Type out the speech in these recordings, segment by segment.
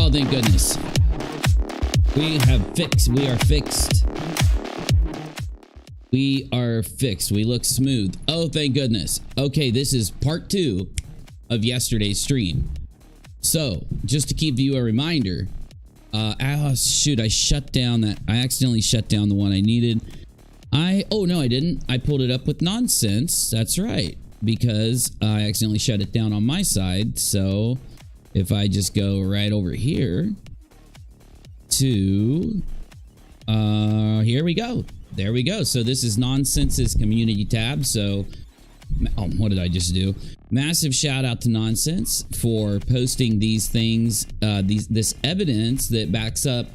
Oh, thank goodness. We are fixed. We are fixed. We look smooth. Oh, thank goodness. Okay, this is part 2 of yesterday's stream. So, just to give you a reminder, oh shoot, I accidentally shut down the one I needed. Oh no, I didn't. I pulled it up with nonsense. That's right, because I accidentally shut it down on my side. So, if I just go right over here to, here we go. There we go. So this is Nonsense's community tab. So, oh, what did I just do? Massive shout out to Nonsense for posting these things, this evidence that backs up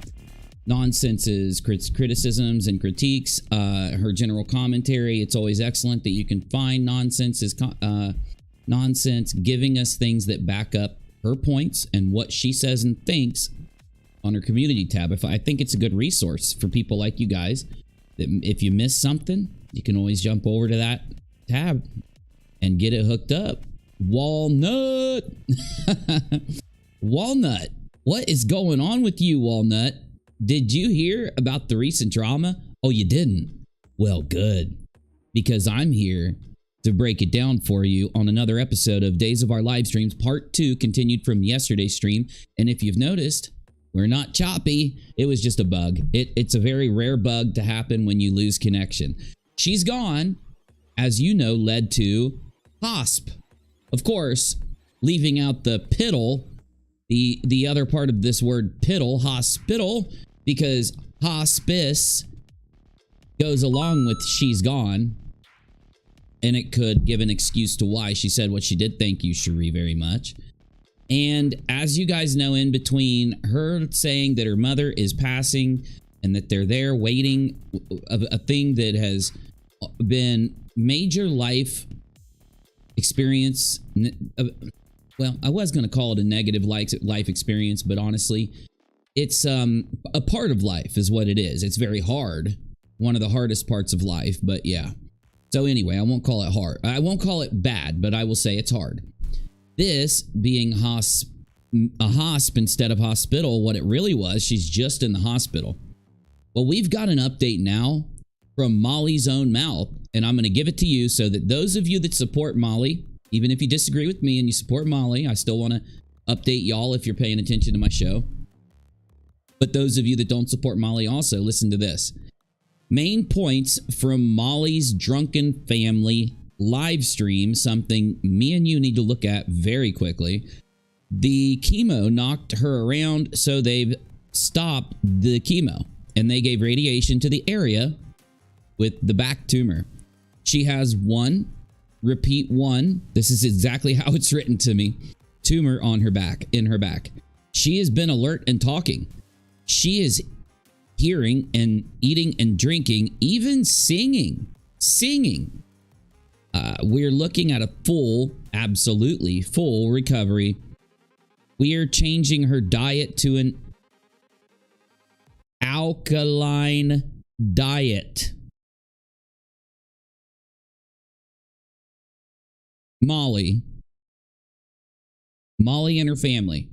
Nonsense's criticisms and critiques, her general commentary. It's always excellent that you can find Nonsense giving us things that back up her points and what she says and thinks on her community tab. I think it's a good resource for people like you guys. If you miss something, you can always jump over to that tab and get it hooked up. Walnut. Walnut. What is going on with you, Walnut? Did you hear about the recent drama? Oh, you didn't? Well, good. Because I'm here to break it down for you on another episode of Days of Our Live Streams, part 2, continued from yesterday's stream. And if you've noticed, we're not choppy. It was just a bug. It's a very rare bug to happen when you lose connection. She's gone, as you know, led to HOSP. Of course, leaving out the piddle, the other part of this word piddle, hospital, because hospice goes along with she's gone. And it could give an excuse to why she said what she did. Thank you, Cherie, very much. And as you guys know, in between her saying that her mother is passing and that they're there waiting, a thing that has been major life experience. Well, I was going to call it a negative life experience, but honestly, it's a part of life is what it is. It's very hard. One of the hardest parts of life, but yeah. So anyway, I won't call it hard. I won't call it bad, but I will say it's hard. This being a hosp instead of hospital, what it really was, she's just in the hospital. Well, we've got an update now from Molly's own mouth, and I'm going to give it to you so that those of you that support Molly, even if you disagree with me and you support Molly, I still want to update y'all if you're paying attention to my show. But those of you that don't support Molly also, listen to this. Main points from Molly's Drunken Family live stream, something me and you need to look at very quickly. The chemo knocked her around, so they've stopped the chemo and they gave radiation to the area with the back tumor. She has one, repeat one, this is exactly how it's written to me, tumor on her back, in her back. She has been alert and talking. She is hearing and eating and drinking, even singing. We're looking at a full, absolutely full recovery. We are changing her diet to an alkaline diet. Molly and her family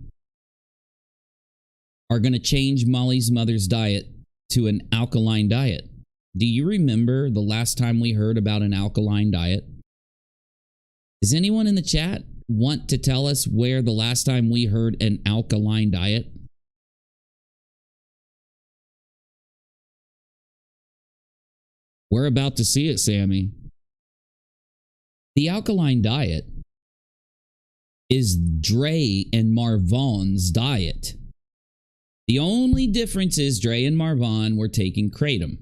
are going to change Molly's mother's diet to an alkaline diet. Do you remember the last time we heard about an alkaline diet? Does anyone in the chat want to tell us where the last time we heard an alkaline diet? We're about to see it, Sammy. The alkaline diet is Dre and Marvon's diet. The only difference is Dre and Marvon were taking kratom.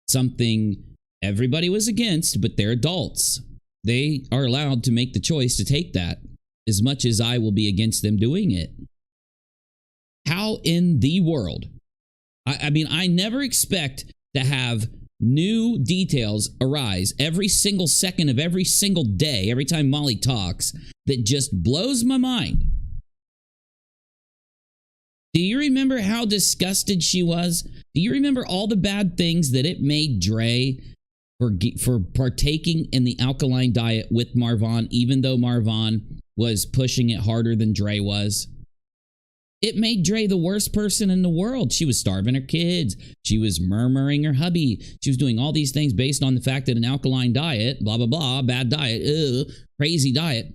Something everybody was against, but they're adults. They are allowed to make the choice to take that, as much as I will be against them doing it. How in the world? I mean, I never expect to have new details arise every single second of every single day, every time Molly talks, that just blows my mind. Do you remember how disgusted she was? Do you remember all the bad things that it made Dre for partaking in the alkaline diet with Marvon, even though Marvon was pushing it harder than Dre was? It made Dre the worst person in the world. She was starving her kids. She was murmuring her hubby. She was doing all these things based on the fact that an alkaline diet, blah, blah, blah, bad diet, crazy diet.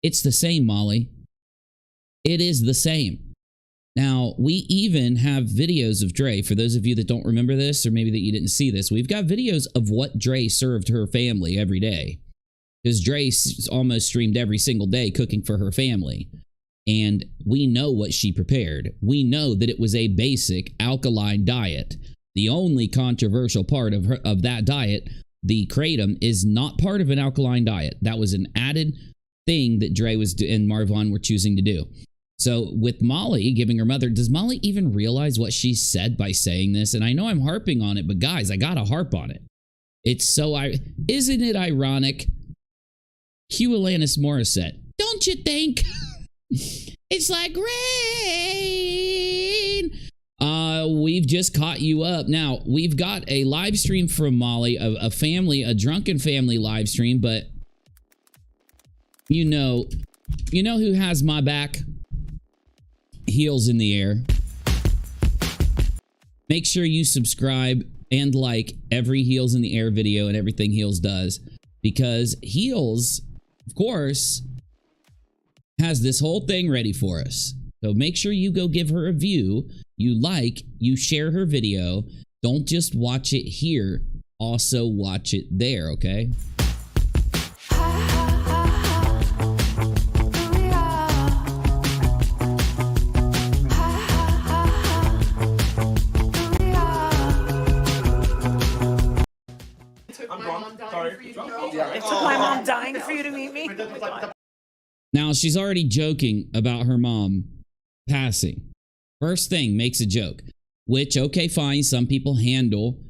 It's the same, Molly. It is the same. Now, we even have videos of Dre. For those of you that don't remember this, or maybe that you didn't see this, we've got videos of what Dre served her family every day. Because Dre almost streamed every single day cooking for her family. And we know what she prepared. We know that it was a basic alkaline diet. The only controversial part of that diet, the kratom, is not part of an alkaline diet. That was an added thing that Dre and Marvon were choosing to do. So with Molly giving her mother, does Molly even realize what she said by saying this? And I know I'm harping on it, but guys, I gotta harp on it. It's so, isn't it ironic? Hugh Alanis Morissette, don't you think? It's like rain. We've just caught you up. Now, we've got a live stream from Molly, a drunken family live stream, but you know who has my back? Heels in the air. Make sure you subscribe and like every Heels in the Air video and everything Heels does, because Heels, of course, has this whole thing ready for us. So make sure you go give her a view. You like, you share her video. Don't just watch it here. Also watch it there, okay? It took my mom dying for you to meet me. Now, she's already joking about her mom passing. First thing, makes a joke, which, okay, fine. Some people handle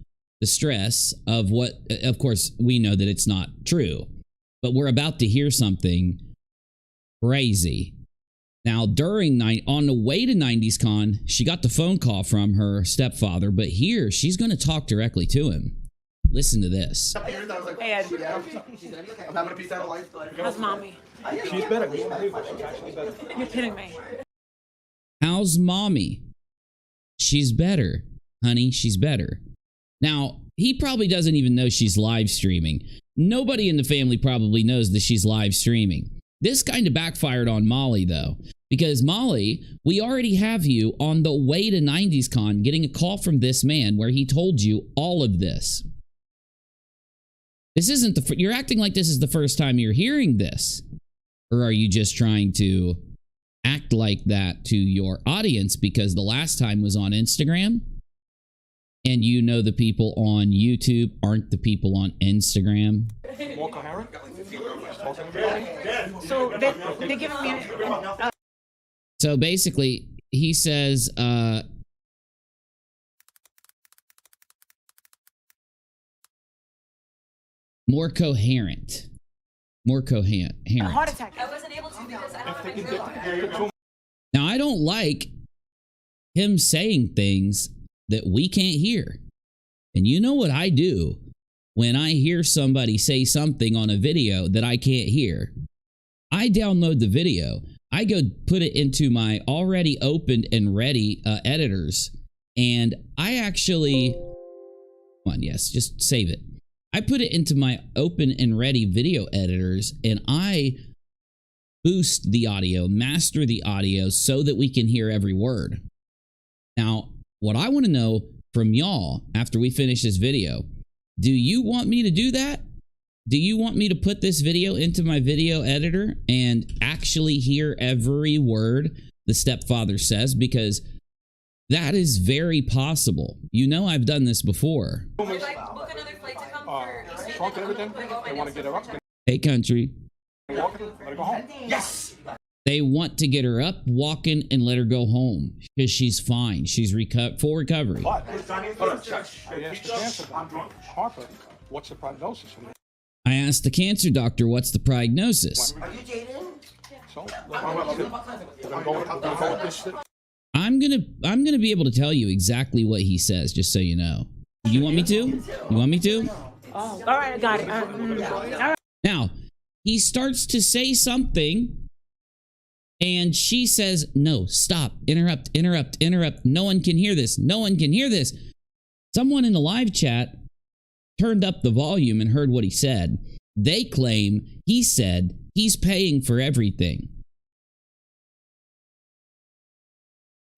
the stress of what, of course, we know that it's not true, but we're about to hear something crazy. Now, on the way to 90s Con, she got the phone call from her stepfather, but here she's going to talk directly to him. Listen to this. Hey, Ed. How's mommy? She's better. She's actually better. You're kidding me. How's mommy? She's better, honey. She's better. Now, he probably doesn't even know she's live streaming. Nobody in the family probably knows that she's live streaming. This kind of backfired on Molly, though, because Molly, we already have you on the way to 90s Con getting a call from this man where he told you all of this. This isn't you're acting like this is the first time you're hearing this. Or are you just trying to act like that to your audience because the last time was on Instagram? And you know the people on YouTube aren't the people on Instagram? More coherent? So they're giving me So basically, he says, more coherent. More coherent. a heart attack. I wasn't able to because I don't have Now, I don't like him saying things that we can't hear. And you know what I do when I hear somebody say something on a video that I can't hear? I download the video. I go put it into my already opened and ready editors. And I actually, come on, yes, just save it. I put it into my open and ready video editors, and I boost the audio, master the audio so that we can hear every word. Now, what I want to know from y'all after we finish this video, do you want me to do that? Do you want me to put this video into my video editor and actually hear every word the stepfather says? Because that is very possible. You know I've done this before. Would you like to book another flight to come for Shrunk everything. They want to get her up. Hey, country. Walk her, let her go home. Yes! They want to get her up, walking, and let her go home because she's fine. She's full recovery. But, I asked the cancer doctor, Harper, what's the prognosis for this? I asked the cancer doctor, what's the prognosis? Are you Jaden? So, we're gonna go with this. I'm gonna be able to tell you exactly what he says, just so you know. You want me to? You want me to? Oh, all right, I got it. All right. Now, he starts to say something, And she says, no, stop, interrupt, interrupt, interrupt. No one can hear this. No one can hear this. Someone in the live chat turned up the volume and heard what he said. They claim he said he's paying for everything.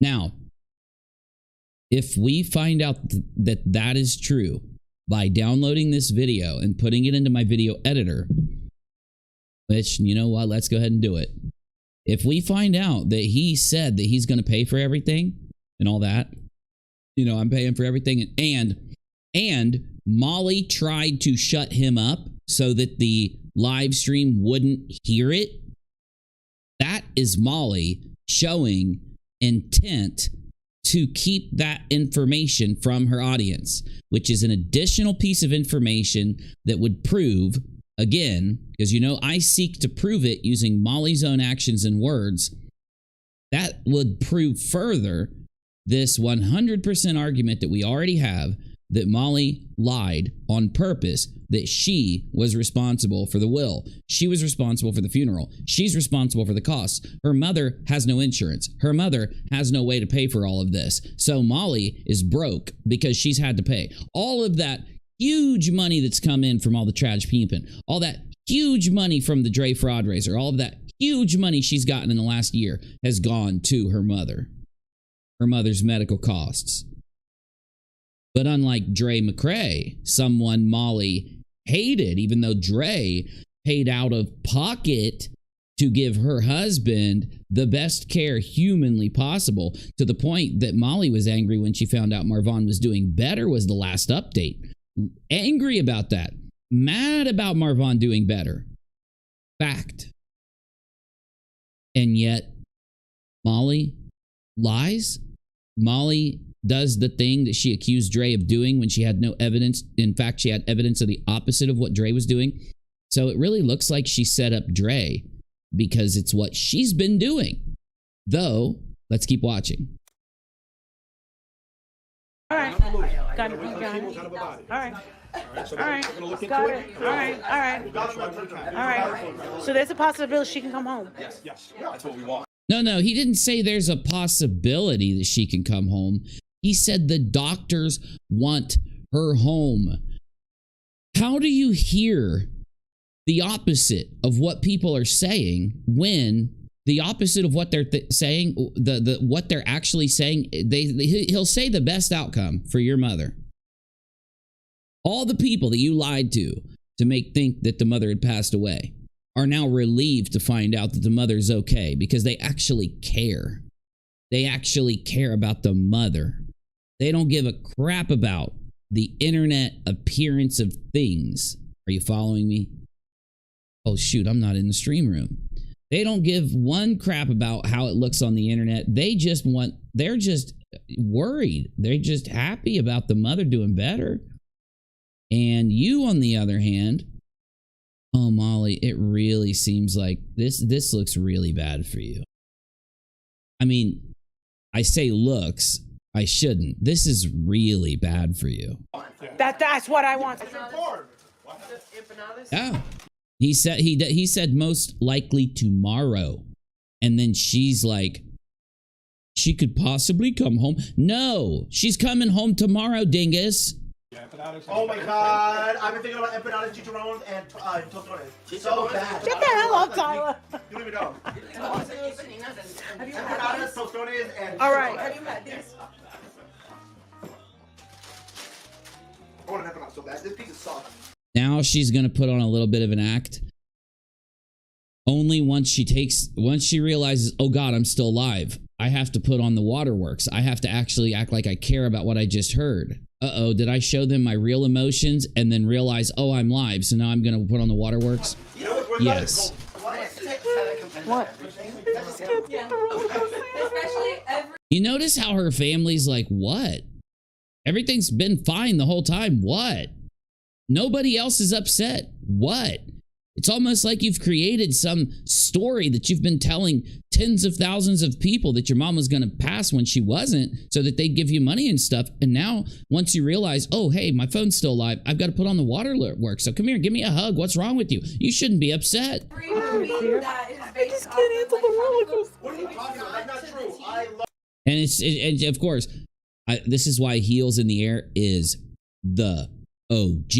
Now, if we find out that that is true by downloading this video and putting it into my video editor, which, you know what, let's go ahead and do it. If we find out that he said that he's going to pay for everything and all that, you know, I'm paying for everything, and Molly tried to shut him up so that the live stream wouldn't hear it, that is Molly showing intent to keep that information from her audience, which is an additional piece of information that would prove, again, because you know I seek to prove it using Molly's own actions and words, that would prove further this 100% argument that we already have that Molly lied on purpose, that she was responsible for the will. She was responsible for the funeral. She's responsible for the costs. Her mother has no insurance. Her mother has no way to pay for all of this. So Molly is broke because she's had to pay. All of that huge money that's come in from all the TRAJ peemping, all that huge money from the Dre fraud raiser, all of that huge money she's gotten in the last year has gone to her mother. Her mother's medical costs. But unlike Dre McCrae, someone Molly hated, even though Dre paid out of pocket to give her husband the best care humanly possible, to the point that Molly was angry when she found out Marvon was doing better, was the last update. Angry about that. Mad about Marvon doing better. Fact. And yet, Molly lies. Molly does the thing that she accused Dre of doing when she had no evidence. In fact, she had evidence of the opposite of what Dre was doing. So it really looks like she set up Dre because it's what she's been doing. Though, let's keep watching. All right. Got it. All right. So All right. we're gonna look into Got it. it. All right. All right. All right. So there's a possibility she can come home. Yes, that's what we want. No, he didn't say there's a possibility that she can come home. He said the doctors want her home. How do you hear the opposite of what people are saying when the opposite of what they're saying, what they're actually saying, he'll say the best outcome for your mother. All the people that you lied to make think that the mother had passed away are now relieved to find out that the mother's okay because they actually care. They actually care about the mother. They don't give a crap about the internet appearance of things. Are you following me? Oh shoot, I'm not in the stream room. They don't give one crap about how it looks on the internet. They're just worried. They're just happy about the mother doing better. And you, on the other hand, oh, Molly, it really seems like this looks really bad for you. I mean, I say looks, I shouldn't. This is really bad for you. That's what I want. Yeah. He said most likely tomorrow. And then she's like, she could possibly come home. No, she's coming home tomorrow, dingus. Oh my god, I've been thinking about empanadas, chicharrones, and tostones. So bad. Get the hell up, Tyler. You don't even know. Empanadas, tostones, and All right. Have you had these? I want an empanada so bad. This piece is soft. Now she's going to put on a little bit of an act. Only once she realizes, oh God, I'm still alive. I have to put on the waterworks. I have to actually act like I care about what I just heard. Uh-oh, did I show them my real emotions and then realize, oh, I'm live, so now I'm going to put on the waterworks? You know what? Yes. What? You notice how her family's like, what? Everything's been fine the whole time. What? Nobody else is upset. What? It's almost like you've created some story that you've been telling tens of thousands of people that your mom was going to pass when she wasn't, so that they'd give you money and stuff. And now, once you realize, oh, hey, my phone's still alive, I've got to put on the waterworks. So come here, give me a hug. What's wrong with you? You shouldn't be upset. That is I just can't handle the roller coaster. What are you talking about? That's not true. I love. And and of course, this is why heels in the air is the OG.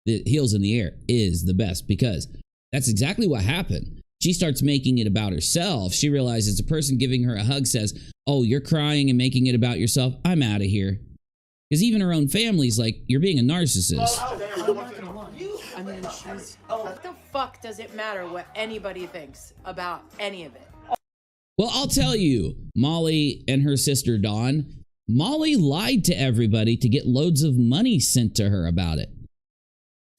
The heels in the air is the best, because that's exactly what happened. She starts making it about herself. She realizes the person giving her a hug says, "Oh, you're crying and making it about yourself. I'm out of here." Because even her own family's like, "You're being a narcissist." I mean, she's. What the fuck does it matter what anybody thinks about any of it? Well, I'll tell you, Molly and her sister Dawn, Molly lied to everybody to get loads of money sent to her about it.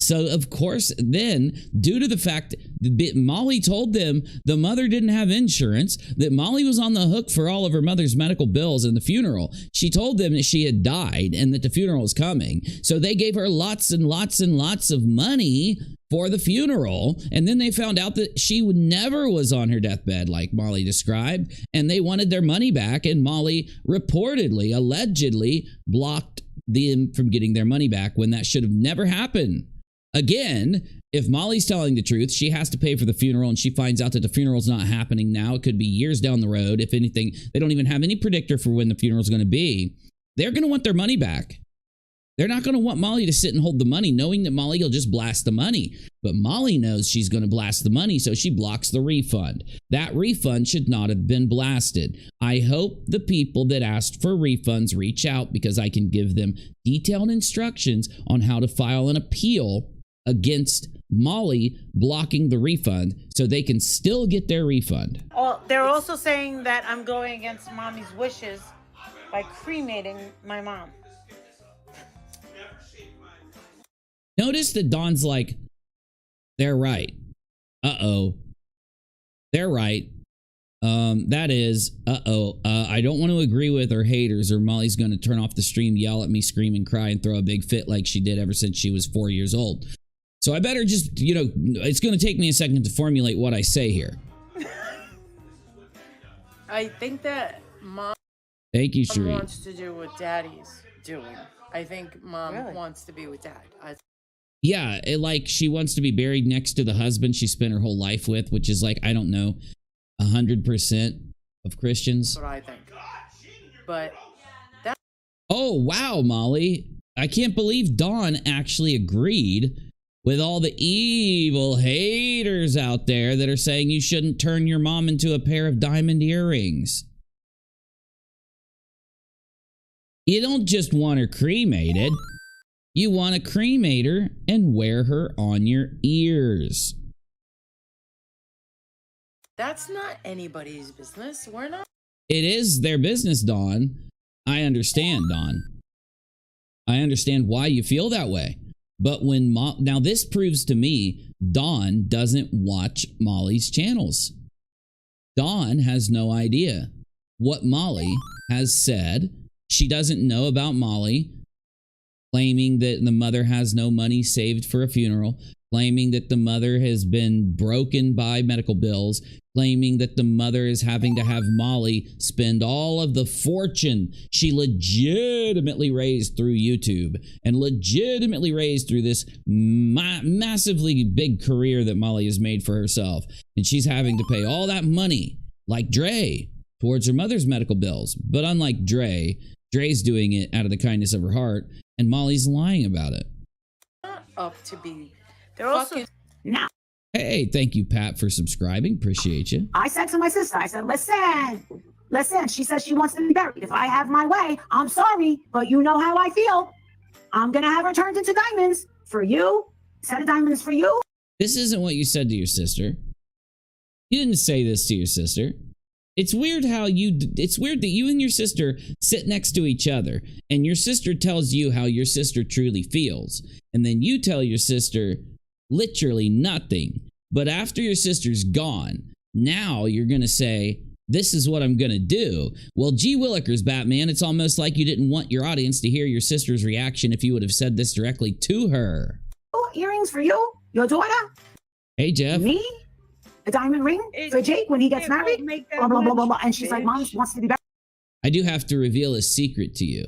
So, of course, then, due to the fact that Molly told them the mother didn't have insurance, that Molly was on the hook for all of her mother's medical bills and the funeral, she told them that she had died and that the funeral was coming. So they gave her lots and lots and lots of money for the funeral. And then they found out that she never was on her deathbed, like Molly described, and they wanted their money back. And Molly reportedly, allegedly, blocked them from getting their money back when that should have never happened. Again, if Molly's telling the truth, she has to pay for the funeral, and she finds out that the funeral's not happening now. It could be years down the road. If anything, they don't even have any predictor for when the funeral's going to be. They're going to want their money back. They're not going to want Molly to sit and hold the money, knowing that Molly will just blast the money. But Molly knows she's going to blast the money, so she blocks the refund. That refund should not have been blasted. I hope the people that asked for refunds reach out, because I can give them detailed instructions on how to file an appeal against Molly blocking the refund so they can still get their refund. Oh, they're also saying that I'm going against mommy's wishes by cremating my mom. Notice that Dawn's like, they're right. Uh-oh. They're right. That is, I don't want to agree with her haters, or Molly's going to turn off the stream, yell at me, scream and cry, and throw a big fit like she did ever since she was 4 years old. So I better just, it's going to take me a second to formulate what I say here. I think that mom Thank you, Sheree. wants to do what daddy's doing. I think mom wants to be with dad. Yeah, like she wants to be buried next to the husband she spent her whole life with, which is like, I don't know, 100% of Christians. That's what I think. But that. Oh, wow, Molly. I can't believe Dawn actually agreed with all the evil haters out there that are saying you shouldn't turn your mom into a pair of diamond earrings. You don't just want her cremated. You want to cremate her and wear her on your ears. That's not anybody's business. We're not. It is their business, Dawn. I understand, Dawn. I understand why you feel that way. But when now this proves to me Dawn doesn't watch Molly's channels. Dawn has no idea what Molly has said. She doesn't know about Molly claiming that the mother has no money saved for a funeral, claiming that the mother has been broken by medical bills, claiming that the mother is having to have Molly spend all of the fortune she legitimately raised through YouTube and legitimately raised through this massively big career that Molly has made for herself. And she's having to pay all that money, like Dre, towards her mother's medical bills. But unlike Dre, Dre's doing it out of the kindness of her heart, and Molly's lying about it. Not up to be. They're also Now, Hey, thank you, Pat, for subscribing. Appreciate you. I said to my sister, I said, listen, she says she wants to be buried. If I have my way, I'm sorry, but you know how I feel. I'm going to have her turned into diamonds for you. Set of diamonds for you. This isn't what you said to your sister. You didn't say this to your sister. It's weird it's weird that you and your sister sit next to each other and your sister tells you how your sister truly feels. And then you tell your sister literally nothing. But after your sister's gone, now you're going to say, this is what I'm going to do. Well, gee willikers, Batman, it's almost like you didn't want your audience to hear your sister's reaction if you would have said this directly to her. Oh, earrings for you, your daughter, Hey, Jeff. me, a diamond ring for Jake when he gets married, blah, blah, blah, blah, blah. And she's like, Mom wants to be buried. I do have to reveal a secret to you.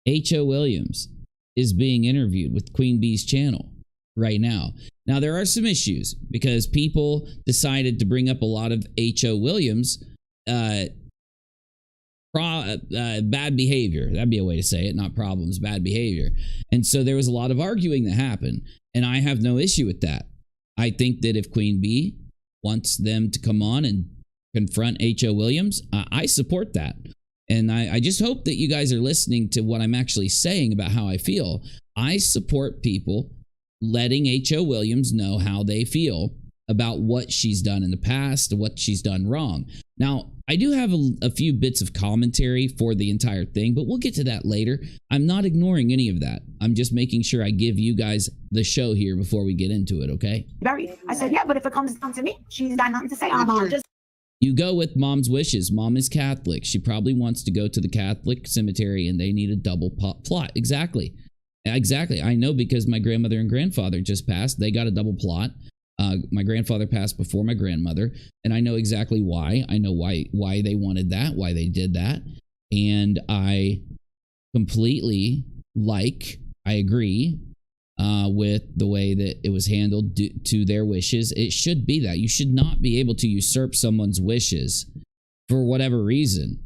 H.O. Williams is being interviewed with Queen Bee's channel right now. Now, there are some issues because people decided to bring up a lot of H.O. Williams bad behavior. That'd be a way to say it, not problems, bad behavior. And so there was a lot of arguing that happened, and I have no issue with that. I think that if Queen Bee wants them to come on and confront H.O. Williams, I support that. And I just hope that you guys are listening to what I'm actually saying about how I feel. I support people letting H.O. Williams know how they feel about what she's done in the past, what she's done wrong. Now, I do have a few bits of commentary for the entire thing, but we'll get to that later. I'm not ignoring any of that. I'm just making sure I give you guys the show here before we get into it, okay? I said, yeah, but if it comes down to me, she's got nothing to say. I'm just. You go with mom's wishes. Mom is Catholic. She probably wants to go to the Catholic cemetery and they need a double plot. Exactly. Exactly. I know because my grandmother and grandfather just passed. They got a double plot. My grandfather passed before my grandmother, and I know exactly why. I know why they wanted that, why they did that. And I completely I agree with the way that it was handled to their wishes. It should be that. You should not be able to usurp someone's wishes for whatever reason.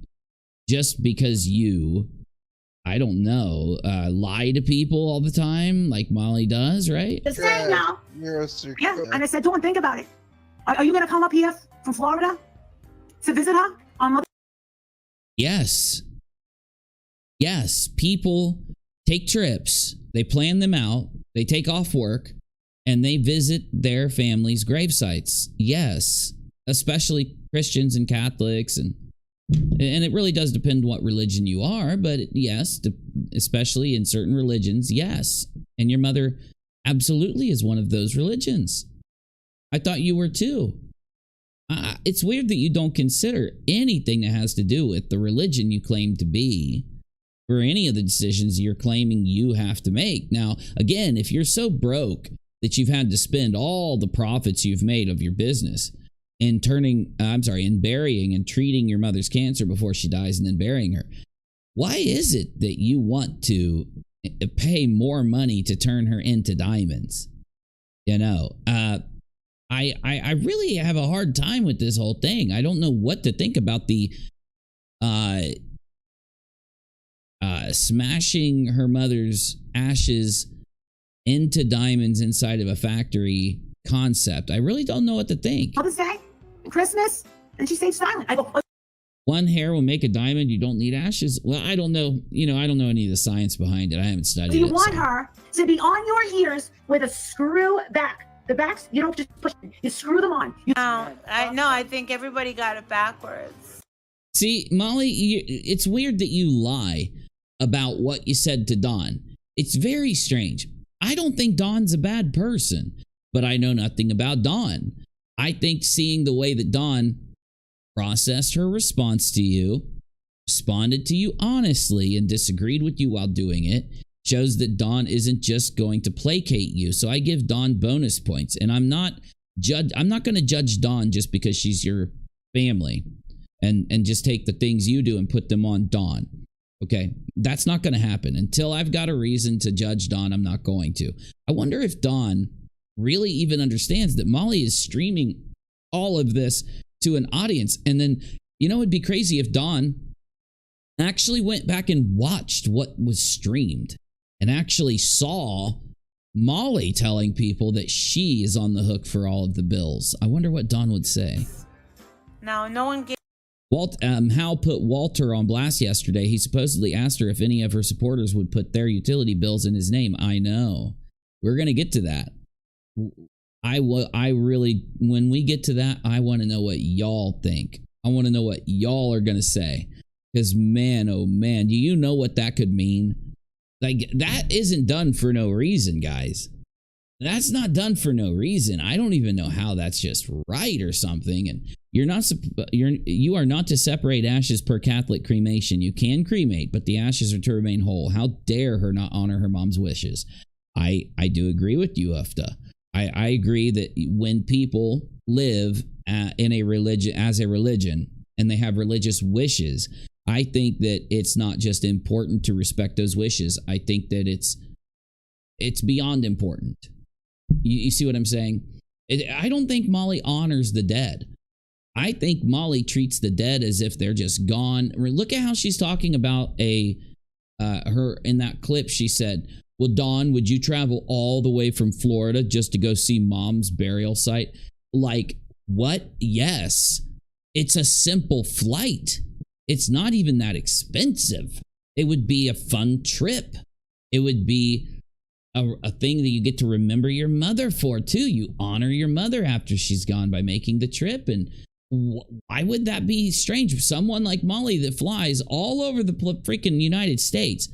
Just because you, I don't know, lie to people all the time like Molly does, right? Just saying now. Yes, Yeah, and I said, don't think about it. Are you going to come up here from Florida to visit her on Mother? Yes. Yes, people take trips. They plan them out. They take off work and they visit their family's grave sites. Yes, especially Christians and Catholics, and it really does depend what religion you are, but yes, especially in certain religions, yes. And your mother absolutely is one of those religions. I thought you were too. It's weird that you don't consider anything that has to do with the religion you claim to be for any of the decisions you're claiming you have to make. Now, again, if you're so broke that you've had to spend all the profits you've made of your business in burying and treating your mother's cancer before she dies and then burying her, why is it that you want to pay more money to turn her into diamonds? You know, I really have a hard time with this whole thing. I don't know what to think about the smashing her mother's ashes into diamonds inside of a factory concept. I really don't know what to think. Mother's Day, Christmas, and she stayed silent. I go, one hair will make a diamond. You don't need ashes. Well, I don't know. You know, I don't know any of the science behind it. I haven't studied it. do you want her to be on your ears with a screw back? The backs, you don't just push them. You screw them on. I think everybody got it backwards. See, Molly, it's weird that you lie about what you said to Dawn. It's very strange. I don't think Dawn's a bad person, but I know nothing about Dawn. I think seeing the way that Dawn processed her response to you, responded to you honestly, and disagreed with you while doing it, shows that Dawn isn't just going to placate you. So I give Dawn bonus points, and I'm not going to judge Dawn just because she's your family and just take the things you do and put them on Dawn. Okay, that's not going to happen. Until I've got a reason to judge Dawn, I'm not going to. I wonder if Dawn really even understands that Molly is streaming all of this to an audience. And then, you know, it'd be crazy if Dawn actually went back and watched what was streamed and actually saw Molly telling people that she is on the hook for all of the bills. I wonder what Dawn would say. Now, no one gave. Hal put Walter on blast yesterday. He supposedly asked her if any of her supporters would put their utility bills in his name. I know. We're going to get to that. I really, when we get to that, I want to know what y'all think. I want to know what y'all are going to say. Because man, oh man, do you know what that could mean? Like, that isn't done for no reason, guys. That's not done for no reason. I don't even know how that's just right or something. And you are not to separate ashes per Catholic cremation. You can cremate, but the ashes are to remain whole. How dare her not honor her mom's wishes? I do agree with you, Ufta. I agree that when people live in a religion as a religion and they have religious wishes, I think that it's not just important to respect those wishes. I think that it's beyond important. You see what I'm saying? I don't think Molly honors the dead. I think Molly treats the dead as if they're just gone. Look at how she's talking about her in that clip. She said, well, Dawn, would you travel all the way from Florida just to go see Mom's burial site? Like, what? Yes. It's a simple flight. It's not even that expensive. It would be a fun trip. It would be a thing that you get to remember your mother for, too. You honor your mother after she's gone by making the trip. And why would that be strange? Someone like Molly that flies all over the freaking United States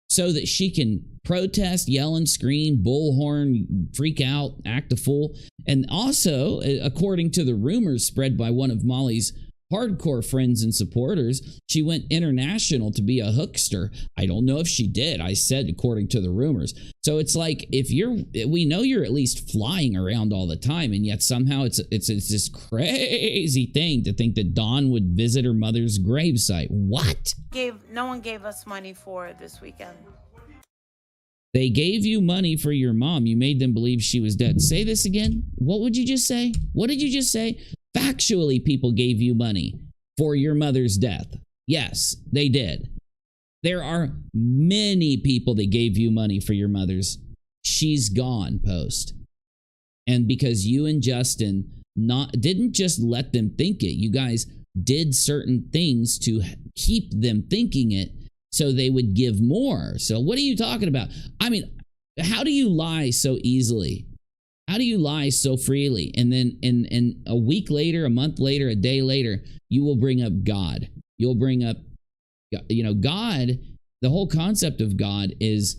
so that she can protest, yell and scream, bullhorn, freak out, act a fool. And also, according to the rumors spread by one of Molly's hardcore friends and supporters, she went international to be a hookster. I don't know if she did. I said according to the rumors. So it's like, we know you're at least flying around all the time, and yet somehow it's this crazy thing to think that Dawn would visit her mother's gravesite. What? No one gave us money for this weekend. They gave you money for your mom. You made them believe she was dead. Say this again. What would you just say? What did you just say? Factually, people gave you money for your mother's death. Yes, they did. There are many people that gave you money for your mother's "she's gone" post. And because you and Justin didn't just let them think it, you guys did certain things to keep them thinking it so they would give more. So what are you talking about? I mean, how do you lie so easily? How do you lie so freely? And then in a week later, a month later, a day later, you will bring up God. You'll bring up, God. The whole concept of God is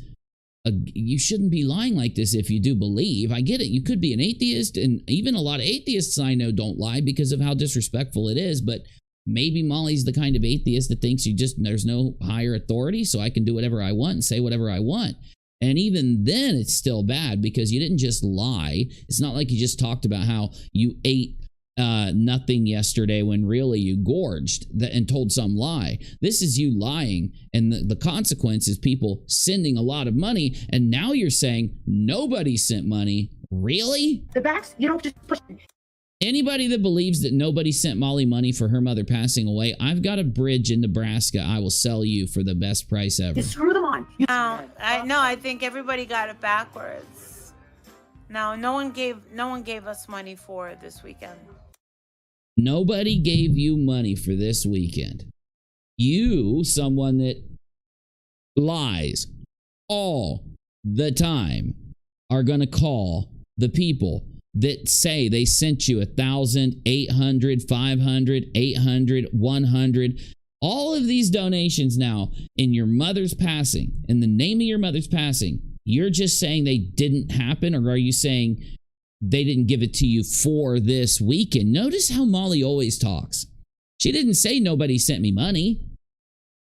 you shouldn't be lying like this if you do believe. I get it. You could be an atheist, and even a lot of atheists I know don't lie because of how disrespectful it is. But maybe Molly's the kind of atheist that thinks there's no higher authority, so I can do whatever I want and say whatever I want. And even then, it's still bad because you didn't just lie. It's not like you just talked about how you ate nothing yesterday when really you gorged and told some lie. This is you lying, and the consequence is people sending a lot of money, and now you're saying nobody sent money. Really? The backs, you don't just push. Anybody that believes that nobody sent Molly money for her mother passing away, I've got a bridge in Nebraska I will sell you for the best price ever. You screw them on. I think everybody got it backwards. No one gave us money for this weekend. Nobody gave you money for this weekend. You, someone that lies all the time, are going to call the people that say they sent you 1,000, 800, 500, 800, 100, all of these donations now in your mother's passing, in the name of your mother's passing. You're just saying they didn't happen, or are you saying they didn't give it to you for this weekend? Notice how Molly always talks. She didn't say nobody sent me money.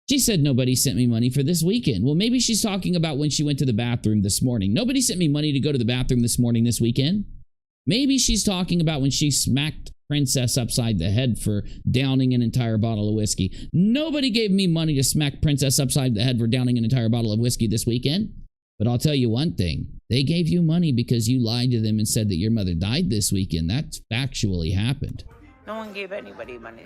She said nobody sent me money for this weekend. Well, maybe she's talking about when she went to the bathroom this morning. Nobody sent me money to go to the bathroom this morning this weekend. Maybe she's talking about when she smacked Princess upside the head for downing an entire bottle of whiskey. Nobody gave me money to smack Princess upside the head for downing an entire bottle of whiskey this weekend. But I'll tell you one thing. They gave you money because you lied to them and said that your mother died this weekend. That's factually happened. No one gave anybody money.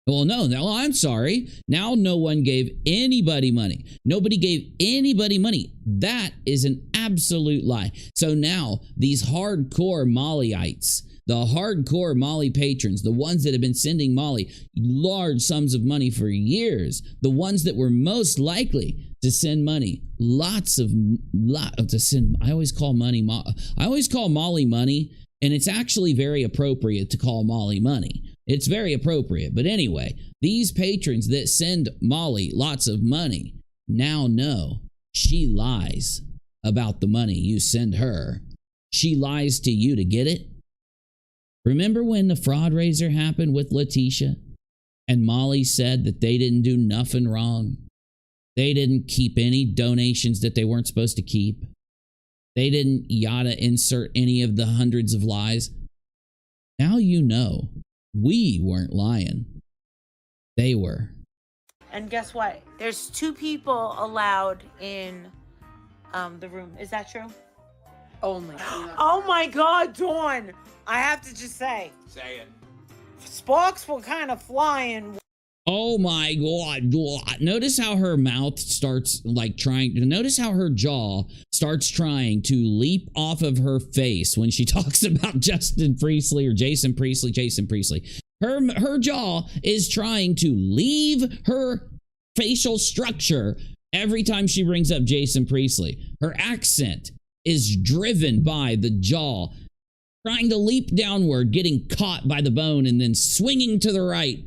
Well, no, I'm sorry. Now no one gave anybody money. Nobody gave anybody money. That is an absolute lie. So now these hardcore Mollyites, the hardcore Molly patrons, the ones that have been sending Molly large sums of money for years, the ones that were most likely to send money, to send. I always call Molly money, and it's actually very appropriate to call Molly money. It's very appropriate. But anyway, these patrons that send Molly lots of money now know she lies about the money you send her. She lies to you to get it. Remember when the fraud raiser happened with Latisha and Molly said that they didn't do nothing wrong? They didn't keep any donations that they weren't supposed to keep. They didn't insert any of the hundreds of lies. Now you know. We weren't lying. They were. And guess what? There's 2 people allowed in the room. Is that true? only. Oh my God, Dawn. I have to just say. Say it. Sparks were kind of flying. Oh my God. Notice how her mouth starts like trying to, notice how her jaw starts trying to leap off of her face when she talks about Justin Priestley or Jason Priestley. Her jaw is trying to leave her facial structure every time she brings up Jason Priestley. Her accent is driven by the jaw trying to leap downward, getting caught by the bone, and then swinging to the right.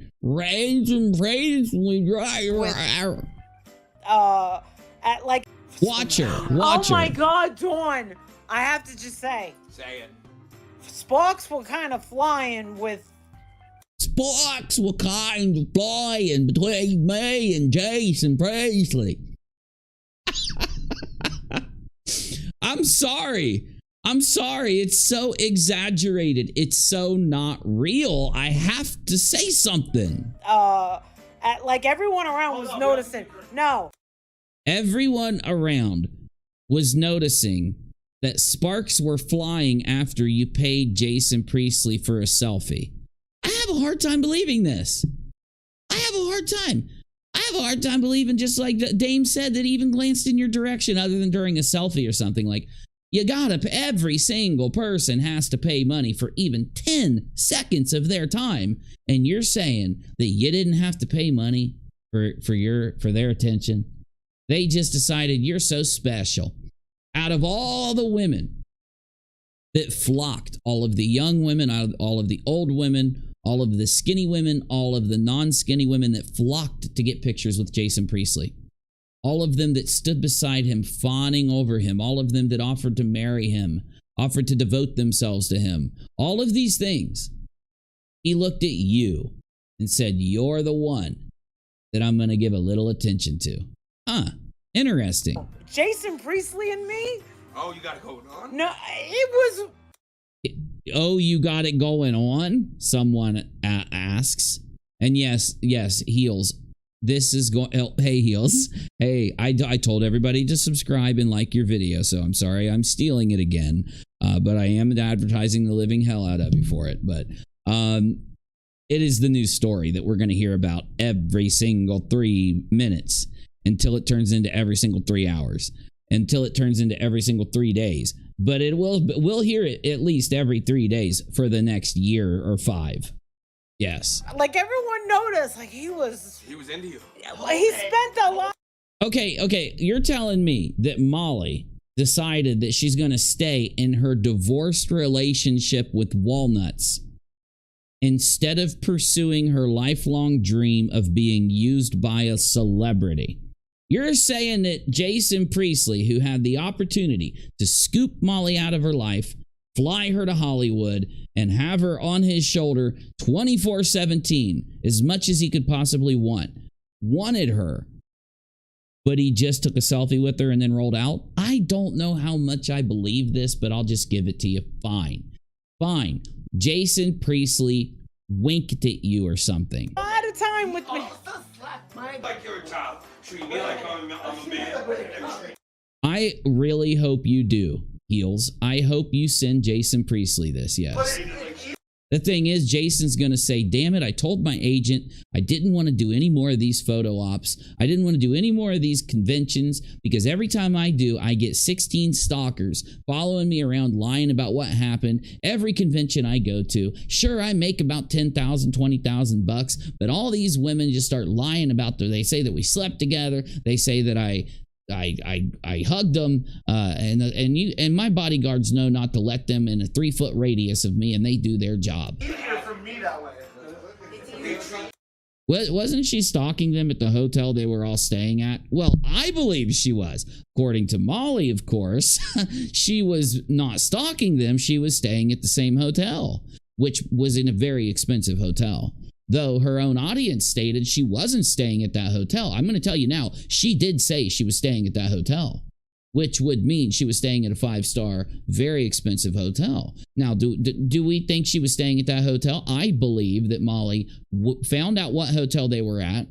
At like. Watch her. Oh my God, Dawn. I have to just say. Say it. Sparks were kind of flying with. Sparks were kind of flying between me and Jason Priestley. I'm sorry. It's so exaggerated. It's so not real. I have to say something. Like everyone around was noticing. No. Everyone around was noticing that sparks were flying after you paid Jason Priestley for a selfie. I have a hard time believing this. I have a hard time believing, just like Dame said, that he even glanced in your direction other than during a selfie or something. Like, you gotta, every single person has to pay money for even 10 seconds of their time. And you're saying that you didn't have to pay money for their attention. They just decided you're so special. Out of all the women that flocked, all of the young women, all of the old women, all of the skinny women, all of the non-skinny women that flocked to get pictures with Jason Priestley, all of them that stood beside him, fawning over him, all of them that offered to marry him, offered to devote themselves to him, all of these things, he looked at you and said, you're the one that I'm going to give a little attention to. Huh, interesting. Jason Priestley and me? Oh, you got it going on? No, it was. Oh, you got it going on? Someone asks. And yes, Heels. This is going. Hey, Heels. Hey, I told everybody to subscribe and like your video, so I'm sorry I'm stealing it again. But I am advertising the living hell out of you for it. But it is the news story that we're going to hear about every single 3 minutes until it turns into every single 3 hours, until it turns into every single 3 days. But we'll hear it at least every 3 days for the next year or 5. Yes. Like everyone noticed, like he was into you. He spent a lot. Okay. You're telling me that Molly decided that she's going to stay in her divorced relationship with Walnuts instead of pursuing her lifelong dream of being used by a celebrity. You're saying that Jason Priestley, who had the opportunity to scoop Molly out of her life, fly her to Hollywood, and have her on his shoulder 24/17, as much as he could possibly wanted her, but he just took a selfie with her and then rolled out? I don't know how much I believe this, but I'll just give it to you. Fine. Jason Priestley winked at you or something. A lot of time with me. Like you're a child. Treat me like I'm a man. I really hope you do, Heels. I hope you send Jason Priestley this, yes. The thing is, Jason's going to say, damn it, I told my agent I didn't want to do any more of these photo ops. I didn't want to do any more of these conventions because every time I do, I get 16 stalkers following me around lying about what happened. Every convention I go to, sure, I make about $10,000, $20,000, but all these women just start lying about they say that we slept together. They say that I hugged them, and my bodyguards know not to let them in a 3-foot radius of me, and they do their job. Easier for me that way. Wasn't she stalking them at the hotel they were all staying at? Well, I believe she was. According to Molly, of course, she was not stalking them. She was staying at the same hotel, which was in a very expensive hotel. Though her own audience stated she wasn't staying at that hotel. I'm going to tell you now, she did say she was staying at that hotel, which would mean she was staying at a 5-star, very expensive hotel. Now, do we think she was staying at that hotel? I believe that Molly found out what hotel they were at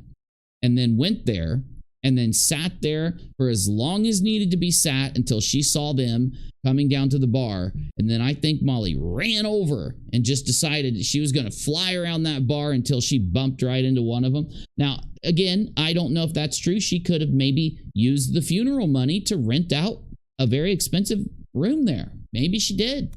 and then went there and then sat there for as long as needed to be sat until she saw them coming down to the bar. And then I think Molly ran over and just decided that she was going to fly around that bar until she bumped right into one of them. Now, again, I don't know if that's true. She could have maybe used the funeral money to rent out a very expensive room there. Maybe she did.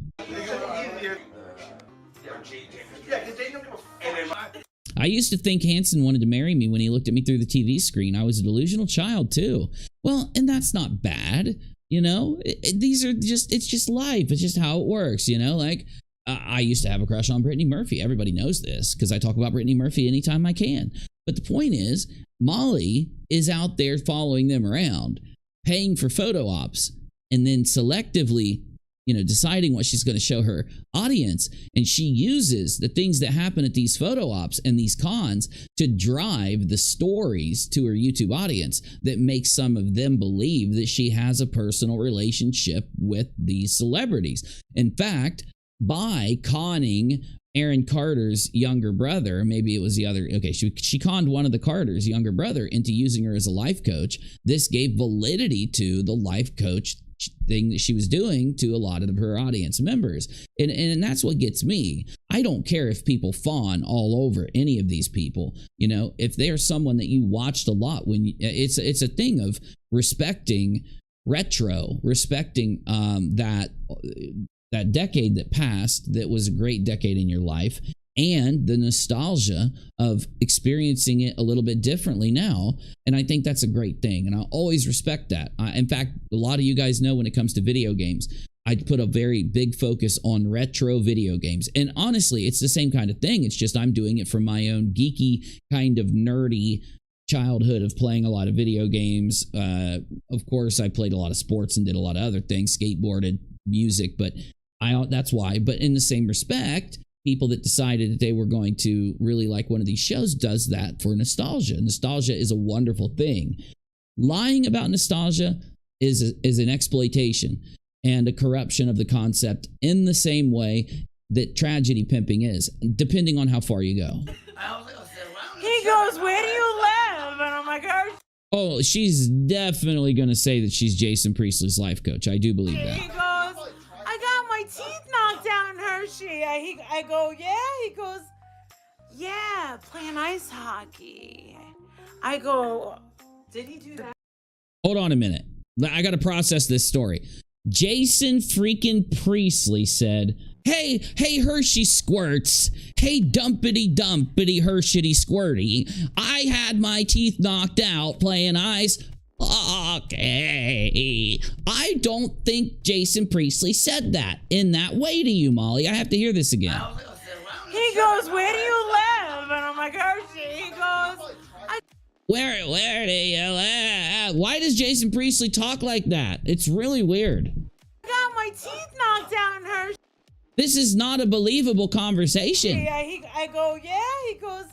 I used to think Hanson wanted to marry me when he looked at me through the TV screen. I was a delusional child too. Well, and that's not bad. You know, these are just, it's just life. It's just how it works. You know, like I used to have a crush on Brittany Murphy. Everybody knows this because I talk about Brittany Murphy anytime I can. But the point is, Molly is out there following them around, paying for photo ops, and then selectively, you know, deciding what she's going to show her audience. And she uses the things that happen at these photo ops and these cons to drive the stories to her YouTube audience that makes some of them believe that she has a personal relationship with these celebrities. In fact, by conning Aaron Carter's younger brother, maybe it was the other, okay, she conned one of the Carter's younger brother into using her as a life coach. This gave validity to the life coach thing that she was doing to a lot of her audience members. And that's what gets me. I don't care if people fawn all over any of these people. You know, if they're someone that you watched a lot, when it's a thing of respecting retro, respecting that decade that passed that was a great decade in your life, and the nostalgia of experiencing it a little bit differently now. And I think that's a great thing. And I'll always respect that. In fact, a lot of you guys know when it comes to video games, I put a very big focus on retro video games. And honestly, it's the same kind of thing. It's just I'm doing it from my own geeky, kind of nerdy childhood of playing a lot of video games. Of course, I played a lot of sports and did a lot of other things, skateboarded, music, but that's why. But in the same respect, people that decided that they were going to really like one of these shows does that for nostalgia. Nostalgia is a wonderful thing. Lying about nostalgia is an exploitation and a corruption of the concept in the same way that tragedy pimping is, depending on how far you go. He goes, "Where do you live?" And I'm like, oh, she's definitely going to say that she's Jason Priestley's life coach. I do believe that. He goes, "I got my teeth knocked out in Hershey." I go, "Yeah." He goes, "Yeah, playing ice hockey." I go, "Did he do that?" Hold on a minute. I got to process this story. Jason freaking Priestley said, Hey Hershey squirts. Hey dumpity Hershey squirty. I had my teeth knocked out playing ice. Okay. I don't think Jason Priestley said that in that way to you, Molly. I have to hear this again. He goes, "Where do you live?" And I'm like, "Hershey." He goes, Where do you live? Why does Jason Priestley talk like that? It's really weird. "I got my teeth knocked out in Hershey." This is not a believable conversation. Yeah, I go, "Yeah." He goes,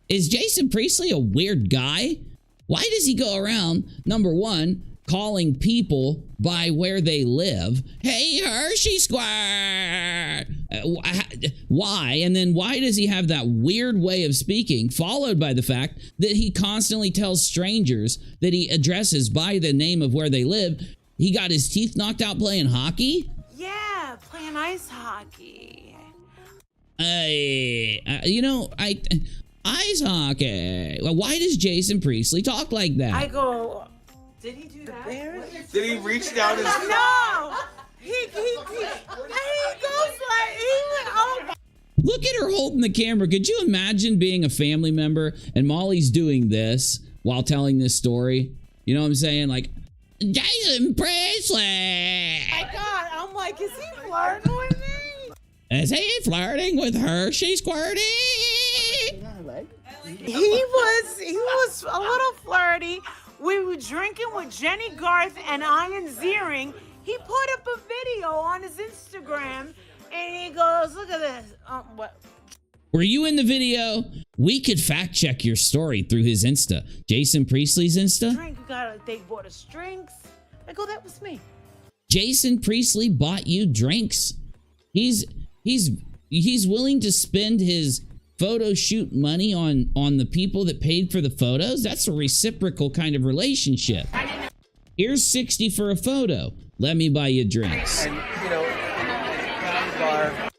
Is Jason Priestley a weird guy? Why does he go around, number one, calling people by where they live? Hey, Hershey Square! Why? And then why does he have that weird way of speaking, followed by the fact that he constantly tells strangers that he addresses by the name of where they live? He got his teeth knocked out playing hockey? "Yeah, playing ice hockey." Ice hockey. Well, why does Jason Priestley talk like that? I go, "Did he do that?" Did he reach down his... No! He goes like, he went, "Oh my." Look at her holding the camera. Could you imagine being a family member and Molly's doing this while telling this story? You know what I'm saying? Like, Jason Priestley! My God, I'm like, is he flirting with me? Is he flirting with her? She's squirty! He was a little flirty. We were drinking with Jenny Garth and Ian Ziering. He put up a video on his Instagram and he goes, "Look at this." What? Were you in the video? We could fact check your story through his Insta. Jason Priestley's Insta? They bought us drinks. I go, "That was me." Jason Priestley bought you drinks. He's willing to spend his photo shoot money on the people that paid for the photos? That's a reciprocal kind of relationship. Here's 60 for a photo. Let me buy you drinks. And, you know, bar.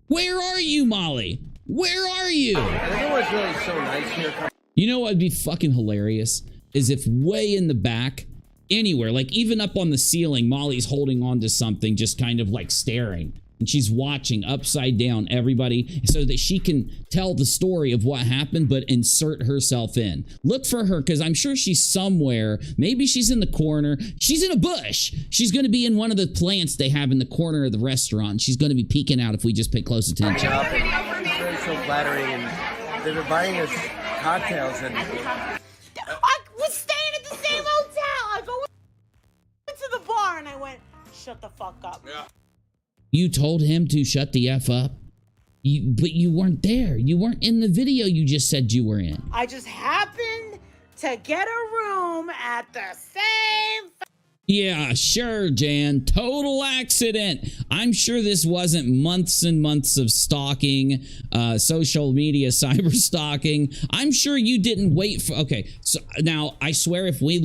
Where are you, Molly? Where are you? I think what's really so nice here. You know what would be fucking hilarious? Is if way in the back, anywhere, like even up on the ceiling, Molly's holding on to something, just kind of like staring. And she's watching upside down everybody so that she can tell the story of what happened, but insert herself in. Look for her, because I'm sure she's somewhere. Maybe she's in the corner. She's in a bush. She's going to be in one of the plants they have in the corner of the restaurant. She's going to be peeking out if we just pay close attention. It's very so flattering, and they were buying us cocktails, and I was staying at the same hotel. I go into the bar and I went, shut the fuck up. yeah. You told him to shut the F up? But you weren't there. You weren't in the video you just said you were in. I just happened to get a room at the same. Yeah, sure, Jan. Total accident. I'm sure this wasn't months and months of stalking, social media, cyber stalking. I'm sure you didn't wait for... Okay, so now I swear if we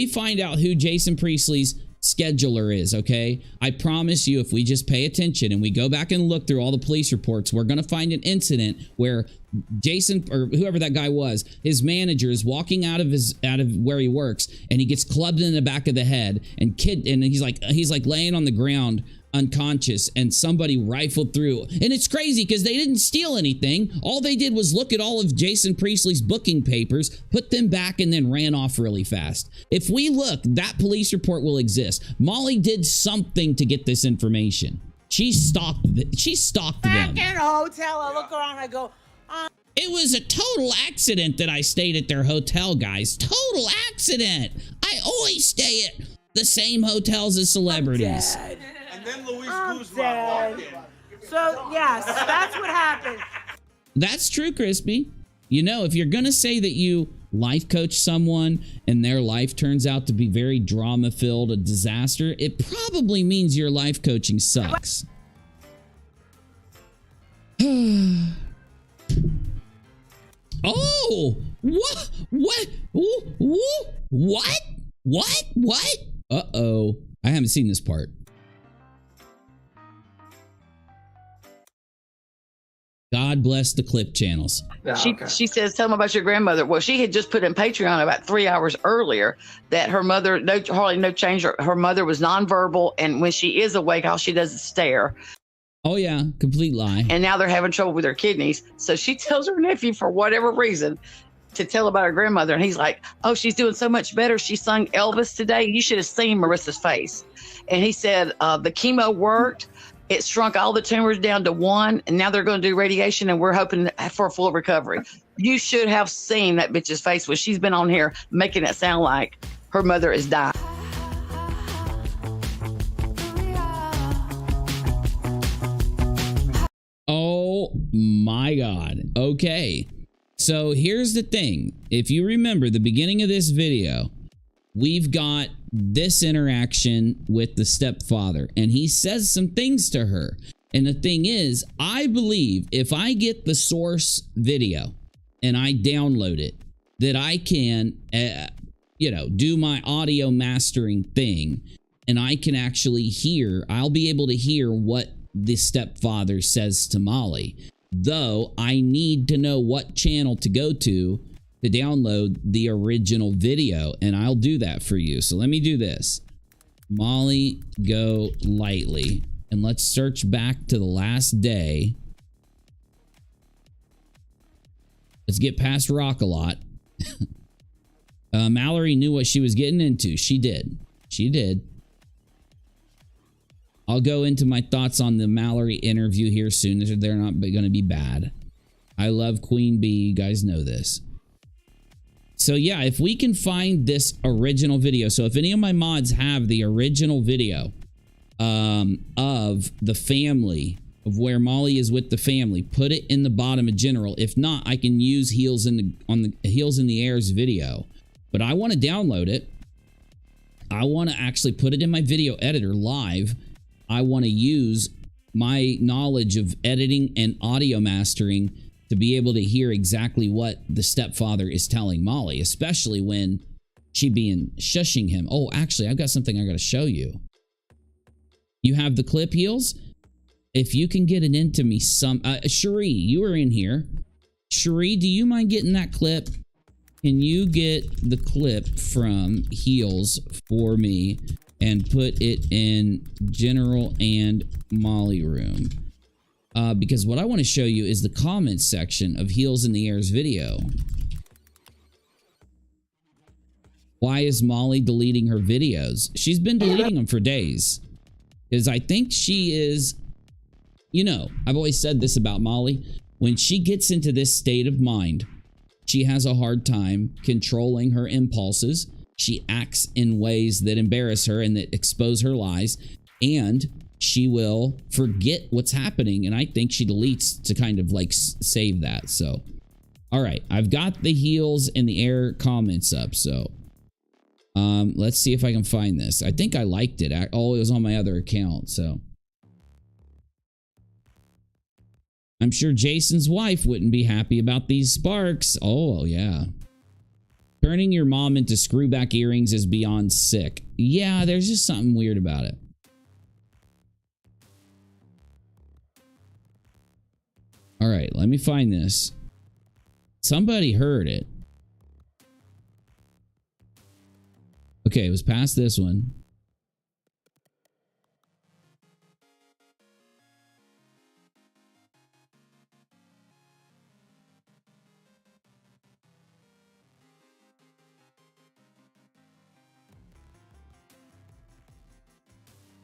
find out who Jason Priestley's scheduler is, okay, I promise you, if we just pay attention and we go back and look through all the police reports, we're gonna find an incident where Jason, or whoever that guy was, his manager is walking out of where he works, and he gets clubbed in the back of the head, and he's like laying on the ground unconscious, and somebody rifled through. And it's crazy because they didn't steal anything. All they did was look at all of Jason Priestley's booking papers, put them back, and then ran off really fast. If we look, that police report will exist. Molly did something to get this information. She stalked them. Back in a hotel, I look around, I go, It was a total accident that I stayed at their hotel, guys. Total accident. I always stay at the same hotels as celebrities. And then Luis I'm Guzman dead. walked in. So, yes, that's what happened. That's true, Crispy. You know, if you're going to say that you life coach someone and their life turns out to be very drama-filled, a disaster, it probably means your life coaching sucks. Oh! What? Uh-oh. I haven't seen this part. God bless the clip channels. She says, tell them about your grandmother. Well, she had just put in Patreon about 3 hours earlier that her mother, hardly no change. Her mother was nonverbal, and when she is awake, all she does is stare. Oh, yeah. Complete lie. And now they're having trouble with her kidneys. So she tells her nephew, for whatever reason, to tell about her grandmother. And he's like, oh, she's doing so much better. She sung Elvis today. You should have seen Marissa's face. And he said the chemo worked. It shrunk all the tumors down to 1, and now they're going to do radiation, and we're hoping for a full recovery. You should have seen that bitch's face when she's been on here making it sound like her mother is dying. Oh my God. Okay. So here's the thing. If you remember the beginning of this video, we've got this interaction with the stepfather, and he says some things to her. And the thing is, I believe if I get the source video and I download it, that I can, do my audio mastering thing, and I can actually hear, I'll be able to hear what the stepfather says to Molly. Though I need to know what channel to go to download the original video, and I'll do that for you. So let me do this. Molly Golightly, and let's search back to the last day. Let's get past ROCKALOT. Mallory knew what she was getting into. She did. I'll go into my thoughts on the Mallory interview here soon. They're not going to be bad. I love Queen Bee. You guys know this. So yeah, if we can find this original video, so if any of my mods have the original video of the family, of where Molly is with the family, put it in the bottom of general. If not, I can use Heels in the Air's video. But I want to download it. I want to actually put it in my video editor live. I want to use my knowledge of editing and audio mastering to be able to hear exactly what the stepfather is telling Molly, especially when she being shushing him. Oh, actually, I've got something I got to show you. You have the clip, Heels? If you can get it into me some... Cherie, you are in here. Cherie, do you mind getting that clip? Can you get the clip from Heels for me and put it in General and Molly room? Because what I want to show you is the comments section of Heels in the Air's video. Why is Molly deleting her videos? She's been deleting them for days. Because I think she is... You know, I've always said this about Molly. When she gets into this state of mind, she has a hard time controlling her impulses. She acts in ways that embarrass her and that expose her lies. And she will forget what's happening. And I think she deletes to kind of like save that. So, all right. I've got the Heels in the Air comments up. So, let's see if I can find this. I think I liked it. Oh, it was on my other account. So, I'm sure Jason's wife wouldn't be happy about these sparks. Oh, yeah. Turning your mom into screwback earrings is beyond sick. Yeah, there's just something weird about it. All right, let me find this. Somebody heard it. Okay, it was past this one.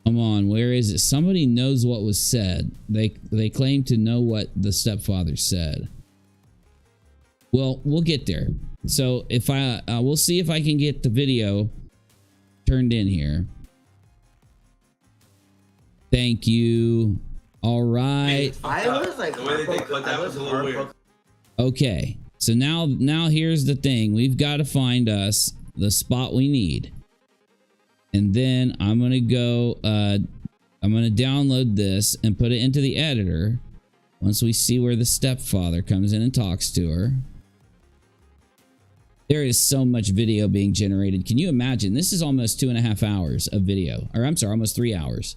Come on, where is it? Somebody knows what was said. They claim to know what the stepfather said. Well, we'll get there. So if we'll see if I can get the video turned in here. Thank you. All right. I was like, the way they put that was a little weird. Okay, so now here's the thing. We've got to find us the spot we need. And then I'm going to go, I'm going to download this and put it into the editor. Once we see where the stepfather comes in and talks to her. There is so much video being generated. Can you imagine? This is almost 2.5 hours of video. Or I'm sorry, almost 3 hours.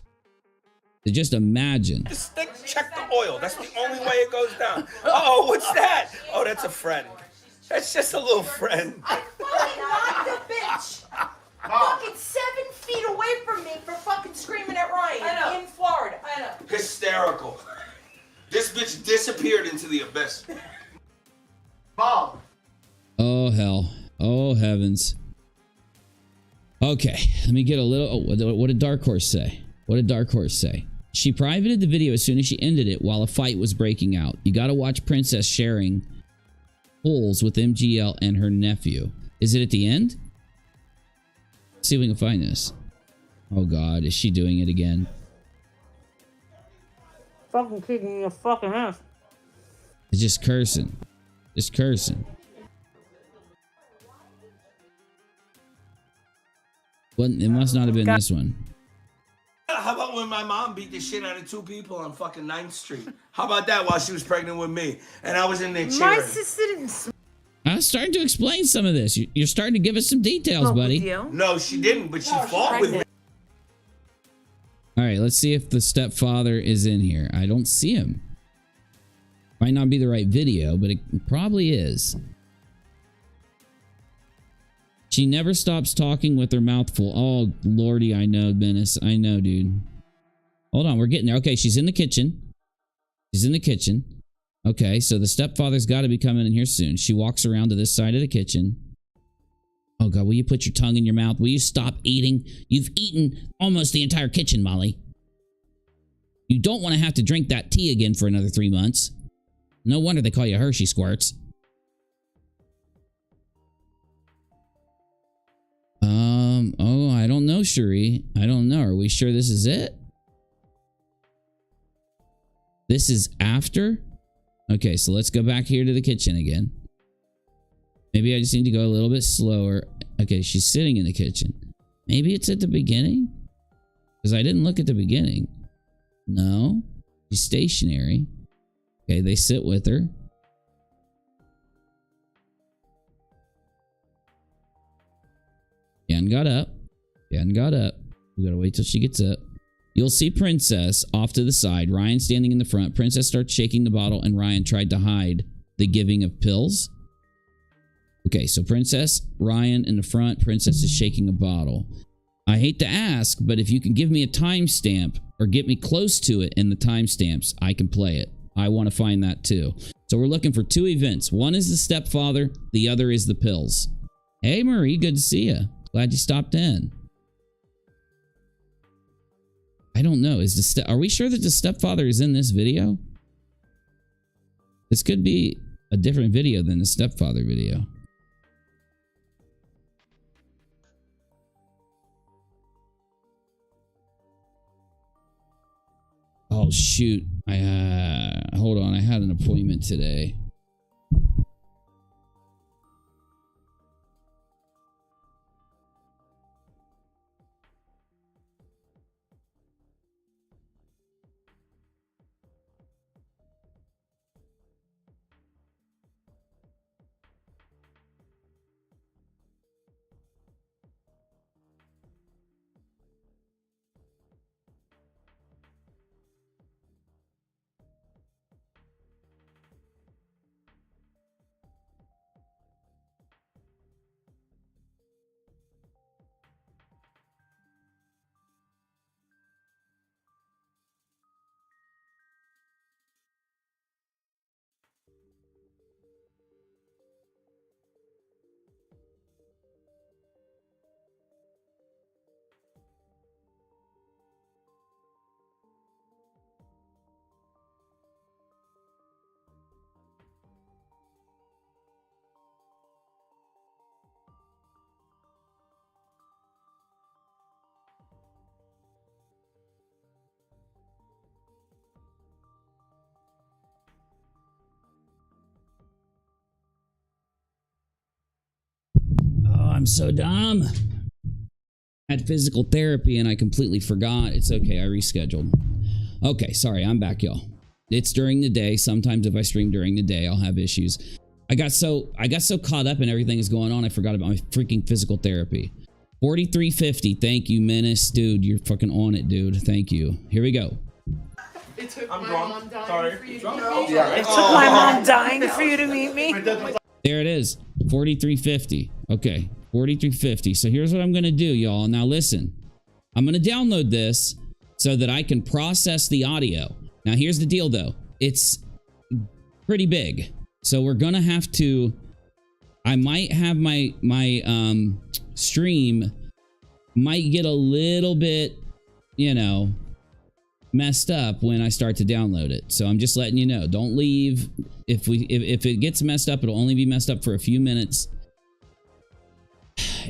So just imagine. Just check the oil. That's the only way it goes down. Oh, what's that? Oh, that's a friend. That's just a little friend. I fucking knocked the bitch. Fucking 7 feet away from me for fucking screaming at Ryan in Florida. I know. Hysterical. This bitch disappeared into the abyss. Bob. Oh, hell. Oh, heavens. Okay, let me get a little... Oh, what did Dark Horse say? What did Dark Horse say? She privated the video as soon as she ended it while a fight was breaking out. You gotta watch Princess sharing holes with MGL and her nephew. Is it at the end? Let's see if we can find this. Oh God, is she doing it again? Fucking kicking your fucking ass. It's just cursing. Just cursing. Well, it must not have been this one. How about when my mom beat the shit out of 2 people on fucking 9th Street? How about that while she was pregnant with me? And I was in there cheering. My sister didn't... I was starting to explain some of this. You're starting to give us some details, buddy. No, she didn't, but she fought with me. All right, let's see if the stepfather is in here. I don't see him. Might not be the right video, but it probably is. She never stops talking with her mouth full. Oh, lordy, I know, Menace. I know, dude. Hold on, we're getting there. Okay, she's in the kitchen. She's in the kitchen. Okay, so the stepfather's got to be coming in here soon. She walks around to this side of the kitchen. Oh, God, will you put your tongue in your mouth? Will you stop eating? You've eaten almost the entire kitchen, Molly. You don't want to have to drink that tea again for another 3 months. No wonder they call you Hershey Squirts. Oh, I don't know, Cherie. I don't know. Are we sure this is it? This is after? Okay, so let's go back here to the kitchen again. Maybe I just need to go a little bit slower. Okay, she's sitting in the kitchen. Maybe it's at the beginning? Because I didn't look at the beginning. No. She's stationary. Okay, they sit with her. She hadn't got up. She hadn't got up. We gotta wait till she gets up. You'll see Princess off to the side. Ryan standing in the front. Princess starts shaking the bottle and Ryan tried to hide the giving of pills. Okay, so Princess, Ryan in the front. Princess is shaking a bottle. I hate to ask, but if you can give me a timestamp or get me close to it in the timestamps, I can play it. I want to find that too. So we're looking for 2 events. One is the stepfather. The other is the pills. Hey, Marie, good to see you. Glad you stopped in. I don't know. Are we sure that the stepfather is in this video? This could be a different video than the stepfather video. Oh shoot. Hold on. I had an appointment today. I'm so dumb. I had physical therapy and I completely forgot. It's okay, I rescheduled. Okay, sorry, I'm back, y'all. It's during the day. Sometimes if I stream during the day, I'll have issues. I got so caught up in everything that's going on, I forgot about my freaking physical therapy. 4350, thank you, Menace. Dude, you're fucking on it, dude. Thank you. Here we go. It took I'm my drunk. mom dying Sorry. for you to Drunk? meet me. Yeah. It took my mom dying for you to meet me. There it is. 4350. Okay. 4350. So here's what I'm going to do, y'all. Now listen. I'm going to download this so that I can process the audio. Now here's the deal though. It's pretty big. So we're going to have to, I might have my stream might get a little bit, you know, messed up when I start to download it. So I'm just letting you know, don't leave. If it gets messed up, it'll only be messed up for a few minutes.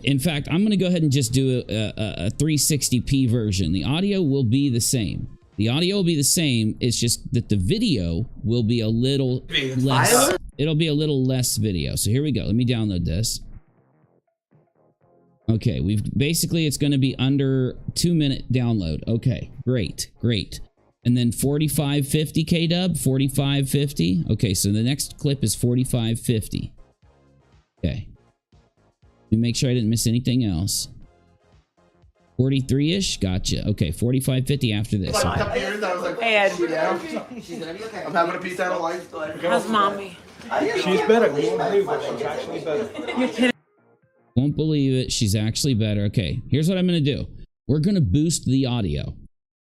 In fact, I'm going to go ahead and just do a 360p version. The audio will be the same. The audio will be the same. It's just that the video will be a little less. It'll be a little less video. So here we go. Let me download this. Okay, basically it's going to be under 2-minute download. Okay, great, great. And then 4550 K-dub, 4550. Okay, so the next clip is 4550. Okay. Let me make sure I didn't miss anything else. 43-ish? Gotcha. Okay, 4550 after this. Okay. Hey, Ed. I'm having a piece out of life. How's mommy? She's better. You won't believe it. She's actually better. You're kidding. Won't believe it. She's actually better. Okay, here's what I'm going to do. We're going to boost the audio.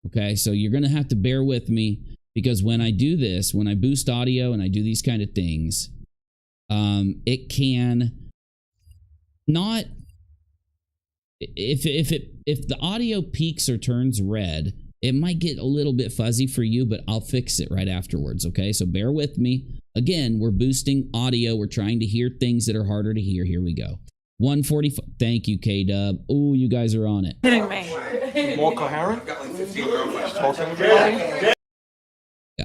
Okay, so you're going to have to bear with me because when I do this, when I boost audio and I do these kind of things, it can not, if the audio peaks or turns red, it might get a little bit fuzzy for you, but I'll fix it right afterwards. Okay, so bear with me. Again, we're boosting audio. We're trying to hear things that are harder to hear. Here we go. 145. Thank you, K-Dub. Oh, you guys are on it. Kidding me. More coherent. Talking about.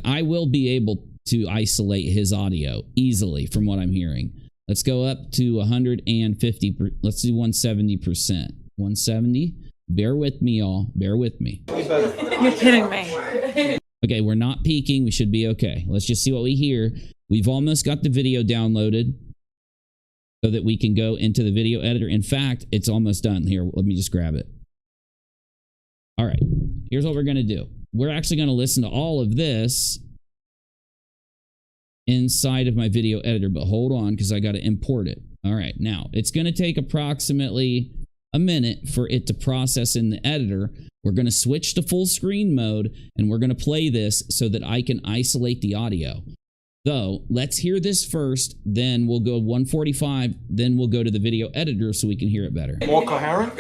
I will be able to isolate his audio easily from what I'm hearing. Let's go up to 150. Let's do 170%. 170. Bear with me, y'all. Bear with me. You're kidding me. Okay, we're not peeking. We should be okay. Let's just see what we hear. We've almost got the video downloaded so that we can go into the video editor. In fact, it's almost done. Here, let me just grab it. All right, here's what we're going to do. We're actually going to listen to all of this inside of my video editor, but hold on because I got to import it. All right, now it's going to take approximately a minute for it to process in the editor. We're going to switch to full screen mode and we're going to play this so that I can isolate the audio. So let's hear this first, then we'll go 145, then we'll go to the video editor so we can hear it better. More coherent?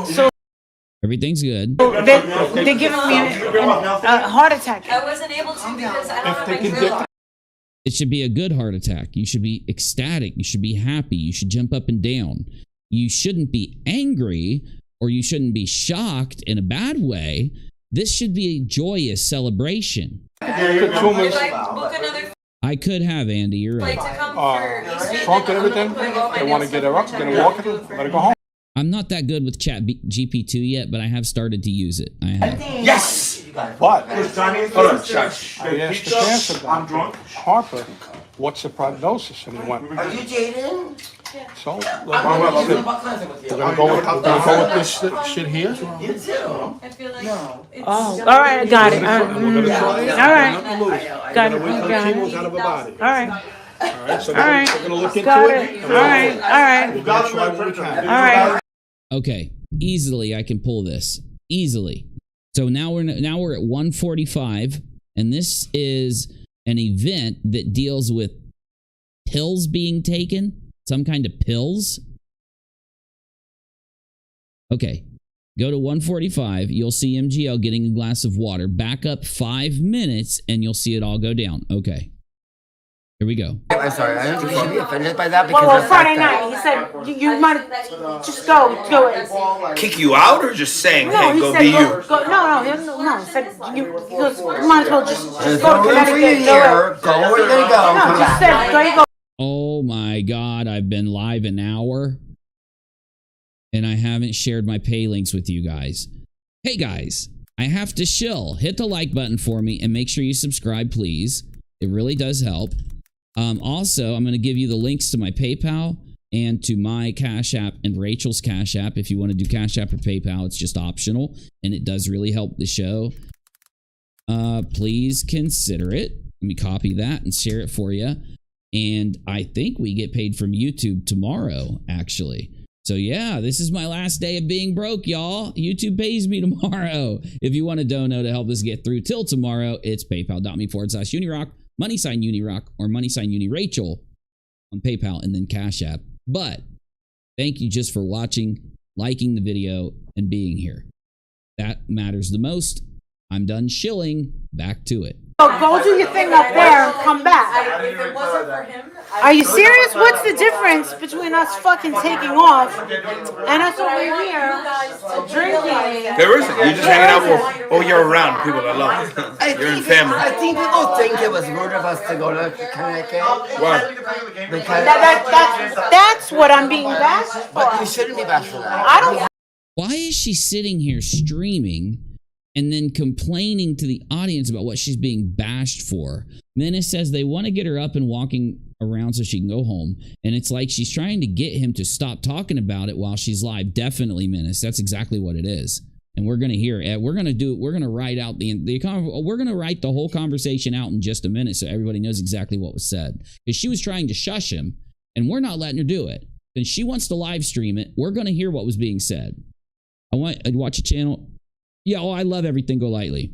So everything's good. They're giving me a heart attack. I wasn't able to because I don't have my drill. It should be a good heart attack. You should be ecstatic. You should be happy. You should jump up and down. You shouldn't be angry or you shouldn't be shocked in a bad way. This should be a joyous celebration. I could have, Andy. You're right. Shrunk and everything. They want to get her up, get her walking, let her go home. I'm not that good with Chat GP2 yet, but I have started to use it. I have. Yes! What? Hold on, shush. They asked the cancer guy, Harper, what's the prognosis? And he went, Are you dating? so, we're gonna go with this shit here? You too. I feel like it's Oh, all right, I got it. All right, got it. Chemo's out of her body. All right. All right, so All right. we're gonna look into Got it. it. All right. All right. We're gonna try what we can. All right. Okay, easily I can pull this. Easily. So now we're at 145, and this is an event that deals with pills being taken. Some kind of pills. Okay, go to 145. You'll see MGL getting a glass of water. Back up 5 minutes, and you'll see it all go down. Okay. Here we go. I'm sorry, I don't think you should be offended by that because Well, Friday night, he said, you might just go do it. Kick you out or just saying, No, hey, he go said, be you? no, he said, he goes, you might as well just there's go no to room for you Connecticut, do here. it. Go where you're gonna go. No, Come just back. said, go, you go. Oh my God, I've been live an hour and I haven't shared my pay links with you guys. Hey guys, I have to shill. Hit the like button for me and make sure you subscribe, please. It really does help. Also, I'm going to give you the links to my PayPal and to my Cash App and Rachel's Cash App. If you want to do Cash App or PayPal, it's just optional and it does really help the show. Please consider it. Let me copy that and share it for you. And I think we get paid from YouTube tomorrow, actually. So yeah, this is my last day of being broke, y'all. YouTube pays me tomorrow. If you want to dono to help us get through till tomorrow, it's paypal.me/unirock, #unirock, or #unirachel on PayPal, and then Cash App. But thank you just for watching, liking the video, and being here. That matters the most. I'm done shilling. Back to it. Go do your thing up there and come back. if it wasn't for him, Are you serious? What's the difference between us fucking taking off and us over here drinking? There isn't. You're just hanging out with, oh, you're around people that love you. You're in family. I think people think it was rude of us to go to Connecticut. Why? Because That's what I'm being bashed for. but you shouldn't be bashed for that. I don't. Why is she sitting here streaming and then complaining to the audience about what she's being bashed for? Menace says they want to get her up and walking around so she can go home. And it's like she's trying to get him to stop talking about it while she's live. Definitely, Menace. That's exactly what it is. And we're going to hear it. We're going to write out we're going to write the whole conversation out in just a minute so everybody knows exactly what was said. Because she was trying to shush him and we're not letting her do it. And she wants to live stream it. We're going to hear what was being said. I'd watch a channel. Yeah, oh, I love Everything Golightly.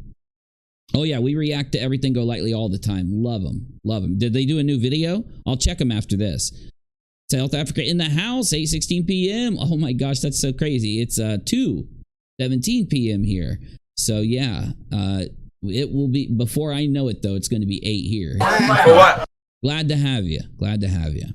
Oh, yeah, we react to Everything Golightly all the time. Love them. Love them. Did they do a new video? I'll check them after this. South Africa in the house, 8:16 p.m. Oh, my gosh, that's so crazy. It's 2:17 p.m. here. So, yeah, it will be, before I know it, though, it's going to be 8 here. For what? Glad to have you. Glad to have you.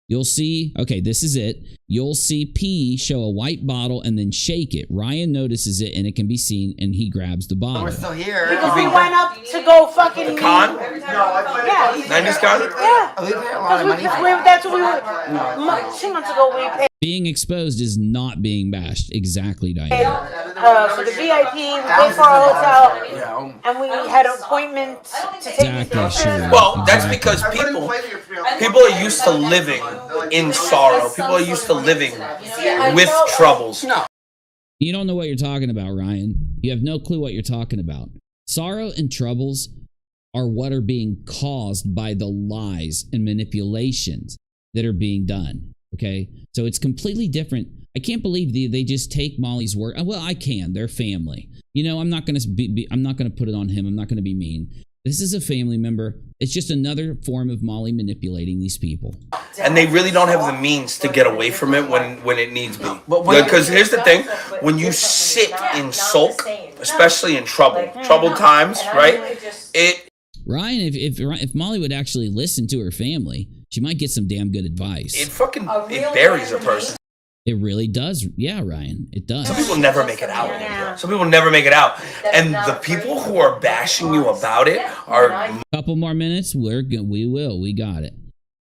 You'll see, okay, this is it. You'll see P show a white bottle and then shake it. Ryan notices it and it can be seen and he grabs the bottle. We're still here. Because we went up to go fucking. Con? Yeah. 90s con? Yeah. We paid a lot of money for That's what we were. 2 months ago we paid. Being exposed is not being bashed. Exactly, Diane. For the VIP, we paid for our hotel, and we had an appointment to take Exactly, sure. Well, that's because people are used to living in sorrow. People are used to living with troubles. You don't know what you're talking about, Ryan. You have no clue what you're talking about. Sorrow and troubles are what are being caused by the lies and manipulations that are being done. Okay, so it's completely different. I can't believe they just take Molly's word. Well, I can. They're family. You know, I'm not gonna I'm not gonna put it on him. I'm not gonna be mean. This is a family member. It's just another form of Molly manipulating these people. And they really don't have the means to get away from it when it needs be. Because here's the thing: when you sit in sulk, especially in troubled times, right? Ryan, if Molly would actually listen to her family, she might get some damn good advice. It buries a person. It really does. Yeah, Ryan, it does. Some people never make it out. Some people never make it out. And the people who are bashing you about it are... Couple more minutes. We will. We got it.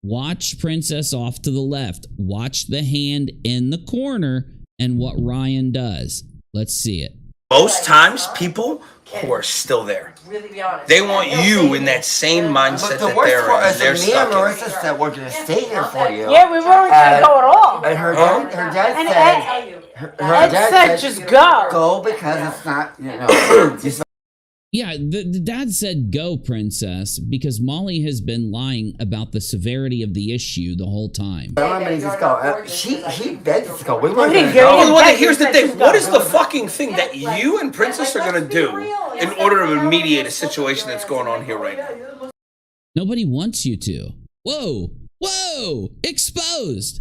Watch Princess off to the left. Watch the hand in the corner and what Ryan does. Let's see it. Most times, people who are still there. Really be honest. They want you in that same mindset that they're stuck in. Marissa said we're gonna stay here for you. Yeah, we weren't gonna go at all. And her dad said, Ed said just go. Go because it's not, you know. Yeah, the dad said go, Princess, because Molly has been lying about the severity of the issue the whole time. I mean, just go. He begged us to go. We weren't gonna go. Well, here's the thing. What is the fucking thing that you and Princess are gonna do in order to mediate a situation that's going on here right now? Nobody wants you to. Whoa, whoa, exposed.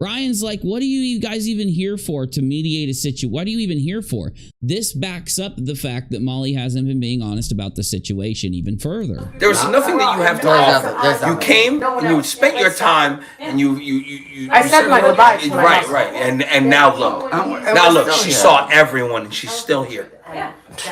Ryan's like, what are you guys even here for to mediate a situation? What are you even here for? This backs up the fact that Molly hasn't been being honest about the situation even further. There's nothing that you have to offer. You came and you spent your time and you I said my goodbyes. Right. And now look, she saw everyone and she's still here.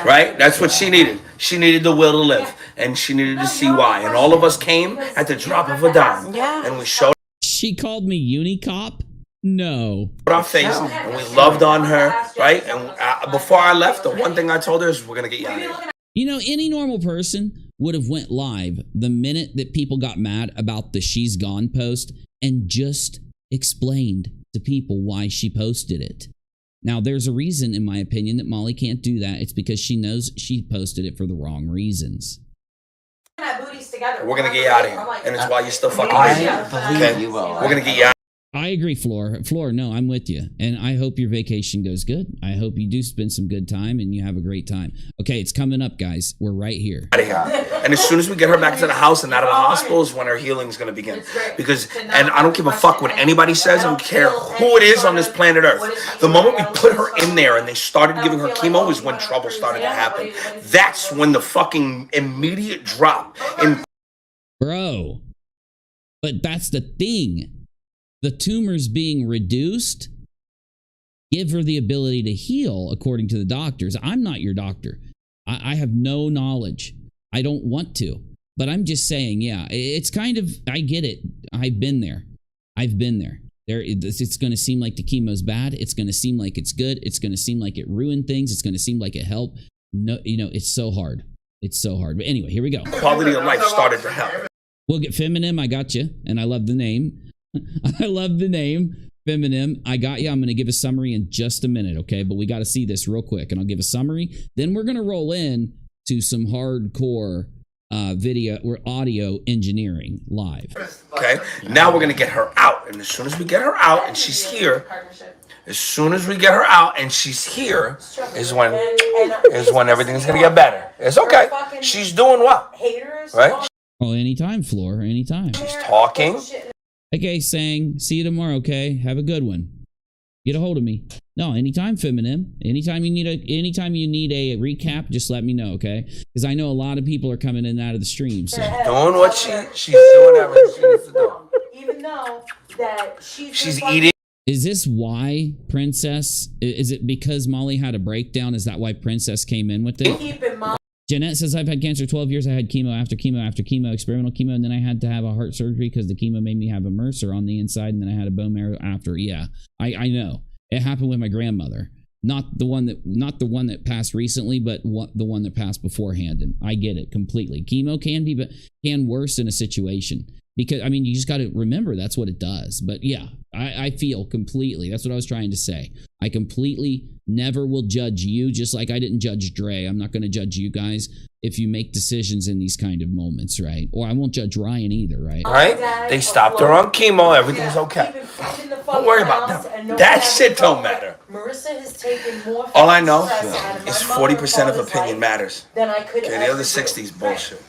Right? That's what she needed. She needed the will to live and she needed to see why. And all of us came at the drop of a dime. And we showed. She called me Unicop? No. Our face and we loved on her, right? And before I left, the one thing I told her is we're gonna get you out of here. You know, any normal person would have went live the minute that people got mad about the She's Gone post and just explained to people why she posted it. Now, there's a reason, in my opinion, that Molly can't do that. It's because she knows she posted it for the wrong reasons. We're gonna get you out of here, and it's why you're still fucking busy. I believe you will. We're gonna get you out. I agree, Floor. Floor, no, I'm with you. And I hope your vacation goes good. I hope you do spend some good time and you have a great time. Okay, it's coming up, guys. We're right here. And as soon as we get her back to the house and out of the hospital is when her healing is going to begin. And I don't give a fuck what anybody says. I don't care who it is on this planet Earth. The moment we put her in there and they started giving her chemo is when trouble started to happen. That's when the fucking immediate drop in... Bro, but that's the thing. The tumors being reduced give her the ability to heal, according to the doctors. I'm not your doctor. I have no knowledge. I don't want to. But I'm just saying, yeah, it's kind of, I get it. I've been there. It's going to seem like the chemo's bad. It's going to seem like it's good. It's going to seem like it ruined things. It's going to seem like it helped. No, you know, it's so hard. It's so hard. But anyway, here we go. Quality of life started to help. We'll get Feminine. I got you. And I love the name. I love the name, Feminine. I got you. I'm going to give a summary in just a minute, okay? But we got to see this real quick, and I'll give a summary. Then we're going to roll in to some hardcore video or audio enginering live. Okay, now we're going to get her out, and as soon as we get her out and she's here, is when everything's going to get better. It's okay. She's doing well, right? Oh, anytime, Floor, anytime. She's talking. Okay, saying, see you tomorrow, okay? Have a good one. Get a hold of me. No, anytime, Feminine. Anytime you need a recap, just let me know, okay? Because I know a lot of people are coming in and out of the stream. So. Doing what she's doing everything she needs to do. Even though that she's eating. Is this why Princess? Is it because Molly had a breakdown? Is that why Princess came in with it? Keep in mind. Jeanette says, I've had cancer 12 years. I had chemo after chemo after chemo, experimental chemo, and then I had to have a heart surgery because the chemo made me have a MRSA on the inside, and then I had a bone marrow after. Yeah, I know. It happened with my grandmother. Not the one that passed recently, but the one that passed beforehand. And I get it completely. Chemo can worsen a situation. Because, I mean, you just got to remember that's what it does. But yeah, I feel completely. That's what I was trying to say. I completely never will judge you, just like I didn't judge Dre. I'm not going to judge you guys if you make decisions in these kind of moments, right? Or I won't judge Ryan either, right? Right? They stopped her on chemo. Everything's okay. Don't worry about them. That shit don't matter. Marissa has taken more. All I know is 40% of opinion matters. Than I could. Okay, the other 60 is bullshit.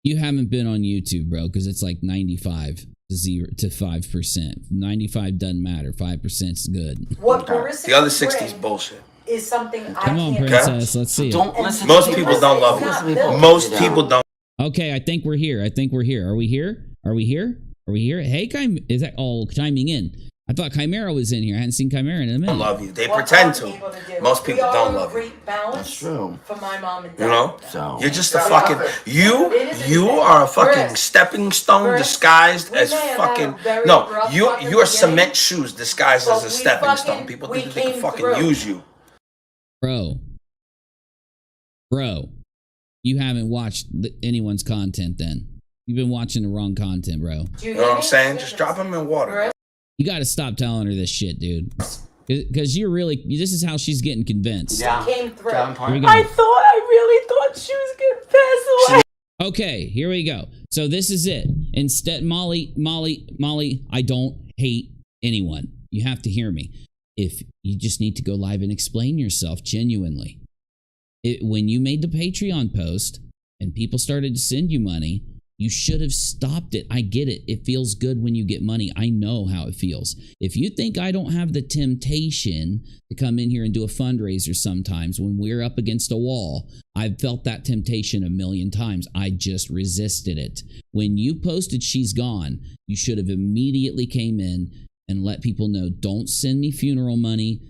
You haven't been on YouTube, bro, because it's like 95 to 5%. 95 doesn't matter. 5% is good. What Marissa the other 60 is bullshit. Is something Come on, princess. Let's see. Most people don't love you. Most people don't. Okay, I think we're here. Are we here? Hey, is that all chiming in? I thought Chimera was in here. I hadn't seen Chimera in a minute. I love you. They pretend to. Most people don't love you. That's true. For my mom and dad. You know? So you're just a fucking you are a fucking stepping stone disguised as fucking you're cement shoes disguised as a stepping stone. People think they can fucking use you. Bro, you haven't watched anyone's content then. You've been watching the wrong content, bro. You know what I'm saying? Just drop them in water. You got to stop telling her this shit, dude. Because this is how she's getting convinced. Yeah. She came through. I really thought she was going to pass away. Okay, here we go. So this is it. Instead, Molly, I don't hate anyone. You have to hear me. If you just need to go live and explain yourself genuinely. When you made the Patreon post and people started to send you money, you should have stopped it. I get it. It feels good when you get money. I know how it feels. If you think I don't have the temptation to come in here and do a fundraiser sometimes when we're up against a wall, I've felt that temptation a million times. I just resisted it. When you posted she's gone, you should have immediately came in and let people know, don't send me funeral money.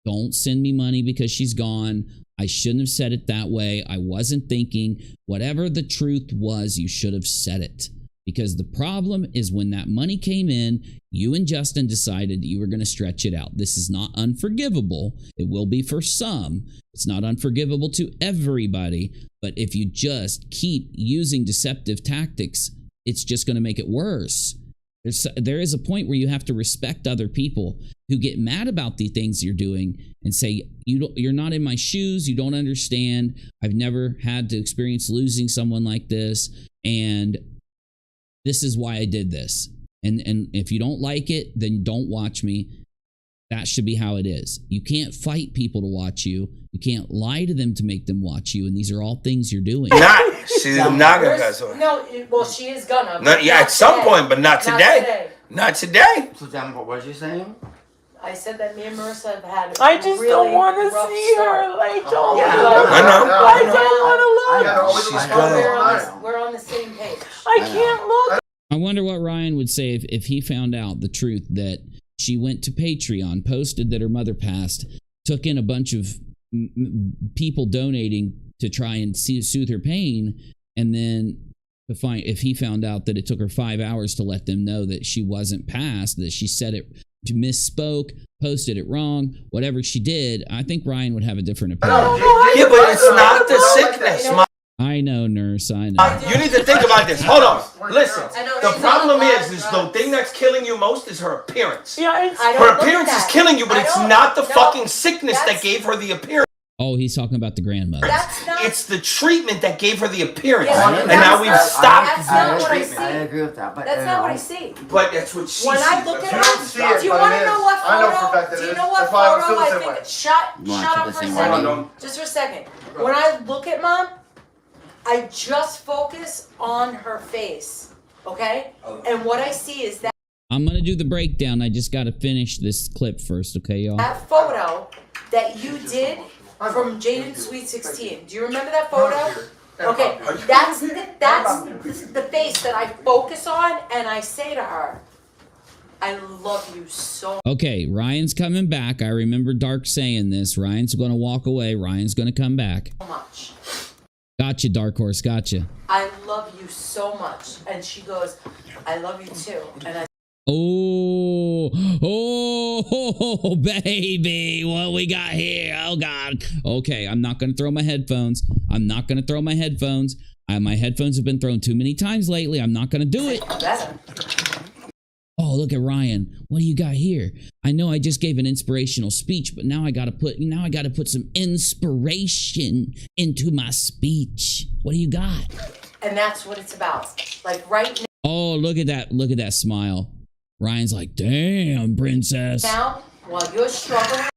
Don't send me money because she's gone. I shouldn't have said it that way. I wasn't thinking. Whatever the truth was, you should have said it. Because the problem is when that money came in, you and Justin decided that you were going to stretch it out. This is not unforgivable. It will be for some. It's not unforgivable to everybody. But if you just keep using deceptive tactics, it's just going to make it worse. There is a point where you have to respect other people who get mad about the things you're doing and say, you're not in my shoes. You don't understand. I've never had to experience losing someone like this. And this is why I did this. And if you don't like it, then don't watch me. That should be how it is. You can't fight people to watch you. You can't lie to them to make them watch you. And these are all things you're doing. She's not gonna pass away. No, well, she is gonna. At some point, but not today. Not today. So, what was you saying? I said that me and Marissa have had. I just don't want to see her like all I know. I don't want to look. She's good. We're on the same page. I can't look. I wonder what Ryan would say if he found out the truth that she went to Patreon, posted that her mother passed, took in a bunch of people donating to try and soothe her pain, and then to find if he found out that it took her 5 hours to let them know that she wasn't passed, that she said it, misspoke, posted it wrong, whatever she did, I think Ryan would have a different opinion. Yeah, but it's not the sickness. I know, nurse. I know. You need to think about this. Hold on. Listen. The problem is the thing that's killing you most is her appearance. Yeah, her appearance is killing you, but it's not the fucking sickness that gave her the appearance. Oh, he's talking about the grandmother. It's the treatment that gave her the appearance. And now we've stopped. That's not what I see. I agree with that. But that's not what I see. But that's what she sees. When I look at her, do you want to know what photo? Do you know what photo I think? Shut up for a second. Just for a second. When I look at Mom, I just focus on her face, okay? And what I see is that. I'm going to do the breakdown. I just got to finish this clip first, okay, y'all? That photo that you did from Jaden Sweet 16. Do you remember that photo? Okay, that's the face that I focus on, and I say to her, I love you so Okay, Ryan's coming back. I remember Dark saying this. Ryan's going to walk away. Ryan's going to come back. much. Gotcha, Dark Horse. Gotcha. I love you so much. And she goes, I love you too. And I Oh, baby, what we got here? Oh, God. Okay, I'm not going to throw my headphones. I'm not going to throw my headphones. My headphones have been thrown too many times lately. I'm not going to do it. better. Oh, look at Ryan. What do you got here? I know I just gave an inspirational speech, but now I got to put some inspiration into my speech. What do you got? And that's what it's about. Like right Oh, look at that. Look at that smile. Ryan's like, damn, princess. now, while you're struggling.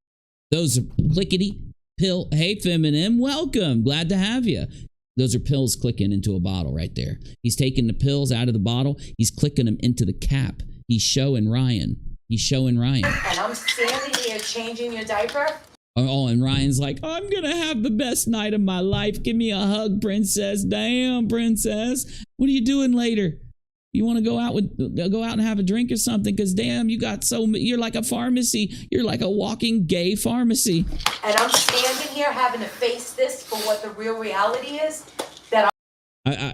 Those are clickety pill. Hey, feminine, welcome. Glad to have you. Those are pills clicking into a bottle right there. He's taking the pills out of the bottle. He's clicking them into the cap. He's showing Ryan. He's showing Ryan. And I'm standing here changing your diaper. Oh, and Ryan's like, I'm going to have the best night of my life. Give me a hug, princess. Damn, princess. What are you doing later? You want to go out and have a drink or something? Because damn, you're like a pharmacy. You're like a walking gay pharmacy. And I'm standing here having to face this for what the real reality is. That I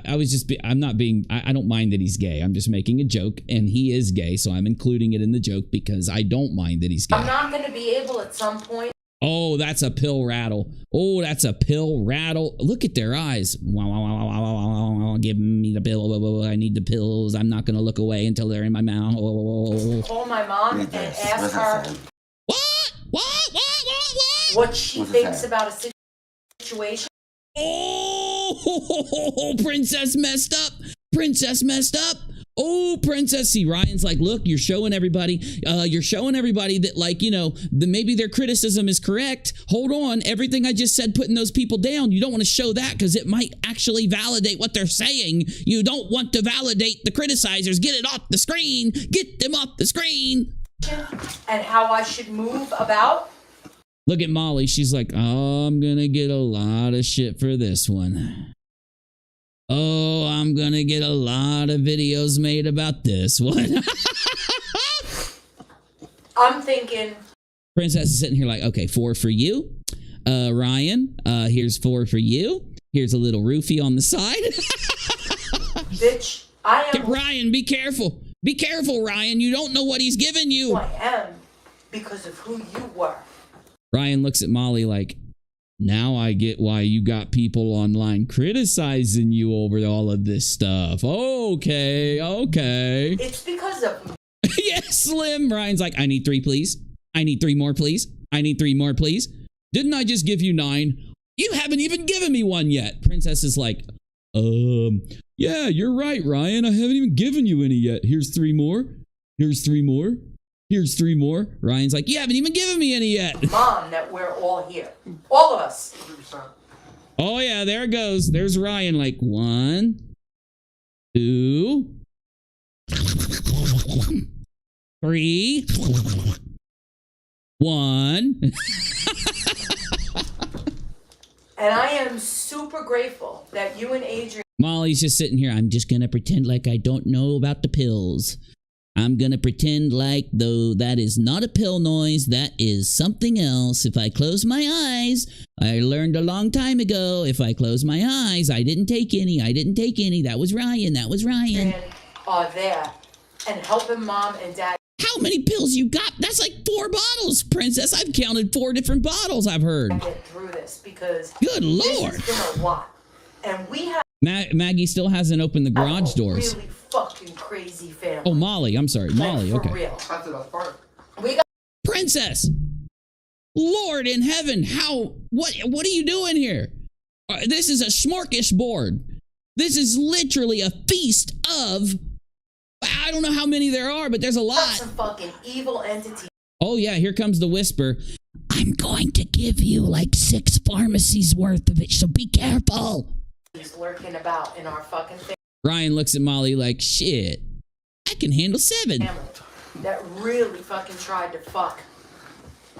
don't mind that he's gay. I'm just making a joke, and he is gay, so I'm including it in the joke because I don't mind that he's gay. I'm not going to be able at some point. Oh, that's a pill rattle. Oh, that's a pill rattle. Look at their eyes. Wow, wow, wow, wow, wow, wow. Give me the pill. I need the pills. I'm not going to look away until they're in my mouth. Call my mom and ask her what she thinks about a situation. Oh, princess messed up. Princess messed up. Oh, princess. See, Ryan's like, look, you're showing everybody that, like, you know, maybe their criticism is correct. Hold on. Everything I just said, putting those people down, you don't want to show that because it might actually validate what they're saying. You don't want to validate the criticizers. Get it off the screen. Get them off the screen. And how I should move about. Look at Molly. She's like, oh, I'm going to get a lot of shit for this one. Oh, I'm going to get a lot of videos made about this one. I'm thinking. Princess is sitting here like, okay, 4 for you. Ryan, here's 4 for you. Here's a little roofie on the side. Bitch, I am. Ryan, be careful. Be careful, Ryan. You don't know what he's giving you. Who I am because of who you were. Ryan looks at Molly like, now I get why you got people online criticizing you over all of this stuff. Okay. It's because of me. Yes, Slim. Ryan's like, I need 3, please. I need 3 more, please. I need 3 more, please. Didn't I just give you 9? You haven't even given me 1 yet. Princess is like, yeah, you're right, Ryan. I haven't even given you any yet. Here's 3 more. Here's 3 more. Here's 3 more. Ryan's like, you haven't even given me any yet. Mom, that we're all here. All of us. 100%. Oh, yeah, there it goes. There's Ryan like 1, 2, 3, 1. And I am super grateful that you and Adrian. Molly's just sitting here. I'm just going to pretend like I don't know about the pills. I'm going to pretend like, though, that is not a pill noise. That is something else. If I close my eyes, I learned a long time ago, if I close my eyes, I didn't take any. That was Ryan. Are there and helping Mom and Dad. How many pills you got? That's like 4 bottles, Princess. I've counted 4 different bottles, I've heard. Get through this because good Lord. This has been a lot. And we have Maggie still hasn't opened the garage doors. Really fucking crazy family. Oh, Molly. I'm sorry. Molly. Like, for okay. real. That's the best part. We got Princess. Lord in heaven. What are you doing here? This is a smorgasbord. This is literally a feast of, I don't know how many there are, but there's a lot. Some fucking evil entity. Oh yeah, here comes the whisper. I'm going to give you like 6 pharmacies worth of it, so be careful. He's lurking about in our fucking family. Ryan looks at Molly like, shit, I can handle 7. That really fucking tried to fuck.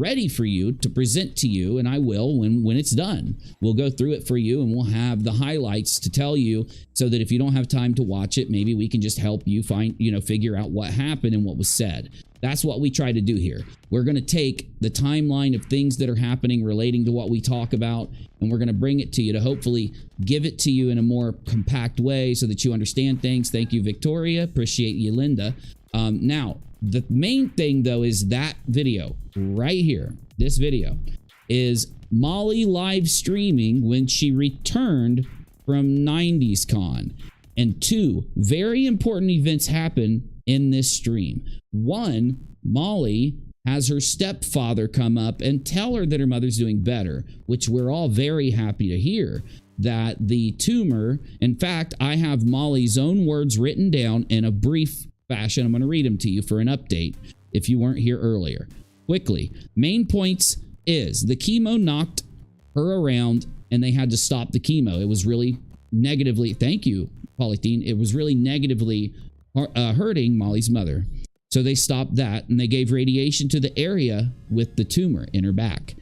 ready for you to present to you, and I will when it's done. We'll go through it for you, and we'll have the highlights to tell you, so that if you don't have time to watch it, maybe we can just help you find, figure out what happened and what was said. That's what we try to do here. We're going to take the timeline of things that are happening relating to what we talk about, and we're going to bring it to you to hopefully give it to you in a more compact way so that you understand things. Thank you, Victoria. Appreciate you, Linda. Now, the main thing, though, is that video right here. This video is Molly live streaming when she returned from 90s Con. And two very important events happen in this stream. One, Molly has her stepfather come up and tell her that her mother's doing better, which we're all very happy to hear. That the tumor, in fact, I have Molly's own words written down in a brief fashion. I'm going to read them to you for an update if you weren't here earlier. Quickly, main points is the chemo knocked her around and they had to stop the chemo. It was really negatively, thank you, Polythene, it was really negatively hurting Molly's mother. So they stopped that and they gave radiation to the area with the tumor in her back.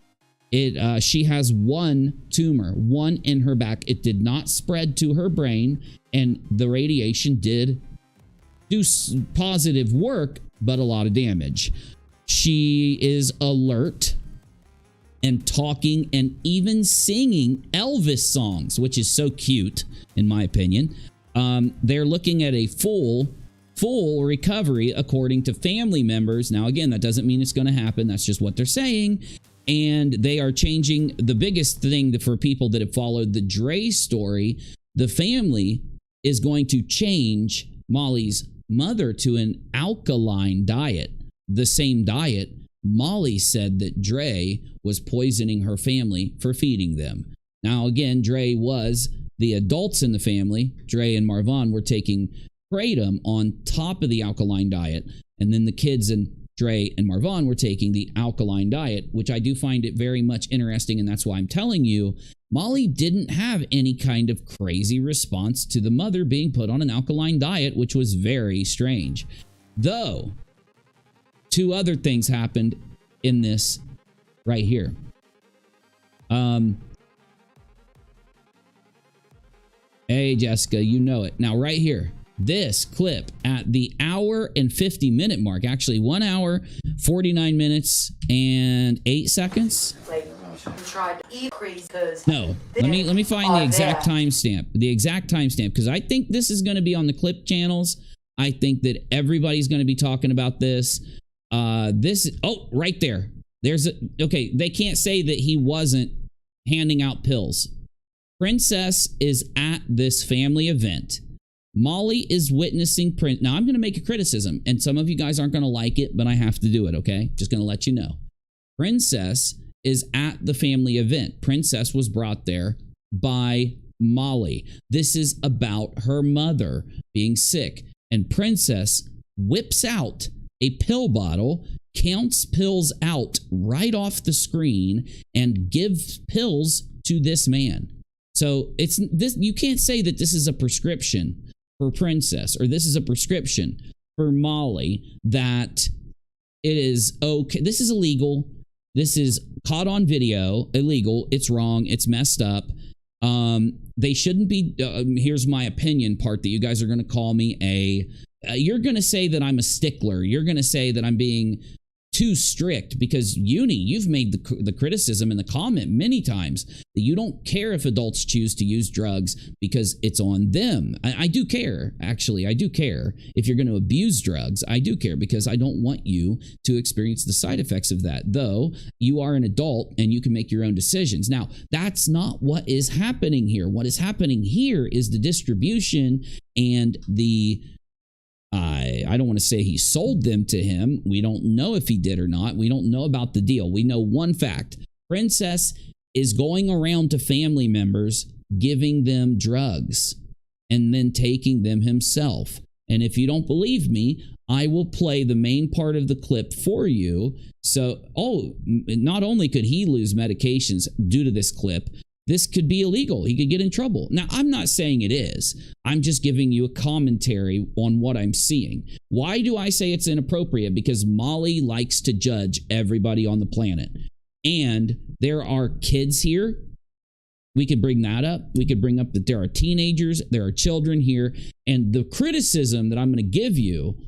She has one tumor, one in her back. It did not spread to her brain, and the radiation did do positive work, but a lot of damage. She is alert and talking and even singing Elvis songs, which is so cute, in my opinion. They're looking at a full recovery according to family members. Now, again, that doesn't mean it's going to happen. That's just what they're saying. And they are changing the biggest thing for people that have followed the Dre story. The family is going to change Molly's mother to an alkaline diet, the same diet Molly said that Dre was poisoning her family for feeding them. Now, again, Dre was the adults in the family. Dre and Marvon were taking kratom on top of the alkaline diet, and then the kids and Dre and Marvon were taking the alkaline diet, which I do find it very much interesting, and that's why I'm telling you, Molly didn't have any kind of crazy response to the mother being put on an alkaline diet, which was very strange. Though, two other things happened in this right here. Hey, Jessica, you know it. Now, right here, this clip at the hour and 50-minute mark, actually 1 hour, 49 minutes and 8 seconds. No, let me find the exact timestamp. The exact timestamp, because I think this is going to be on the clip channels. I think that everybody's going to be talking about this. Oh, right there. Okay, they can't say that he wasn't handing out pills. Princess is at this family event. Molly is witnessing Now, I'm going to make a criticism, and some of you guys aren't going to like it, but I have to do it, okay? Just going to let you know. Princess is at the family event. Princess was brought there by Molly. This is about her mother being sick, and Princess whips out a pill bottle, counts pills out right off the screen, and gives pills to this man. So it's this. You can't say that this is a prescription for Princess, or this is a prescription for Molly, that it is okay. This is illegal. This is caught on video, illegal. It's wrong. It's messed up. They shouldn't be. Here's my opinion part that you guys are going to call me you're going to say that I'm a stickler. You're going to say that I'm being too strict, because you've made the criticism in the comment many times that you don't care if adults choose to use drugs because it's on them. I do care, actually. I do care if you're going to abuse drugs. I do care, because I don't want you to experience the side effects of that, though you are an adult and you can make your own decisions. Now, that's not what is happening here. What is happening here is the distribution and the I don't want to say he sold them to him. We don't know if he did or not. We don't know about the deal. We know one fact. Princess is going around to family members, giving them drugs, and then taking them himself. And if you don't believe me, I will play the main part of the clip for you. So, not only could he lose medications due to this clip, this could be illegal. He could get in trouble. Now, I'm not saying it is. I'm just giving you a commentary on what I'm seeing. Why do I say it's inappropriate? Because Molly likes to judge everybody on the planet. And there are kids here. We could bring that up. We could bring up that there are teenagers, there are children here. And the criticism that I'm going to give you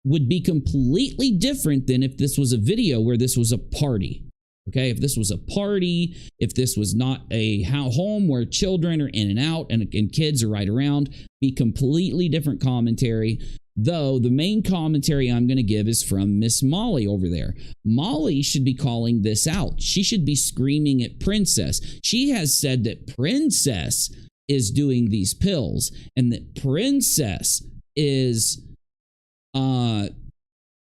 would be completely different than if this was a video where this was a party. Okay, if this was a party, if this was not a home where children are in and out and kids are right around, be completely different commentary. Though the main commentary I'm going to give is from Miss Molly over there. Molly should be calling this out. She should be screaming at Princess. She has said that Princess is doing these pills and that Princess is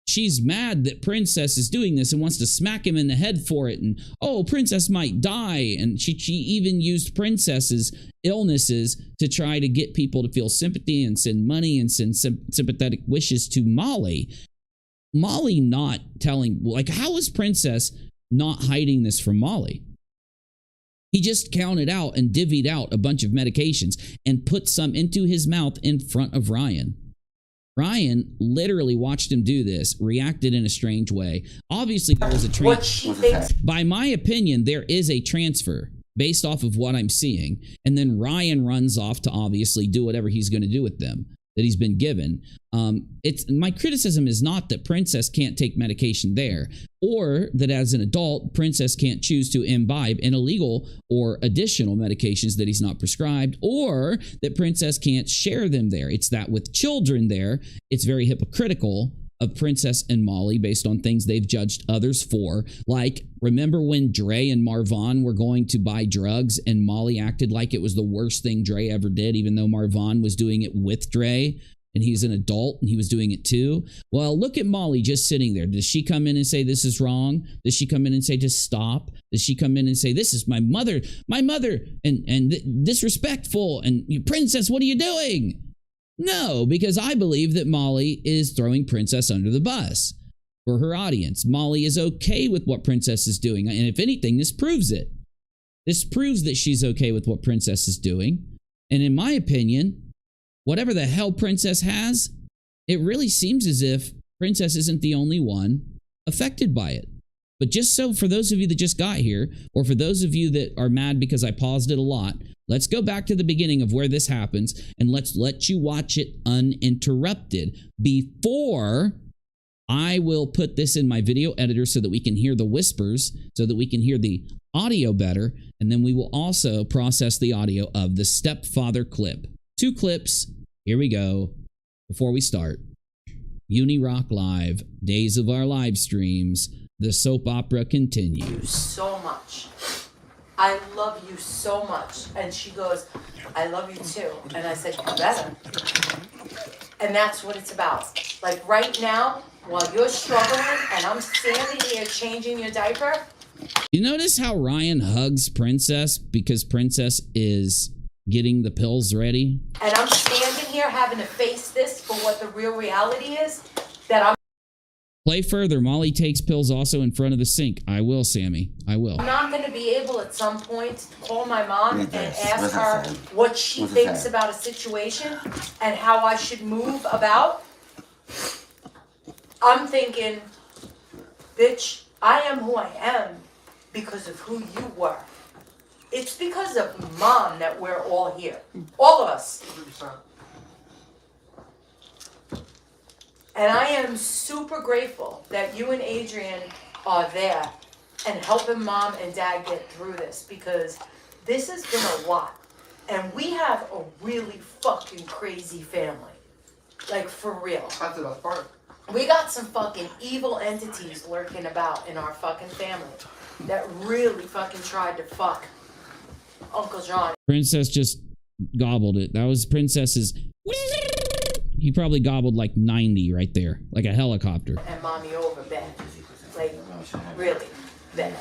she's mad that Princess is doing this and wants to smack him in the head for it. And, oh, Princess might die. And she even used Princess's illnesses to try to get people to feel sympathy and send money and send sympathetic wishes to Molly. Molly not telling, like, how is Princess not hiding this from Molly? He just counted out and divvied out a bunch of medications and put some into his mouth in front of Ryan. Ryan literally watched him do this, reacted in a strange way. Obviously, there was a transfer. By my opinion, there is a transfer based off of what I'm seeing. And then Ryan runs off to obviously do whatever he's going to do with them that he's been given. My criticism is not that Princess can't take medication there, or that as an adult, Princess can't choose to imbibe an illegal or additional medications that he's not prescribed, or that Princess can't share them there. It's that with children there, it's very hypocritical of Princess and Molly based on things they've judged others for. Like, remember when Dre and Marvon were going to buy drugs and Molly acted like it was the worst thing Dre ever did, even though Marvon was doing it with Dre and he's an adult and he was doing it too? Well, look at Molly just sitting there. Does she come in and say this is wrong? Does she come in and say just stop? Does she come in and say this is my mother and disrespectful and Princess, what are you doing? No, because I believe that Molly is throwing Princess under the bus for her audience. Molly is okay with what Princess is doing. And if anything, this proves it. This proves that she's okay with what Princess is doing. And in my opinion, whatever the hell Princess has, it really seems as if Princess isn't the only one affected by it. But just so for those of you that just got here, or for those of you that are mad because I paused it a lot, let's go back to the beginning of where this happens and let's let you watch it uninterrupted before I will put this in my video editor so that we can hear the whispers, so that we can hear the audio better, and then we will also process the audio of the stepfather clip. 2 clips. Here we go. Before we start, Unirock Live, days of our live streams. The soap opera continues. So much. I love you so much. And she goes, I love you too. And I said, you better. And that's what it's about. Like right now, while you're struggling and I'm standing here changing your diaper. You notice how Ryan hugs Princess because Princess is getting the pills ready? And I'm standing here having to face this for what the real reality is, that I'm Play further. Molly takes pills also in front of the sink. I will, Sammy. I will. I'm not going to be able at some point to call my mom and ask her what she thinks about a situation and how I should move about. I'm thinking, bitch, I am who I am because of who you were. It's because of Mom that we're all here. All of us. And I am super grateful that you and Adrian are there and helping Mom and Dad get through this, because this has been a lot. And we have a really fucking crazy family. Like, for real. That's the best part. We got some fucking evil entities lurking about in our fucking family that really fucking tried to fuck Uncle John. Princess just gobbled it. That was Princess's... He probably gobbled like 90 right there, like a helicopter. And Mommy over bad. Like, really bad.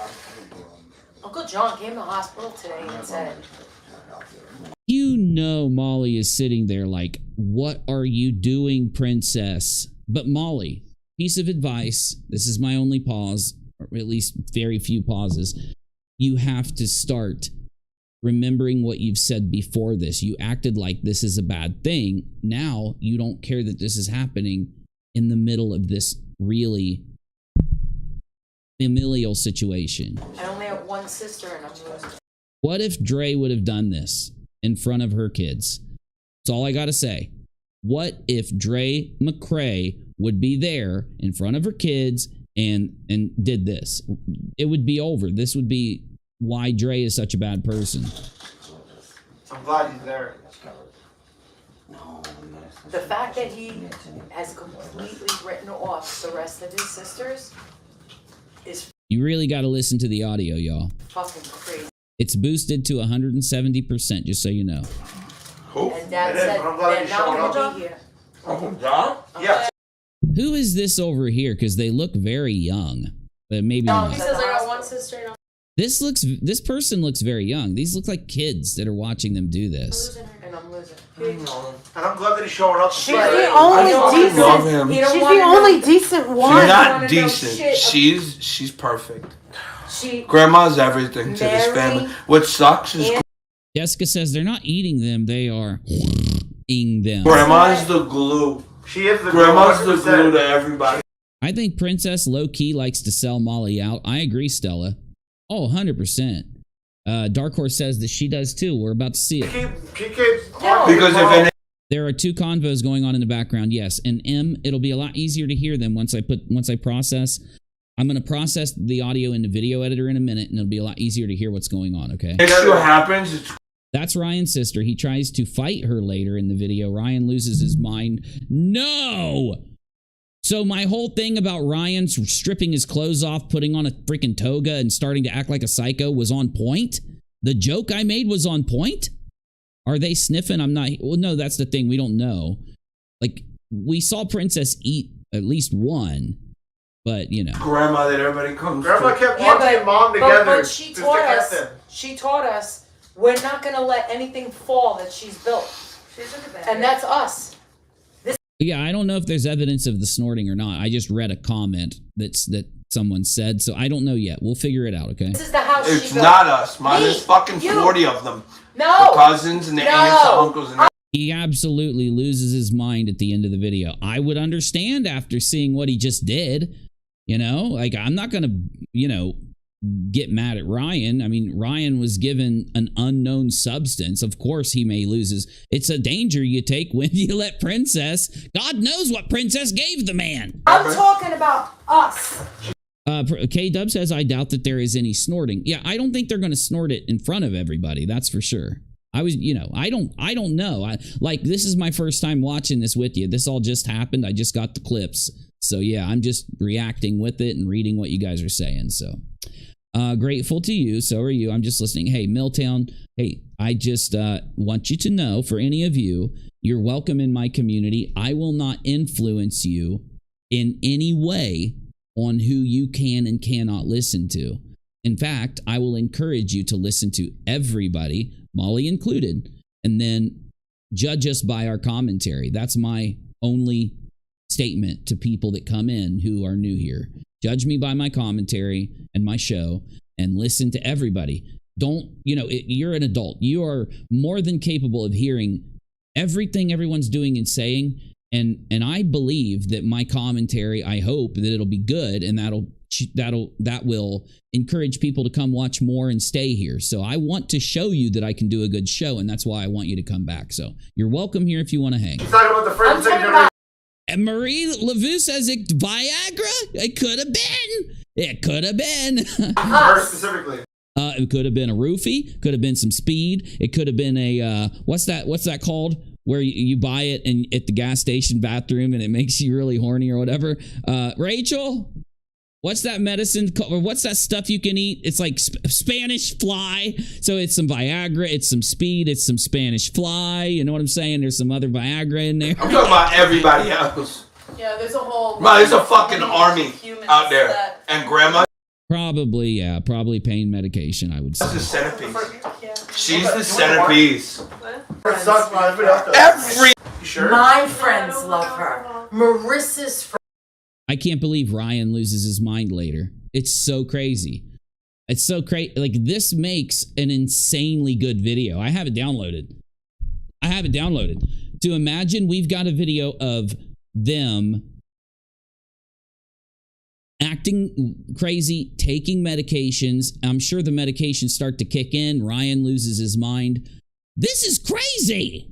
Uncle John came to the hospital today and said... You know Molly is sitting there like, what are you doing, Princess? But Molly, piece of advice, this is my only pause, or at least very few pauses. You have to start remembering what you've said before this. You acted like this is a bad thing. Now you don't care that this is happening in the middle of this really familial situation. I only have one sister and I'm losing. What if Dre would have done this in front of her kids? That's all I gotta say. What if Dre McCrae would be there in front of her kids and did this? It would be over. This would be why Dre is such a bad person. I'm glad he's there. The fact that he has completely written off the rest of his sisters is You really got to listen to the audio, y'all. fucking crazy. It's boosted to 170%, just so you know. Who? And Dad said they're not going to be here. Uncle John? Yeah. Who is this over here? Because they look very young, but maybe No, not. he says I got one sister and I'm This person looks very young. These look like kids that are watching them do this. losing and I'm losing. And I'm glad that he's showing up. She's the only decent. Love him. She's the only decent one. She's not decent. She's perfect. She Grandma's everything to this family. What sucks is Jessica says they're not eating them, they are eating them. Grandma's the glue. She is the Grandma's the 100%. glue to everybody. I think Princess low-key likes to sell Molly out. I agree, Stella. Oh, 100%. Dark Horse says that she does too. We're about to see it. Because if any There are two convos going on in the background, yes. And M, it'll be a lot easier to hear them once I process. I'm going to process the audio in the video editor in a minute, and it'll be a lot easier to hear what's going on, okay? next to what happens, it's That's Ryan's sister. He tries to fight her later in the video. Ryan loses his mind. No! So my whole thing about Ryan stripping his clothes off, putting on a freaking toga, and starting to act like a psycho was on point? The joke I made was on point? Are they sniffing? I'm not... Well, no, that's the thing. We don't know. Like, we saw Princess eat at least one, but, you know. grandma that everybody comes Grandma to. kept watching mom together. But she taught us we're not going to let anything fall that she's built. And that's us. Yeah, I don't know if there's evidence of the snorting or not. I just read a comment that someone said, so I don't know yet. We'll figure it out, okay? This is the house It's she built. not us, man. There's fucking you. 40 of them. No. The cousins and the aunts and uncles and He absolutely loses his mind at the end of the video. I would understand after seeing what he just did. You know, like, I'm not going to, you know, get mad at Ryan. I mean, Ryan was given an unknown substance. Of course, he may lose his. It's a danger you take when you let Princess. God knows what Princess gave the man. I'm talking about us. K-Dub says, I doubt that there is any snorting. Yeah, I don't think they're going to snort it in front of everybody. That's for sure. I was, you know, I don't know. Like, this is my first time watching this with you. This all just happened. I just got the clips. So yeah, I'm just reacting with it and reading what you guys are saying. So grateful to you. So are you. I'm just listening. Hey, Milltown. Hey, I just want you to know, for any of you, you're welcome in my community. I will not influence you in any way on who you can and cannot listen to. In fact, I will encourage you to listen to everybody, Molly included, and then judge us by our commentary. That's my only statement to people that come in who are new here. Judge me by my commentary and my show, and listen to everybody. Don't, you know, you're an adult. You are more than capable of hearing everything everyone's doing and saying. And I believe that my commentary, I hope that it'll be good, and that will encourage people to come watch more and stay here. So I want to show you that I can do a good show, and that's why I want you to come back. So you're welcome here if you want to hang. He's talking about the friends. And Marie Lavu says it Viagra? It could have been. It could have been. Her specifically. It could have been a roofie. Could have been some speed. It could have been a what's that called? Where you buy it and at the gas station bathroom and it makes you really horny or whatever. Rachel, what's that medicine called? Or what's that stuff you can eat? It's like Spanish fly. So it's some Viagra, it's some speed, it's some Spanish fly. You know what I'm saying? There's some other Viagra in there. I'm talking about everybody else. Yeah, there's a whole... Man, there's a fucking army out there. And grandma... Probably, yeah. Probably pain medication, I would say. That's the centerpiece. She's the centerpiece. Every... My friends love her. Marissa's friends. I can't believe Ryan loses his mind later. It's so crazy. It's so crazy. Like, this makes an insanely good video. I have it downloaded. To imagine we've got a video of them acting crazy, taking medications. I'm sure the medications start to kick in. Ryan loses his mind. This is crazy.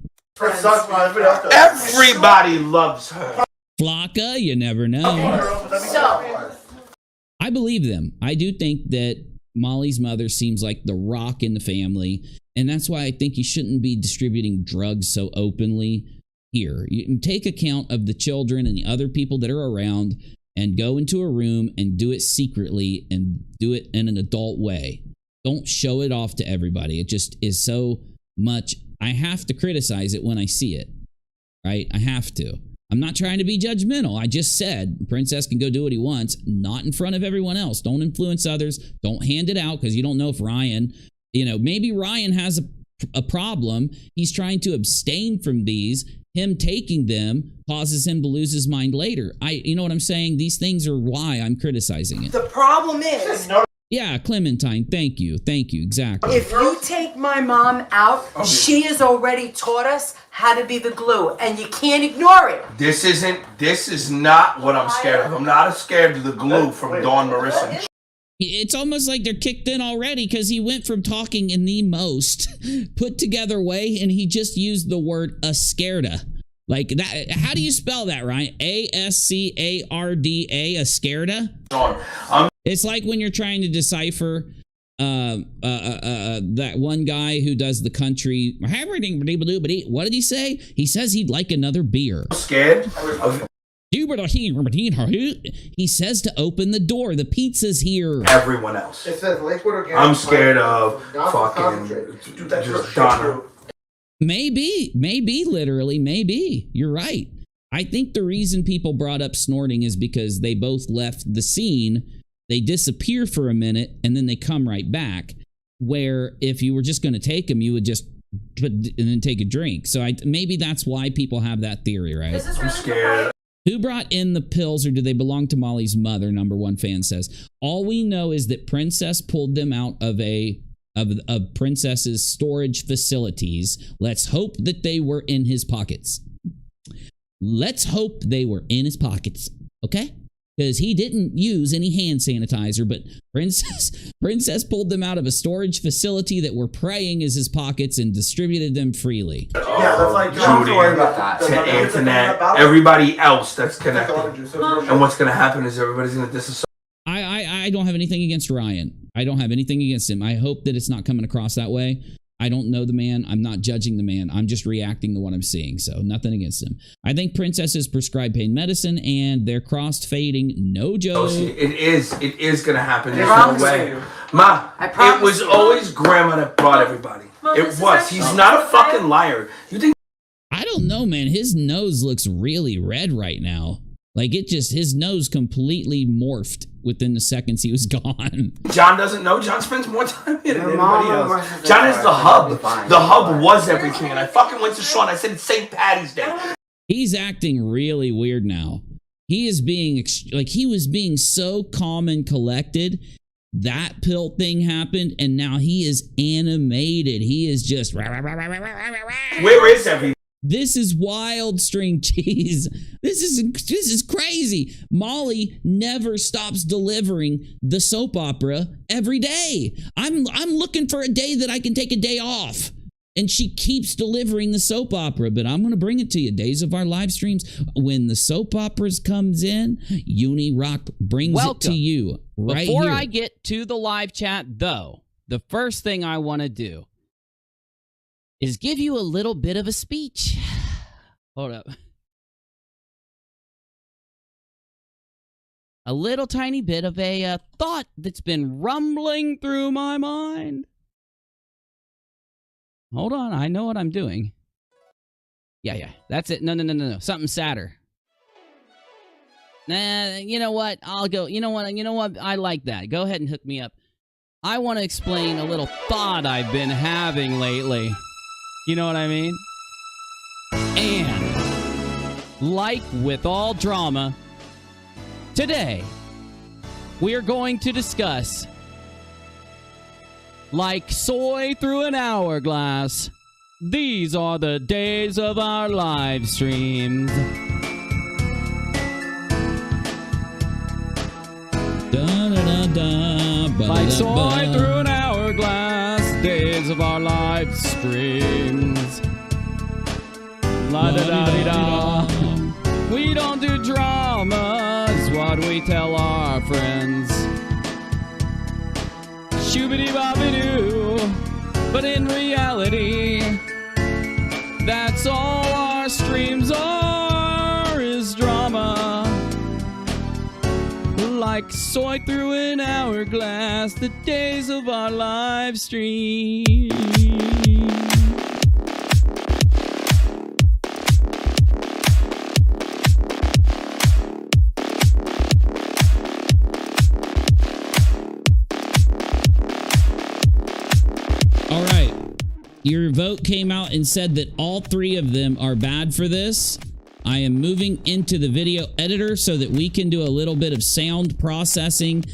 Everybody loves her. Flocka, you never know. So, I believe them. I do think that Molly's mother seems like the rock in the family, and that's why I think you shouldn't be distributing drugs so openly here. You can take account of the children and the other people that are around and go into a room and do it secretly and do it in an adult way. Don't show it off to everybody. It just is so much. I have to criticize it when I see it, right? I have to. I'm not trying to be judgmental. I just said Princess can go do what he wants, not in front of everyone else. Don't influence others. Don't hand it out because you don't know if Ryan, maybe Ryan has a problem. He's trying to abstain from these. Him taking them causes him to lose his mind later. You know what I'm saying? These things are why I'm criticizing it. the problem is, Yeah, Clementine, thank you. Exactly. if you take my mom out, she has already taught us how to be the glue, and you can't ignore it. This is not what I'm scared of. I'm not scared of the glue from Dawn Marissa. It's almost like they're kicked in already because he went from talking in the most put together way and he just used the word ascarda. Like that. How do you spell that, Ryan? A-S-C-A-R-D-A, ascarda? It's like when you're trying to decipher that one guy who does the country. What did he say? He says he'd like another beer. Scared of He says to open the door. The pizza's here. everyone else. It says Lakewood Organic. I'm scared of fucking just Donna. Maybe, literally, maybe. You're right. I think the reason people brought up snorting is because they both left the scene. They disappear for a minute and then they come right back. Where if you were just going to take them, you would just and then take a drink. So maybe that's why people have that theory, right? I'm scared. Who brought in the pills, or do they belong to Molly's mother? Number one fan says. All we know is that Princess pulled them out of Princess's storage facilities. Let's hope that they were in his pockets. Okay? Because he didn't use any hand sanitizer, but Princess pulled them out of a storage facility that we're praying is his pockets and distributed them freely. Yeah, that's like Judy, to Antoinette, everybody else that's connected. And what's going to happen is everybody's going to disassociate. I don't have anything against Ryan. I don't have anything against him. I hope that it's not coming across that way. I don't know the man. I'm not judging the man. I'm just reacting to what I'm seeing. So nothing against him. I think Princess is prescribed pain medicine and they're crossed fading. No joke. It is going to happen. There's no way. Ma, it was always Grandma that brought everybody. It was. He's not a fucking liar. You think? I don't know, man. His nose looks really red right now. Like his nose completely morphed within the seconds he was gone. John doesn't know. John spends more time here than anybody else. John is the hub. The hub was everything. And I fucking went to Sean. I said it's St. Patty's Day. He's acting really weird now. He is being, he was being so calm and collected. That pill thing happened and now he is animated. He is just... Where is everything? This is wild, string cheese. This is crazy. Molly never stops delivering the soap opera every day. I'm looking for a day that I can take a day off. And she keeps delivering the soap opera, but I'm going to bring it to you. Days of our live streams. When the soap operas comes in, Unirock brings it to you right Before here. I get to the live chat, though, the first thing I want to do is give you a little bit of a speech. Hold up. A little tiny bit of a thought that's been rumbling through my mind. Hold on, I know what I'm doing. Yeah, that's it. No. Something sadder. Nah, you know what? I'll go. You know what? I like that. Go ahead and hook me up. I want to explain a little thought I've been having lately. You know what I mean? And, like with all drama, today, we are going to discuss like soy through an hourglass. These are the days of our live streams. Like soy through an hourglass, days of our live streams. La da da di da. We don't do dramas, what we tell our friends. Shoobity bobby doo. But in reality, that's all our streams are, is drama. Like soy through an hourglass, the days of our live stream. All right. Your vote came out and said that all 3 of them are bad for this. I am moving into the video editor so that we can do a little bit of sound processing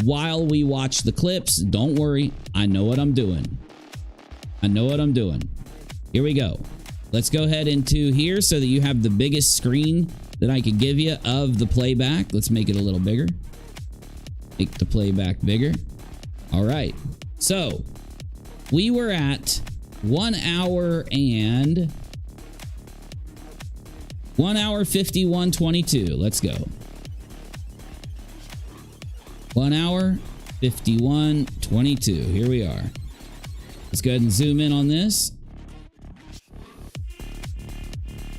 while we watch the clips. Don't worry. I know what I'm doing. I know what I'm doing. Here we go. Let's go ahead into here so that you have the biggest screen that I could give you of the playback. Let's make it a little bigger. Make the playback bigger. All right. So we were at 1 hour and 1 hour 51:22. Let's go. 1 hour 51:22. Here we are. Let's go ahead and zoom in on this.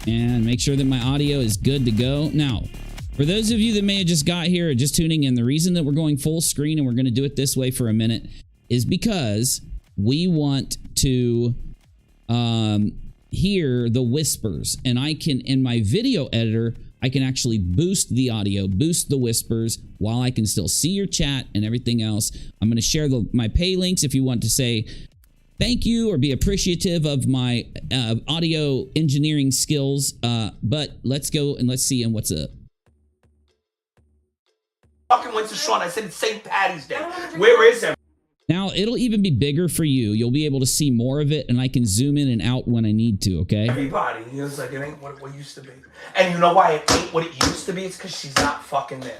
And make sure that my audio is good to go. Now, for those of you that may have just got here or just tuning in, the reason that we're going full screen and we're going to do it this way for a minute is because we want to hear the whispers, and I can, in my video editor, I can actually boost the audio, boost the whispers while I can still see your chat and everything else. I'm going to share my pay links if you want to say thank you or be appreciative of my audio engineering skills. But let's go and let's see and what's up. Fucking went to Sean. I said it's St. Patty's Day. Where is it? Now, it'll even be bigger for you. You'll be able to see more of it, and I can zoom in and out when I need to, okay? Everybody. It's like, it ain't what it used to be. And you know why it ain't what it used to be? It's because she's not fucking there.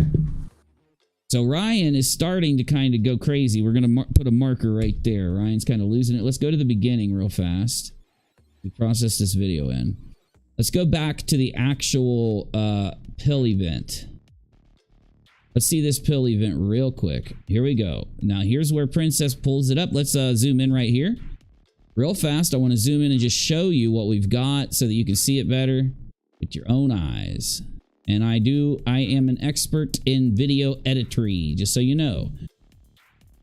So Ryan is starting to kind of go crazy. We're going to put a marker right there. Ryan's kind of losing it. Let's go to the beginning real fast. We process this video in. Let's go back to the actual pill event. Let's see this pill event real quick. Here we go. Now, here's where Princess pulls it up. Let's zoom in right here. Real fast, I want to zoom in and just show you what we've got so that you can see it better with your own eyes. And I am an expert in video editory, just so you know.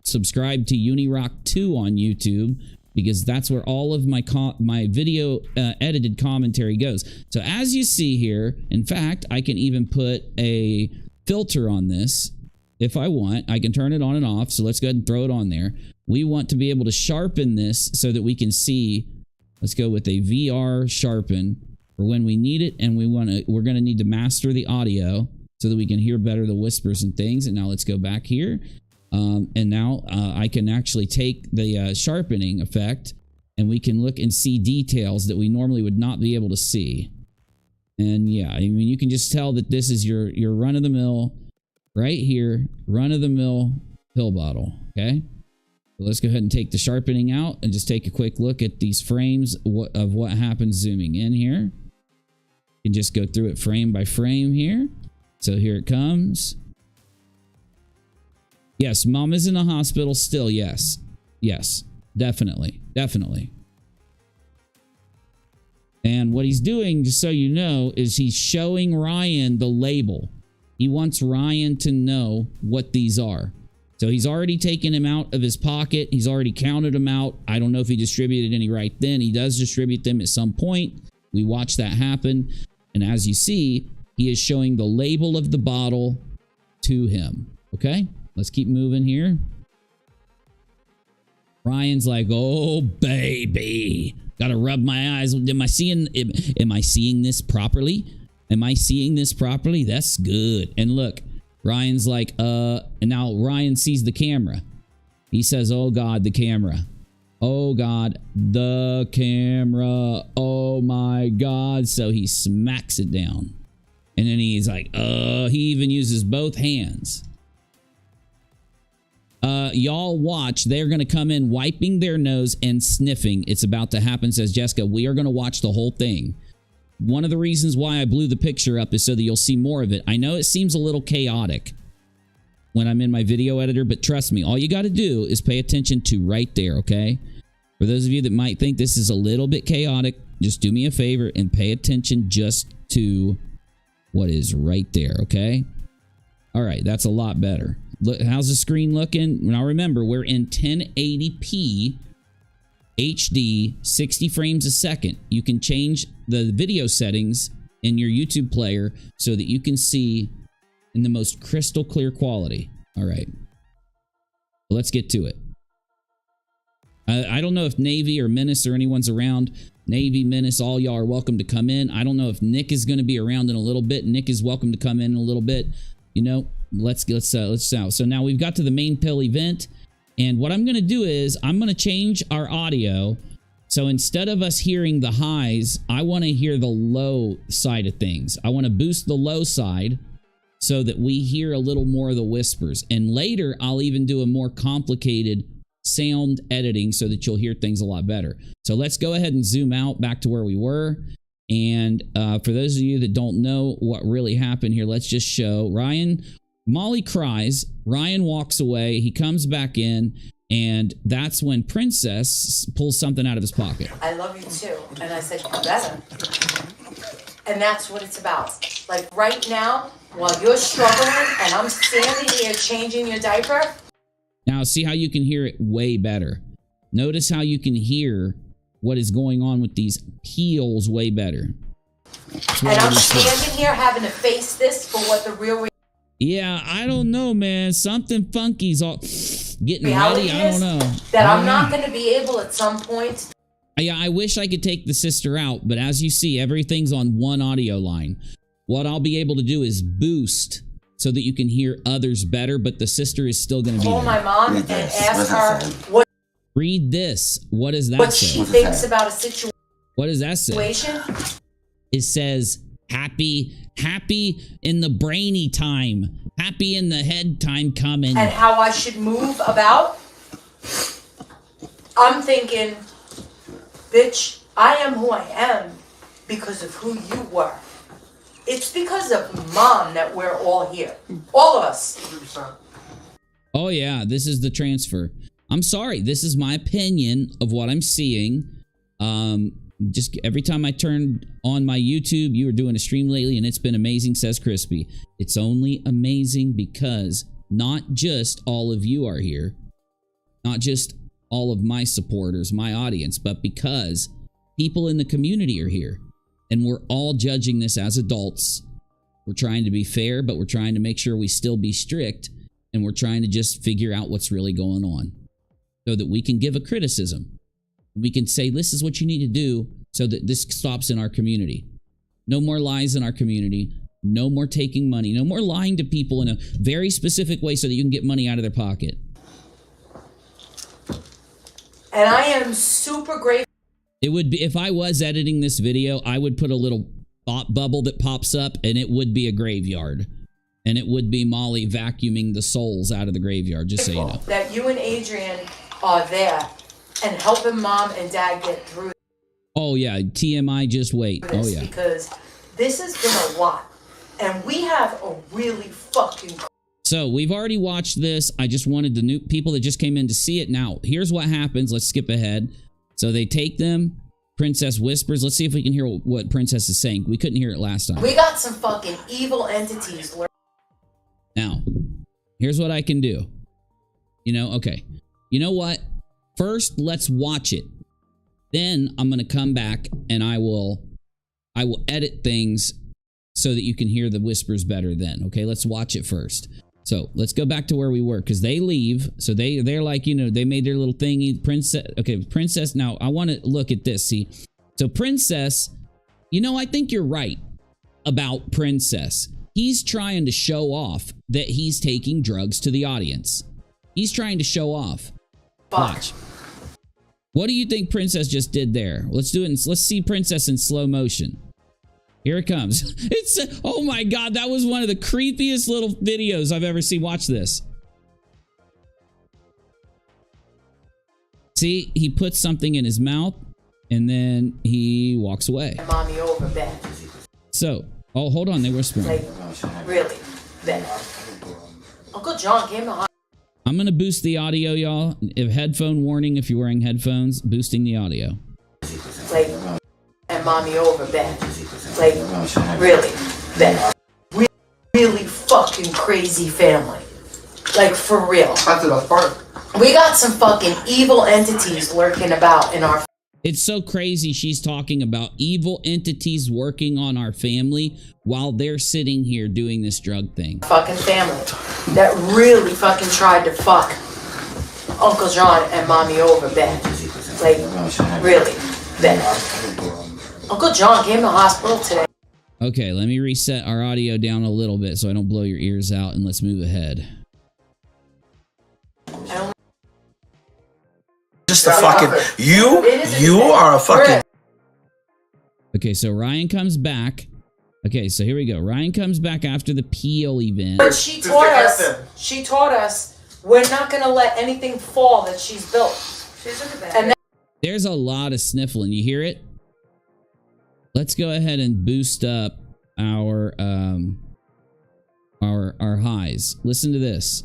Subscribe to UniRock2 on YouTube because that's where all of my video edited commentary goes. So as you see here, in fact, I can even put a filter on this if I want. I can turn it on and off. So let's go ahead and throw it on there. We want to be able to sharpen this so that we can see. Let's go with a VR sharpen for when we need it, and we're going to need to master the audio so that we can hear better the whispers and things. And now let's go back here. And now I can actually take the sharpening effect, and we can look and see details that we normally would not be able to see. And yeah, I mean, you can just tell that this is your run-of-the-mill, right here, run-of-the-mill pill bottle, okay? So let's go ahead and take the sharpening out and just take a quick look at these frames of what happens zooming in here. You can just go through it frame by frame here. So here it comes. Yes, Mom is in the hospital still, yes. Yes, definitely, definitely. And what he's doing, just so you know, is he's showing Ryan the label. He wants Ryan to know what these are. So he's already taken him out of his pocket. He's already counted them out. I don't know if he distributed any right then. He does distribute them at some point. We watch that happen. And as you see, he is showing the label of the bottle to him. Okay, let's keep moving here. Ryan's like, oh, baby. Gotta rub my eyes. Am I seeing this properly? Am I seeing this properly? That's good. And look, Ryan's like, and now Ryan sees the camera. He says, oh God, the camera. Oh God, the camera. Oh my God. So he smacks it down. And then he's like, he even uses both hands. Y'all watch. They're going to come in wiping their nose and sniffing. It's about to happen, says Jessica. We are going to watch the whole thing. One of the reasons why I blew the picture up is so that you'll see more of it. I know it seems a little chaotic when I'm in my video editor, but trust me, all you got to do is pay attention to right there, okay? For those of you that might think this is a little bit chaotic, just do me a favor and pay attention just to what is right there, okay? All right, that's a lot better. Look, how's the screen looking? Now remember, we're in 1080p HD, 60 frames a second. You can change the video settings in your YouTube player so that you can see in the most crystal clear quality. All right. Well, let's get to it. I don't know if Navy or Menace or anyone's around. Navy, Menace, all y'all are welcome to come in. I don't know if Nick is going to be around in a little bit. Nick is welcome to come in a little bit. You know, let's out. So now we've got to the main pill event. And what I'm going to do is I'm going to change our audio. So instead of us hearing the highs, I want to hear the low side of things. I want to boost the low side so that we hear a little more of the whispers. And later, I'll even do a more complicated sound editing so that you'll hear things a lot better. So let's go ahead and zoom out back to where we were. And for those of you that don't know what really happened here, let's just show Ryan. Molly cries. Ryan walks away. He comes back in. And that's when Princess pulls something out of his pocket. I love you too. And I said, you better. And that's what it's about. Like right now, while you're struggling and I'm standing here changing your diaper. Now see how you can hear it way better. Notice how you can hear what is going on with these peels way better. And I'm standing here having to face this for what the real yeah, I don't know, man. Something funky's all getting ready. I don't know. That I'm not going to be able at some point. Yeah, I wish I could take the sister out, but as you see, everything's on one audio line. What I'll be able to do is boost so that you can hear others better, but the sister is still going to be there. Call my mom and ask her what. Read this. What does that what say? She thinks about a situation. What does that say? It says happy in the brainy time. Happy in the head time coming. And how I should move about. I'm thinking, bitch, I am who I am because of who you were. It's because of mom that we're all here. All of us. 100%. Oh yeah, this is the transfer. I'm sorry, this is my opinion of what I'm seeing. Just every time I turn on my YouTube, you were doing a stream lately and it's been amazing, says Crispy. It's only amazing because not just all of you are here, not just all of my supporters, my audience, but because people in the community are here and we're all judging this as adults. We're trying to be fair, but we're trying to make sure we still be strict and we're trying to just figure out what's really going on so that we can give a criticism. We can say, this is what you need to do so that this stops in our community. No more lies in our community. No more taking money. No more lying to people in a very specific way so that you can get money out of their pocket. And I am super grateful. It would be, if I was editing this video, I would put a little thought bubble that pops up and it would be a graveyard. And it would be Molly vacuuming the souls out of the graveyard, just so you know. That you and Adrian are there and helping mom and dad get through. Oh yeah, TMI, just wait. Oh yeah. Because this has been a lot. And we have a really fucking... So we've already watched this. I just wanted the new people that just came in to see it. Now, here's what happens. Let's skip ahead. So they take them. Princess whispers. Let's see if we can hear what Princess is saying. We couldn't hear it last time. We got some fucking evil entities. Now, here's what I can do. You know, okay. You know what? First, let's watch it. Then I'm going to come back and I will edit things so that you can hear the whispers better then. Okay, let's watch it first. So let's go back to where we were because they leave. So they're like, you know, they made their little thingy. Princess. Okay, Princess. Now I want to look at this. See, so Princess, you know, I think you're right about Princess. He's trying to show off that he's taking drugs to the audience. He's trying to show off. Watch. What do you think Princess just did there? Let's do it. Let's see Princess in slow motion. Here it comes. It's oh my god, that was one of the creepiest little videos I've ever seen. Watch this. See, he puts something in his mouth and then he walks away. Mommy over bed. So, oh, hold on, they were whispering. Like, really? Bed. Uncle John came to I'm gonna boost the audio, y'all. If headphone warning, if you're wearing headphones, boosting the audio. like, and mommy over bed. Like, really bed. Really fucking crazy family. Like, for real. That's the best part. We got some fucking evil entities lurking about in our. It's so crazy she's talking about evil entities working on our family while they're sitting here doing this drug thing. Fucking family that really fucking tried to fuck Uncle John and mommy over bed. Like, really bed. Uncle John came to the hospital today. Okay, let me reset our audio down a little bit so I don't blow your ears out, and let's move ahead. Just a fucking you are a fucking. Okay, so Ryan comes back. Okay, so here we go. Ryan comes back after the Peel event. But she taught us we're not gonna let anything fall that she's built. And there's a lot of sniffling. You hear it? Let's go ahead and boost up our highs. Listen to this.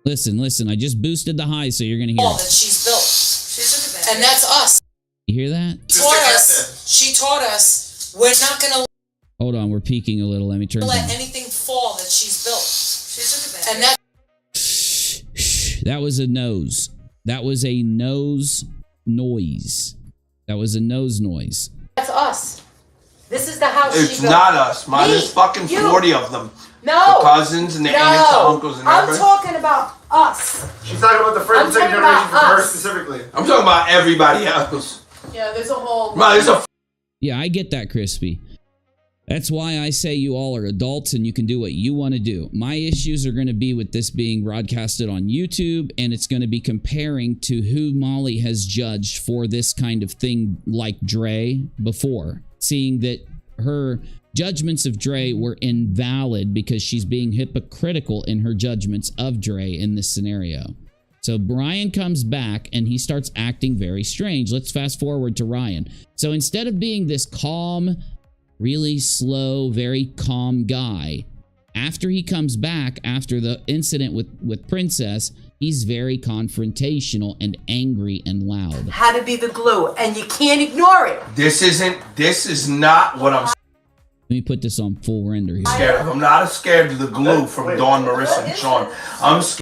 Listen. I just boosted the highs, so you're gonna hear it. That she's built. And that's us. You hear that? She taught us we're not gonna Hold on, we're peaking a little. Let me turn it let down. anything fall that she's built. And that That was a nose. That was a nose noise. That was a nose noise. that's us. This is the house she It's built. not us, man. Me, There's fucking you. 40 of them. No. The cousins and the aunts, the uncles, and I'm everybody. talking about us. She's talking about the first I'm and second talking generation about from her us. specifically. I'm talking about everybody else. Yeah, there's a whole. Man, there's a Yeah, I get that, Crispy. That's why I say you all are adults and you can do what you want to do. My issues are going to be with this being broadcasted on YouTube, and it's going to be comparing to who Molly has judged for this kind of thing like Dre before. Seeing that her judgments of Dre were invalid because she's being hypocritical in her judgments of Dre in this scenario. So Brian comes back and he starts acting very strange. Let's fast forward to Ryan. So instead of being this calm, really slow, very calm guy, after he comes back after the incident with Princess, he's very confrontational and angry and loud. How to be the glue, and you can't ignore it. This is not what I'm Let me put this on full render here. scared of. I'm not scared of the glue from Dawn, Marissa, and Sean. I'm scared.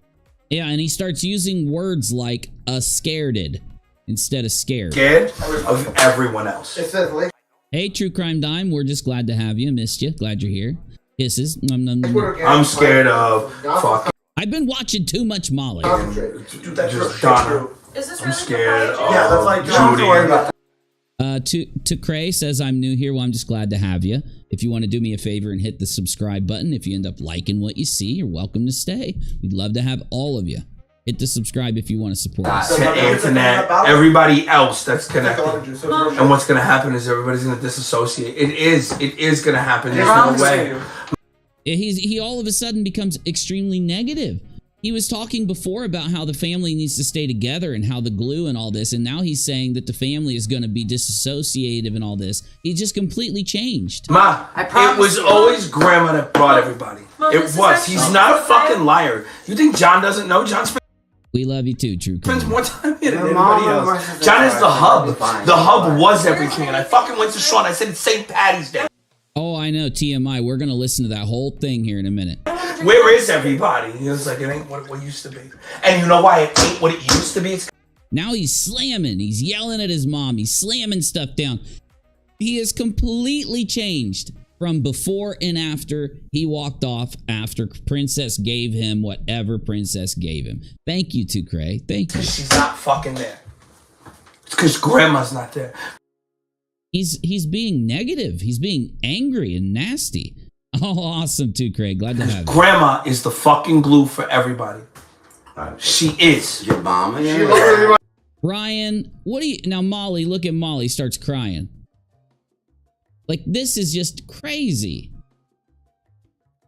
Yeah, and he starts using words like scareded instead of scared. Scared of everyone else. It says like. Hey, True Crime Dime, we're just glad to have you. Missed you. Glad you're here. Kisses. I'm scared of fuck. I've been watching too much Molly. Just Donna. I'm scared of Yeah, that's like Judy. To Cray says, I'm new here. Well, I'm just glad to have you. If you want to do me a favor and hit the subscribe button, if you end up liking what you see, you're welcome to stay. We'd love to have all of you. Hit the subscribe if you want to support us. To Antoinette, everybody else that's connected. And what's going to happen is everybody's going to disassociate. It is going to happen. There's no way. He all of a sudden becomes extremely negative. He was talking before about how the family needs to stay together and how the glue and all this, and now he's saying that the family is going to be disassociative and all this. He just completely changed. Ma, it was always Grandma that brought everybody. It was. He's not a fucking liar. You think John doesn't know? John We love you too, True Crime. spends more time here than anybody else. John is the hub. The hub was everything, and I fucking went to Sean. I said it's St. Patty's Day. Oh, I know, TMI. We're going to listen to that whole thing here in a minute. Where is everybody? He was like, it ain't what it used to be. And you know why it ain't what it used to be? It's Now he's slamming. He's yelling at his mom. He's slamming stuff down. He has completely changed from before and after he walked off after Princess gave him whatever Princess gave him. Thank you, to Cray. Thank you. she's not fucking there. It's because Grandma's not there. He's being negative. He's being angry and nasty. Oh, awesome too, Craig. Glad to have you. Grandma is the fucking glue for everybody. She is. Your mama. Ryan, what do you now? Molly, look at Molly, starts crying. Like, this is just crazy.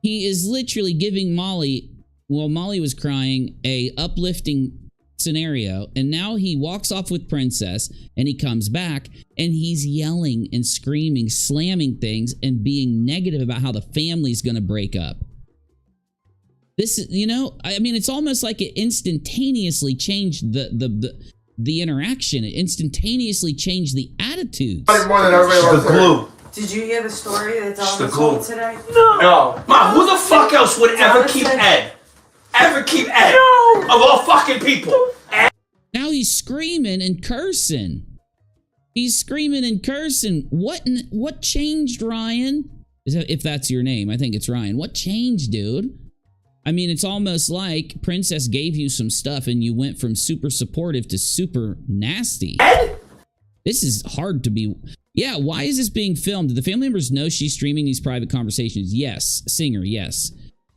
He is literally giving Molly, while Molly was crying, a uplifting scenario, and now he walks off with Princess, and he comes back, and he's yelling and screaming, slamming things, and being negative about how the family's gonna break up. This is, you know, I mean, it's almost like it instantaneously changed the interaction. It instantaneously changed the attitudes. More than everybody the glue. Did you hear the story that's the on the glue. phone today? No. Mom, who the fuck else would ever keep Ed? Ever keep Ed? No. Of all fucking people. Ed. Now he's screaming and cursing. He's screaming and cursing. What changed, Ryan? If that's your name, I think it's Ryan. What changed, dude? I mean, it's almost like Princess gave you some stuff and you went from super supportive to super nasty. Ed? This is hard to be... Yeah, why is this being filmed? Do the family members know she's streaming these private conversations? Yes. Singer, yes.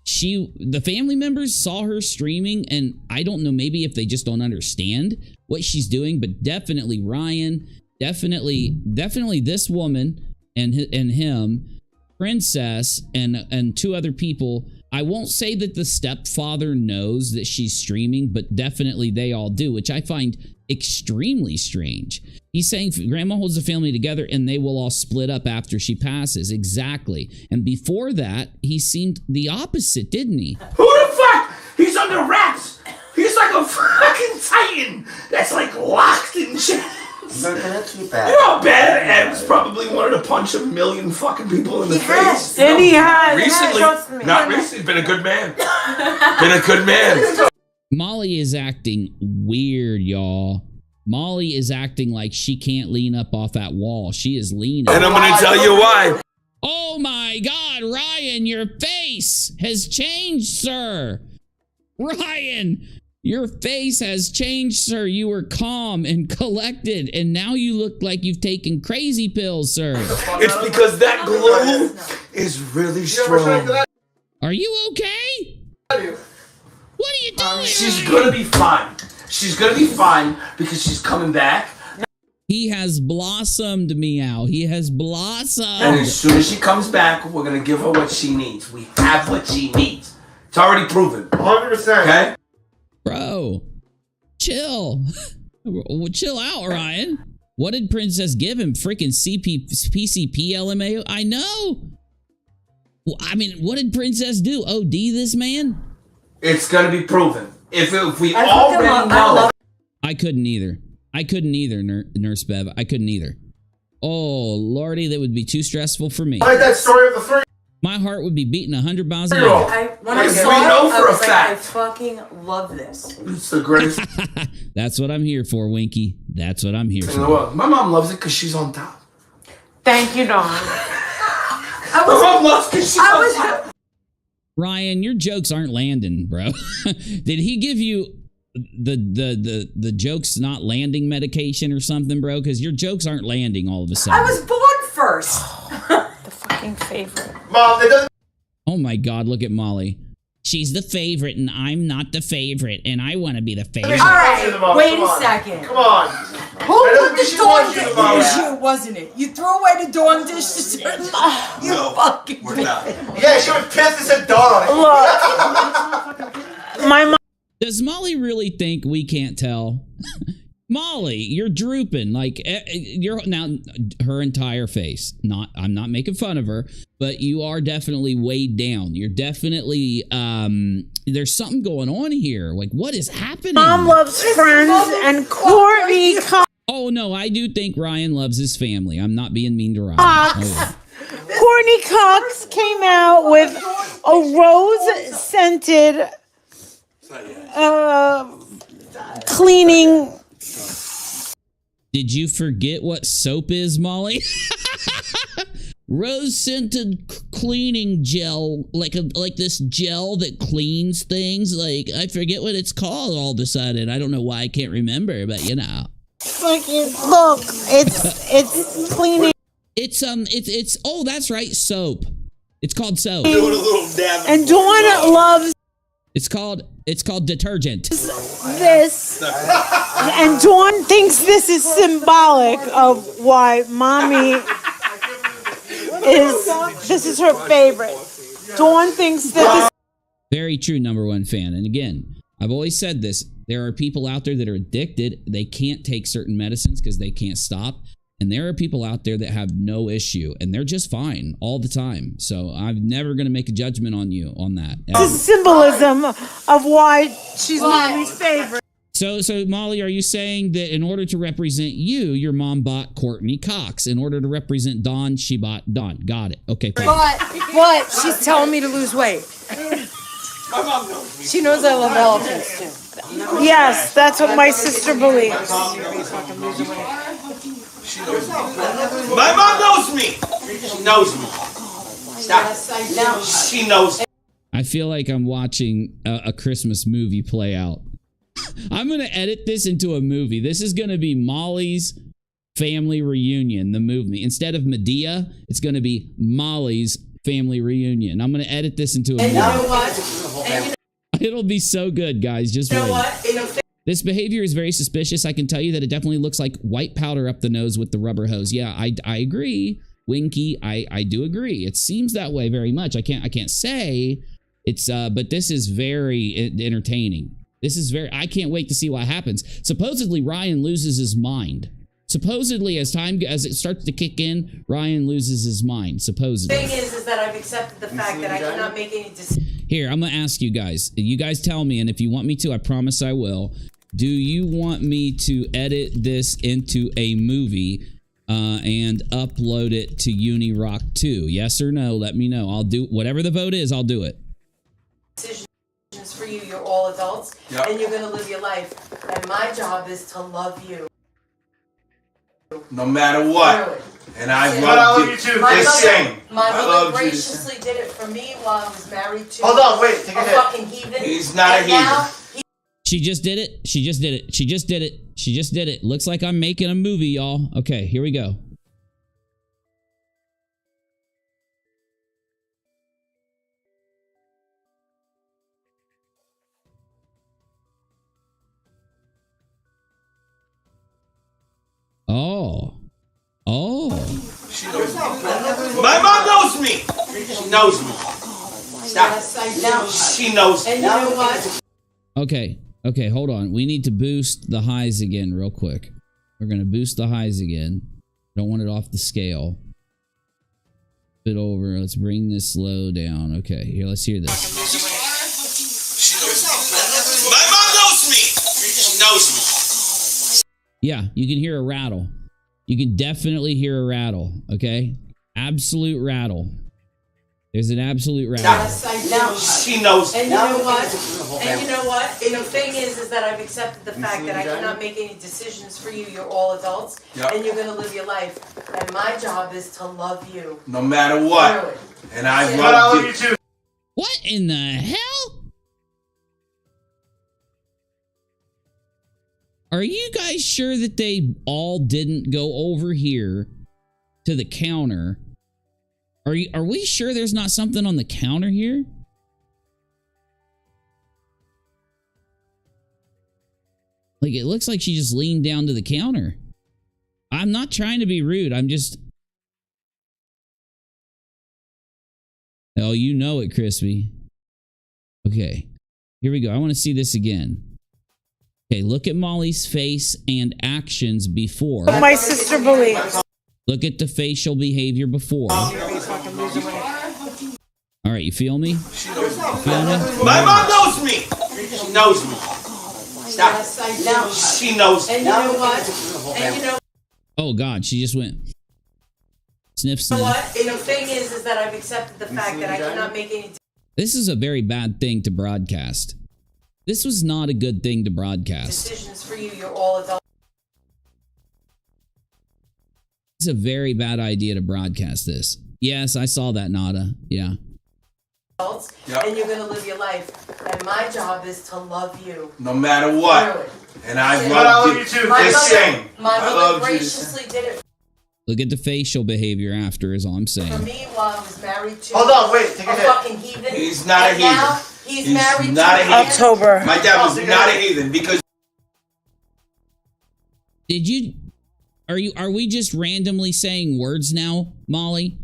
The family members saw her streaming, and I don't know, maybe if they just don't understand what she's doing, but definitely Ryan, definitely this woman and him, Princess, and two other people. I won't say that the stepfather knows that she's streaming, but definitely they all do, which I find extremely strange. He's saying grandma holds the family together and they will all split up after she passes. Exactly. And before that, he seemed the opposite, didn't he? Who the fuck? He's under wraps. He's like a fucking titan that's like locked in chains. They're gonna keep You know how bad Ed's probably wanted to punch 1 million fucking people in the face? And he has. Recently. Not recently. Been a good man. Been a good man. Molly is acting weird, y'all. Molly is acting like she can't lean up off that wall. She is leaning. And I'm gonna tell you why. Oh my God, Ryan, your face has changed, sir. Ryan, your face has changed, sir. You were calm and collected, and now you look like you've taken crazy pills, sir. It's because that glue is really strong. Are you okay? What are you doing? She's gonna be fine. She's gonna be fine because she's coming back. He has blossomed, Meow. He has blossomed. And as soon as she comes back, we're gonna give her what she needs. We have what she needs. It's already proven. 100%. Okay? Bro, chill. Chill out, Ryan. What did Princess give him? Freaking PCP LMAO? I know. Well, I mean, what did Princess do? OD this man? It's gonna be proven. If we already know. I couldn't either. Nurse Bev. I couldn't either. Oh, Lordy, that would be too stressful for me. Like that story of the 3. My heart would be beating 100 miles an hour. When I saw it, I was like, I fucking love this. It's the greatest. That's what I'm here for, Winky. That's what I'm here for. My mom loves it because she's on top. Thank you, Dawn. My mom loves it because she's on top. Ryan, your jokes aren't landing, bro. Did he give you the jokes not landing medication or something, bro? Because your jokes aren't landing all of a sudden. I was born first. The fucking favorite. Mom, it doesn't. Oh my God, look at Molly. She's the favorite and I'm not the favorite and I want to be the favorite. All right, wait a second. Come on. Who put the dog dish? It was you, wasn't it? You threw away the dog dish to certain You fucking we're not. Yeah, she was pissed and said dog on it. Look. My mom. Does Molly really think we can't tell? Molly, you're drooping like you're now her entire face. I'm not making fun of her, but you are definitely weighed down. You're definitely there's something going on here. Like, what is happening? Mom loves Friends and Courtney Cox. Oh no, I do think Ryan loves his family. I'm not being mean to Ryan. Oh, yeah. Courtney Cox came out with a rose-scented cleaning. Did you forget what soap is, Molly? Rose-scented cleaning gel, like this gel that cleans things. Like, I forget what it's called all of a sudden. I don't know why I can't remember, but you know. Look, it's cleaning. It's oh, that's right, soap. It's called soap. And Dawn loves It's called detergent. this. And Dawn thinks this is symbolic of why mommy this is her favorite. Dawn thinks that this. Very true, number one fan. And again, I've always said this. There are people out there that are addicted. They can't take certain medicines because they can't stop. And there are people out there that have no issue and they're just fine all the time. So I'm never going to make a judgment on you on that. This is symbolism of why she's mommy's favorite. So Molly, are you saying that in order to represent you, your mom bought Courtney Cox? In order to represent Dawn, she bought Dawn. Got it. Okay. Cool. But she's telling me to lose weight. She knows I love elephants too. Yes, that's what my sister believes. My mom knows me. She knows me. Stop. She knows. I feel like I'm watching a Christmas movie play out. I'm going to edit this into a movie. This is going to be Molly's family reunion, the movie. Instead of Medea, it's going to be Molly's family reunion. I'm going to edit this into a movie. You know what? It'll be so good, guys. Just wait. This behavior is very suspicious. I can tell you that it definitely looks like white powder up the nose with the rubber hose. Yeah, I agree. Winky, I do agree. It seems that way very much. I can't say it's but this is very entertaining. This is I can't wait to see what happens. Supposedly Ryan loses his mind. Supposedly as it starts to kick in, Ryan loses his mind. Supposedly. The thing is that I've accepted the fact that I cannot make any decisions. Here, I'm gonna ask you guys. You guys tell me, and if you want me to, I promise I will. Do you want me to edit this into a movie and upload it to UniRock2? Yes or no? Let me know. I'll do whatever the vote is. I'll do it. Decisions for you. You're all adults, and you're gonna live your life. And my job is to love you. No matter what. And I love you too. My same. mother graciously did it for me while I was married to Hold on, wait, take a hit. fucking heathen. He's not a heathen. She just did it. She just did it. She just did it. She just did it. Looks like I'm making a movie, y'all. Okay, here we go. Oh. She knows me. My mom knows me. She knows me. Stop. She knows me. And you know what? Okay, hold on. We need to boost the highs again real quick. We're going to boost the highs again. Don't want it off the scale. Bit over. Let's bring this low down. Okay, here, let's hear this. She knows me. My mom knows me. She knows me. Yeah, you can hear a rattle. You can definitely hear a rattle, okay? Absolute rattle. There's an absolute rattle. She knows. And you know what? And you know what? And the thing is that I've accepted the fact that I cannot make any decisions for you. You're all adults, and you're gonna live your life. And my job is to love you. No matter what. And I love you too. What in the hell? Are you guys sure that they all didn't go over here to the counter? Are we sure there's not something on the counter here? Like, it looks like she just leaned down to the counter. I'm not trying to be rude. I'm just... Oh, you know it, Crispy. Okay. Here we go. I want to see this again. Okay, look at Molly's face and actions before. My sister believes. Look at the facial behavior before. All right, you feel me? My mom knows me. She knows me. Stop. She knows. And you know what? And you know. Oh God, she just went. Sniff, sniff. You know what? And the thing is that I've accepted the fact that I cannot make any. This is a very bad thing to broadcast. This was not a good thing to broadcast. Decisions for you. You're all adults. It's a very bad idea to broadcast this. Yes, I saw that, Nada. Yeah. And you're gonna live your life. And my job is to love you. No matter what. And I love you too. My mother graciously did it. Look at the facial behavior after is all I'm saying. For me, while I was married to Hold on, wait, take a hit. fucking heathen. He's not a and now heathen. He's married not to a heathen. October. My dad was not a heathen because Did you are we just randomly saying words now, Molly?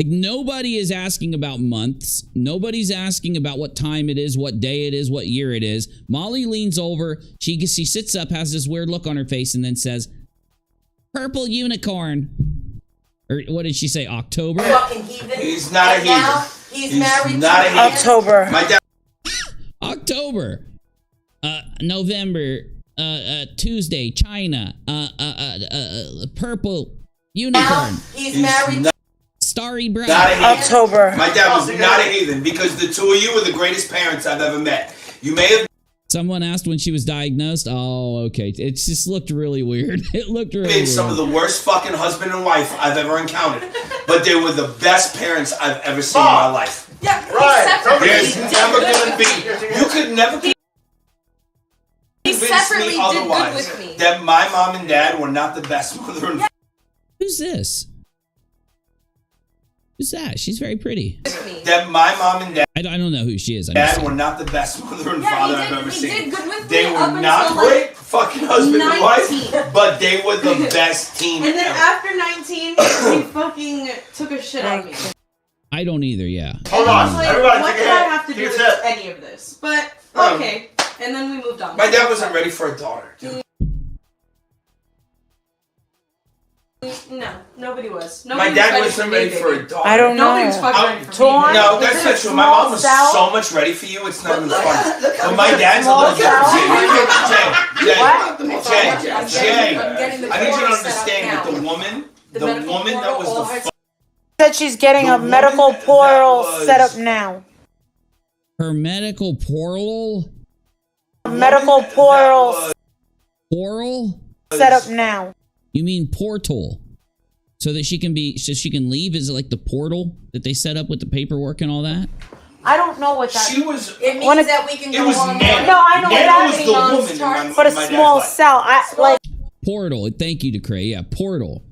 Like nobody is asking about months. Nobody's asking about what time it is, what day it is, what year it is. Molly leans over, she sits up, has this weird look on her face, and then says, "Purple unicorn." Or what did she say? October? Fucking heathen. He's not a And now heathen. He's married not to a heathen. October. My dad. October. November. Tuesday. China. Purple unicorn. Now he's married to Starry Bright. Not a heathen. October. My dad was not a heathen because the two of you were the greatest parents I've ever met. You may have Someone asked when she was diagnosed. Oh, okay. It just looked really weird. It looked really been weird. some of the worst fucking husband and wife I've ever encountered, but they were the best parents I've ever seen in my life. Yeah, Right. There's never gonna be. You could never He convince separately me did good otherwise with me. that my mom and dad were not the best mother and Who's this? Who's that? She's very pretty. that my mom and dad I don't know who she is. I'm just saying. were not the best mother and Yeah, father he I've did- ever he seen. did good with They me were up not until, like, great fucking husband and 19. wife, but they were the best team And then ever. after 19, he fucking took a shit on me. I don't either, yeah. Hold I was on, like, everybody what take a did I hit. have to do Take a with sip. any of this? But, okay. And then we moved on. My dad wasn't ready for a daughter. Dude. No, nobody was. My Nobody dad was wasn't ready ready for me, for a baby. daughter. I don't know. Nobody was fucking ready for me. No, Is that's it not a true. My small mom was cell? so much ready for you, it's not even funny. look But my dad's a small little different. cell? Jay, I'm getting the I need you to portal set up understand that now. the woman medical that was portal, the all fu- Said she's getting The a medical woman that portal was- set up now. Her medical portal? Medical portal Portal? set up now. You mean portal? So that she can leave? Is it like the portal that they set up with the paperwork and all that? I don't know what that. She was. It means that we can It go was on. Nana. No, I know what Nana that was means. the woman in my, But a my dad's small life. cell. I like. Portal. Thank you, Decray. Yeah, portal.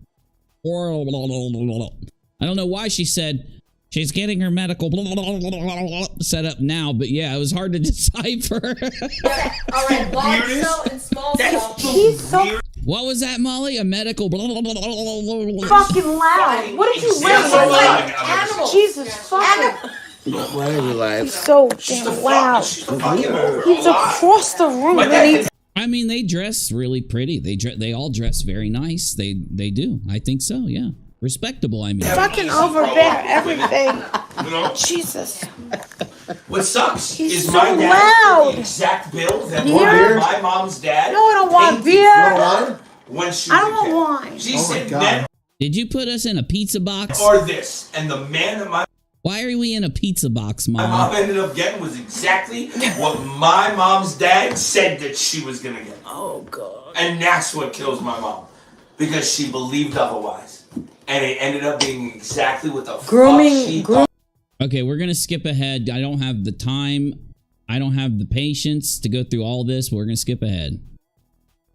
Portal. I don't know why she said she's getting her medical set up now, but yeah, it was hard to decipher. All right, large cell and small cell. He's so What was that, Molly? A medical fucking loud. What did you That's really so like? loud. Animals. Jesus fucking. Why are we live? So She's the damn loud. she's the fucking over. He's across the room. My dad- I mean, they dress really pretty. They all dress very nice. They do. I think so. Yeah, respectable. I mean, Fucking overbear everything. You know? Jesus. What sucks He's is so my dad loud. the exact bill that Beer? my mom's dad. No, I don't want painted beer. when she I was don't a kid. want wine. She Oh my said God. men did you put us in a pizza box? or this, and the man that my Why are we in a pizza box, mom Mom? ended up getting was exactly what my mom's dad said that she was gonna get. Oh God. And that's what kills my mom. Because she believed otherwise. And it ended up being exactly what the fuck she thought. Okay, we're gonna skip ahead. I don't have the time. I don't have the patience to go through all this. But we're gonna skip ahead.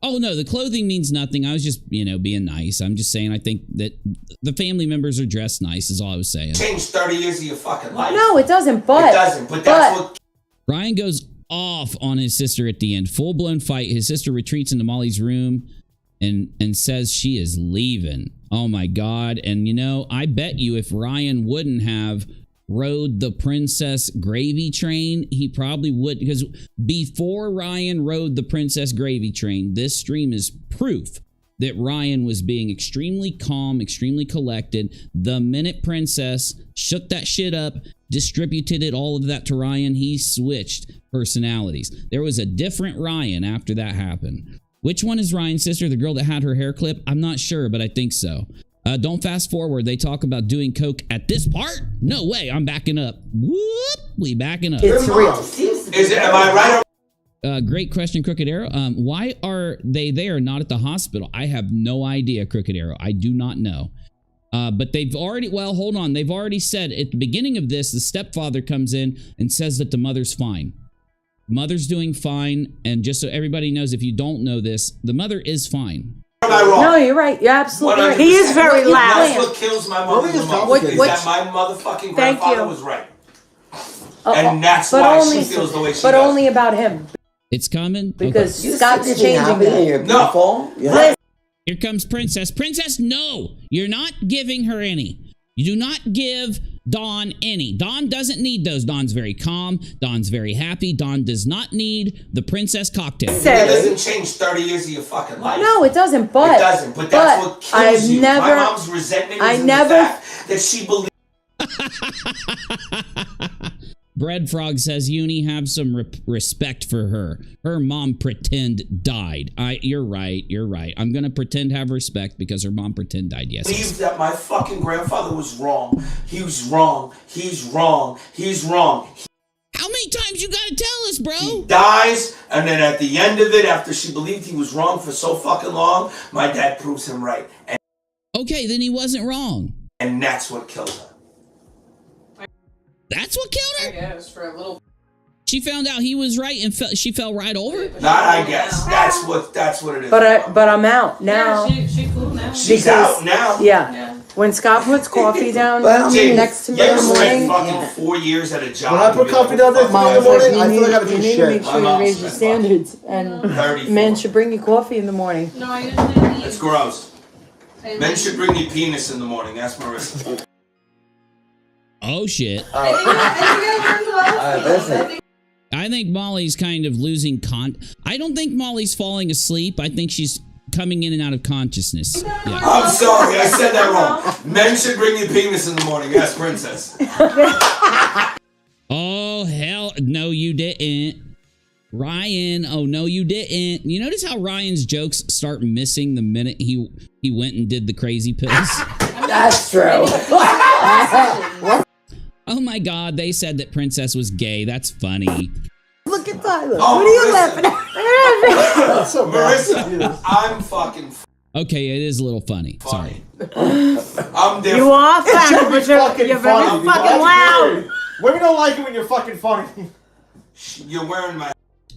Oh no, the clothing means nothing. I was just, being nice. I'm just saying I think that the family members are dressed nice is all I was saying. Changed 30 years of your fucking life. No, it doesn't. But it doesn't, but that's what Ryan goes off on his sister at the end. Full-blown fight. His sister retreats into Molly's room and says she is leaving. Oh my God. And I bet you if Ryan wouldn't have rode the Princess Gravy Train, he probably would, because before Ryan rode the Princess Gravy Train, this stream is proof that Ryan was being extremely calm, extremely collected. The minute Princess shook that shit up, distributed all of that to Ryan, he switched personalities. There was a different Ryan after that happened. Which one is Ryan's sister? The girl that had her hair clip? I'm not sure, but I think so. Don't fast forward. They talk about doing coke at this part? No way. I'm backing up. Whoop. We backing up. it's real. am I right? Great question, Crooked Arrow. Why are they there, not at the hospital? I have no idea, Crooked Arrow. I do not know. But they've already, well, hold on. They've already said at the beginning of this, the stepfather comes in and says that the mother's fine. Mother's doing fine. And just so everybody knows, if you don't know this, the mother is fine. About I wrong? No, you're right. You're absolutely right. He is very loud. That's what kills my mother the most. Is that my motherfucking grandfather was right. And that's why she feels the way she does. But only about him. It's coming? Because Scott's changing that. No. Here comes Princess. Princess, no! You're not giving her any. You do not give Dawn any. Dawn doesn't need those. Dawn's very calm. Dawn's very happy. Dawn does not need the princess cocktail. It doesn't change 30 years of your fucking life. No, it doesn't, but... It doesn't, but that's what kills you. My mom's resentment is in the fact that she believes... Bread Frog says, Uni, have some respect for her. Her mom pretend died. You're right. You're right. I'm going to pretend have respect because her mom pretend died. Yes. Believe that my fucking grandfather was wrong. He was wrong. He's wrong. He's wrong. How many times you got to tell us, bro? He dies, and then at the end of it, after she believed he was wrong for so fucking long, my dad proves him right. And okay, then he wasn't wrong. And that's what killed her. That's what killed her? I guess, for a little... She found out he was right and she fell right over? Not I guess. That's what it is. But I'm out now. Yeah, she's cool now. She's out now. Yeah. When Scott puts coffee down next to me in the morning... fucking 4 years at a job. When I put coffee down next to me in the morning, I feel like I gotta do shit. You need to make sure you raise your standards. And men should bring you coffee in the morning. No, I usually It's gross. Men should bring you penis in the morning. That's Marissa. Oh, shit. I think Molly's kind of losing I don't think Molly's falling asleep. I think she's coming in and out of consciousness. Yeah. I'm sorry, I said that wrong. Men should bring you penis in the morning. Yes, Princess. Oh, hell. No, you didn't. Ryan, oh no, you didn't. You notice how Ryan's jokes start missing the minute he went and did the crazy pills? That's true. Oh my god, they said that Princess was gay. That's funny. Look at Tyler. Oh, what are you laughing at? So Marissa, I'm fucking... Okay, it is a little funny. Sorry. I'm different. You are funny, but you're very fucking loud. Women don't like it when you're fucking funny. You're wearing my...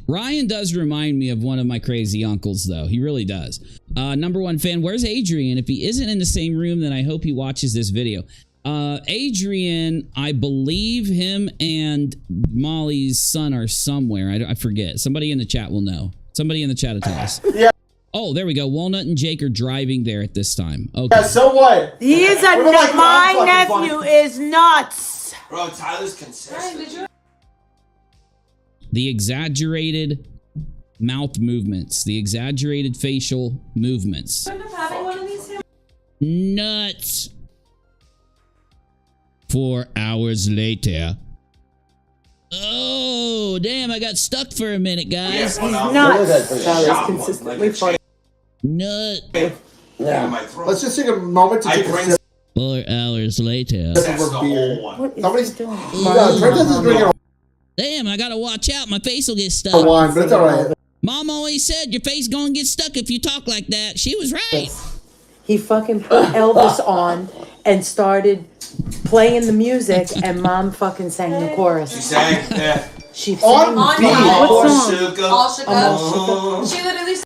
Ryan does remind me of one of my crazy uncles, though. He really does. Number one fan, where's Adrian? If he isn't in the same room, then I hope he watches this video. Adrian, I believe him and Molly's son are somewhere. I forget. Somebody in the chat will know. Somebody in the chat will tell us. Yeah. Oh, there we go. Walnut and Jake are driving there at this time. Okay. Yeah, so what? He is a nut. My nephew is nuts. Bro, Tyler's consistent. The exaggerated mouth movements. The exaggerated facial movements. Nuts. 4 hours later. Oh, damn, I got stuck for a minute, guys. He's nuts. Tyler's consistently funny. Nut. Yeah. Let's just take a moment to take a sip. 4 hours later. What is Somebody's doing? Princess is drinking Damn, I gotta watch out. My face will get a stuck. wine, but it's alright. Mom always said your face gonna get stuck if you talk like that. She was right. He fucking put Elvis on and started playing the music, and Mom fucking sang the chorus. She sang, yeah. She sang On beat. All Shook Up. She literally said,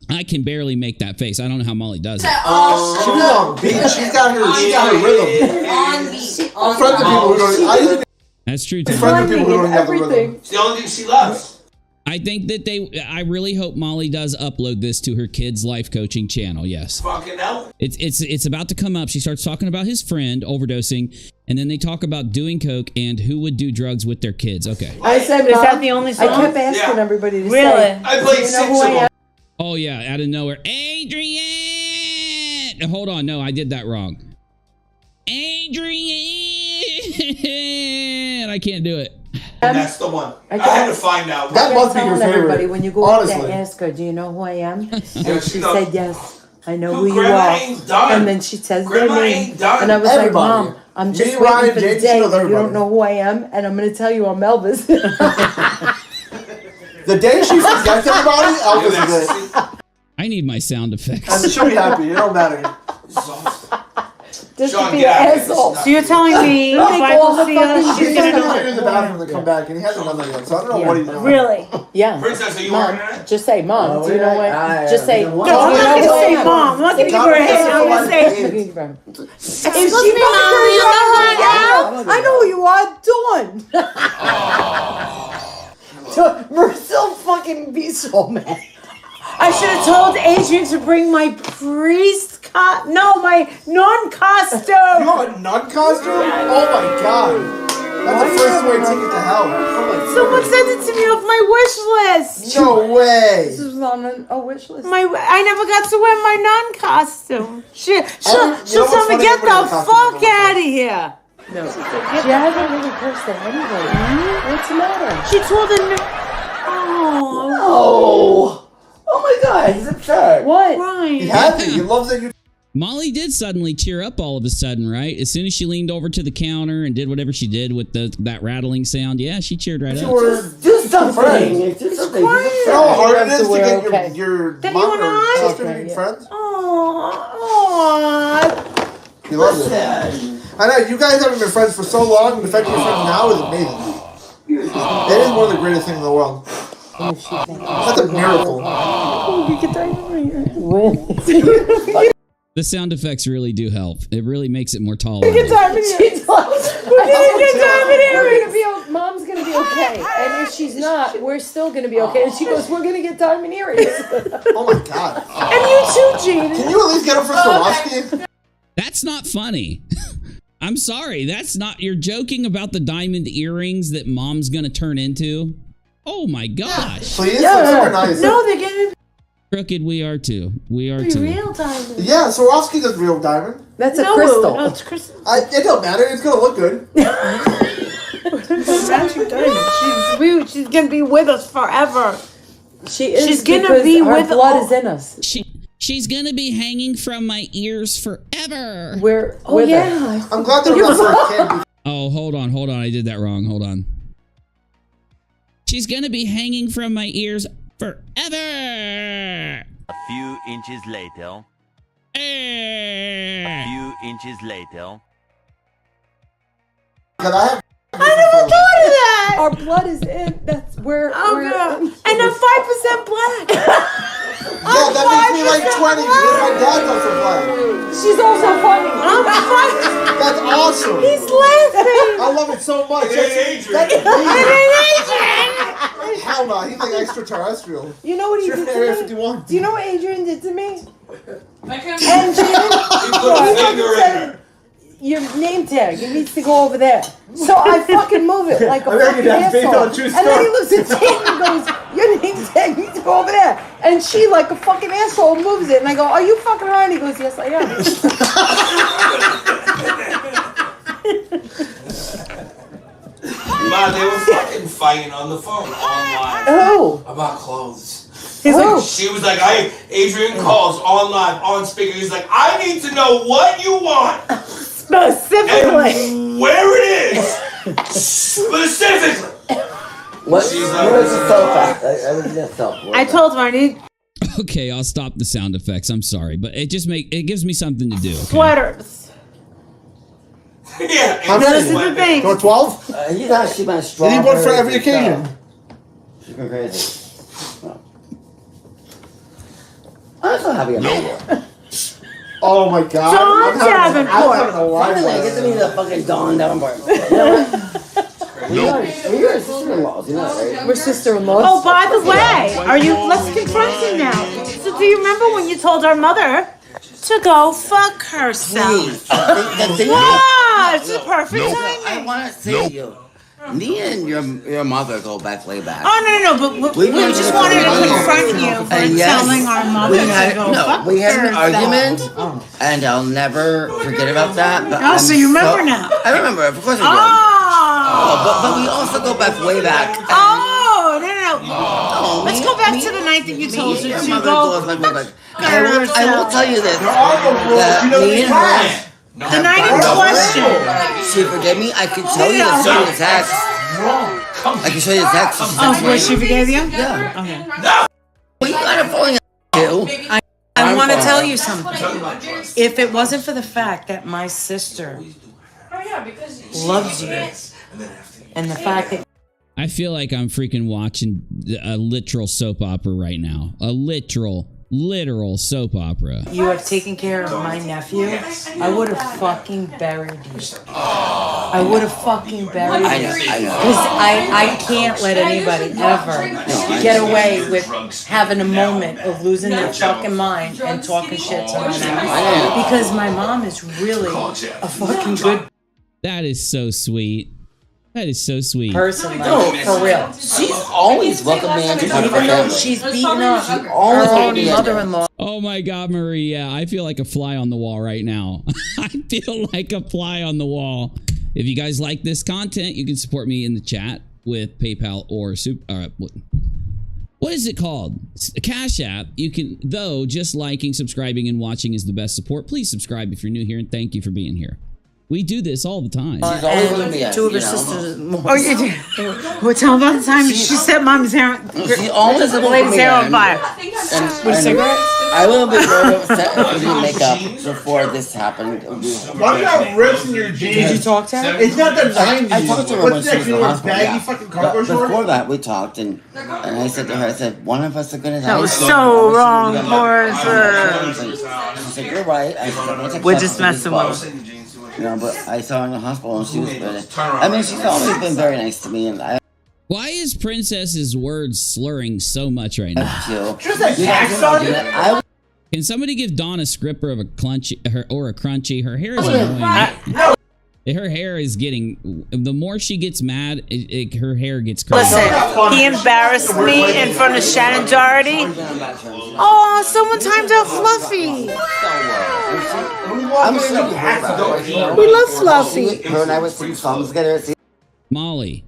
I can barely make that face. I don't know how Molly does it. She was on beat. She's got her rhythm. on beat. I'm friends with people who don't. That's true. I'm friends with people who don't have the rhythm. It's the only thing she loves. I think that I really hope Molly does upload this to her kids' life coaching channel. Yes. Fucking hell. It's about to come up. She starts talking about his friend overdosing, and then they talk about doing coke and who would do drugs with their kids. Okay. I said, Is that the only song? I kept asking everybody to Really? say. I played you know 6 who I of them. am? Oh yeah, out of nowhere, Adrian. Hold on, no, I did that wrong. Adrian, I can't do it. That's the one. I had to find out. That must be your Everybody, favorite. when you go Honestly. up there, ask her, do you know who I am? And Yeah, she no. said, yes, I know who you Grandma are. ain't done. And then she says Grandma their name. ain't done. And I was Everybody. like, Mom, I'm just Me, waiting Ryan, for the James, day she knows you don't everybody. know who I am, and I'm going to tell you I'm Elvis. The day she forgets everybody, Elvis is it. I need my sound effects. And she'll be happy. It don't matter. Just Sean, to be an get out of here. asshole. So you're telling me if I go see us, she's He's gonna gonna know? in the bathroom and come back, and he hasn't done that yet. So I don't know what he's doing. Really? Yeah. Princess, are you Mom, working on it? just say, Mom, do you know what? Just say, No, I'm not gonna say mom. I'm not gonna give her a head. I'm gonna say. Excuse me, Mom. I know who you are, Dawn. Marcel fucking be so mad. I should have told Adrian to bring my my non-costume. You have a nun costume? Oh my god. That's the first way ticket to hell. Oh Someone sent it to me off my wish list. No way. This is on a wish list. I never got to wear my non-costume. She'll what's tell me, funny? get the Everybody has fuck costumes. out of here. No. She hasn't really cursed at anybody. What's the matter? She told the Oh. Oh. Oh my god, he's upset. What? Right. He had to. He loves that you. Molly did suddenly cheer up all of a sudden, right? As soon as she leaned over to the counter and did whatever she did with that rattling sound, yeah, she cheared right up. Just Do something. Do something. You know how hard it is to get Okay. your Then mom you and or I? sister to be friends? Oh. He loves it. I know, you guys haven't been friends for so long, and the fact you're friends now is amazing. It is one of the greatest things in the world. That's a miracle. The sound effects really do help. It really makes it more tolerable. Mom's gonna be okay, and if she's not, we're still gonna be okay. And she goes, "We're gonna get diamond earrings." Oh my god. And you too, Gene. Can you at least get them for Swarovski? That's not funny. I'm sorry. That's not. You're joking about the diamond earrings that mom's gonna turn into. Oh my gosh. Please? That's super nice. No, they're getting Crooked, we are too. We are too. real diamonds. Yeah, Swarovski does real diamond. That's a crystal. No, it's crystal. It don't matter. It's gonna look good. Magic diamond. She's gonna be with us forever. She is. She's gonna because be her with blood is in us. She's gonna be hanging from my ears forever. We're Oh with her. yeah. I'm glad they're not for a kid. Oh, hold on. I did that wrong. Hold on. She's gonna be hanging from my ears forever. A few inches later. A few inches later. Can I have I never thought of that. Our blood is in. That's where. Oh god. And I'm 5% black. Yeah, that makes me like 20 because my dad's also black. She's also funny. I'm 5%. That's awesome. He's laughing. I love it so much. Hell no, he's like extraterrestrial. You know what he did Area to me? 51. Do you know what Adrian did to me? And Finger your name tag, it needs to go over there. So I fucking move it like a fucking asshole. And then he looks at Jane and goes, your name tag needs to go over there. And she, like a fucking asshole, moves it. And I go, are you fucking around? He goes, yes, I am. Ma, they were fucking fighting on the phone online. Oh. About clothes. She was like, Adrian calls on live, on speaker. He's like, I need to know what you want. Specifically. And where it is. Specifically. What? She's What was the sofa? I told him I need Okay, I'll stop the sound effects. I'm sorry, but it gives me something to do. Okay? sweaters. Yeah. How This is many? the thing. Go 12? He's actually been strong. You need one for every occasion. She's been crazy. I'm so happy about it. Oh my god. John Davenport. Finally, get to meet the fucking Dawn Davenport. We're sister-in-laws, you know, right? We're sister-in-laws. Oh, by the way, let's confront him now. So do you remember when you told our mother to go fuck herself? Wow, it's the perfect I timing. want to say to you, me and your mother go back way back. Oh, no, but we just wanted to confront you for And yes, telling our mother to go fuck we had an herself. argument, and I'll never forget about that. But Oh, so you remember now? I remember, of course I do. Oh, But we also go back way back. Oh, no. Let's go back to the night that you told her to go fuck herself. I will tell you this. Me and her. The night in question. She forgave me. I can tell you the story of the text. I can show you the text. Oh, where she forgave you? Yeah. Okay. Well, you got a phone too. I want want to tell you something. If it wasn't for the fact that my sister loves you, and the fact that I feel like I'm freaking watching a literal soap opera right now. A literal soap opera. you have taken care of my nephew, I would have fucking buried you. I would have fucking buried you. I know. Because I can't let anybody ever get away with having a moment of losing their fucking mind and talking shit to my mom. Because my mom is really a fucking good That is so sweet. That is so sweet. person, like, for real. She's always welcomed me into her Even though family. she's beaten up always her let own me in. mother-in-law. Oh my God, Maria. I feel like a fly on the wall right now. I feel like a fly on the wall. If you guys like this content, you can support me in the chat with PayPal or what is it called? It's a Cash App. You can, though, just liking, subscribing, and watching is the best support. Please subscribe if you're new here, and thank you for being here. We do this all the time. She's always with me. Two of her sisters. Oh, you did. Well, tell about the time she set mom's hair. She always lady's hair on fire. With a cigarette? I will be very upset if we didn't make up before this happened. Why do you have rips in your jeans? Did you talk to her? It's not the 90s. I talked to her What's when she was next? in You the wear hospital. baggy fucking cargo shorts? Before that, we talked, and I said to her, I said, one of us is going to die. That was so wrong, Horace. She said, you're right. I said, I'm gonna We're just messing with her. You know, but I saw her in the hospital and she was good. I mean, she's always been very nice to me, and I. Why is Princess's words slurring so much right now? Can somebody give Dawn a scripper of a crunchy or a crunchy? Her hair is annoying. Her hair is getting. The more she gets mad, her hair gets crazy. Listen, he embarrassed me in front of Shannon Doherty. Oh, someone timed out Fluffy. I'm sure you heard about her. We love Fluffy. Her and I would sing songs together. Molly,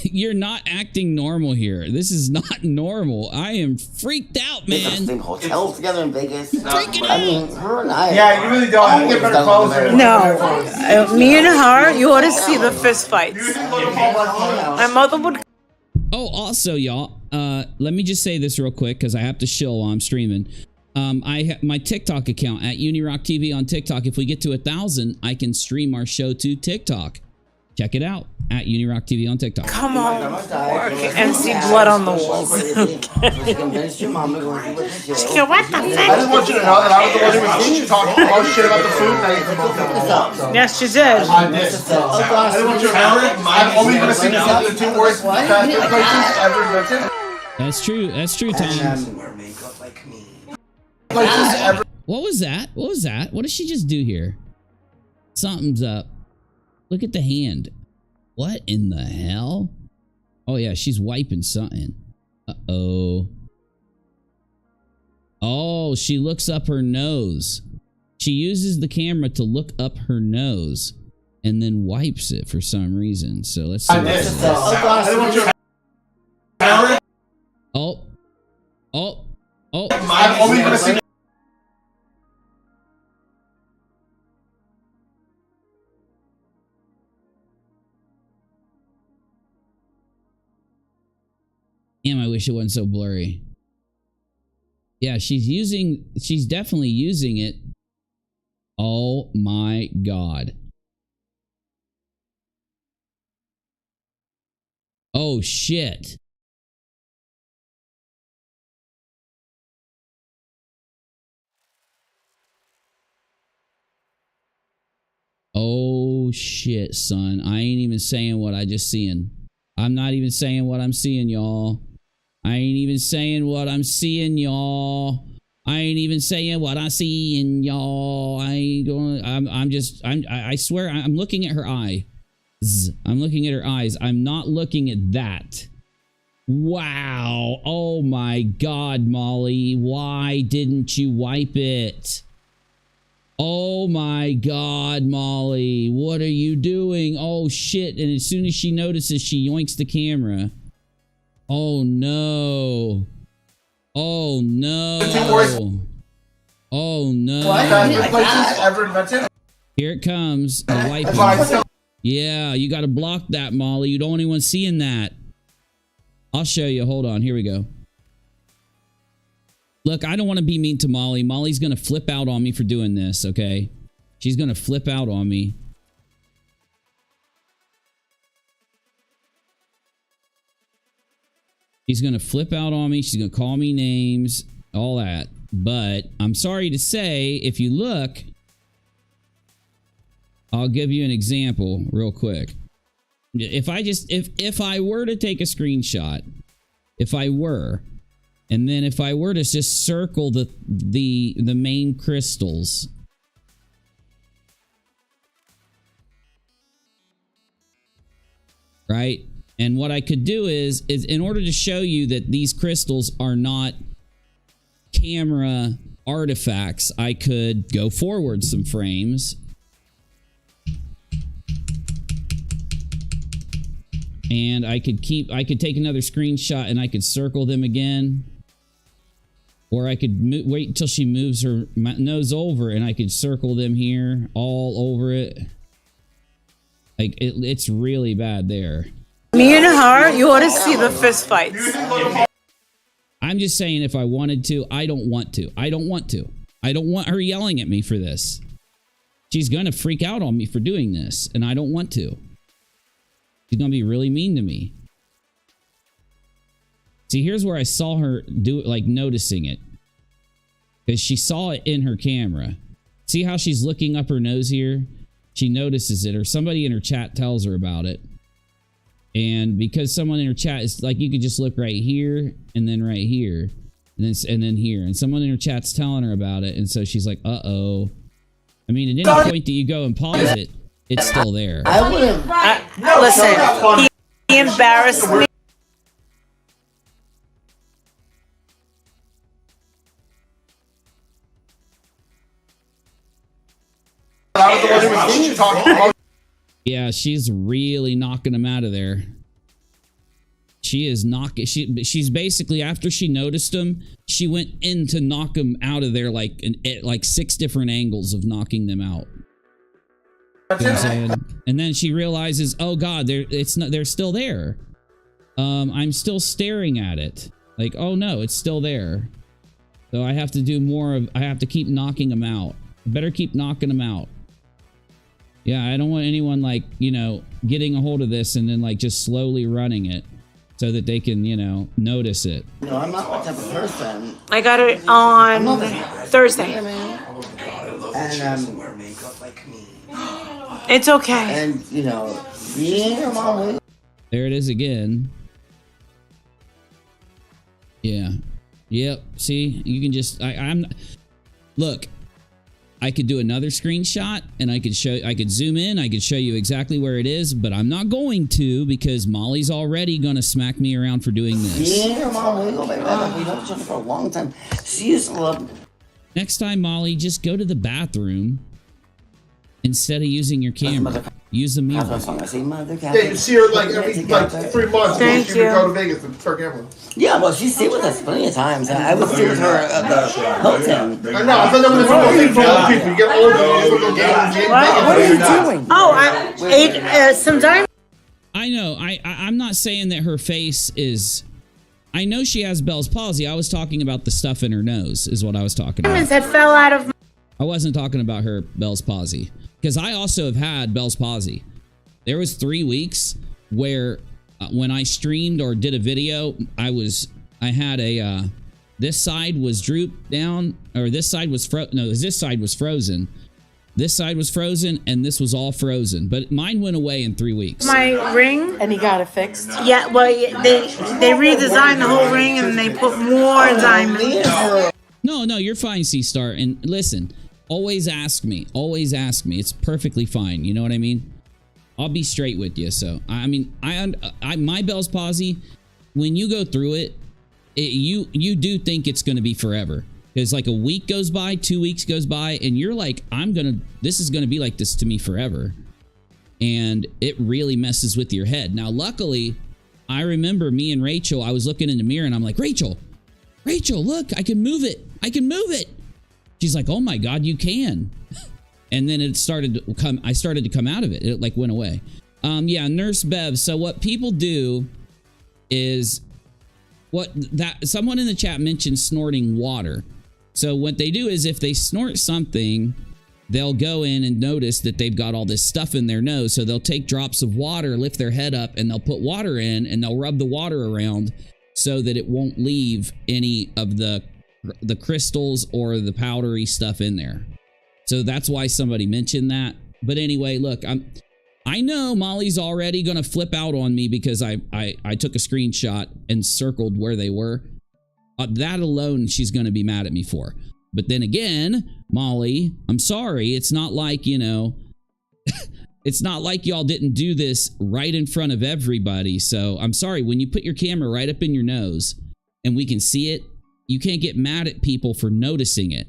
you're not acting normal here. This is not normal. I am freaked out, man. We same hotels together in Vegas. Freaking I mean, her and I. Yeah, you really don't. Get better clothes. No, me and her, you ought to see the fist fights. My mother would. Oh, also, y'all, let me just say this real quick because I have to shill while I'm streaming. I have my TikTok account at Unirock TV on TikTok. If we get to 1,000, I can stream our show to TikTok. Check it out at Unirock TV on TikTok. Come on, and see blood on the walls. What the fuck? I just want you to know that I was the one who was talking all shit about the food. Now you can both come. Yes, you did. I did. I just want you to know I'm only going to see the two worst fast food places ever invented. That's true. That's true, Tom. What was that? What was that? What did she just do here? Something's up. Look at the hand. What in the hell? Oh, yeah, she's wiping something. Uh-oh. Oh, she looks up her nose. She uses the camera to look up her nose and then wipes it for some reason. So let's see. Oh. Oh. Oh. I'm only going to see. Damn, I wish it wasn't so blurry. Yeah, she's definitely using it. Oh my God. Oh shit. Oh shit, son. I ain't even saying what I just seen. I'm not even saying what I'm seeing, y'all. I ain't even saying what I'm seeing, y'all. I ain't even saying what I seeing, y'all. I ain't going. I swear, I'm looking at her eye. I'm looking at her eyes. I'm not looking at that. Wow. Oh my God, Molly. Why didn't you wipe it? Oh my God, Molly. What are you doing? Oh shit. And as soon as she notices, she yoinks the camera. Oh no. Oh no. Oh no. What? Places ever invented? Here it comes. The wiping. Yeah, you got to block that, Molly. You don't want anyone seeing that. I'll show you. Hold on. Here we go. Look, I don't want to be mean to Molly. Molly's going to flip out on me for doing this, okay? She's going to flip out on me. She's going to flip out on me. She's going to call me names, all that. But I'm sorry to say, if you look, I'll give you an example real quick. If I were to take a screenshot, and then if I were to just circle the main crystals, right? And what I could do is in order to show you that these crystals are not camera artifacts, I could go forward some frames. And I could take another screenshot and I could circle them again. Or I could wait until she moves her nose over and I could circle them here all over it. Like, it's really bad there. Me and her, you ought to see the fist fights. I'm just saying if I wanted to, I don't want to. I don't want to. I don't want her yelling at me for this. She's going to freak out on me for doing this, and I don't want to. She's going to be really mean to me. See, here's where I saw her do it, like noticing it. Because she saw it in her camera. See how she's looking up her nose here? She notices it, or somebody in her chat tells her about it. And because someone in her chat is like, you could just look right here and then right here and then here. And someone in her chat's telling her about it. And so she's like, uh-oh. I mean, at any point that you go and pause it, it's still there. I would have. Listen, he embarrassed me. Yeah, she's really knocking him out of there. She is knocking. She's basically, after she noticed him, she went in to knock him out of there like 6 different angles of knocking them out. You know what I'm saying? And then she realizes, oh God, they're still there. I'm still staring at it. Like, oh no, it's still there. So I have to do more of. I have to keep knocking them out. I better keep knocking them out. Yeah, I don't want anyone, like, you know, getting a hold of this and then, like, just slowly running it so that they can, you know, notice it. No, I'm not that type of person. I got it on Thursday. And it's okay. And you know, yeah, Mom. There it is again. Yeah. Yep. See, you can just. Look. I could do another screenshot and I could zoom in, I could show you exactly where it is, but I'm not going to because Molly's already gonna smack me around for doing this. Yeah, Mom, we go back. We've known each other for a long time. She used to love. Next time, Molly, just go to the bathroom instead of using your camera. Use the mirror. Yeah, you see her like every 3 months. Thank she you. would go to Vegas and her camera. Yeah, well, she stayed with us plenty of times. I would stay with her at the Hilton. I know. I thought that was old people. You get older. What are you doing? Oh, I ate some diamonds. I know. I'm not saying that her face is. I know she has Bell's palsy. I was talking about the stuff in her nose, is what I was talking about. That fell out of. I wasn't talking about her Bell's palsy. Because I also have had Bell's palsy. There was 3 weeks where when I streamed or did a video, I had a, this side was drooped down, or this side was this side was frozen. This side was frozen, and this was all frozen. But mine went away in 3 weeks. My ring. And he got it fixed? Yeah, well, they redesigned the whole ring and they put more diamonds. No, you're fine, C-Star. And listen, always ask me. Always ask me. It's perfectly fine. You know what I mean? I'll be straight with you. So, I mean, my Bell's palsy, when you go through it, you do think it's going to be forever. Because like a week goes by, 2 weeks goes by, and you're like, this is going to be like this to me forever. And it really messes with your head. Now, luckily, I remember me and Rachel, I was looking in the mirror and I'm like, Rachel, look, I can move it. I can move it. She's like, oh my God, you can. And then it started to come, I started to come out of it. It like went away. Yeah, Nurse Bev. So what people do is what that someone in the chat mentioned snorting water. So what they do is if they snort something, they'll go in and notice that they've got all this stuff in their nose. So they'll take drops of water, lift their head up, and they'll put water in, and they'll rub the water around so that it won't leave any of the crystals or the powdery stuff in there. So that's why somebody mentioned that. But anyway, look, I know Molly's already gonna flip out on me because I took a screenshot and circled where they were. That alone she's gonna be mad at me for. But then again, Molly, I'm sorry. It's not like, you know, it's not like y'all didn't do this right in front of everybody. So I'm sorry, when you put your camera right up in your nose and we can see it, you can't get mad at people for noticing it.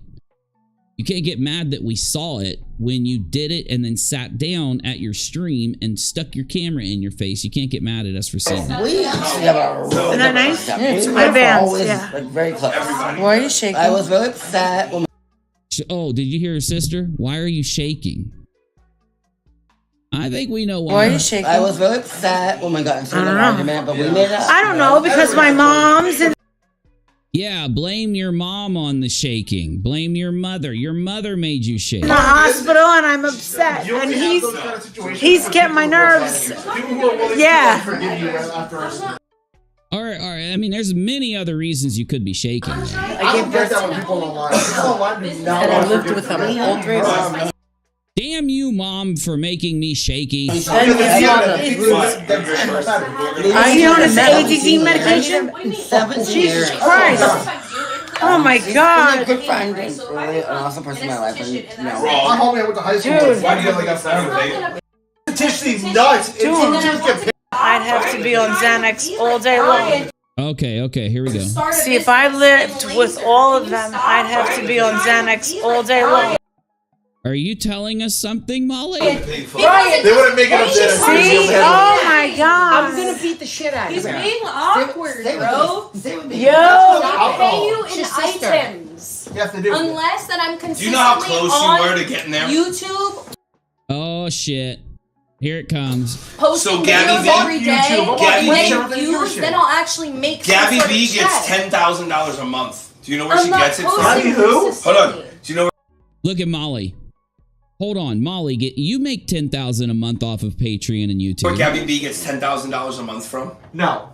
You can't get mad that we saw it when you did it and then sat down at your stream and stuck your camera in your face. You can't get mad at us for seeing it. We actually have a really Isn't that nice? Yeah, It's my bands, always, yeah. like, very close. Why are you shaking? I was really upset when Oh, did you hear her sister? Why are you shaking? I think we know why. Why are you shaking? I was really upset when we got into an argument, but we made it up. I don't know, because my mom's in Yeah, blame your mom on the shaking. Blame your mother. Your mother made you shake. the hospital and I'm upset. And he's getting my nerves. Yeah. All right. I mean, there's many other reasons you could be shaking. I gave birth to people online. People online do not And I lived with them all 3 of them. Damn you, Mom, for making me shaky. I see on this ADD medication. Jesus Christ. Oh my God. A good friend and really an awesome person in my life. And, you know, My homie I went to high school with. Why do you have like a family? Tissy's nuts. I'd have to be on Xanax all day long. Okay, here we go. See, if I lived with all of them, I'd have to be on Xanax all day long. Are you telling us something, Molly? They wouldn't make it up there. See? Oh my God. I'm gonna beat the shit out of He's you. being awkward, bro. Yo. I pay you in items. Yes, they do. Unless that I'm consistently Do you know how close you were to getting there? YouTube Oh, shit. Here it comes. posting So Gabby videos V- every day. Gabby when V- they're views, then I'll actually make some Gabby sort of V gets check. $10,000 a month. Do you know where I'm she not gets it from? posting Hold on. Do you know where Look at Molly. Hold on, Molly. You make $10,000 a month off of Patreon and YouTube. Gabby B gets $10,000 a month from? No.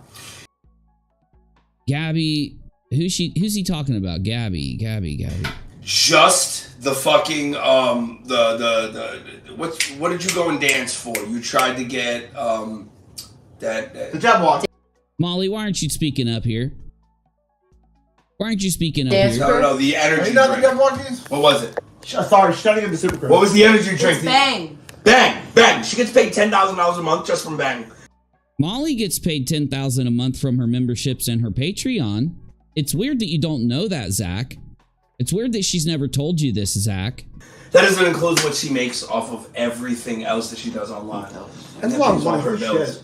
Gabby, who's he talking about? Gabby. Just the fucking what did you go and dance for? You tried to get The jab walk. Molly, why aren't you speaking up here? Why aren't you speaking up here? No, the Are energy you not the drink. jab walkies? What was it? Sorry, shutting in the super crew. What was the energy drink? It's Bang. Bang. She gets paid $10,000 a month just from Bang. Molly gets paid $10,000 a month from her memberships and her Patreon. It's weird that you don't know that, Zach. It's weird that she's never told you this, Zach. That doesn't include what she makes off of everything else that she does online. That's a lot of money her for bills. shit.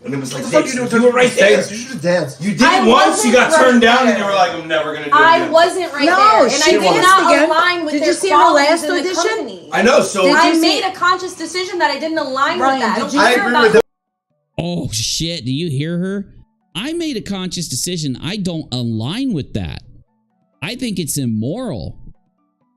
And it was like, What the fuck you do you were right there. dance? You should just dance. You did I it once, you got wasn't turned right down, and there. you were like, I'm never gonna do it I again. wasn't right No, there, and I she did was. not Again. align with Did their you see her qualities last in the audition? company. I know, so I you made see- a conscious decision that I didn't align Brian, with that. I did don't you- care I agree about with him. Oh, shit. Do you hear her? I made a conscious decision. I don't align with that. I think it's immoral.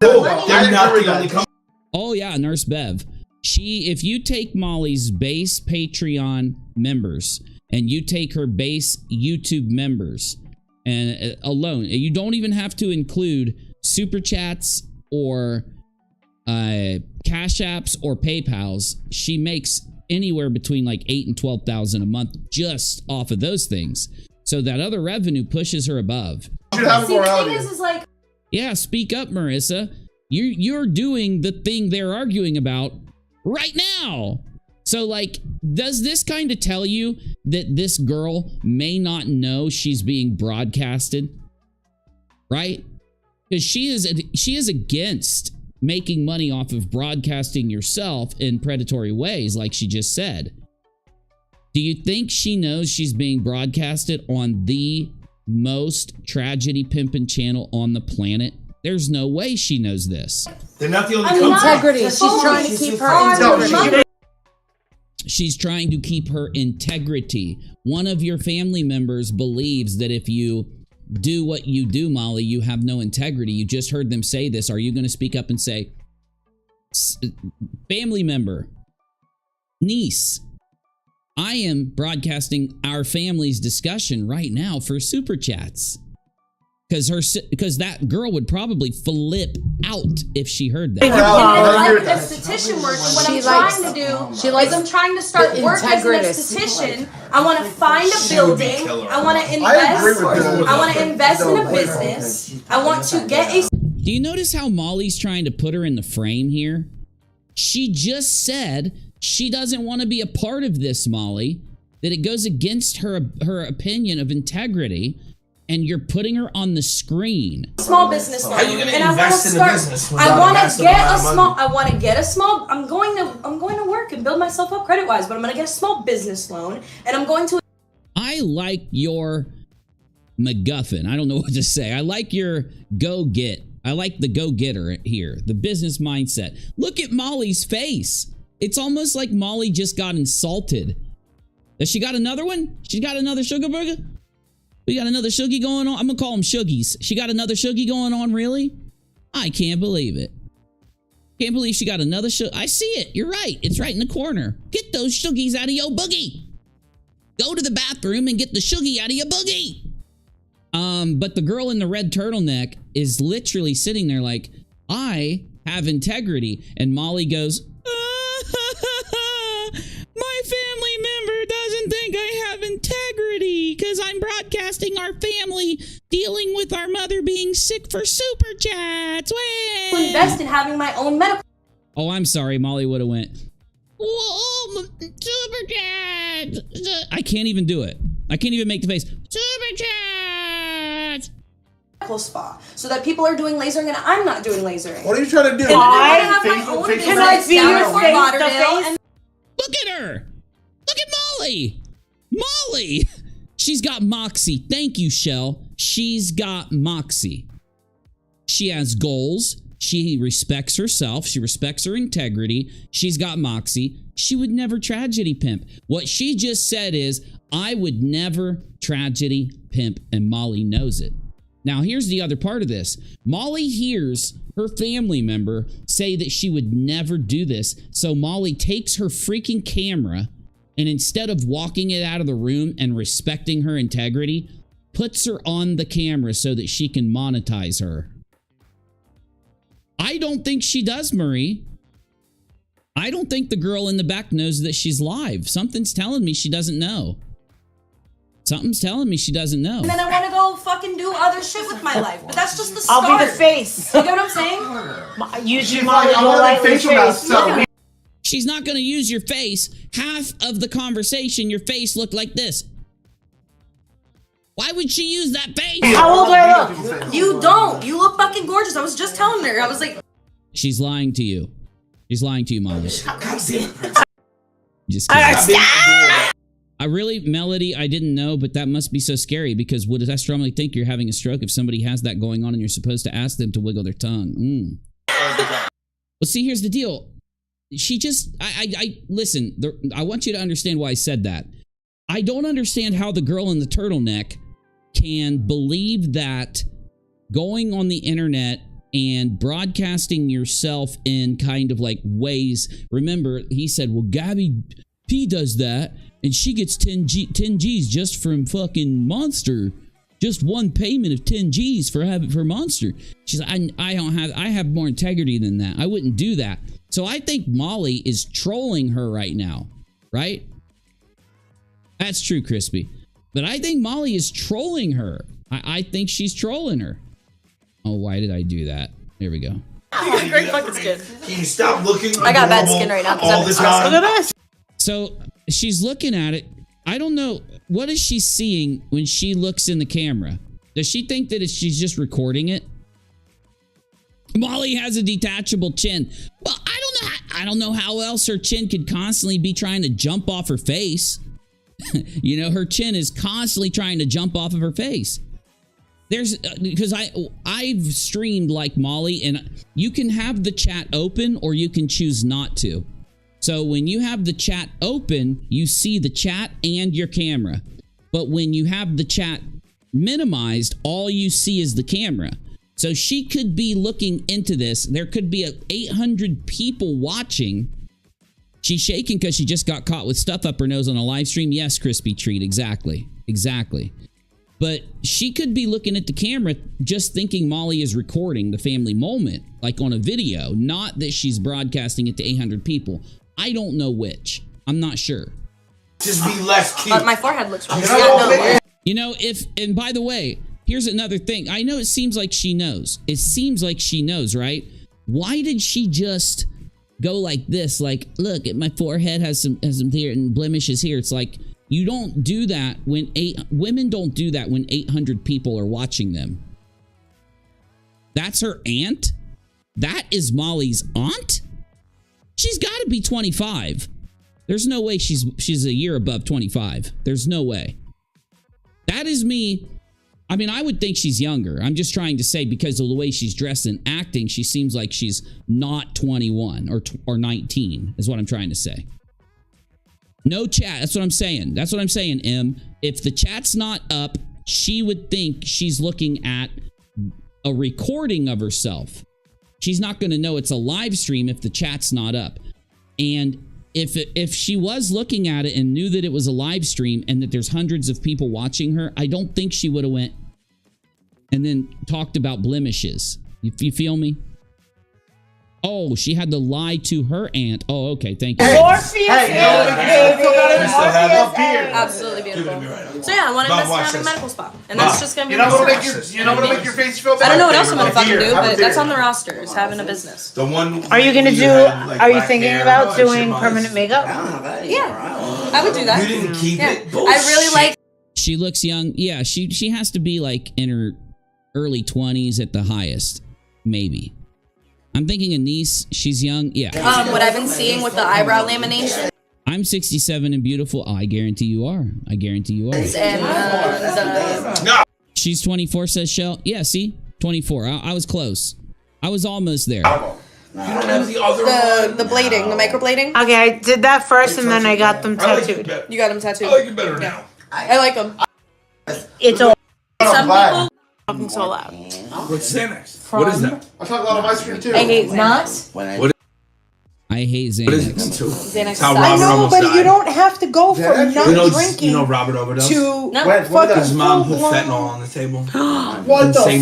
no, they're not the only company. Oh, yeah, Nurse Bev. If you take Molly's base Patreon members and you take her base YouTube members and alone, you don't even have to include super chats or cash apps or PayPals. She makes anywhere between like $8,000 and $12,000 a month just off of those things. So that other revenue pushes her above. You should have See, the morality. thing is like, Yeah, speak up, Marissa. You're doing the thing they're arguing about right now. So, like, does this kind of tell you that this girl may not know she's being broadcasted? Right? Because she is against making money off of broadcasting yourself in predatory ways, like she just said. Do you think she knows she's being broadcasted on the most tragedy pimpin' channel on the planet? There's no way she knows this. They're not the only I'm company. not Integrity. She's trying to keep her No, integrity. She's trying to keep her integrity. One of your family members believes that if you do what you do, Molly, you have no integrity. You just heard them say this. Are you going to speak up and say, family member, niece, I am broadcasting our family's discussion right now for super chats. Because that girl would probably flip out if she heard that. Like esthetician work, and what I'm trying to do is I'm trying to start work as an esthetician. I want to find a building. I want to invest. I want to invest in a business. I want to get a. Do you notice how Molly's trying to put her in the frame here? She just said she doesn't want to be a part of this, Molly. That it goes against her opinion of integrity. And you're putting her on the screen. Small business loan. How are you gonna and invest in a business without I want to investing get that a money? small. I want to get a small. I'm going to work and build myself up credit wise, but I'm going to get a small business loan, and I'm going to. I like your MacGuffin. I don't know what to say. I like your go-get. I like the go-getter here. The business mindset. Look at Molly's face. It's almost like Molly just got insulted. Has she got another one? She got another sugar burger? We got another shuggy going on. I'm gonna call them shuggies. She got another shuggy going on, really? I can't believe it. Can't believe she got another shuggy. I see it. You're right. It's right in the corner. Get those shuggies out of your boogie. Go to the bathroom and get the shuggy out of your boogie. But the girl in the red turtleneck is literally sitting there like, I have integrity. And Molly goes, my family member doesn't think I have integrity because I'm broadcasting our family dealing with our mother being sick for super chats. Invest in having my own medical. Oh, I'm sorry. Molly would have went, whoa, super chat. I can't even do it. I can't even make the face. Super chat. Spa, so that people are doing lasering and I'm not doing lasering. What are you trying to do? And I have my own business Can I be down your in Fort face to Lauderdale, face? and Look at her. Look at Molly. Molly. She's got moxie. Thank you, Shell. She's got moxie. She has goals. She respects herself. She respects her integrity. She's got moxie. She would never tragedy pimp. What she just said is, I would never tragedy pimp, and Molly knows it. Now, here's the other part of this. Molly hears her family member say that she would never do this. So Molly takes her freaking camera and instead of walking it out of the room and respecting her integrity, puts her on the camera so that she can monetize her. I don't think she does, Marie. I don't think the girl in the back knows that she's live. Something's telling me she doesn't know. Something's telling me she doesn't know. and then I want to go fucking do other shit with my life. But that's just the start. I'll be the face. You get what I'm saying? Use Molly Golightly's face. She's not going to use your face. Half of the conversation, your face looked like this. Why would she use that face? How old do I look? You don't. You look fucking gorgeous. I was just telling her. I was like, She's lying to you. She's lying to you, Molly. Just kidding. I really, Melody, I didn't know, but that must be so scary because I strongly think you're having a stroke if somebody has that going on and you're supposed to ask them to wiggle their tongue. Well, see, here's the deal. She just, listen, I want you to understand why I said that. I don't understand how the girl in the turtleneck can believe that going on the internet and broadcasting yourself in kind of like ways. Remember, he said, well, Gabby P does that and she gets 10 G's just from fucking Monster. Just one payment of 10 G's for Monster. She's like, I have more integrity than that. I wouldn't do that. So I think Molly is trolling her right now, right? That's true, Crispy. But I think Molly is trolling her. I think she's trolling her. Oh, why did I do that? There we go. you got great fucking skin. Can you stop looking? I got bad skin right now. All the time. Look at this. So she's looking at it. I don't know. What is she seeing when she looks in the camera? Does she think that she's just recording it? Molly has a detachable chin. Well, I don't know how else her chin could constantly be trying to jump off her face. You know, her chin is constantly trying to jump off of her face. There's because I've streamed like Molly, and you can have the chat open or you can choose not to. So when you have the chat open, you see the chat and your camera. But when you have the chat minimized, all you see is the camera. So she could be looking into this. There could be 800 people watching. She's shaking because she just got caught with stuff up her nose on a live stream. Yes, Crispy Treat. Exactly. Exactly. But she could be looking at the camera just thinking Molly is recording the family moment, like on a video, not that she's broadcasting it to 800 people. I don't know which. I'm not sure. Just be less cute. But my forehead looks really good. You know, and by the way, here's another thing. I know it seems like she knows. It seems like she knows, right? Why did she just go like this? Like, look, my forehead has some here and blemishes here. It's like, you don't do that when women don't do that when 800 people are watching them. That's her aunt? That is Molly's aunt? She's got to be 25. There's no way she's a year above 25. There's no way. That is me. I mean, I would think she's younger. I'm just trying to say because of the way she's dressed and acting, she seems like she's not 21 or 19 is what I'm trying to say. No chat. That's what I'm saying. That's what I'm saying, M. If the chat's not up, she would think she's looking at a recording of herself. She's not going to know it's a live stream if the chat's not up. And if she was looking at it and knew that it was a live stream and that there's hundreds of people watching her, I don't think she would have went and then talked about blemishes. You feel me? Oh, she had to lie to her aunt. Oh, okay. Thank you. Absolutely beautiful. So yeah, I want to invest in having a medical spa, and that's just gonna be. You know what'll make your face feel better? I don't know what else I'm gonna fucking do, but that's on the roster. Is having a business. The one. Are you gonna do? Are you thinking about doing permanent makeup? Yeah, I would do that. You didn't keep it. I really like. She looks young. Yeah, she has to be like in her early 20s at the highest, maybe. I'm thinking a niece. She's young. Yeah. What I've been seeing with the eyebrow lamination. I'm 67 and beautiful. I guarantee you are. I guarantee you are. And She's 24, says Shell. Yeah, see? 24. I was close. I was almost there. You don't have the other one. The blading, the microblading. Okay, I did that first and then I got them tattooed. You got them tattooed. I like it better now. I like them. It's all. Some people talking so loud. What's Xanax? What is that? I talk a lot of ice cream too. I hate Xanax. I hate Xanax. What is it? Xanax. How I Robert know, almost but died. you don't have to go from not drinking You know Robert overdosed? to His mom put fentanyl on the table. What the?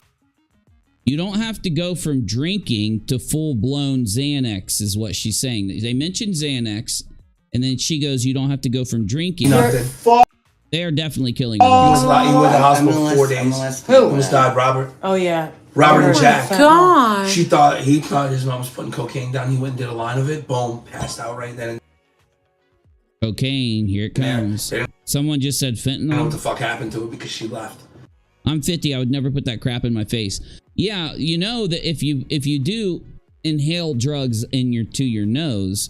You don't have to go from drinking to full-blown Xanax is what she's saying. They mentioned Xanax, and then she goes, you don't have to go from drinking. Nothing. They are definitely killing him. He went to the hospital 4 days. Who? Almost died, Robert. Oh yeah. Robert and Jack. God. He thought his mom was putting cocaine down. He went and did a line of it. Boom. Passed out right then. Cocaine, here it comes. Someone just said fentanyl. I don't know what the fuck happened to it because she left. I'm 50. I would never put that crap in my face. Yeah, you know that if you do inhale drugs to your nose,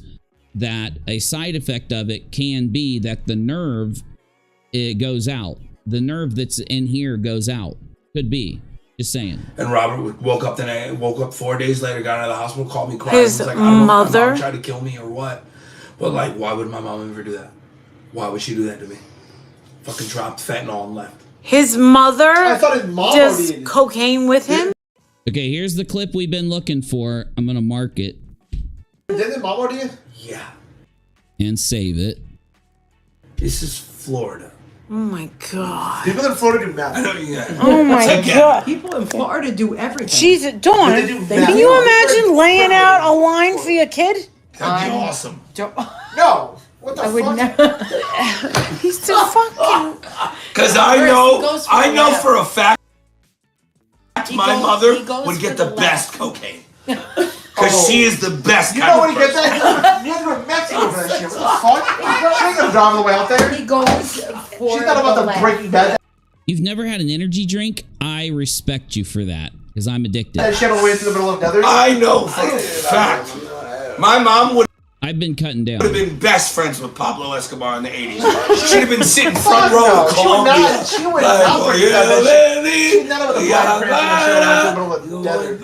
that a side effect of it can be that the nerve goes out. The nerve that's in here goes out. Could be. Just saying. And Robert woke up 4 days later, got out of the hospital, called me crying. His He was like, I don't know if my mother mom tried to kill me or what. But like, why would my mom ever do that? Why would she do that to me? Fucking dropped fentanyl and left. His mother I thought his mom does cocaine with him. Okay, here's the clip we've been looking for. I'm gonna mark it. Didn't his mom order you? Yeah. And save it. This is Florida. Oh my god. People in Florida do math. I know you guys. Oh my god. People in Florida do everything. Jesus, Dawn, They do can you imagine laying out a line for your kid? That'd be awesome. No. What the fuck? He's too fucking. Because I know for a fact my mother would get the best cocaine. Because she is the best You kind know of when he gets person. that? You have to go to Mexico for that shit. What the fuck? She ain't gonna drive all the way out there. He goes for She's not about the Breaking Bad. You've never had an energy drink? I respect you for that, because I'm addicted. That shit all the way into the middle of desert. I know for a fact. My mom would I've been cutting down. have been best friends with Pablo Escobar in the 80s. She'd have been sitting front row No, in she would Colombia. not. She would not bring that shit. She's not about the Black Prince in the middle of the desert.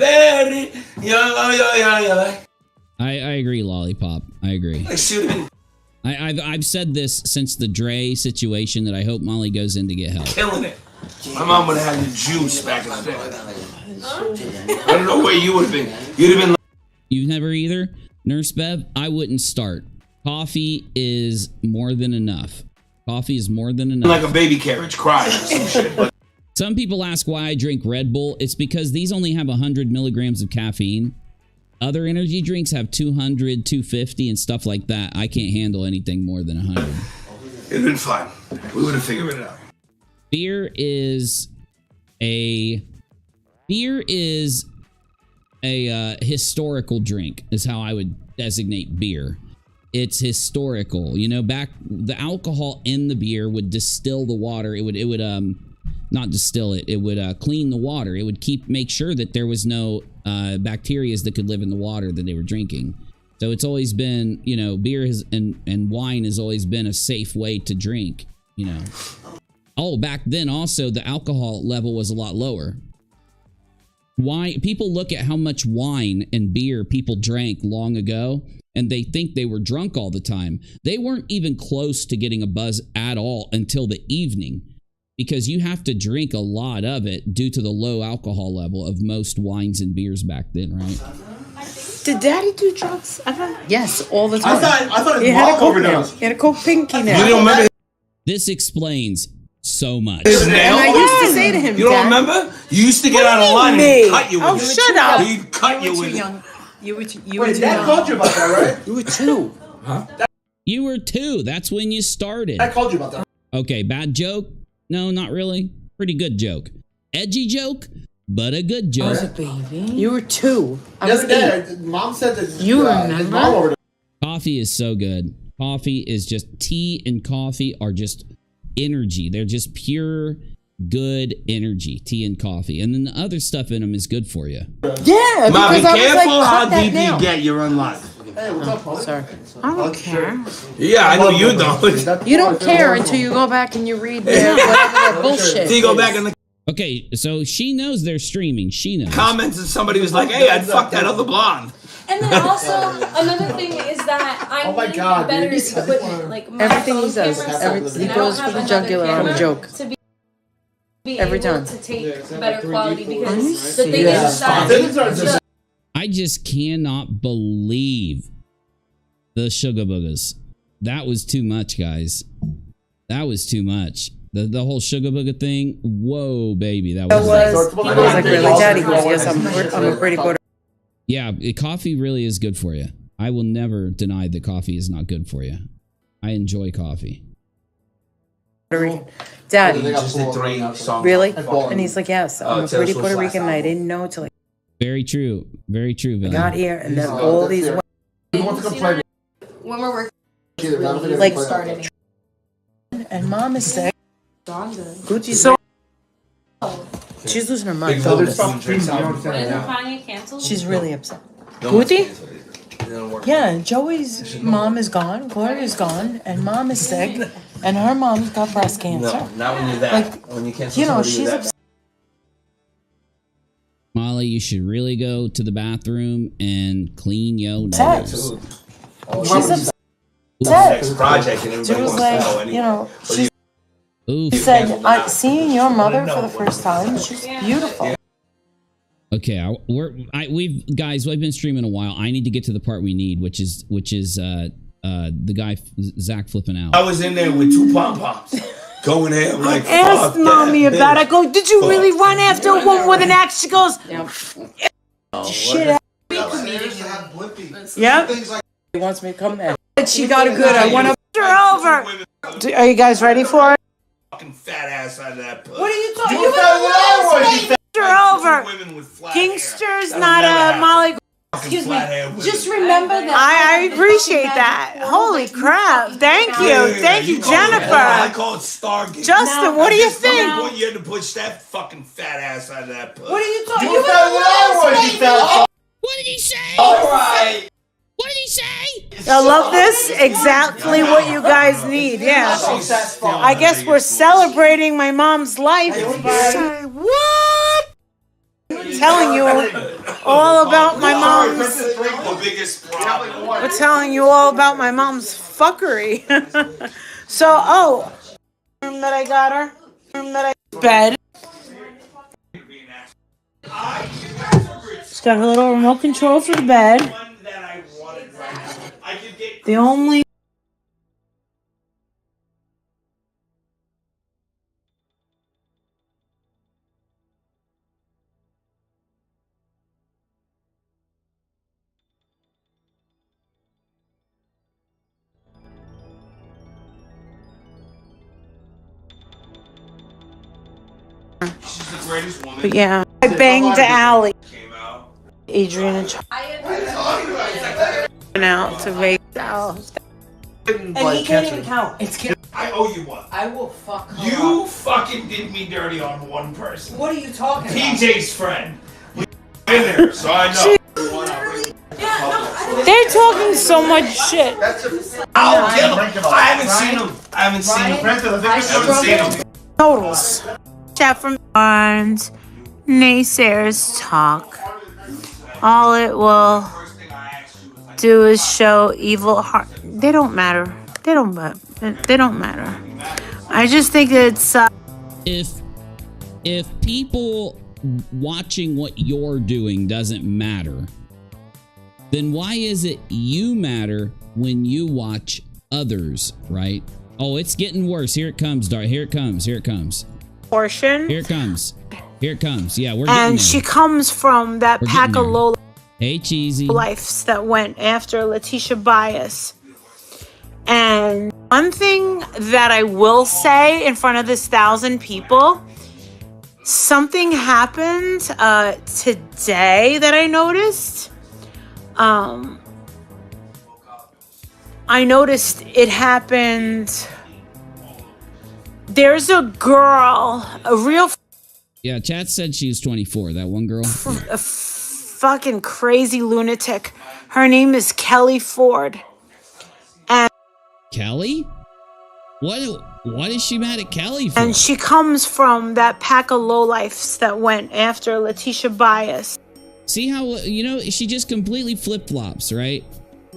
I agree, Lollipop. I agree. I've said this since the Dre situation that I hope Molly goes in to get help. Killing it. My mom would have had the juice back in the day. I don't know where you would have been. You'd have been. You've never either? Nurse Bev, I wouldn't start. Coffee is more than enough. Coffee is more than enough. Like a baby carriage crying or some shit. But some people ask why I drink Red Bull. It's because these only have 100 milligrams of caffeine. Other energy drinks have 200, 250 and stuff like that. I can't handle anything more than 100. it'd been fine. We would have figured it out. Beer is a historical drink is how I would designate beer. It's historical. You know, back the alcohol in the beer would distill the water. It would not distill it. It would clean the water. It would make sure that there was no bacteria that could live in the water that they were drinking. So it's always been, you know, beer and wine has always been a safe way to drink, you know. Oh, back then also the alcohol level was a lot lower. Why people look at how much wine and beer people drank long ago and they think they were drunk all the time. They weren't even close to getting a buzz at all until the evening, because you have to drink a lot of it due to the low alcohol level of most wines and beers back then, right? Did Daddy do drugs ever? Yes, all the time. I thought he had a coke now. He had a coke pinky now. You don't remember? This explains so much. And I used to say to him, you don't remember? You used to get out of line and cut you with Oh, it. shut up. He'd cut you with it. You were too Wait, Dad called you about that, right? You were 2. Huh? You were 2. That's when you started. I called you about that. Okay, bad joke? No, not really. Pretty good joke. Edgy joke, but a good joke. Was it, baby? You were 2. I The was other day, 8. Mom said that You his mom remember? Coffee is so good. Coffee is just, tea and coffee are just energy. They're just pure good energy, tea and coffee. And then the other stuff in them is good for you. Yeah, Mom, be because I was careful like, how cut that deep now. you get. You're on live. Hey, what's up, Paul? Sorry. I don't care. Yeah, I know you don't. You don't care until you go back and you read their whatever their bullshit. So you go back in the Okay, so she knows they're streaming. She knows. comments and somebody was like, hey, I'd fuck that other blonde. And then also another thing is that I Oh my need God, better dude. equipment, like my Everything he phone says, camera, he I goes don't for the have jugular another on a camera joke. to be Every able time. to take better quality, because Are you the thing is that I just cannot believe the sugar boogers. That was too much, guys. That was too much. The whole sugar booger thing. Whoa, baby. That was like, really? Daddy goes, yes, I'm a pretty Puerto. Yeah, coffee really is good for you. I will never deny that coffee is not good for you. I enjoy coffee. Rican. Dad, Just did 3 songs. really? And he's like, yes, I'm a pretty Puerto Rican, and I didn't know till Very true. Very true, I Villain. got here, and then all these when we're working, like started. and Mom is sick. Gucci's So- she's losing her mind. So there's some When is Kanye canceled? She's really upset. Gucci? Yeah, Joey's mom is gone, Gloria's gone, and Mom is sick, and her mom's got breast cancer. No, not when you're that. Like, when you cancel you know, somebody, she's you're that upset. Molly, you should really go to the bathroom and clean your Sad. nose. She's upset. Next project and She everybody was wants to know like, anyway. you know, But she Oof. said, seeing your mother for the first time, she's beautiful. Okay, we've been streaming a while. I need to get to the part we need, which is the guy Zach flipping out. I was in there with 2 pom-poms. Going in like, I asked fuck Mommy that, about it. I bitch. go, did you really run after a woman with an axe? She goes, shit out. Yep. He wants me to come in. She got it good. I want to. Over. Are you guys ready for it? Fucking fat ass out of that pussy. What are you talking You about? Over. women with flat Kingster's hair. not That'll a never Molly. happen. Excuse me. Flat hair women. Just remember that. I appreciate that. Holy crap. Thank you. Thank you, call it- I Jennifer. call it Stargate. Justin, what do you think? I want you to push that fucking fat ass out of that pussy. What are you talking You felt what I was, What did he say? All right. What did he say? I love this. Exactly what you guys need. Yeah. I guess we're celebrating my mom's life. What? Telling you all about my mom. mom's. The biggest problem. We're telling you all about my mom's fuckery. So, room that I got her. Room that I bed. She's got her little remote control for the bed. The only She's the greatest woman. But yeah, I banged Allie. Adrian and Charlie out to Vegas. And he can't even count. I owe you one. I will fuck her You up. fucking did me dirty on one person. What are you talking about? TJ's friend. We've been there, so I know. They're talking so much shit. I'll kill him. I haven't seen him. I haven't seen him. Totals. Chat from Barnes. Naysayers talk. All it will do is show evil heart. They don't matter. They don't matter. I just think it's if people watching what you're doing doesn't matter, then why is it you matter when you watch others, right? Oh, it's getting worse. Here it comes, Dar. Here it comes. Here it comes. Portion. Here it comes. Here it comes. Yeah, we're getting and there. she comes from that pack of low cheesy lives that went after Latisha Bias. And one thing that I will say in front of this 1,000 people, something happened today that I noticed. I noticed it happened. There's a girl, a real Yeah, chat said she was 24. That one girl. a fucking crazy lunatic. Her name is Kelly Ford. And Kelly? What is she mad at Kelly for? And she comes from that pack of lowlifes that went after Latisha Bias. See how, she just completely flip-flops, right?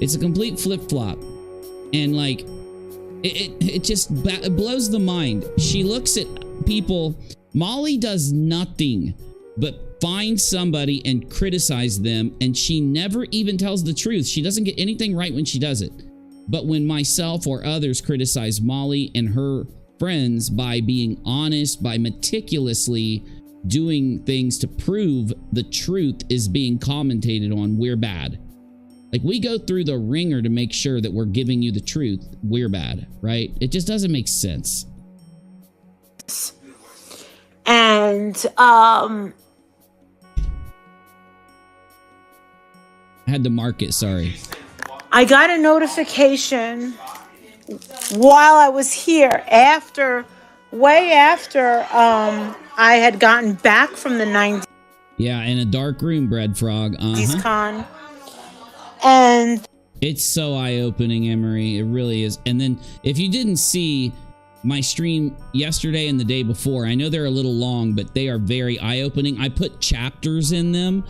It's a complete flip-flop. And like, it just blows the mind. She looks at people. Molly does nothing but find somebody and criticize them, and she never even tells the truth. She doesn't get anything right when she does it. But when myself or others criticize Molly and her friends by being honest, by meticulously doing things to prove the truth is being commentated on, we're bad. Like, we go through the ringer to make sure that we're giving you the truth. We're bad, right? It just doesn't make sense. And I had to mark it, sorry. I got a notification while I was here way after I had gotten back from the 90s Yeah, in a dark room, Bread Frog. con. And it's so eye-opening, Emery. It really is. And then if you didn't see my stream yesterday and the day before, I know they're a little long, but they are very eye-opening. I put chapters in them.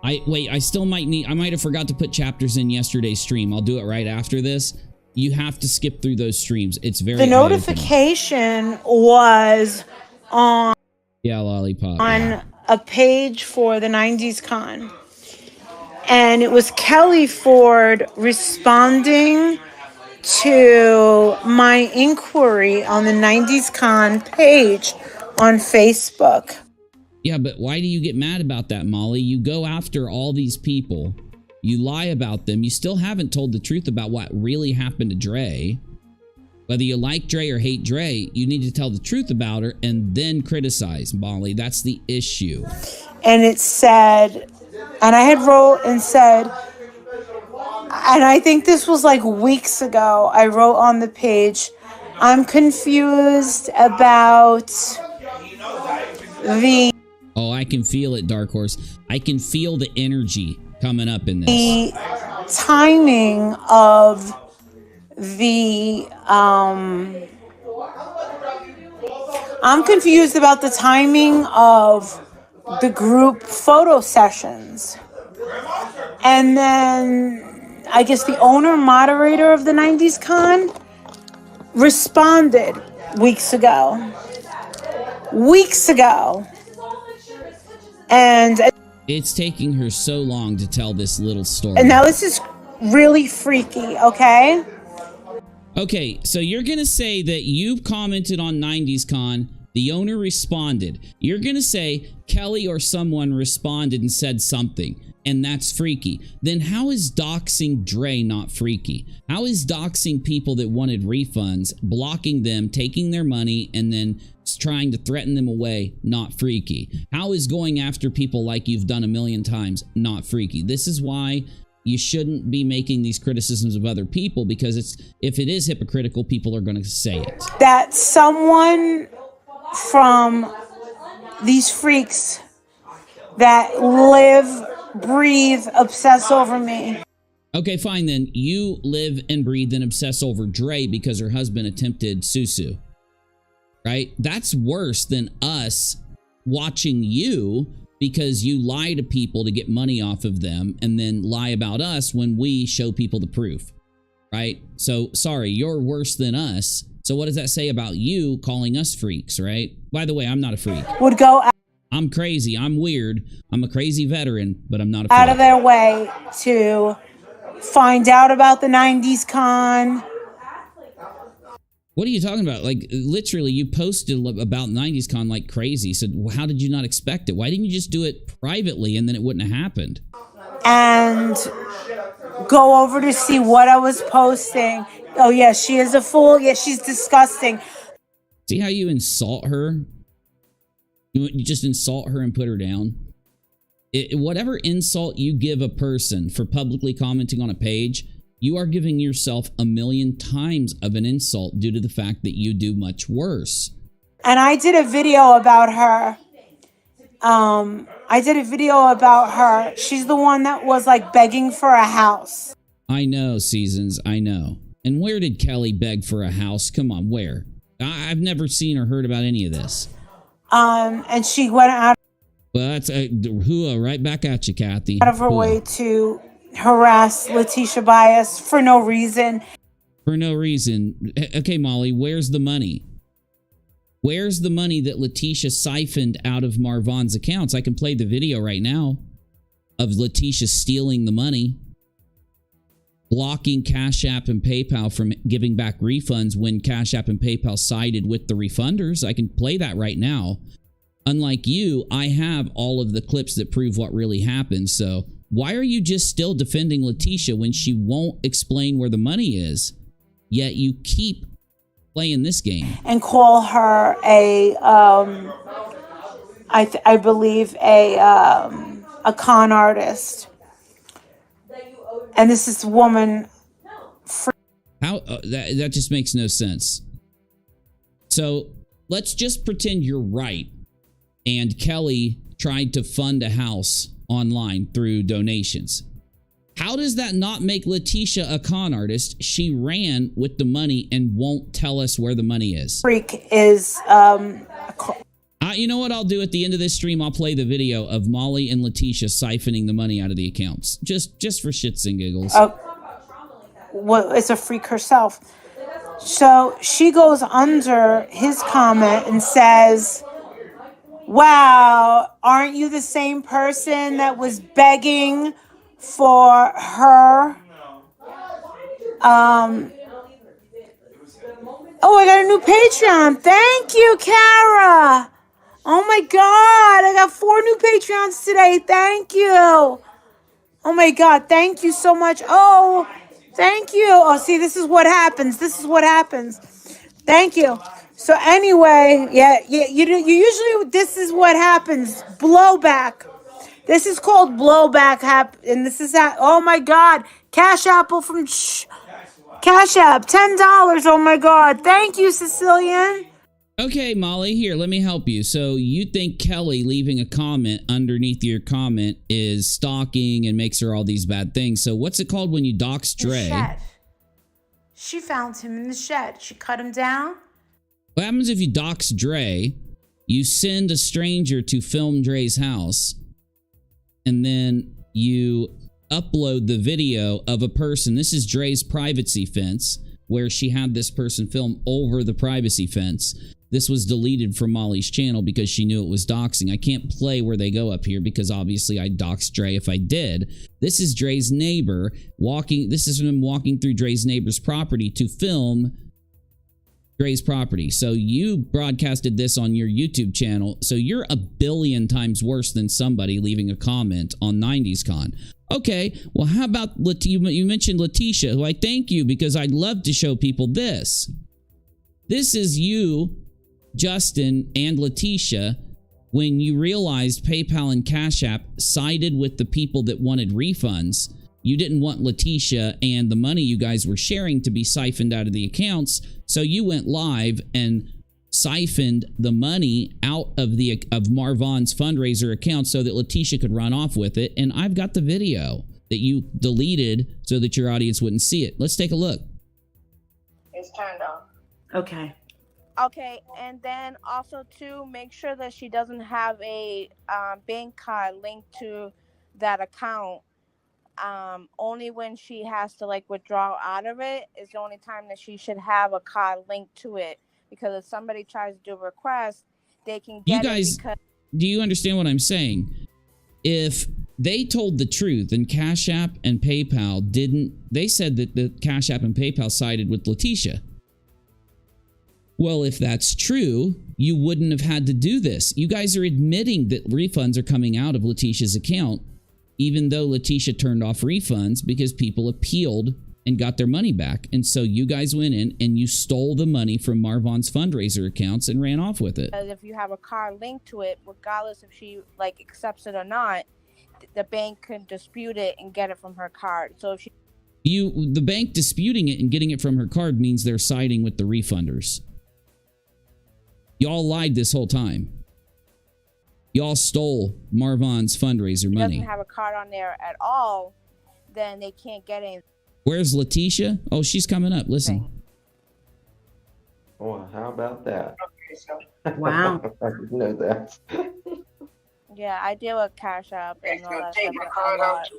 I might have forgot to put chapters in yesterday's stream. I'll do it right after this. You have to skip through those streams. It's very the notification was on Lollipop. On a page for the 90s con. And it was Kelly Ford responding to my inquiry on the 90s con page on Facebook. Yeah, but why do you get mad about that, Molly? You go after all these people. You lie about them. You still haven't told the truth about what really happened to Dre. Whether you like Dre or hate Dre, you need to tell the truth about her and then criticize, Molly. That's the issue. And it said, and I had wrote and said, and I think this was like weeks ago, I wrote on the page, I'm confused about the... Oh, I can feel it, Dark Horse. I can feel the energy coming up in this. The timing of the... I'm confused about the timing of the group photo sessions. And then I guess the owner moderator of the 90s Con responded weeks ago. And it's taking her so long to tell this little story. And now this is really freaky, okay? Okay, so you're gonna say that you commented on 90s Con, the owner responded. You're gonna say Kelly or someone responded and said something, and that's freaky. Then how is doxing Dre not freaky? How is doxing people that wanted refunds, blocking them, taking their money, and then trying to threaten them away not freaky? How is going after people like you've done a million times not freaky? This is why you shouldn't be making these criticisms of other people, because if it is hypocritical, people are going to say it. That someone from these freaks that live, breathe, obsess over me. Okay, fine then. You live and breathe and obsess over Dre because her husband attempted Susu. Right? That's worse than us watching you because you lie to people to get money off of them and then lie about us when we show people the proof. Right? So, sorry, you're worse than us. So what does that say about you calling us freaks, right? By the way, I'm not a freak. Would go I'm crazy. I'm weird. I'm a crazy veteran, but I'm not a freak. Out of their way to find out about the 90s Con. What are you talking about? Like, literally, you posted about 90s Con like crazy. So how did you not expect it? Why didn't you just do it privately and then it wouldn't have happened? And go over to see what I was posting. Oh, yeah, she is a fool. Yeah, she's disgusting. See how you insult her? You just insult her and put her down? Whatever insult you give a person for publicly commenting on a page, you are giving yourself a million times of an insult due to the fact that you do much worse. And I did a video about her. She's the one that was like begging for a house. I know, Seasons, I know. And where did Kelly beg for a house? Come on, where? I've never seen or heard about any of this. And she went out. Well, that's right back at you, Kathy. Out of her way to harass Latisha Bias for no reason. For no reason. Okay, Molly, where's the money? Where's the money that Latisha siphoned out of Marvon's accounts? I can play the video right now of Latisha stealing the money, blocking Cash App and PayPal from giving back refunds when Cash App and PayPal sided with the refunders. I can play that right now. Unlike you, I have all of the clips that prove what really happened. So why are you just still defending Latisha when she won't explain where the money is? Yet you keep playing this game. And call her I believe a con artist. And this is woman. How that just makes no sense. So let's just pretend you're right, and Kelly tried to fund a house online through donations. How does that not make Latisha a con artist? She ran with the money and won't tell us where the money is. Freak is you know what I'll do at the end of this stream? I'll play the video of Molly and Latisha siphoning the money out of the accounts. Just for shits and giggles. Well, it's a freak herself. So she goes under his comment and says, wow, aren't you the same person that was begging for her? Oh, I got a new Patreon. Thank you, Kara. Oh my God, I got 4 new Patreons today. Thank you. Oh my God, thank you so much. Oh, thank you. Oh, see, this is what happens. This is what happens. Thank you. So anyway, yeah, you usually, this is what happens. Blowback. This is called blowback. And this is that. Oh my God. Cash Apple from Cash App. $10. Oh my God. Thank you, Sicilian. Okay, Molly, here, let me help you. So you think Kelly leaving a comment underneath your comment is stalking and makes her all these bad things. So what's it called when you dox Dre? Shed. She found him in the shed. She cut him down. What happens if you dox Dre, you send a stranger to film Dre's house, and then you upload the video of a person. This is Dre's privacy fence, where she had this person film over the privacy fence. This was deleted from Molly's channel because she knew it was doxing. I can't play where they go up here because obviously I'd dox Dre if I did. This is Dre's neighbor walking. This is him walking through Dre's neighbor's property to film Dre's property. So you broadcasted this on your YouTube channel. So you're a billion times worse than somebody leaving a comment on 90s Con. Okay, well, how about you mentioned Latisha, who I thank you because I'd love to show people this. This is you, Justin, and Latisha when you realized PayPal and Cash App sided with the people that wanted refunds. You didn't want Latisha and the money you guys were sharing to be siphoned out of the accounts, so you went live and siphoned the money out of Marvon's fundraiser account so that Latisha could run off with it. And I've got the video that you deleted so that your audience wouldn't see it. Let's take a look. It's turned off. Okay. Okay, and then also to make sure that she doesn't have a bank card linked to that account. Only when she has to like withdraw out of it is the only time that she should have a card linked to it. Because if somebody tries to do a request, they can get you guys, it. Do you understand what I'm saying? If they told the truth and Cash App and PayPal didn't, they said that the Cash App and PayPal sided with Latisha. Well, if that's true, you wouldn't have had to do this. You guys are admitting that refunds are coming out of Latisha's account, even though Latisha turned off refunds because people appealed and got their money back. And so you guys went in and you stole the money from Marvon's fundraiser accounts and ran off with it. If you have a card linked to it, regardless if she like accepts it or not, the bank can dispute it and get it from her card. So if she the bank disputing it and getting it from her card means they're siding with the refunders. Y'all lied this whole time. Y'all stole Marvon's fundraiser money. doesn't have a card on there at all, then they can't get anything. Where's Latisha? Oh, she's coming up. Listen. Oh, how about that? Wow. I didn't know that. Yeah, I deal with Cash App and all that stuff a lot.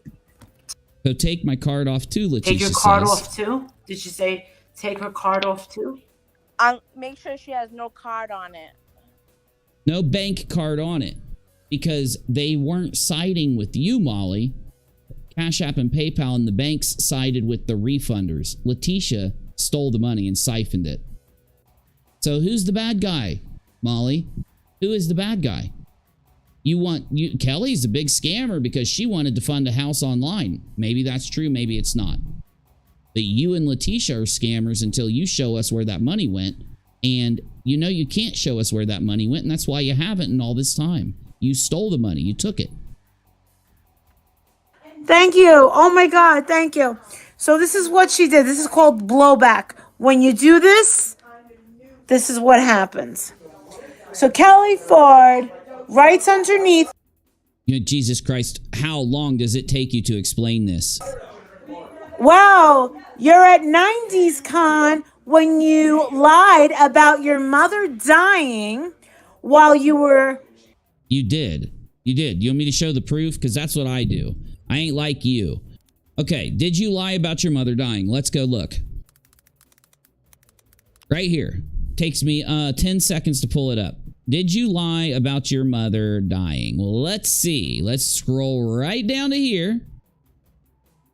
So take my card off too, Latisha Take your card says. off too? Did she say take her card off too? Make sure she has no card on it. No bank card on it. Because they weren't siding with you, Molly. Cash App and PayPal and the banks sided with the refunders. Latisha stole the money and siphoned it. So who's the bad guy, Molly? Who is the bad guy? Kelly's a big scammer because she wanted to fund a house online. Maybe that's true, maybe it's not. But you and Latisha are scammers until you show us where that money went. And you know you can't show us where that money went, and that's why you haven't in all this time. You stole the money. You took it. Thank you. Oh my God, thank you. So this is what she did. This is called blowback. When you do this, this is what happens. So Kelly Ford writes underneath. You know, Jesus Christ, how long does it take you to explain this? Wow, you're at 90s Con when you lied about your mother dying while you were... You did. You did. You want me to show the proof? Because that's what I do. I ain't like you. Okay, did you lie about your mother dying? Let's go look. Right here. Takes me 10 seconds to pull it up. Did you lie about your mother dying? Well, let's see. Let's scroll right down to here.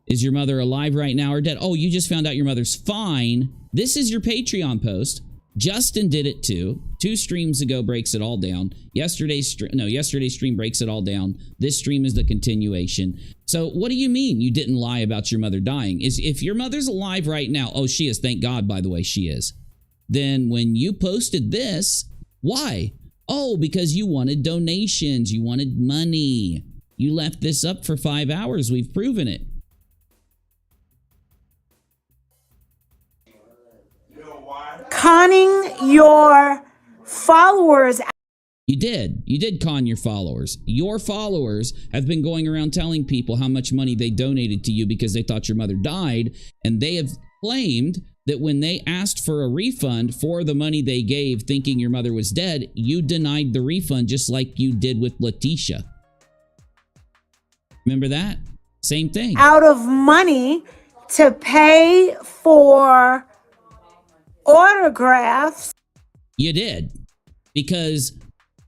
Is your mother alive right now or dead? Oh, you just found out your mother's fine. This is your Patreon post. Justin did it too. 2 streams ago breaks it all down. Yesterday's stream breaks it all down. This stream is the continuation. So what do you mean you didn't lie about your mother dying? If your mother's alive right now, oh, she is, thank God, by the way, she is. Then when you posted this, why? Oh, because you wanted donations. You wanted money. You left this up for 5 hours. We've proven it. Conning your followers. You did. You did con your followers. Your followers have been going around telling people how much money they donated to you because they thought your mother died, and they have claimed that when they asked for a refund for the money they gave thinking your mother was dead, you denied the refund just like you did with Latisha. Remember that? Same thing. Out of money to pay for autographs. You did. Because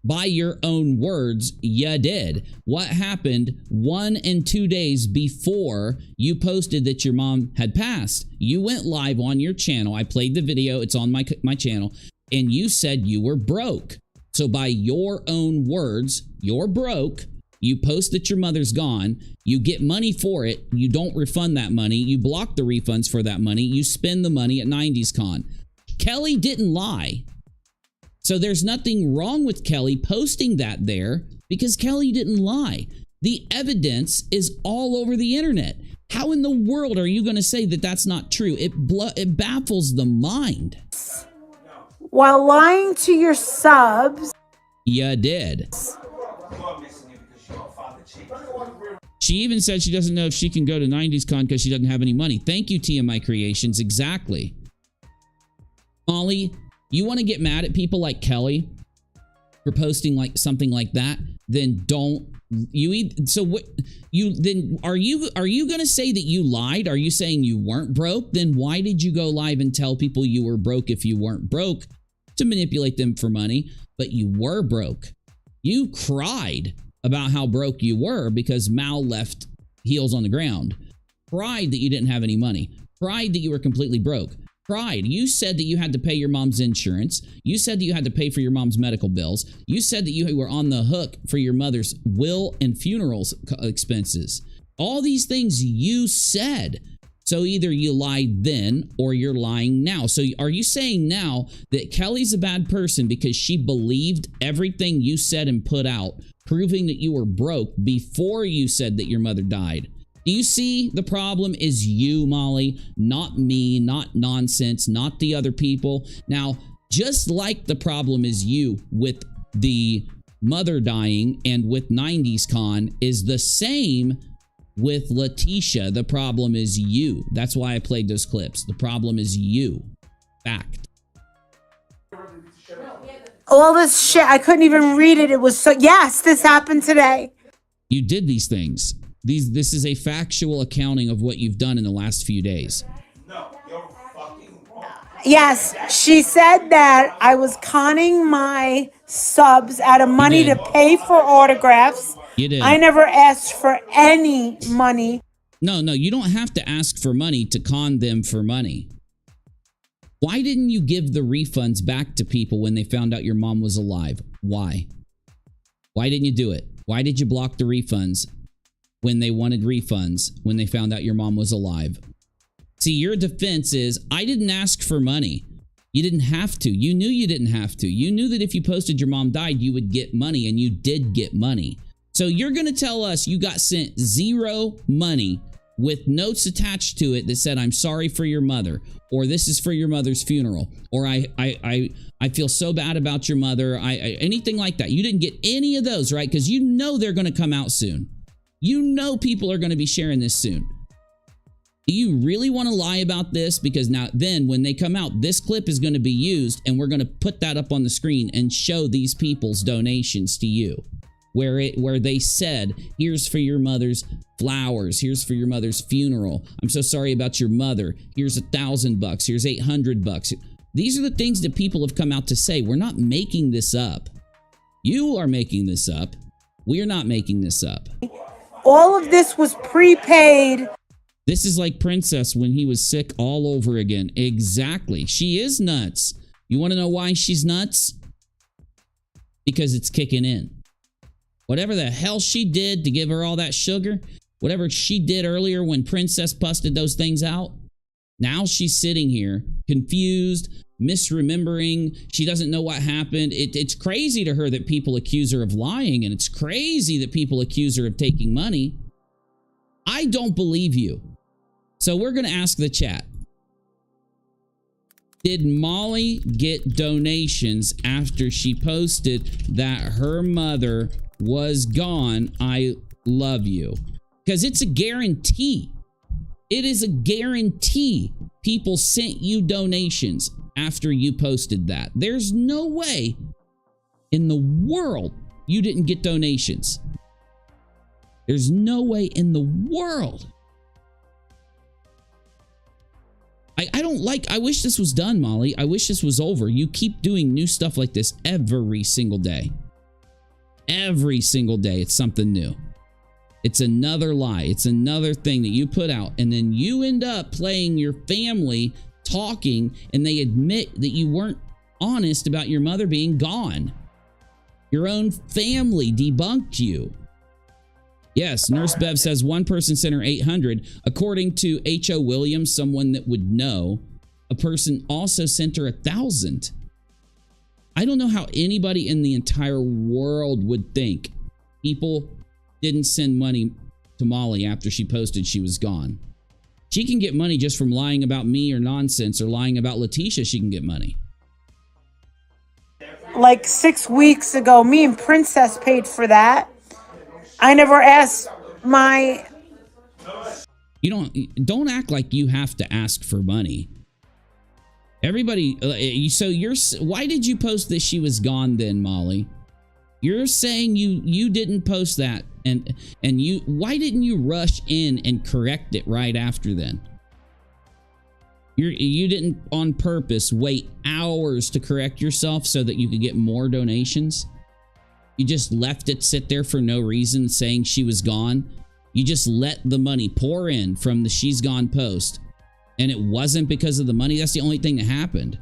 by your own words, you did. What happened 1 and 2 days before you posted that your mom had passed? You went live on your channel. I played the video. It's on my channel. And you said you were broke. So by your own words, you're broke. You post that your mother's gone. You get money for it. You don't refund that money. You block the refunds for that money. You spend the money at 90s Con. Kelly didn't lie. So there's nothing wrong with Kelly posting that there because Kelly didn't lie. The evidence is all over the internet. How in the world are you going to say that that's not true? It baffles the mind. While lying to your subs. You did. She even said she doesn't know if she can go to 90s Con because she doesn't have any money. Thank you, TMI Creations. Exactly. Molly, you want to get mad at people like Kelly for posting like something like that? Then don't you? So what? You then are you going to say that you lied? Are you saying you weren't broke? Then why did you go live and tell people you were broke if you weren't broke to manipulate them for money? But you were broke. You cried about how broke you were because Mal left heels on the ground. Cried that you didn't have any money. Cried that you were completely broke. Cried. You said that you had to pay your mom's insurance. You said that you had to pay for your mom's medical bills. You said that you were on the hook for your mother's will and funerals expenses. All these things you said. So either you lied then or you're lying now. So are you saying now that Kelly's a bad person because she believed everything you said and put out, proving that you were broke before you said that your mother died? Do you see the problem is you, Molly, not me, not nonsense, not the other people? Now, just like the problem is you with the mother dying and with 90s Con is the same with Latisha. The problem is you. That's why I played those clips. The problem is you. Fact. All this shit, I couldn't even read it. It was so, yes, this happened today. You did these things. This is a factual accounting of what you've done in the last few days. Yes, she said that I was conning my subs out of money to pay for autographs. You did. I never asked for any money. No, you don't have to ask for money to con them for money. Why didn't you give the refunds back to people when they found out your mom was alive? Why? Why didn't you do it? Why did you block the refunds when they wanted refunds when they found out your mom was alive? See, your defense is, I didn't ask for money. You didn't have to. You knew you didn't have to. You knew that if you posted your mom died, you would get money, and you did get money. So you're going to tell us you got sent zero money with notes attached to it that said, I'm sorry for your mother, or this is for your mother's funeral, or I feel so bad about your mother, anything like that. You didn't get any of those, right? Because you know they're going to come out soon. You know people are going to be sharing this soon. Do you really want to lie about this? Because now then when they come out, this clip is going to be used and we're going to put that up on the screen and show these people's donations to you. Where they said, here's for your mother's flowers. Here's for your mother's funeral. I'm so sorry about your mother. Here's $1,000. Here's $800. These are the things that people have come out to say. We're not making this up. You are making this up. We're not making this up. All of this was prepaid. This is like Princess when he was sick all over again. Exactly. She is nuts. You want to know why she's nuts? Because it's kicking in. Whatever the hell she did to give her all that sugar, whatever she did earlier when Princess busted those things out, now she's sitting here confused, misremembering. She doesn't know what happened. It's crazy to her that people accuse her of lying, and it's crazy that people accuse her of taking money. I don't believe you. So we're going to ask the chat. Did Molly get donations after she posted that her mother was gone? I love you. Because it's a guarantee. It is a guarantee people sent you donations after you posted that. There's no way in the world you didn't get donations. There's no way in the world. I wish this was done, Molly. I wish this was over. You keep doing new stuff like this every single day. Every single day, it's something new. It's another lie. It's another thing that you put out, and then you end up playing your family talking, and they admit that you weren't honest about your mother being gone. Your own family debunked you. Yes, Nurse Bev says one person sent her 800. According to H.O. Williams, someone that would know, a person also sent her 1,000. I don't know how anybody in the entire world would think people didn't send money to Molly after she posted she was gone. She can get money just from lying about me or nonsense, or lying about Latisha. She can get money. Like 6 weeks ago, me and Princess paid for that. I never asked my... You don't act like you have to ask for money. Everybody, why did you post that she was gone then, Molly? You're saying you didn't post that, and why didn't you rush in and correct it right after then? You didn't on purpose wait hours to correct yourself so that you could get more donations. You just left it sit there for no reason, saying she was gone. You just let the money pour in from the she's gone post, and it wasn't because of the money. That's the only thing that happened.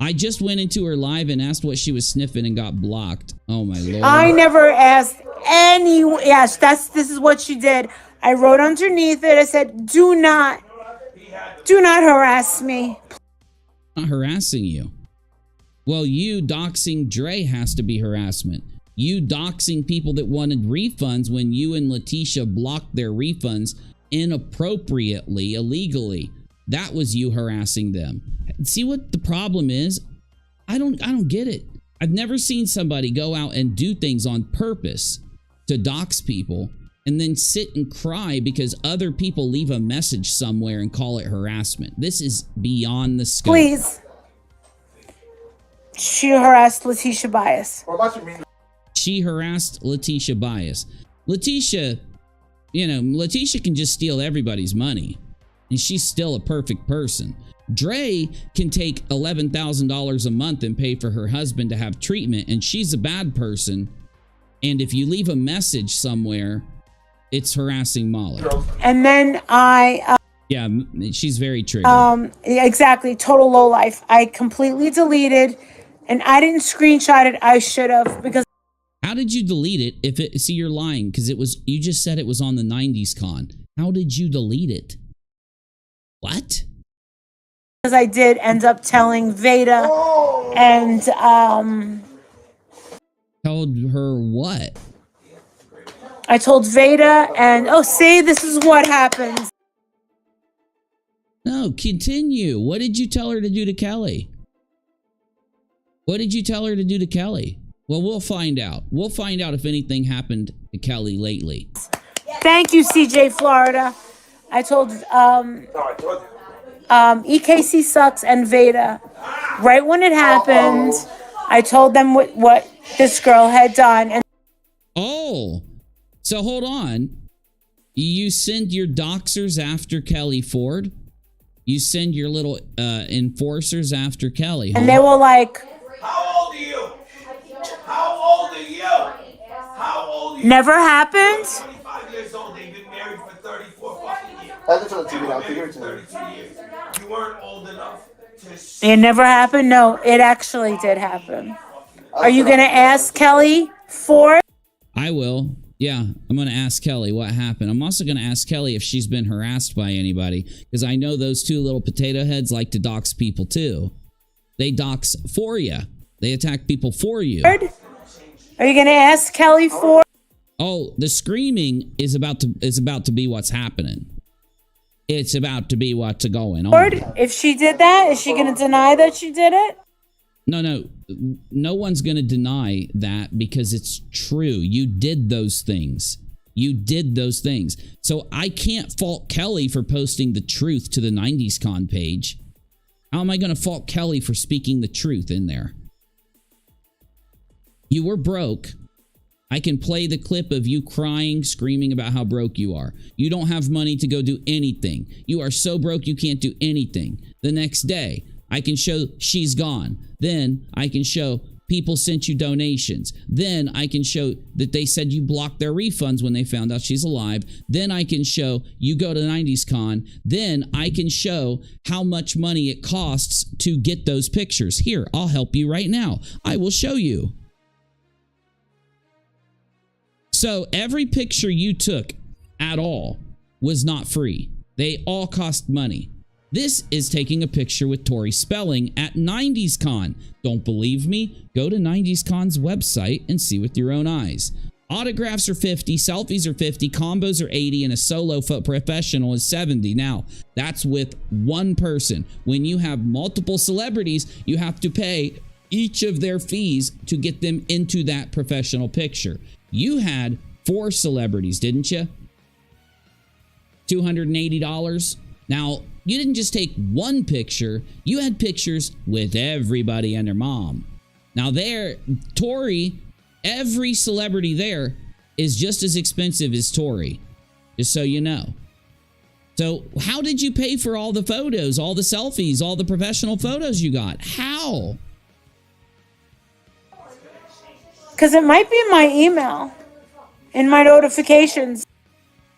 I just went into her live and asked what she was sniffing and got blocked. Oh my Lord. I never asked any... Yes, this is what she did. I wrote underneath it, I said, do not harass me. I'm not harassing you. Well, you doxing Dre has to be harassment. You doxing people that wanted refunds when you and Latisha blocked their refunds inappropriately, illegally. That was you harassing them. See what the problem is? I don't get it. I've never seen somebody go out and do things on purpose to dox people and then sit and cry because other people leave a message somewhere and call it harassment. This is beyond the scope. Please. She harassed Latisha Bias. She harassed Latisha Bias. Latisha, Latisha can just steal everybody's money, and she's still a perfect person. Dre can take $11,000 a month and pay for her husband to have treatment, and she's a bad person. And if you leave a message somewhere, it's harassing Molly. And then yeah, she's very triggered. Exactly, total lowlife. I completely deleted, and I didn't screenshot it. I should have, because... How did you delete it? See, you're lying, because you just said it was on the 90s con. How did you delete it? What? Because I did end up telling Veda and told her what? I told Veda and say this is what happens. No, continue. What did you tell her to do to Kelly? What did you tell her to do to Kelly? Well, we'll find out. We'll find out if anything happened to Kelly lately. Thank you, CJ Florida. I told EKC Sucks and Veda right when it happened. I told them what this girl had done. And so hold on. You send your doxers after Kelly Ford. You send your little enforcers after Kelly. And they were like, how old are you? How old are you? How old are you? Never happened. 25 years old. They've been married for 34 fucking years. I just want to TV now. 32 years. You weren't old enough to... It never happened? No, it actually did happen. Are you going to ask Kelly Ford? I will. Yeah, I'm going to ask Kelly what happened. I'm also going to ask Kelly if she's been harassed by anybody, because I know those two little potato heads like to dox people too. They dox for you. They attack people for you. Are you going to ask Kelly Ford? Oh, the screaming is about to be what's happening. It's about to be what's going on. If she did that, is she going to deny that she did it? No. No one's going to deny that because it's true. You did those things. You did those things. So I can't fault Kelly for posting the truth to the 90s con page. How am I going to fault Kelly for speaking the truth in there? You were broke. I can play the clip of you crying, screaming about how broke you are. You don't have money to go do anything. You are so broke you can't do anything. The next day, I can show she's gone. Then I can show people sent you donations. Then I can show that they said you blocked their refunds when they found out she's alive. Then I can show you go to 90s Con. Then I can show how much money it costs to get those pictures. Here, I'll help you right now. I will show you. So every picture you took at all was not free. They all cost money. This is taking a picture with Tori Spelling at 90s Con. Don't believe me? Go to 90s Con's website and see with your own eyes. Autographs are 50, selfies are 50, combos are 80, and a solo foot professional is 70. Now, that's with one person. When you have multiple celebrities, you have to pay each of their fees to get them into that professional picture. You had 4 celebrities, didn't you? $280. Now, you didn't just take one picture. You had pictures with everybody and their mom. Now there, Tori, every celebrity there is just as expensive as Tori. Just so you know. So how did you pay for all the photos, all the selfies, all the professional photos you got? How? Because it might be in my email, in my notifications.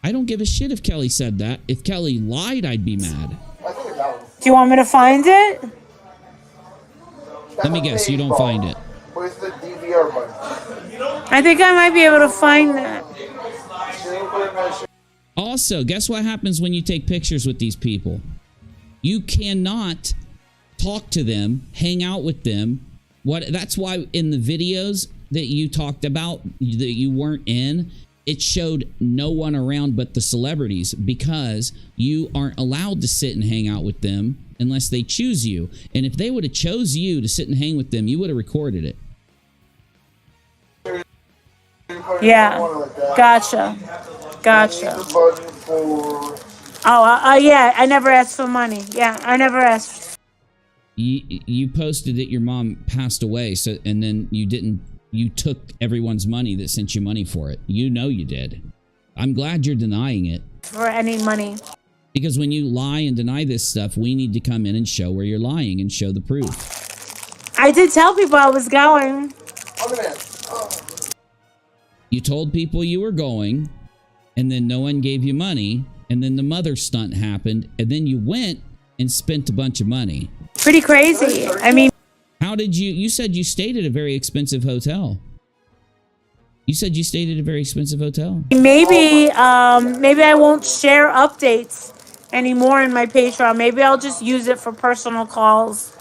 I don't give a shit if Kelly said that. If Kelly lied, I'd be mad. Do you want me to find it? Let me guess, you don't find it. Where's the DVR button? I think I might be able to find that. Also, guess what happens when you take pictures with these people? You cannot talk to them, hang out with them. That's why in the videos that you talked about that you weren't in, it showed no one around but the celebrities, because you aren't allowed to sit and hang out with them unless they choose you. And if they would have chose you to sit and hang with them, you would have recorded it. Yeah, gotcha. Oh, yeah, I never asked for money. Yeah, I never asked. You posted that your mom passed away, so and then you took everyone's money that sent you money for it. You know you did. I'm glad you're denying it. For any money. Because when you lie and deny this stuff, we need to come in and show where you're lying and show the proof. I did tell people I was going. You told people you were going, and then no one gave you money, and then the mother stunt happened, and then you went and spent a bunch of money. Pretty crazy. I mean... How did you said you stayed at a very expensive hotel. You said you stayed at a very expensive hotel. Maybe I won't share updates anymore in my Patreon. Maybe I'll just use it for personal calls.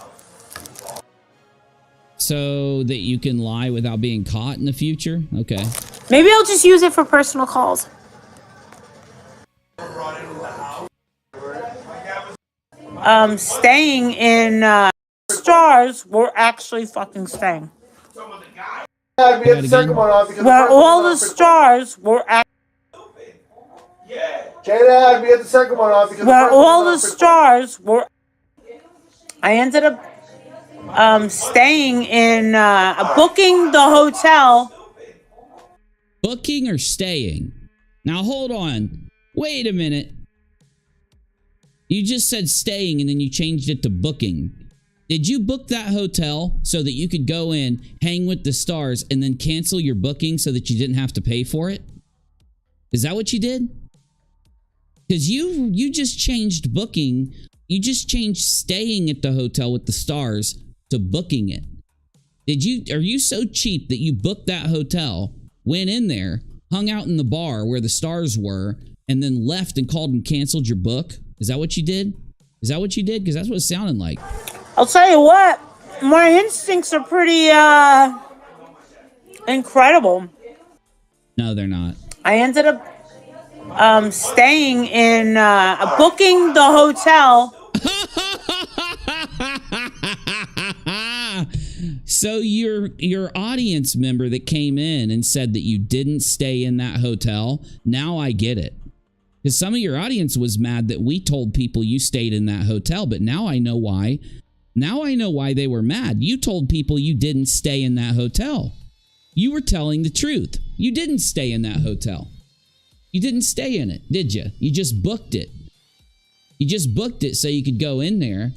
So that you can lie without being caught in the future? Okay. Maybe I'll just use it for personal calls. Staying in stars, we're actually fucking staying. Where all the stars were at. J-Dad, we had the second one off because where all the stars were. I ended up staying in booking the hotel. Booking or staying? Now hold on. Wait a minute. You just said staying and then you changed it to booking. Did you book that hotel so that you could go in, hang with the stars, and then cancel your booking so that you didn't have to pay for it? Is that what you did? Because you just changed booking. You just changed staying at the hotel with the stars to booking it. Are you so cheap that you booked that hotel, went in there, hung out in the bar where the stars were, and then left and called and canceled your book? Is that what you did? Is that what you did? Because that's what it sounded like. I'll tell you what, my instincts are pretty incredible. No, they're not. I ended up staying in booking the hotel. So your audience member that came in and said that you didn't stay in that hotel, now I get it. Because some of your audience was mad that we told people you stayed in that hotel, but now I know why. Now I know why they were mad. You told people you didn't stay in that hotel. You were telling the truth. You didn't stay in that hotel. You didn't stay in it, did you? You just booked it. You just booked it so you could go in there,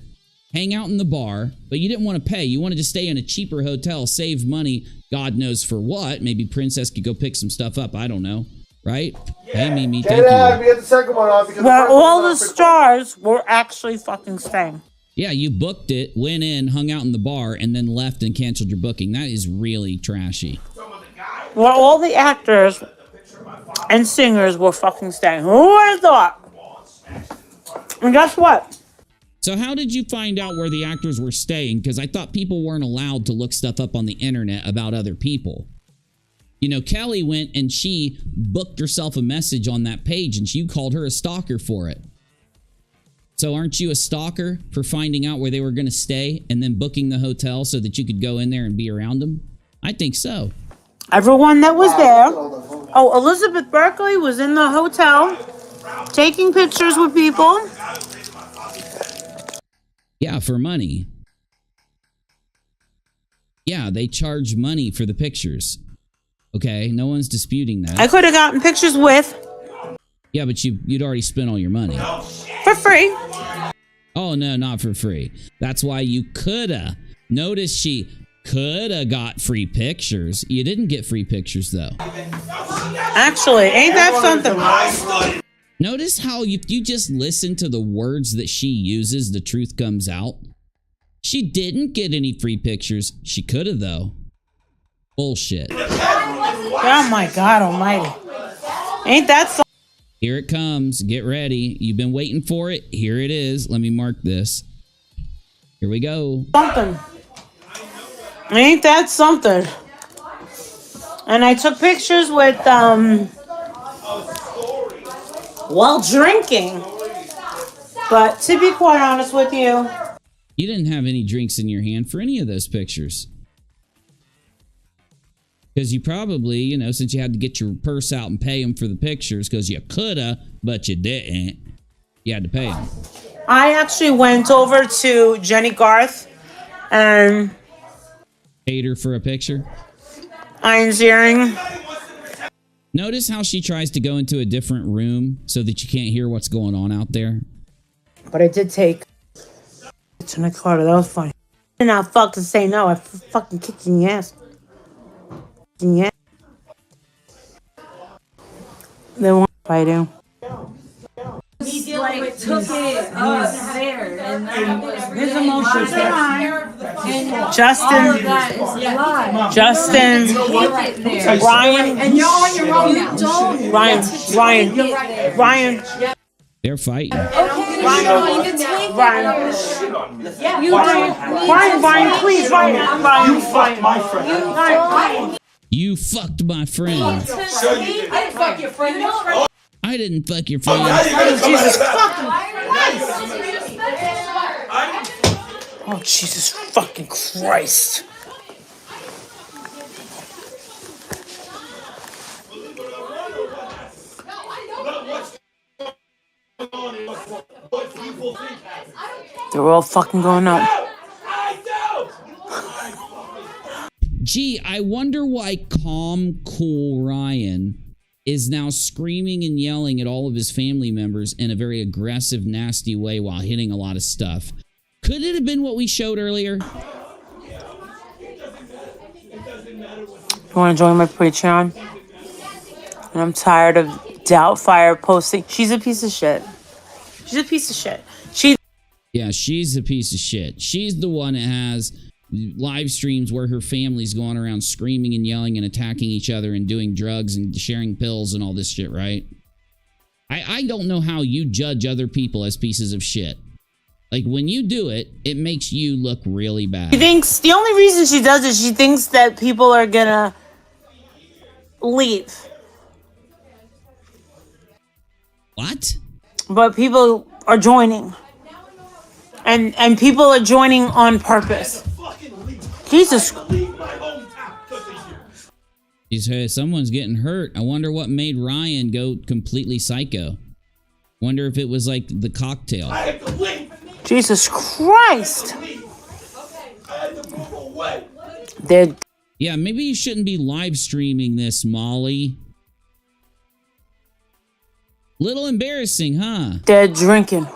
hang out in the bar, but you didn't want to pay. You wanted to stay in a cheaper hotel, save money, God knows for what. Maybe Princess could go pick some stuff up. I don't know. Right? Hey, Mimi, thank you. We had the second one on because Where all the stars were actually fucking staying. Yeah, you booked it, went in, hung out in the bar, and then left and canceled your booking. That is really trashy. Where all the actors and singers were fucking staying. Who would have thought? And guess what? So how did you find out where the actors were staying? Because I thought people weren't allowed to look stuff up on the internet about other people. You know, Kelly went and she booked herself a message on that page and you called her a stalker for it. So aren't you a stalker for finding out where they were going to stay and then booking the hotel so that you could go in there and be around them? I think so. Everyone that was there. Oh, Elizabeth Berkley was in the hotel taking pictures with people. Yeah, for money. Yeah, they charge money for the pictures. Okay, no one's disputing that. I could have gotten pictures with. Yeah, but you'd already spent all your money. For free. Oh, no, not for free. That's why you coulda. Notice she coulda got free pictures. You didn't get free pictures, though. Actually, ain't that something? Notice how if you just listen to the words that she uses, the truth comes out. She didn't get any free pictures. She coulda, though. Bullshit. Oh, my God almighty. Ain't that something? Here it comes. Get ready. You've been waiting for it. Here it is. Let me mark this. Here we go. Something. Ain't that something? And I took pictures with, while drinking. But to be quite honest with you, you didn't have any drinks in your hand for any of those pictures. Because you probably, you know, since you had to get your purse out and pay them for the pictures, because you coulda, but you didn't. You had to pay them. I actually went over to Jenny Garth and paid her for a picture. Iron's earring. Notice how she tries to go into a different room so that you can't hear what's going on out there. But I did take it's in the car. That was funny. And I'll fucking say no. I fucking kicked in the ass. Yeah. Then what if I do? He like took it there and his emotions. Justin, Ryan, and you're on your own now. Ryan. They're fighting. Ryan, please, Ryan. You fucked my friend. You fucked my friend. I didn't fuck your friend. I didn't fuck your friend. Jesus fucking Christ. Oh, Jesus fucking Christ. They're all fucking going up. Gee, I wonder why calm, cool Ryan is now screaming and yelling at all of his family members in a very aggressive, nasty way while hitting a lot of stuff. Could it have been what we showed earlier? You want to join my Patreon? And I'm tired of Doubtfire posting. She's a piece of shit. She's a piece of shit. Yeah, she's a piece of shit. She's the one that has live streams where her family's going around screaming and yelling and attacking each other and doing drugs and sharing pills and all this shit, right? I don't know how you judge other people as pieces of shit. Like, when you do it, it makes you look really bad. She thinks, the only reason she does it, she thinks that people are gonna leave. What? But people are joining. And people are joining on purpose. Jesus. He said someone's getting hurt. I wonder what made Ryan go completely psycho. Wonder if it was like the cocktail. Jesus Christ. They're Yeah, maybe you shouldn't be live streaming this, Molly. Little embarrassing, huh? They're drinking.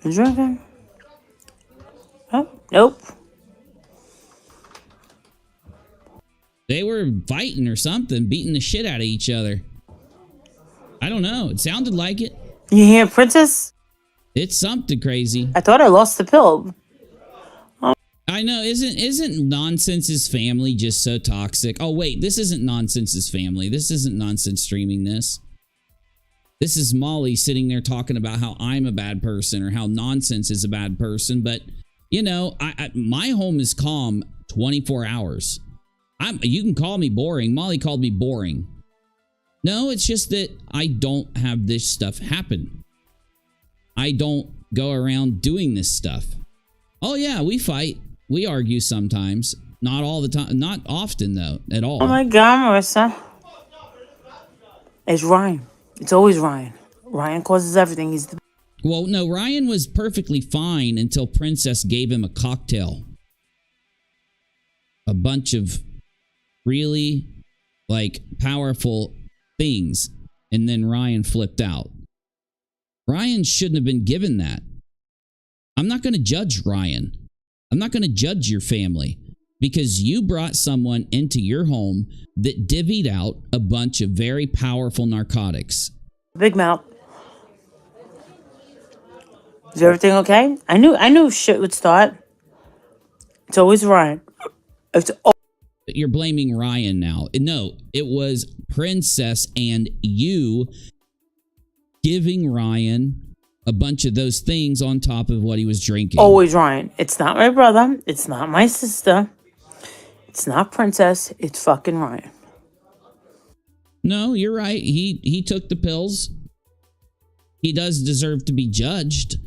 They're drinking. Oh, nope. They were fighting or something, beating the shit out of each other. I don't know. It sounded like it. You hear, Princess? It's something crazy. I thought I lost the pill. I know. Isn't Nonsense's family just so toxic? Oh, wait. This isn't Nonsense's family. This isn't Nonsense streaming this. This is Molly sitting there talking about how I'm a bad person or how Nonsense is a bad person. But, you know, my home is calm 24 hours. You can call me boring. Molly called me boring. No, it's just that I don't have this stuff happen. I don't go around doing this stuff. Oh, yeah, we fight. We argue sometimes. Not all the time. Not often, though, at all. Oh, my God, Marissa. It's Ryan. It's always Ryan. Ryan causes everything. He's the... Well, no, Ryan was perfectly fine until Princess gave him a cocktail. A bunch of really, like, powerful things. And then Ryan flipped out. Ryan shouldn't have been given that. I'm not going to judge Ryan. I'm not going to judge your family because you brought someone into your home that divvied out a bunch of very powerful narcotics. Big mouth. Is everything okay? I knew shit would start. It's always Ryan. You're blaming Ryan now. No, it was Princess and you giving Ryan a bunch of those things on top of what he was drinking. Always Ryan. It's not my brother. It's not my sister. It's not Princess. It's fucking Ryan. No, you're right. He took the pills. He does deserve to be judged.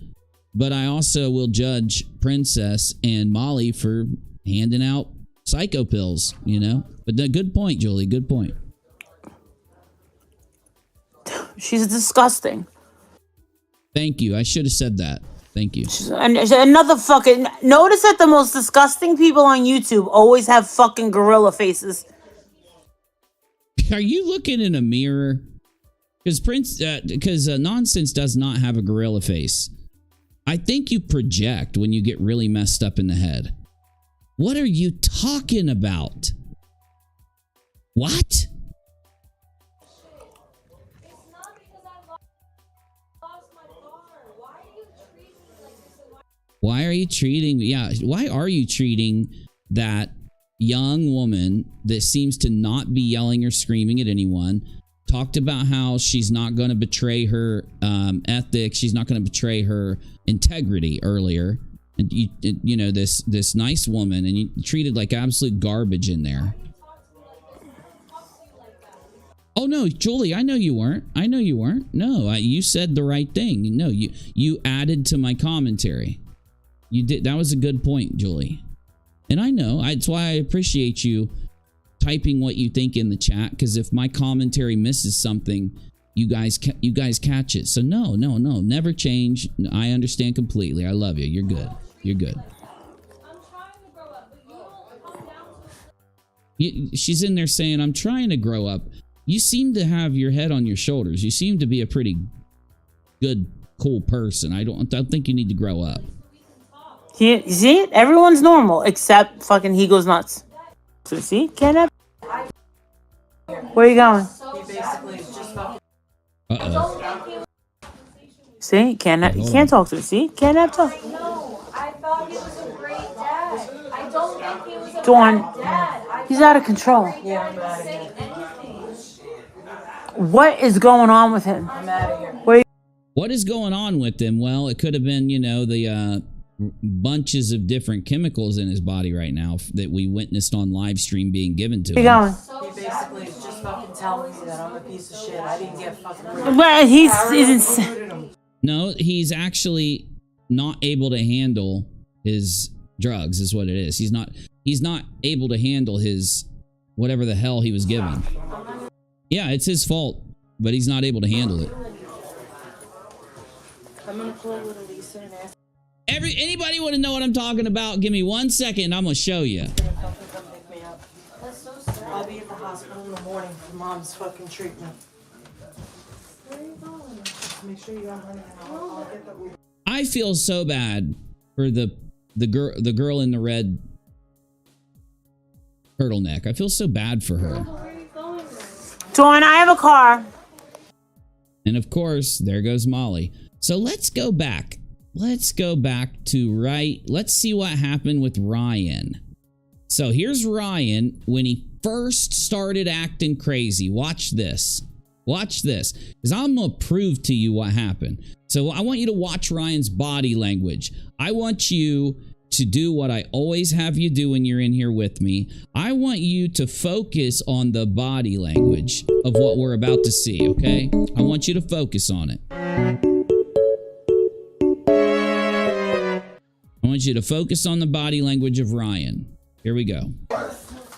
But I also will judge Princess and Molly for handing out psycho pills, you know? But good point, Julie. Good point. She's disgusting. Thank you. I should have said that. Thank you. Another fucking... Notice that the most disgusting people on YouTube always have fucking gorilla faces. Are you looking in a mirror? Because Nonsense does not have a gorilla face. I think you project when you get really messed up in the head. What are you talking about? What? Why are you treating that young woman that seems to not be yelling or screaming at anyone? Talked about how she's not going to betray her ethics. She's not going to betray her integrity earlier. And you know, this nice woman, and you treated like absolute garbage in there. Oh no, Julie, I know you weren't. No, you said the right thing. No, you added to my commentary. You did. That was a good point, Julie. And I know. That's why I appreciate you typing what you think in the chat. Because if my commentary misses something, you guys catch it. So no, never change. I understand completely. I love you. You're good. You're good. She's in there saying, "I'm trying to grow up." You seem to have your head on your shoulders. You seem to be a pretty good, cool person. I don't think you need to grow up. You see it? Everyone's normal except fucking he goes nuts. So see? Can't have... Where are you going? Uh-oh. See? You can't talk to him. See? Can't have talk. No, I thought he was a great dad. I don't think he was a Dawn, bad dad. he's out of control. Yeah, I'm out of here. What is going on with him? I'm out of here. What is going on with him? Well, it could have been, you know, the bunches of different chemicals in his body right now that we witnessed on live stream being given to him. He basically is just fucking telling me that I'm a piece of shit. I didn't get fucking... Well, he's No, he's actually not able to handle his drugs is what it is. He's not able to handle his whatever the hell he was given. Yeah, it's his fault, but he's not able to handle it. I'm gonna call Latisha and ask... Anybody want to know what I'm talking about? Give me 1 second. I'm gonna show you. I'll be at the hospital in the morning for mom's fucking treatment. Where are you going? Make sure you don't run I'll get the Uber. I feel so bad for the girl in the red turtleneck. I feel so bad for her. Dawn, I have a car. And of course, there goes Molly. So let's go back. Let's go back to let's see what happened with Ryan. So here's Ryan when he first started acting crazy. Watch this. Watch this. Because I'm going to prove to you what happened. So I want you to watch Ryan's body language. I want you to do what I always have you do when you're in here with me. I want you to focus on the body language of what we're about to see, okay? I want you to focus on it. I want you to focus on the body language of Ryan. Here we go.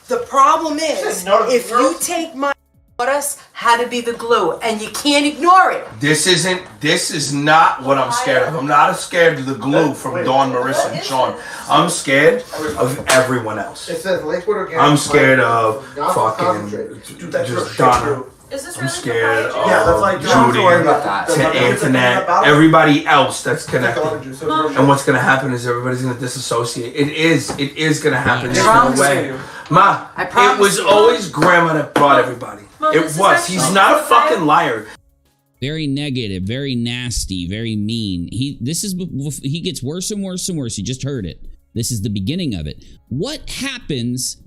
The problem is, if you take my us how to be the glue, and you can't ignore it. This is not what I'm scared of. I'm not scared of the glue from Dawn, Marissa, and Sean. I'm scared of everyone else. I'm scared of fucking just Donna. I'm scared of Judy, to Antoinette, everybody else that's connected. And what's going to happen is everybody's going to disassociate. It is going to happen this way. Ma, it was always Grandma that brought everybody. It was. He's not a fucking liar. Very negative, very nasty, very mean. He gets worse and worse and worse. You just heard it. This is the beginning of it. What happens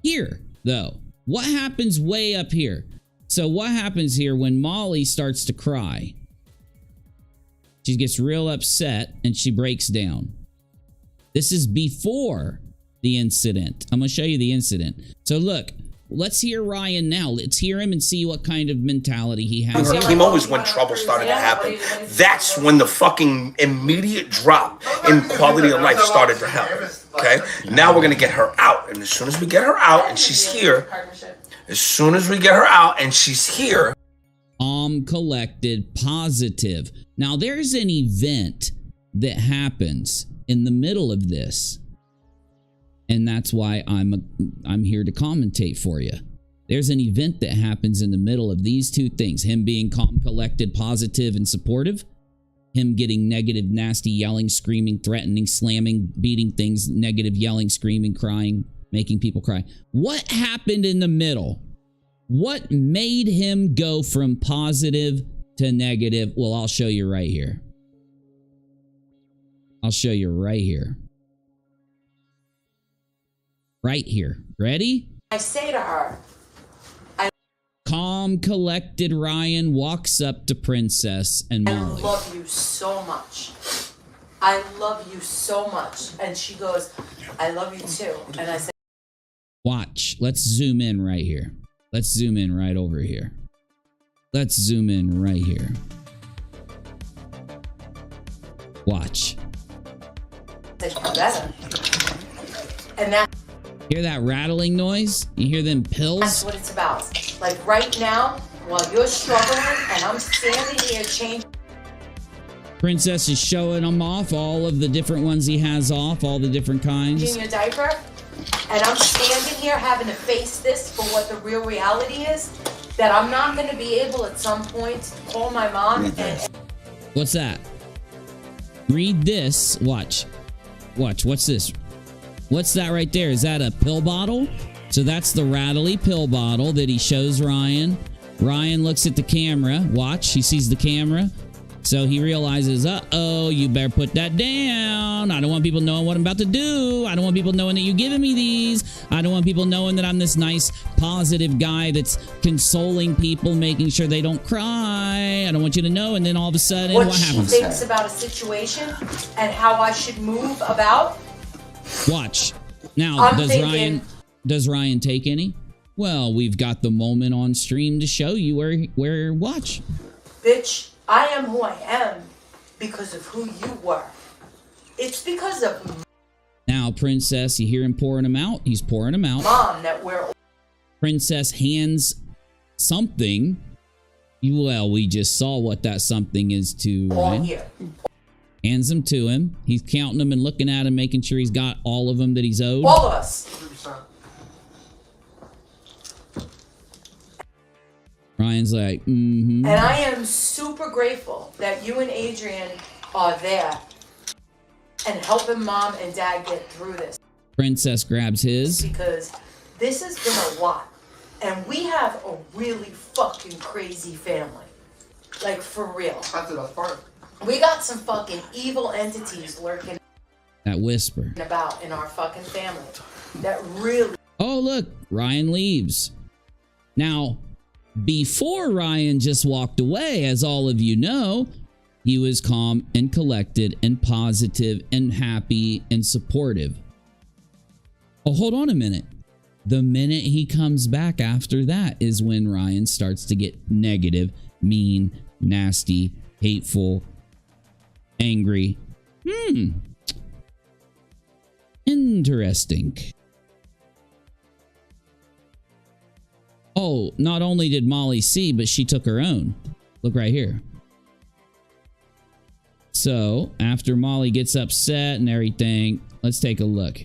here, though? What happens way up here? So what happens here when Molly starts to cry? She gets real upset and she breaks down. This is before the incident. I'm going to show you the incident. So look, let's hear Ryan now. Let's hear him and see what kind of mentality he has. Chemo is when trouble started to happen. That's when the fucking immediate drop in quality of life started to happen. Okay? Now we're going to get her out. And as soon as we get her out and she's here, calm, collected, positive. Now there's an event that happens in the middle of this. And that's why I'm here to commentate for you. There's an event that happens in the middle of these two things. Him being calm, collected, positive, and supportive. Him getting negative, nasty, yelling, screaming, threatening, slamming, beating things, negative, yelling, screaming, crying, making people cry. What happened in the middle? What made him go from positive to negative? Well, I'll show you right here. I'll show you right here. Right here. Ready? I say to her, calm, collected Ryan walks up to Princess and Molly. I love you so much. I love you so much. And she goes, I love you too. And I said, watch. Let's zoom in right here. Let's zoom in right over here. Let's zoom in right here. Watch. Better. And that. Hear that rattling noise? You hear them pills? That's what it's about. Like right now, while you're struggling and I'm standing here changing. Princess is showing him off all of the different ones he has off, all the different kinds. Changing your diaper, and I'm standing here having to face this for what the real reality is. That I'm not going to be able at some point to call my mom and. What's that? Read this. Watch. Watch. What's this? What's that right there? Is that a pill bottle? So that's the rattly pill bottle that he shows Ryan. Ryan looks at the camera. Watch. He sees the camera. So he realizes, uh-oh, you better put that down. I don't want people knowing what I'm about to do. I don't want people knowing that you're giving me these. I don't want people knowing that I'm this nice, positive guy that's consoling people, making sure they don't cry. I don't want you to know. And then all of a sudden, what happens? She thinks about a situation and how I should move about. Watch. Now, does Ryan take any? Well, we've got the moment on stream to show you where watch. Bitch, I am who I am because of who you were. It's because of now, Princess, you hear him pouring them out? He's pouring them out. Mom that we're Princess hands something. Well, we just saw what that something is to Ryan. Hands them to him. He's counting them and looking at him, making sure he's got all of them that he's owed. All of us. Ryan's like, mm-hmm. And I am super grateful that you and Adrian are there and helping mom and dad get through this. Princess grabs his. Because this has been a lot. And we have a really fucking crazy family. Like, for real. That's the best part. We got some fucking evil entities lurking That whisper. about in our fucking family. That really... Oh, look. Ryan leaves. Now, before Ryan just walked away, as all of you know, he was calm and collected and positive and happy and supportive. Oh, hold on a minute. The minute he comes back after that is when Ryan starts to get negative, mean, nasty, hateful, angry. Interesting. Oh, not only did Molly see, but she took her own. Look right here. So, after Molly gets upset and everything, let's take a look.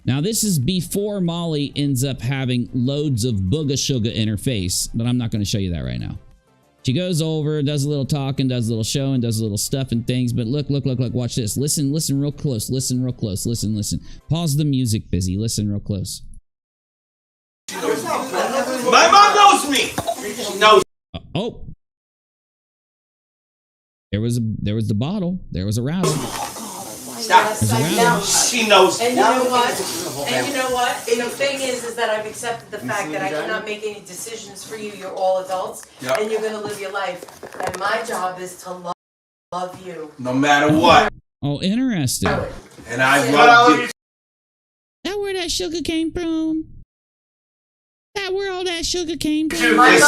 Now, this is before Molly ends up having loads of booga sugar in her face, but I'm not going to show you that right now. She goes over, does a little talking, does a little show, and does a little stuff and things, but look, watch this. Listen real close, listen real close, listen. Pause the music, Busy, listen real close. My mom knows me. She knows. Oh. There was the bottle. There was a rattle. Stop. She knows. And you know what? The thing is that I've accepted the fact that I cannot make any decisions for you. You're all adults, and you're gonna live your life. And my job is to love you. No matter what. Oh, interesting. And I love you. That where that sugar came from? That where all that sugar came from? Might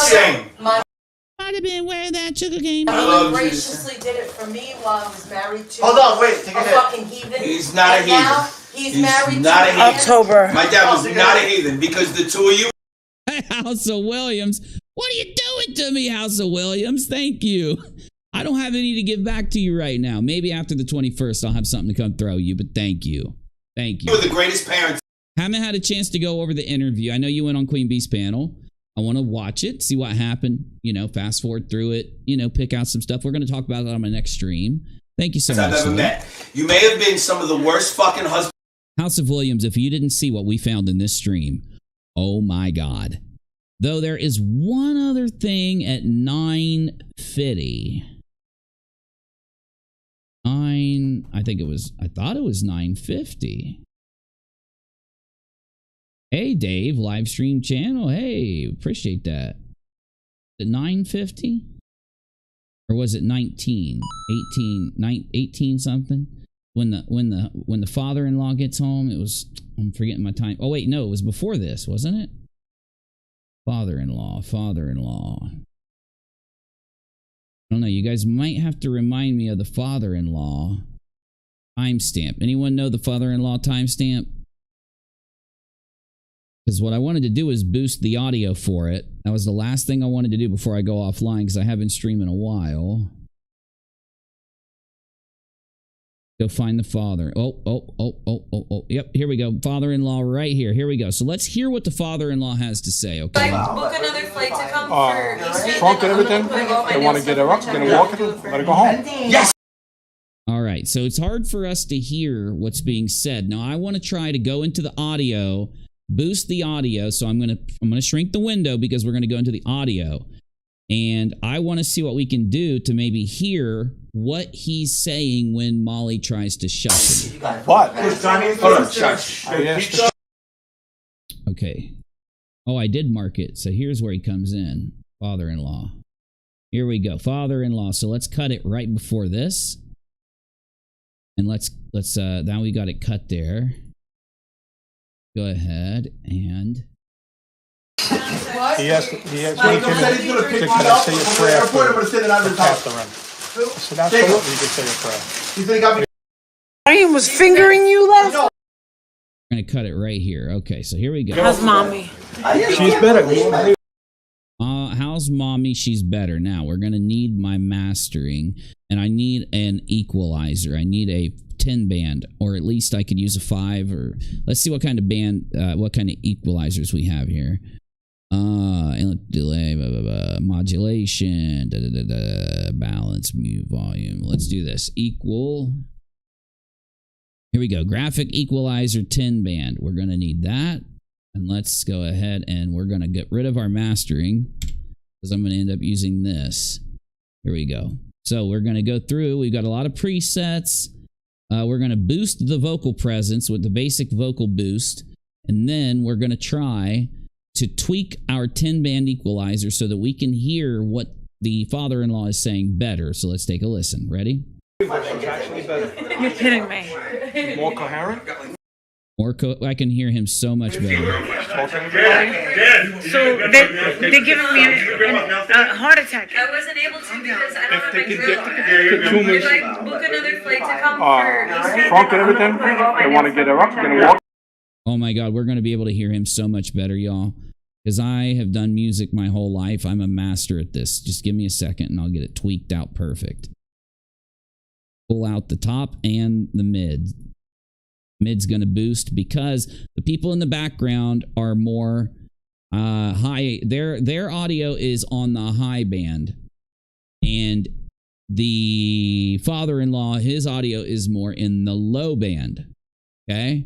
have been where that sugar came from. He graciously did it for me while I was married to Hold on, wait, take a hit. fucking heathen. He's not a heathen. Now he's married not to a heathen. October. My dad was not a heathen because the two of you. House of Williams. What are you doing to me, House of Williams? Thank you. I don't have any to give back to you right now. Maybe after the 21st, I'll have something to come throw you, but thank you. Thank you. You were the greatest parents. Haven't had a chance to go over the interview. I know you went on Queen Bee's panel. I want to watch it, see what happened, fast forward through it, pick out some stuff. We're going to talk about it on my next stream. Thank you so much. I've ever met. You may have been some of the worst fucking husbands. House of Williams, if you didn't see what we found in this stream, oh my God. Though there is one other thing at 9:50. I thought it was 9:50. Hey, Dave, live stream channel. Hey, appreciate that. At 9:50? Or was it 19? 18 something? When the father-in-law gets home, it was, I'm forgetting my time. Oh wait, no, it was before this, wasn't it? Father-in-law. I don't know, you guys might have to remind me of the father-in-law timestamp. Anyone know the father-in-law timestamp? Because what I wanted to do is boost the audio for it. That was the last thing I wanted to do before I go offline, because I haven't streamed in a while. Go find the father. Oh. Yep, here we go. Father-in-law right here. Here we go. So let's hear what the father-in-law has to say, okay? Book another flight to come for Easter. Trunk and everything. They want to get her up, get her walking, let her go home. Yes! All right, so it's hard for us to hear what's being said. Now, I want to try to go into the audio, boost the audio. So I'm gonna shrink the window because we're gonna go into the audio. And I want to see what we can do to maybe hear what he's saying when Molly tries to shush him. What? Hold on, shush. Okay. Oh, I did mark it. So here's where he comes in. Father-in-law. Here we go. Father-in-law. So let's cut it right before this. And let's now we got it cut there. Go ahead and He has when he came in, can I say a prayer for Catherine? So absolutely you can say a prayer. Ryan was fingering you last. I'm gonna cut it right here. Okay, so here we go. How's mommy? She's better. How's mommy? She's better. Now we're gonna need my mastering. and I need an equalizer. I need a 10 band, or at least I could use a 5, or let's see what kind of band, what kind of equalizers we have here. Delay, modulation, balance, mute, volume. Let's do this. Equal. Here we go. Graphic equalizer 10 band. We're going to need that. And let's go ahead and we're going to get rid of our mastering because I'm going to end up using this. Here we go. So we're going to go through. We've got a lot of presets. We're going to boost the vocal presence with the basic vocal boost. And then we're going to try to tweak our 10 band equalizer so that we can hear what the father-in-law is saying better. So let's take a listen. Ready? You're kidding me. More coherent? I can hear him so much better. So they're giving me a heart attack. I wasn't able to because I don't have my If drill. tumors, Like, book another flight to come trunk and everything, they want to get her up, gonna walk. Oh my God, we're going to be able to hear him so much better, y'all. Because I have done music my whole life. I'm a master at this. Just give me a second and I'll get it tweaked out perfect. Pull out the top and the mid. Mid's going to boost because the people in the background are more high. Their audio is on the high band. And the father-in-law, his audio is more in the low band. Okay?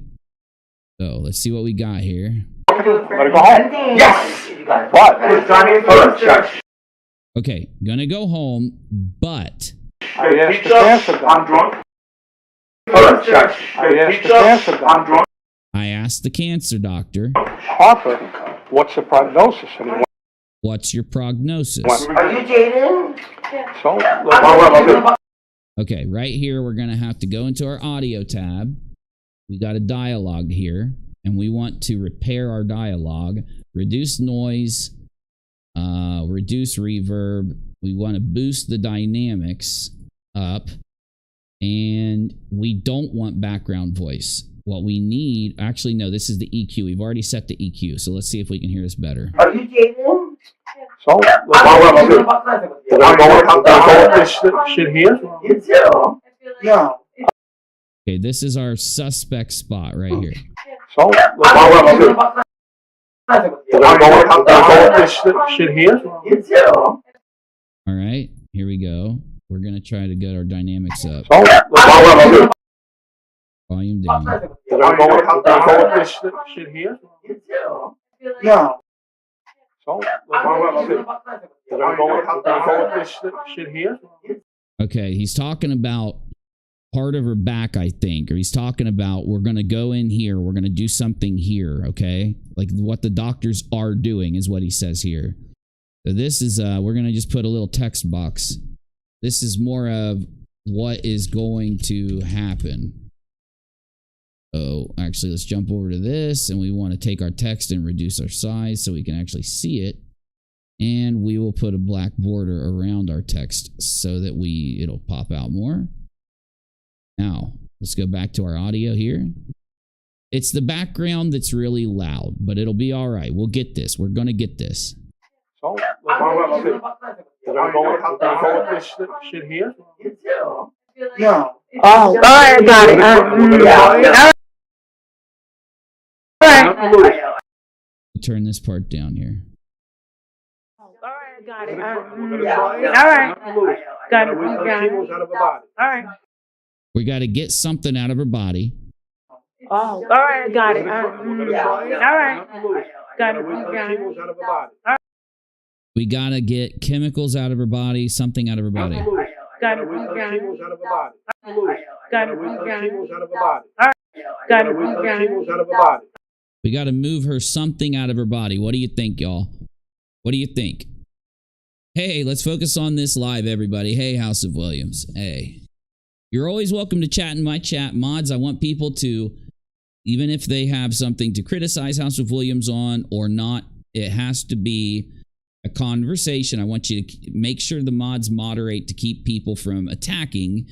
So let's see what we got here. Let her go home. Yes! What? Okay, gonna go home, but I'm drunk. I'm drunk. I asked the cancer doctor, Harper, what's the prognosis? what's your prognosis? Are you Jaden? So, Okay, right here, we're gonna have to go into our audio tab. We got a dialogue here, and we want to repair our dialogue, reduce noise, reduce reverb. We want to boost the dynamics up, and we don't want background voice. What we need, actually, no, this is the EQ. We've already set the EQ, so let's see if we can hear this better. Are you Jaden? So, this shit here? You too. No. Okay, this is our suspect spot right here. So, this shit here? You too. All right, here we go. We're going to try to get our dynamics up. Volume down. This shit here? You too. No. So, this shit here? Okay, he's talking about part of her back, I think, or he's talking about we're going to go in here, we're going to do something here, okay? Like what the doctors are doing is what he says here. So this is, we're going to just put a little text box. This is more of what is going to happen. Oh, actually, let's jump over to this, and we want to take our text and reduce our size so we can actually see it. And we will put a black border around our text so that it'll pop out more. Now, let's go back to our audio here. It's the background that's really loud, but it'll be all right. We'll get this. We're going to get this. So, this shit here? You too. No. Oh, I got it. Turn this part down here. Got it. All right. Got it. All right. We got to get something out of her body. Oh, all right. Got it. All right. Got it. We got to get chemicals out of her body, something out of her body. Got it. We got to move her something out of her body. What do you think, y'all? What do you think? Hey, let's focus on this live, everybody. Hey, House of Williams. Hey. You're always welcome to chat in my chat. Mods, I want people to, even if they have something to criticize House of Williams on or not, it has to be a conversation. I want you to make sure the mods moderate to keep people from attacking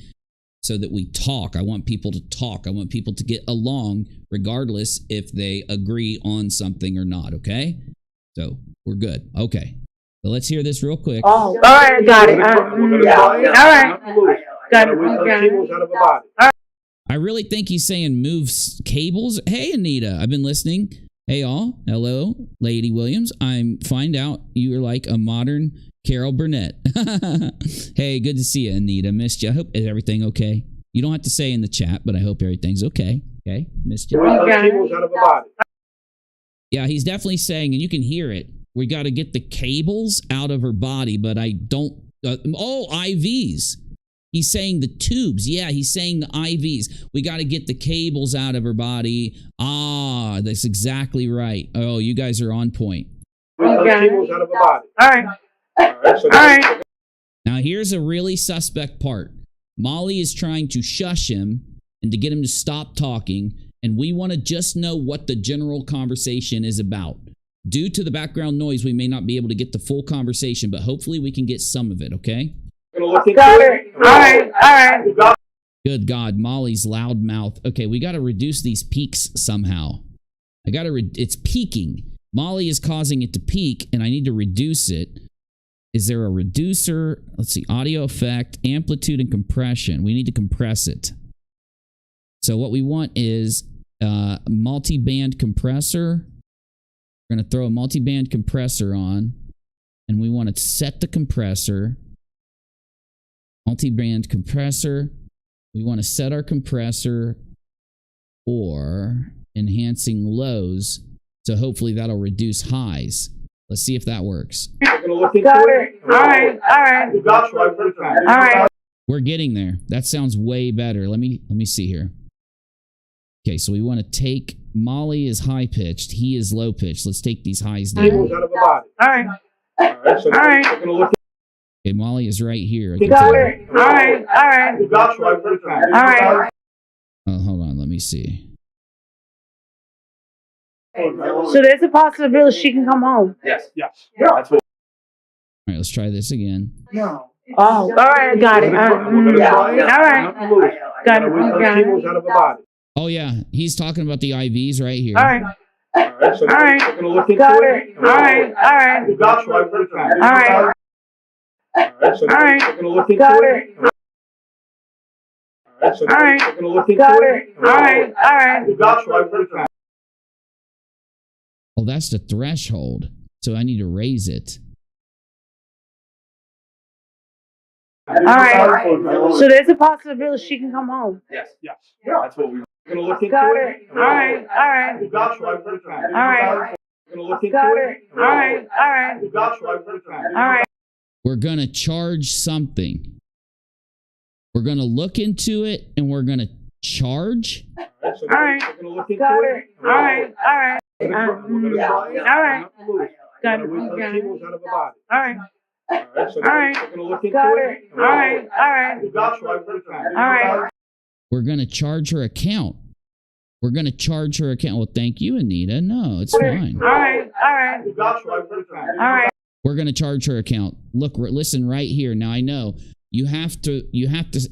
so that we talk. I want people to talk. I want people to get along regardless if they agree on something or not, okay? So, we're good. Okay. But let's hear this real quick. Oh, all right, got it. All right. Got it. I really think he's saying move cables. Hey, Anita, I've been listening. Hey, all. Hello, Lady Williams. I'm find out you are like a modern Carol Burnett. Hey, good to see you, Anita. Missed you. I hope is everything okay. You don't have to say in the chat, but I hope everything's okay. Okay, missed you. Yeah, he's definitely saying, and you can hear it. We got to get the cables out of her body, but I don't. IVs. He's saying the tubes. Yeah, he's saying the IVs. We got to get the cables out of her body. Ah, that's exactly right. Oh, you guys are on point. Cables out of her body. All right. All right. Now, here's a really suspect part. Molly is trying to shush him and to get him to stop talking, and we want to just know what the general conversation is about. Due to the background noise, we may not be able to get the full conversation, but hopefully we can get some of it, okay? All right. Good God, Molly's loud mouth. Okay, we got to reduce these peaks somehow. It's peaking. Molly is causing it to peak, and I need to reduce it. Is there a reducer? Let's see, audio effect, amplitude, and compression. We need to compress it. So what we want is a multi-band compressor. We're going to throw a multi-band compressor on, and we want to set the compressor. Multi-band compressor. We want to set our compressor for enhancing lows, so hopefully that'll reduce highs. Let's see if that works. All right. All right. We're getting there. That sounds way better. Let me see here. Okay, so we want to take Molly is high pitched. He is low pitched. Let's take these highs down. All right. All right. Okay, Molly is right here. All right. All right. Oh, hold on. Let me see. So there's a possibility she can come home. Yes. That's what. All right, let's try this again. Oh, all right. Got it. All right. Got it. Cables out of her body. Oh, yeah. He's talking about the IVs right here. All right. All right. Got it. All right. All right. All right. All right. Got it. All right. Got it. All right. Oh, that's the threshold. So I need to raise it. All right. So there's a possibility she can come home. Yes. That's what we're going to look into. Got it. All right. All right. All right. Got it. All right. All right. We're going to charge something. We're going to look into it and we're going to charge. All right. Got it. All right. All right. All right. Got it. Cables out of her body. All right. All right. Got it. All right. All right. We're going to charge her account. We're going to charge her account. Well, thank you, Anita. No, it's fine. All right. All right. We're going to charge her account. Look, listen right here. Now I know you have to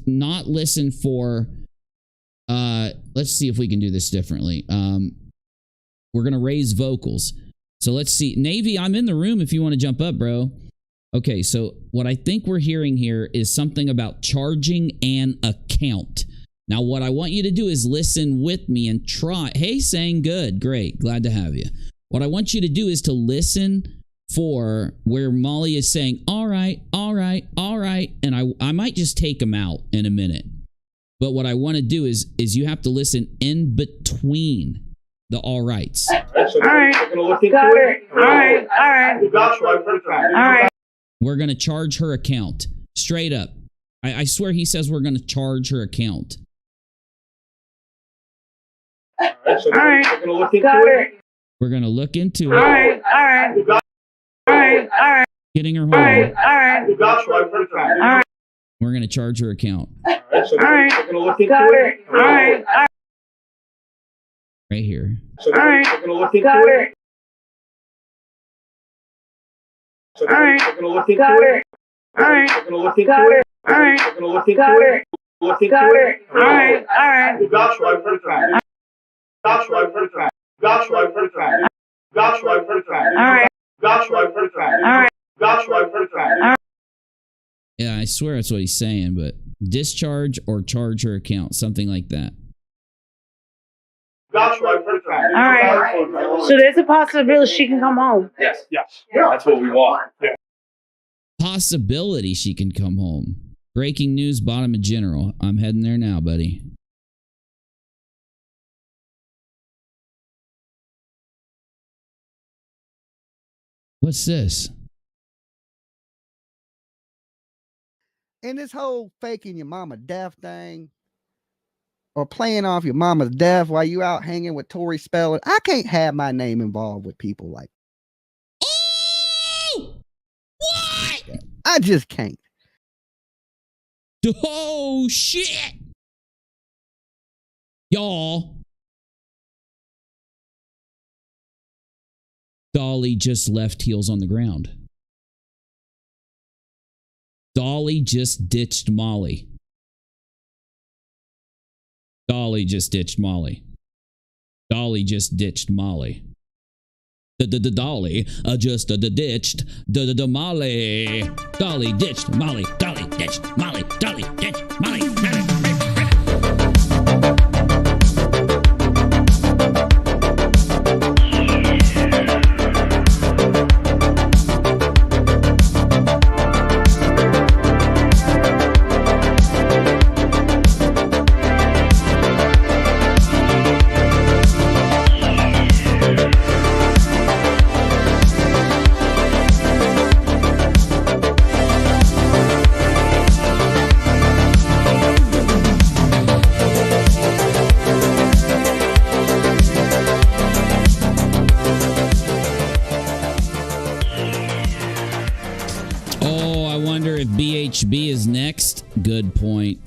not listen for let's see if we can do this differently. We're going to raise vocals. So let's see. Navy, I'm in the room if you want to jump up, bro. Okay, so what I think we're hearing here is something about charging an account. Now, what I want you to do is listen with me and try. Hey, saying good. Great. Glad to have you. What I want you to do is to listen for where Molly is saying, all right. And I might just take them out in a minute. But what I want to do is you have to listen in between the all rights. All right. Got it. All right. All right. We're going to charge her account. Straight up. I swear he says we're going to charge her account. All right. Got it. We're going to look into it. All right. All right. Getting her home. All right. We're going to charge her account. All right. Got it. All right. Right here. All right. Got it. All right. Got it. All right. Got it. All right. Got it. Got it. All right. All right. All right. Yeah, I swear that's what he's saying, but discharge or charge her account, something like that. All right. So there's a possibility she can come home. Yes. That's what we want. Yeah. Possibility she can come home. Breaking news, bottom of general. I'm heading there now, buddy. What's this? And this whole faking your mama death thing, or playing off your mama's death while you out hanging with Tori Spelling, I can't have my name involved with people like that. Oh! What? I just can't. Oh, shit! Y'all. Dolly just left heels on the ground. Dolly just ditched Molly. Dolly just ditched Molly. Dolly just ditched Molly. Dolly just ditched Molly. Dolly ditched Molly. Dolly ditched Molly. Dolly ditched Molly. BHB is next. Good point.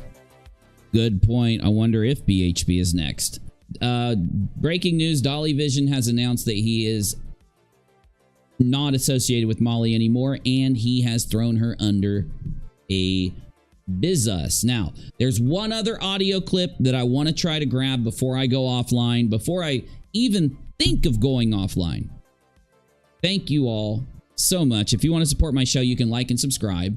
Good point. I wonder if BHB is next. Breaking news, Dolly Vision has announced that he is not associated with Molly anymore, and he has thrown her under a business. Now, there's one other audio clip that I want to try to grab before I go offline, before I even think of going offline. Thank you all so much. If you want to support my show, you can like and subscribe.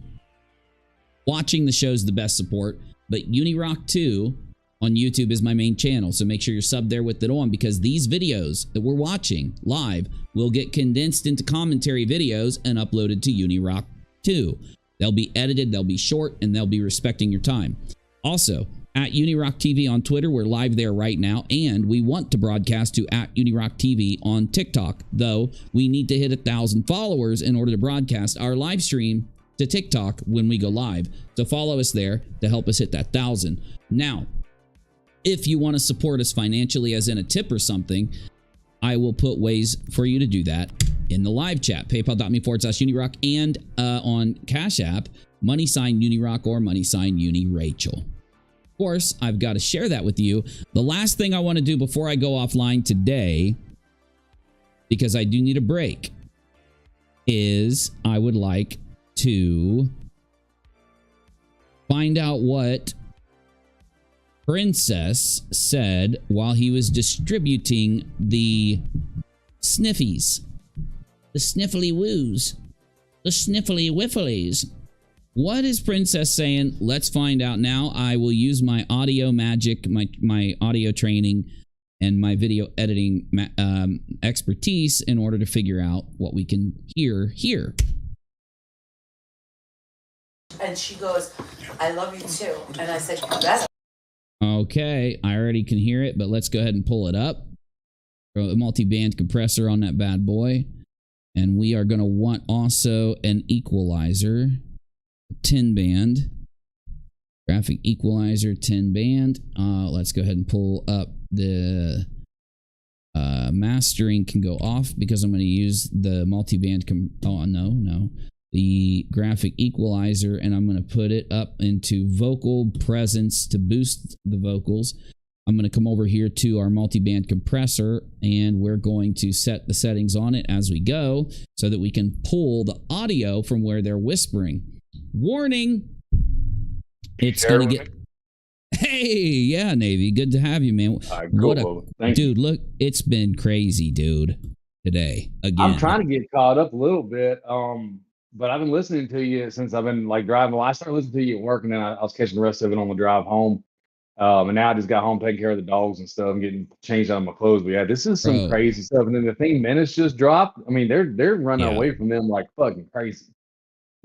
Watching the show is the best support, but UniRock2 on YouTube is my main channel, so make sure you're subbed there with it on, because these videos that we're watching live will get condensed into commentary videos and uploaded to UniRock2. They'll be edited, they'll be short, and they'll be respecting your time. Also, at UniRock TV on Twitter, we're live there right now, and we want to broadcast to at UniRock TV on TikTok, though we need to hit 1,000 followers in order to broadcast our live stream to TikTok when we go live. So follow us there to help us hit that 1,000. Now, if you want to support us financially, as in a tip or something, I will put ways for you to do that in the live chat. PayPal.me/UniRock, and on Cash App, #UniRock or #UniRachel. Of course, I've got to share that with you. The last thing I want to do before I go offline today, because I do need a break, is I would like to find out what Princess said while he was distributing the sniffies, the sniffly woos, the sniffly whifflies. What is Princess saying? Let's find out now. I will use my audio magic, my audio training, and my video editing expertise in order to figure out what we can hear here. And she goes, I love you too. And I said, you better. Okay, I already can hear it, but let's go ahead and pull it up. Throw a multi-band compressor on that bad boy. And we are going to want also an equalizer, 10 band. Graphic equalizer, 10 band. Let's go ahead and pull up the mastering can go off because I'm going to use the multi-band. The graphic equalizer, and I'm going to put it up into vocal presence to boost the vocals. I'm going to come over here to our multi-band compressor, and we're going to set the settings on it as we go so that we can pull the audio from where they're whispering. Warning! It's going to get... Hey, yeah, Navy. Good to have you, man. Dude, look, it's been crazy, dude, today. Again. I'm trying to get caught up a little bit. but I've been listening to you since I've been like driving. Well, I started listening to you at work, and then I was catching the rest of it on the drive home. And now I just got home taking care of the dogs and stuff and getting changed out of my clothes. But yeah, this is some crazy stuff. And then the thing Menace just dropped. I mean, they're running away from them like fucking crazy.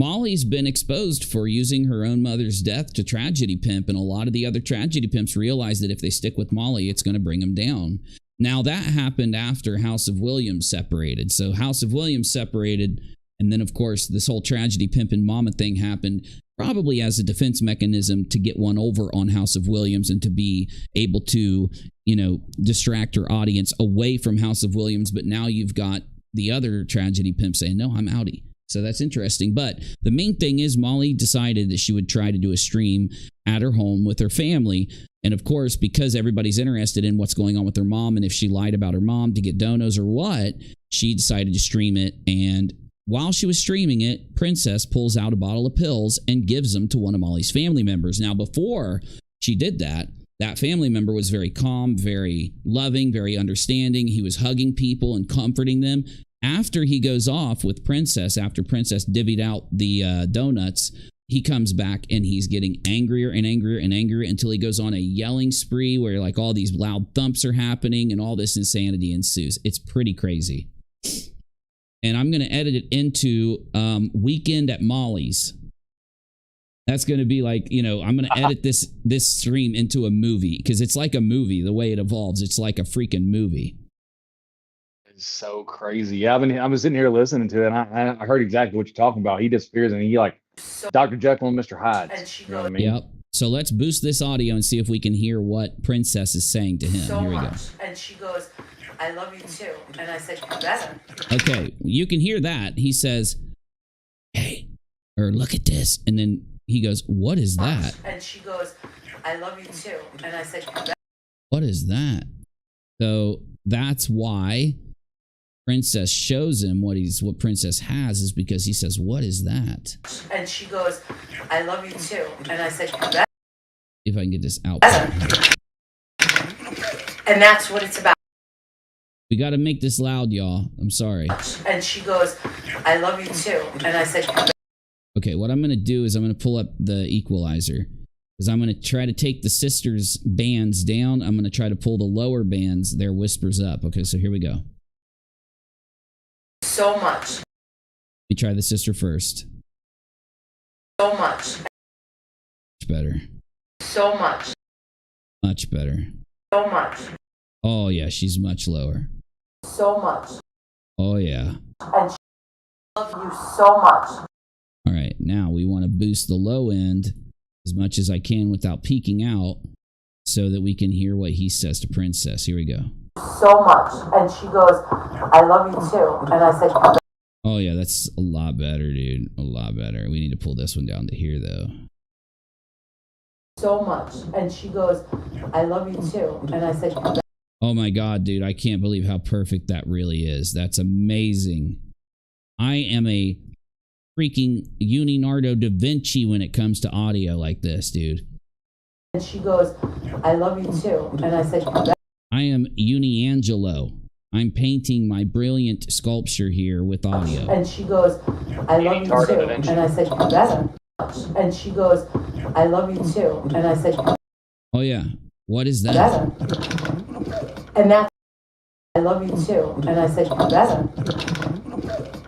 Molly's been exposed for using her own mother's death to tragedy pimp, and a lot of the other tragedy pimps realize that if they stick with Molly, it's going to bring them down. Now, that happened after House of Williams separated. So House of Williams separated, and then, of course, this whole tragedy pimp and mama thing happened probably as a defense mechanism to get one over on House of Williams and to be able to, you know, distract her audience away from House of Williams. But now you've got the other tragedy pimp saying, no, I'm outie. So that's interesting. But the main thing is Molly decided that she would try to do a stream at her home with her family. And of course, because everybody's interested in what's going on with her mom and if she lied about her mom to get donos or what, she decided to stream it. And while she was streaming it, Princess pulls out a bottle of pills and gives them to one of Molly's family members. Now, before she did that, that family member was very calm, very loving, very understanding. He was hugging people and comforting them. After he goes off with Princess, after Princess divvied out the donuts, he comes back and he's getting angrier and angrier and angrier until he goes on a yelling spree where like all these loud thumps are happening and all this insanity ensues. It's pretty crazy. And I'm going to edit it into Weekend at Molly's. That's going to be like, you know, I'm going to edit this stream into a movie because it's like a movie. The way it evolves, it's like a freaking movie. So crazy. Yeah, I was sitting here listening to it, and I heard exactly what you're talking about. He disappears, and he like Dr. Jekyll and Mr. Hyde. You know what I mean? Yep. So let's boost this audio and see if we can hear what Princess is saying to him. Here we go. And she goes, I love you too. And I said, you better. Okay, you can hear that. He says, hey, or look at this. And then he goes, what is that? And she goes, I love you too. And I said, you better. What is that? So that's why Princess shows him what Princess has is because he says, what is that? And she goes, I love you too. And I said, you better. If I can get this out. And that's what it's about. We got to make this loud, y'all. I'm sorry. And she goes, I love you too. And I said, you better. Okay, what I'm going to do is I'm going to pull up the equalizer because I'm going to try to take the sisters' bands down. I'm going to try to pull the lower bands, their whispers up. Okay, so here we go. So much. Let me try the sister first. So much. Much better. So much. Much better. So much. Oh, yeah, she's much lower. So much. Oh, yeah. And she loves you so much. All right, now we want to boost the low end as much as I can without peeking out so that we can hear what he says to Princess. Here we go. So much. And she goes, I love you too. And I said, oh, yeah, that's a lot better, dude. A lot better. We need to pull this one down to here, though. So much. And she goes, I love you too. And I said, oh, my God, dude. I can't believe how perfect that really is. That's amazing. I am a freaking Leonardo da Vinci when it comes to audio like this, dude. And she goes, I love you too. And I said, I am Uniangelo. I'm painting my brilliant sculpture here with audio. And she goes, I love you too. And I said, you better. And she goes, I love you too. And I said, oh, yeah. What is that? Better. And that's, I love you too. And I said, you better.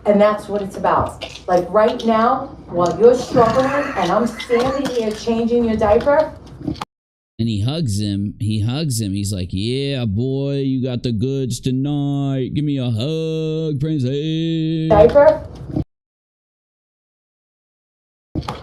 And that's what it's about. Like right now, while you're struggling and I'm standing here changing your diaper. And he hugs him. He's like, yeah, boy, you got the goods tonight. Give me a hug, Princess. Diaper.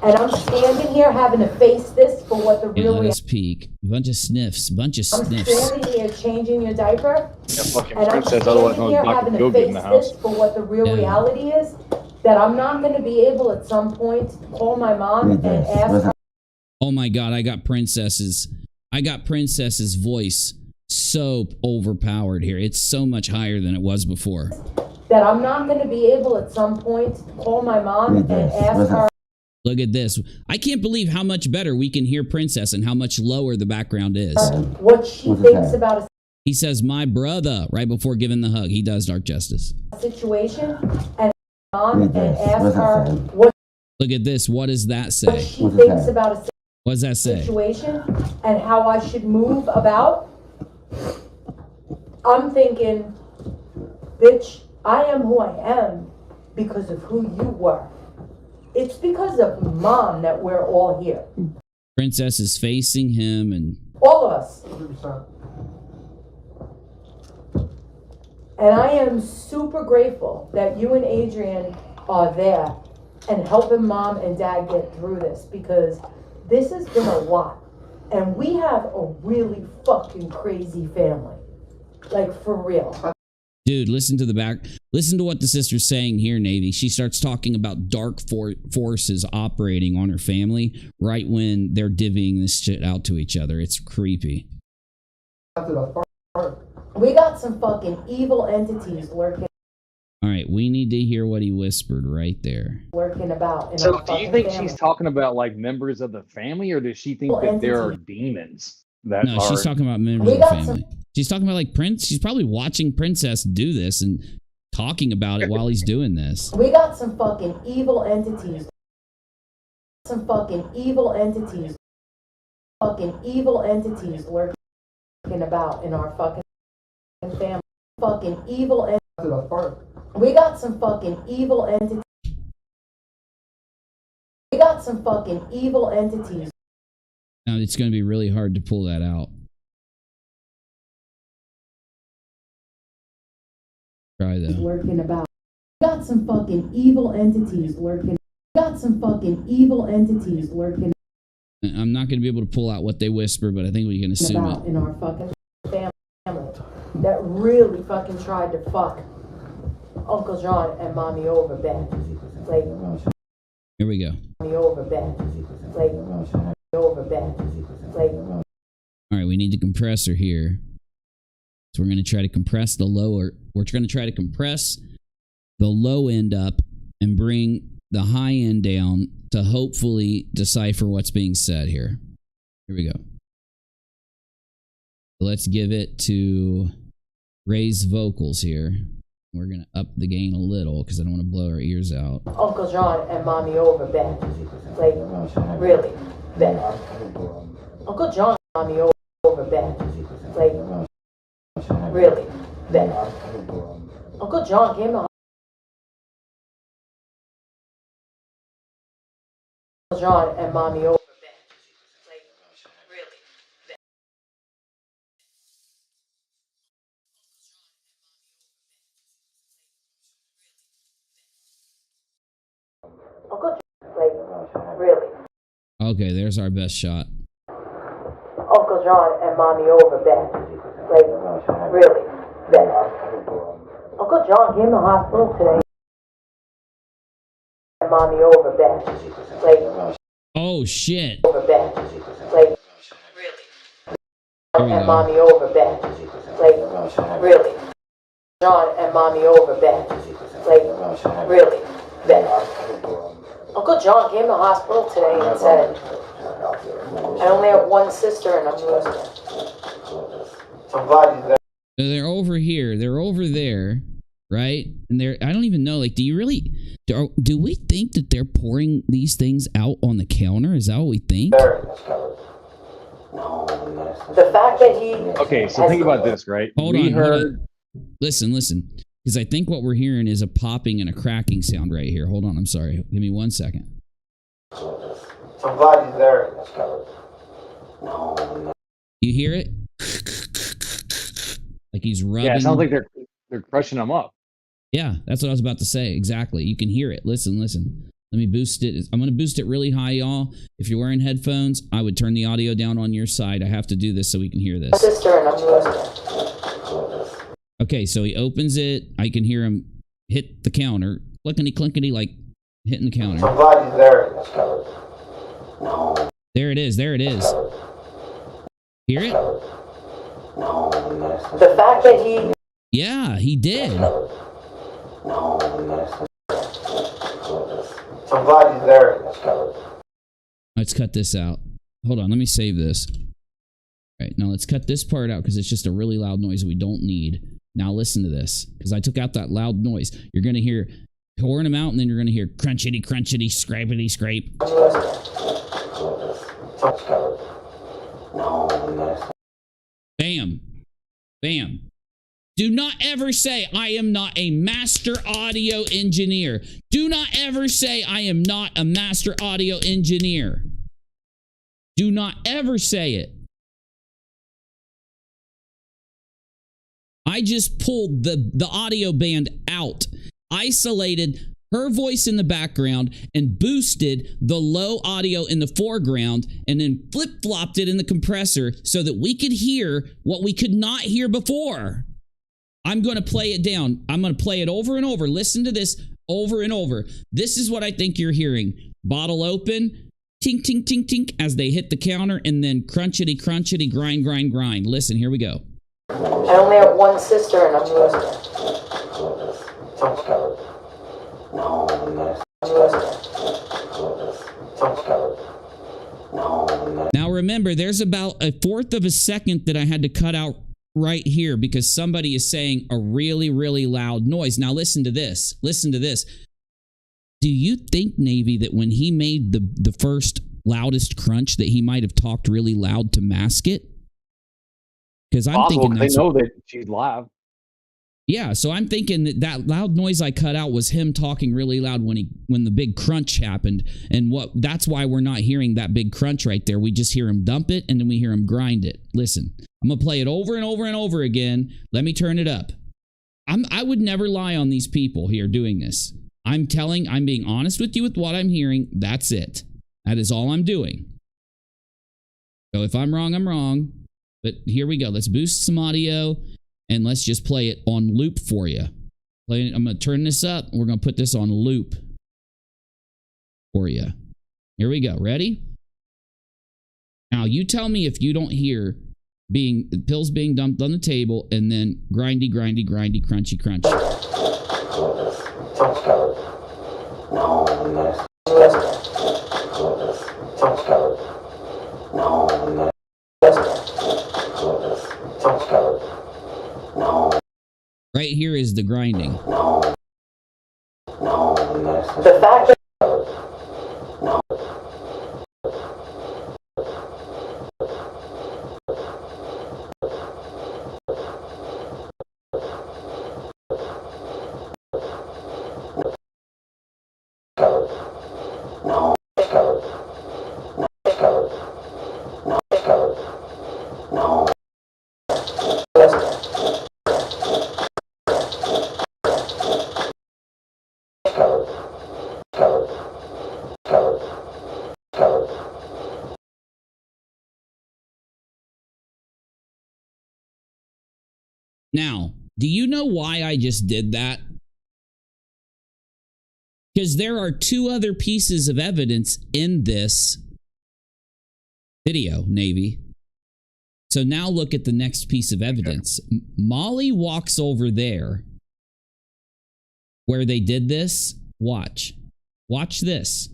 And I'm standing here having to face this for what the real let us peek. Bunch of sniffs. I'm standing here changing your diaper. Yeah, fucking and Princess, I'm otherwise standing known here as Dr. having to Googit in face the house. this for what the real reality is. That I'm not going to be able at some point to call my mom and ask her. Oh my God, I got Princess's voice so overpowered here. It's so much higher than it was before. That I'm not going to be able at some point to call my mom and ask her. Look at this. I can't believe how much better we can hear Princess and how much lower the background is. What she thinks about a He says, my brother, right before giving the hug. He does Dark Justice. situation. And mom and ask her what Look at this. What does that say? she thinks about a What does that say? situation and how I should move about, I'm thinking, bitch, I am who I am because of who you were. It's because of mom that we're all here. Princess is facing him and All of us. And I am super grateful that you and Adrian are there and helping mom and dad get through this, because this has been a lot. And we have a really fucking crazy family. Like, for real. dude, listen to the back. Listen to what the sister's saying here, Navy. She starts talking about dark forces operating on her family right when they're divvying this shit out to each other. It's creepy. We got some fucking evil entities lurking All right, we need to hear what he whispered right there. about. In So our do you fucking think family. she's talking about like members of the family, or does she think that there are demons that No, are... she's talking about members of the family. She's talking about like Prince. She's probably watching Princess do this and talking about it while he's doing this. We got some fucking evil entities. Some fucking evil entities. Fucking evil entities lurking about in our fucking family. Fucking evil entities. We got some fucking evil entities. We got some fucking evil entities. Now it's going to be really hard to pull that out. Try though. Lurking about. We got some fucking evil entities lurking. We got some fucking evil entities lurking I'm not going to be able to pull out what they whisper, but I think we can assume about it. in our fucking family that really fucking tried to fuck Uncle John and Mommy over bad. Like, Here we go. Mommy over bad. Like, over bad. Like, All right, we need the compressor here. So we're going to try to compress the lower. We're going to try to compress the low end up and bring the high end down to hopefully decipher what's being said here. Here we go. Let's give it to raise vocals here. We're going to up the gain a little because I don't want to blow our ears out. Uncle John and Mommy over bad. Like, really bad. Uncle John and Mommy over bad. Like, really bad. Uncle John came to Uncle John and Mommy over bad. Like, really bad. Uncle John, like, really. Okay, there's our best shot. Uncle John and Mommy over bad. Like, really bad. Uncle John came to the hospital today. And Mommy over bad. Like, oh shit. over bad. Like, really. And Mommy over bad. Like, really. John and Mommy over bad. Like, really bad. Uncle John came to the hospital today and said, I only have one sister and I'm losing it. I'm glad he's there. They're over here. They're over there, right? And they're, I don't even know, like, do you really, do we think that they're pouring these things out on the counter? Is that what we think? The fact that he... Okay, so think about this, right? Hold on. Listen. Because I think what we're hearing is a popping and a cracking sound right here. Hold on, I'm sorry. Give me 1 second. I'm glad he's there. You hear it? Like he's rubbing. Yeah, it sounds like they're crushing them up. Yeah, that's what I was about to say. Exactly. You can hear it. Listen. Let me boost it. I'm going to boost it really high, y'all. If you're wearing headphones, I would turn the audio down on your side. I have to do this so we can hear this. Sister and I'm losing it. Okay, so he opens it. I can hear him hit the counter. Clinkety, like hitting the counter. I'm glad he's there. There it is. Hear it? The fact that he... Yeah, he did. I'm glad he's there. Let's cut this out. Hold on, let me save this. All right, now let's cut this part out because it's just a really loud noise we don't need. Now listen to this, because I took out that loud noise. You're going to hear pouring them out, and then you're going to hear crunchity, crunchity, scrapity, scrape. Bam. Bam. Do not ever say I am not a master audio engineer. Do not ever say I am not a master audio engineer. Do not ever say it. I just pulled the audio band out, isolated her voice in the background, and boosted the low audio in the foreground, and then flip-flopped it in the compressor so that we could hear what we could not hear before. I'm going to play it down. I'm going to play it over and over. Listen to this over and over. This is what I think you're hearing. Bottle open, tink, tink, tink, tink, as they hit the counter, and then crunchity, crunchity, grind, grind, grind. Listen, here we go. I only have one sister, and I'm yours. Now remember, there's about 1/4 of a second that I had to cut out right here because somebody is saying a really, really loud noise. Now listen to this. Listen to this. Do you think, Navy, that when he made the first loudest crunch that he might have talked really loud to mask it? Because I'm thinking they know that she's live. Yeah, so I'm thinking that loud noise I cut out was him talking really loud when the big crunch happened, and that's why we're not hearing that big crunch right there. We just hear him dump it, and then we hear him grind it. Listen, I'm gonna play it over and over and over again. Let me turn it up. I would never lie on these people here doing this. I'm being honest with you with what I'm hearing. That's it. That is all I'm doing. So if I'm wrong, I'm wrong. But here we go. Let's boost some audio. And let's just play it on loop for you. I'm going to turn this up. We're going to put this on loop for you. Here we go. Ready? Now, you tell me if you don't hear pills being dumped on the table and then grindy, grindy, grindy, crunchy, crunchy. Right here is the grinding. The fact Now, do you know why I just did that? Because there are 2 other pieces of evidence in this video, Navy. So now look at the next piece of evidence. Okay. Molly walks over there where they did this. Watch. Watch this.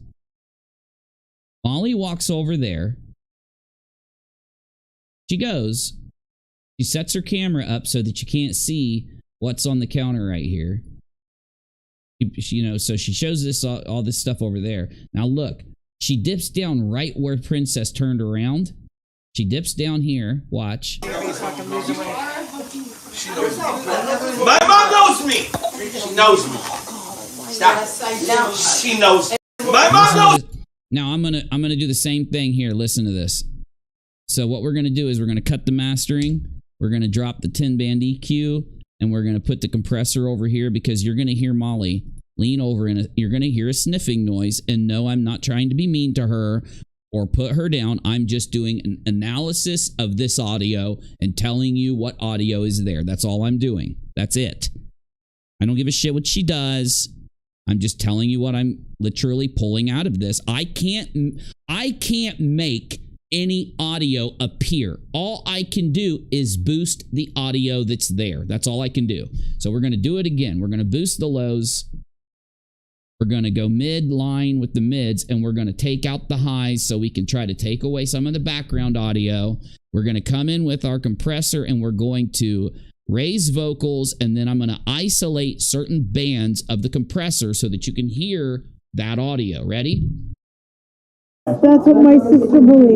Molly walks over there. She goes. She sets her camera up so that you can't see what's on the counter right here. So she shows this all this stuff over there. Now look, she dips down right where Princess turned around. She dips down here. Watch. My mom knows me. She knows me. Stop. She knows. My mom knows. Now I'm gonna do the same thing here. Listen to this. So what we're gonna do is we're gonna cut the mastering. We're going to drop the 10-band EQ, and we're going to put the compressor over here because you're going to hear Molly lean over, and you're going to hear a sniffing noise. And no, I'm not trying to be mean to her or put her down. I'm just doing an analysis of this audio and telling you what audio is there. That's all I'm doing. That's it. I don't give a shit what she does. I'm just telling you what I'm literally pulling out of this. I can't make any audio appear. All I can do is boost the audio that's there. That's all I can do. So we're going to do it again. We're going to boost the lows. We're going to go mid-line with the mids, and we're going to take out the highs so we can try to take away some of the background audio. We're going to come in with our compressor, and we're going to raise vocals, and then I'm going to isolate certain bands of the compressor so that you can hear that audio. Ready? That's what my sister believes.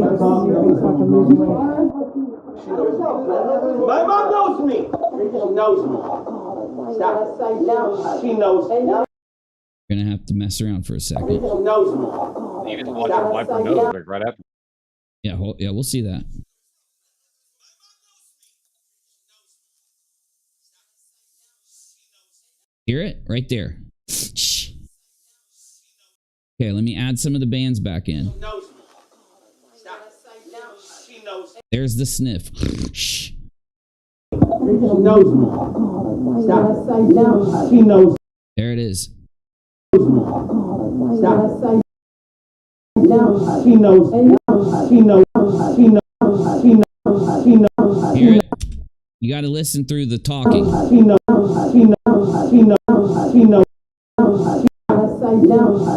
My mom knows me. She knows me. Stop. She knows me. You're going to have to mess around for a second. She knows me. You get to watch her wipe her nose like right after. Yeah, we'll see that. Hear it? Right there. Shh. Okay, let me add some of the bands back in. There's the sniff. Shh. She knows me. Stop. She knows. There it is. Stop. She knows. She knows. She knows. She knows. She knows. Hear it? You got to listen through the talking. She knows. She knows. She knows. She knows.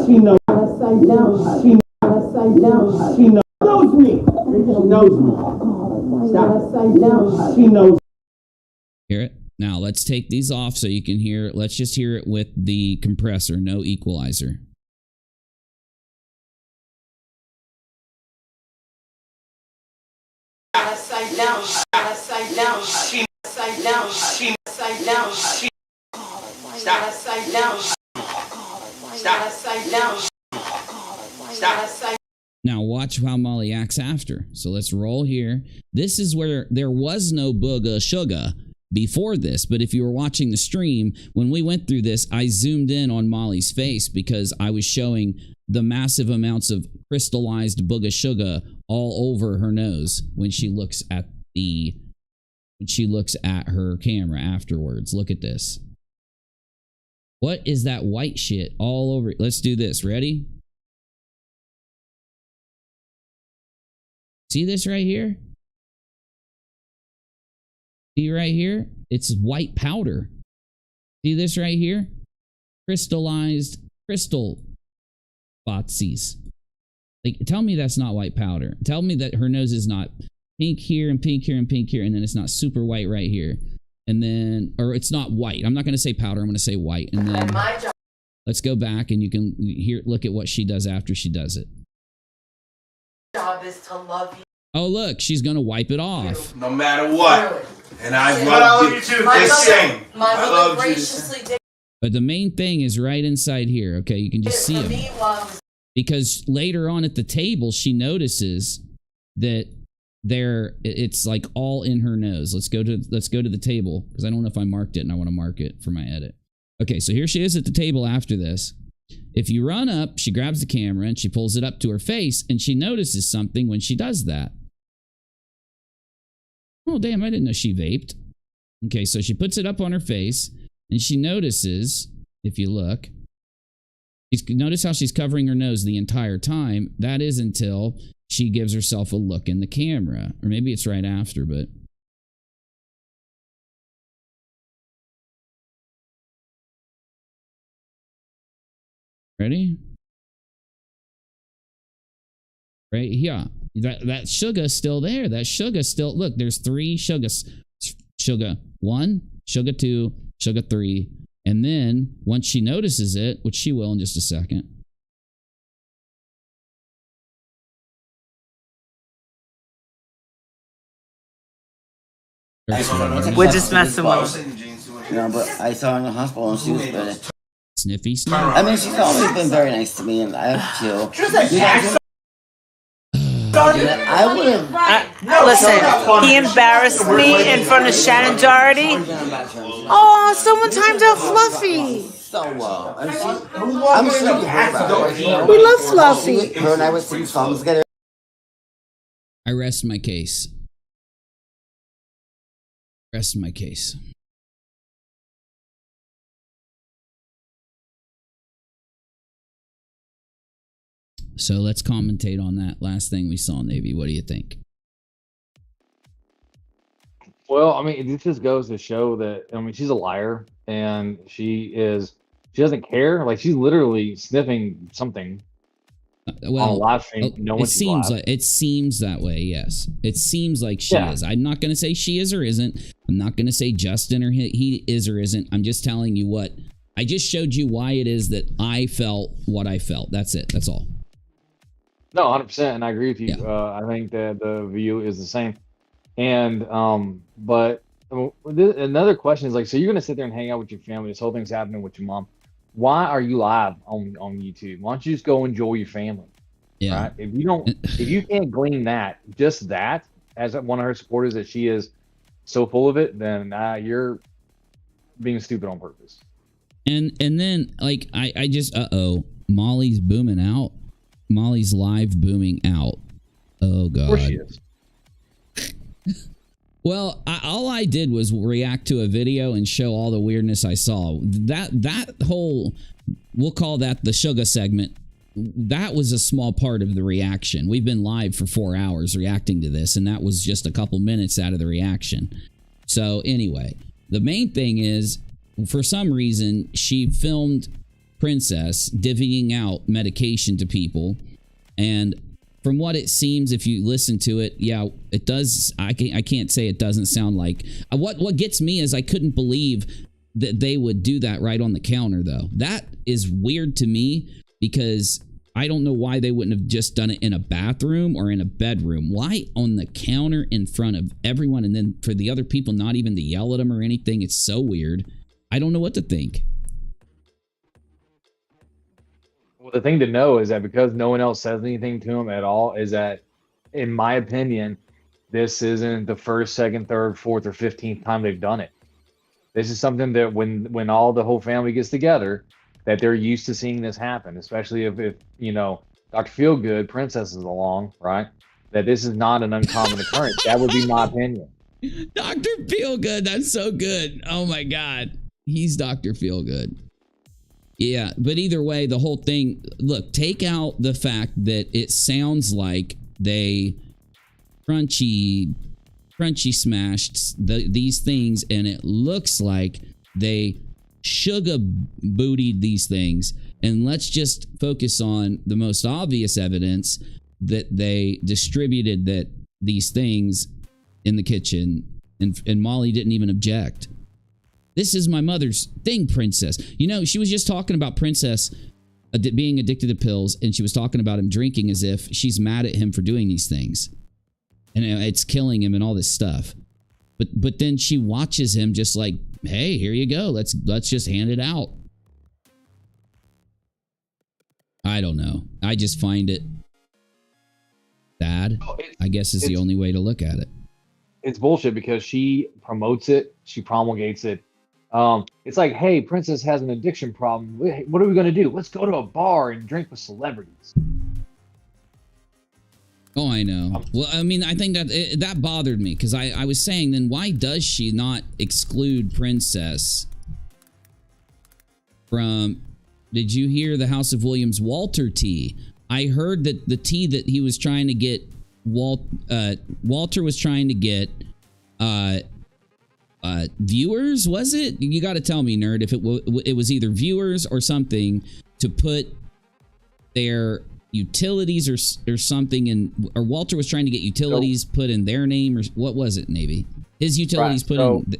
She knows. She knows. She knows me. She knows me. Stop. She knows. Hear it? Now let's take these off so you can hear it. Let's just hear it with the compressor, no equalizer. Now watch how Molly acts after. So let's roll here. This is where there was no booga sugar before this, but if you were watching the stream, when we went through this, I zoomed in on Molly's face because I was showing the massive amounts of crystallized booga sugar all over her nose when she looks at her camera afterwards. Look at this. What is that white shit all over? Let's do this. Ready? See this right here? See right here? It's white powder. See this right here? Crystallized crystal botsies. Like, tell me that's not white powder. Tell me that her nose is not pink here and pink here and pink here, and then it's not super white right here. And then, or it's not white. I'm not going to say powder. I'm going to say white. And then let's go back and you can look at what she does after she does it. Job is to love you. Oh, look, she's going to wipe it off. No matter what. And I love you too. The same. My mother graciously did. But the main thing is right inside here. Okay, you can just see them. Because later on at the table, she notices that it's like all in her nose. Let's go to the table because I don't know if I marked it and I want to mark it for my edit. Okay, so here she is at the table after this. If you run up, she grabs the camera and she pulls it up to her face and she notices something when she does that. Oh, damn, I didn't know she vaped. Okay, so she puts it up on her face and she notices, if you look, notice how she's covering her nose the entire time. That is until she gives herself a look in the camera. Or maybe it's right after, but... Ready? Right here. That sugar's still there. That sugar's still... Look, there's 3 sugars. Sugar 1, sugar 2, sugar 3. And then, once she notices it, which she will in just a second... We're just messing with her. No, but I saw her in the hospital and she was better. Sniffy. I mean, she's always been very nice to me, and I have to. I would have. Listen, he embarrassed me in front of Shannon Doherty. Oh, someone timed out Fluffy. So well. I'm sure We love Fluffy. Her and I would sing songs together. I rest my case. Rest my case. So let's commentate on that last thing we saw, Navy. What do you think? Well, I mean, it just goes to show that, I mean, she's a liar and she doesn't care. Like, she's literally sniffing something Well, on a live stream, no it one's seems live. like it seems that way. Yes, it seems like she is. I'm not going to say she is or isn't. I'm not going to say Justin or he is or isn't. I'm just telling you what I just showed you why it is that I felt what I felt. That's it. That's all. No, 100%, and I agree with you. I think that the view is the same. And but another question is like, so you're gonna sit there and hang out with your family. This whole thing's happening with your mom. Why are you live on YouTube? Why don't you just go enjoy your family? Yeah. Right? If you can't glean that, just that, as one of her supporters, that she is so full of it, then you're being stupid on purpose. And then like I just Molly's booming out. Molly's live booming out. Oh god. Of course she is. Well, all I did was react to a video and show all the weirdness I saw. That whole, we'll call that the Sugar segment, that was a small part of the reaction. We've been live for 4 hours reacting to this, and that was just a couple minutes out of the reaction. So anyway, the main thing is, for some reason, she filmed Princess divvying out medication to people, and from what it seems, if you listen to it, yeah, it does. I can't say it doesn't sound like. What gets me is I couldn't believe that they would do that right on the counter, though. That is weird to me because I don't know why they wouldn't have just done it in a bathroom or in a bedroom. Why on the counter in front of everyone, and then for the other people not even to yell at them or anything? It's so weird. I don't know what to think. Well, the thing to know is that because no one else says anything to him at all, is that, in my opinion, this isn't the first, second, third, fourth, or 15th time they've done it. This is something that when all the whole family gets together, that they're used to seeing this happen, especially if you know, Dr. Feelgood, Princess is along, right? That this is not an uncommon occurrence. That would be my opinion. Dr. Feelgood, that's so good. Oh my God. He's Dr. Feelgood. Yeah, but either way, the whole thing, look, take out the fact that it sounds like they crunchy smashed these things, and it looks like they sugar bootied these things. And let's just focus on the most obvious evidence that they distributed these things in the kitchen, and Molly didn't even object. This is my mother's thing, Princess. You know, she was just talking about Princess being addicted to pills, and she was talking about him drinking as if she's mad at him for doing these things. And it's killing him and all this stuff. But then she watches him just like, hey, here you go. Let's just hand it out. I don't know. I just find it bad. I guess is the only way to look at it. It's bullshit because she promotes it. She promulgates it. It's like, hey, Princess has an addiction problem. What are we going to do? Let's go to a bar and drink with celebrities. Oh, I know. Well, I mean, I think that bothered me because I was saying, then why does she not exclude Princess from... Did you hear the House of Williams Walter tea? I heard that the tea that he was trying to get, Walter was trying to get viewers, was it? You got to tell me, nerd, if it was either viewers or something to put their utilities or something in, or Walter was trying to get utilities put in their name, or what was it, Navy? His utilities put in...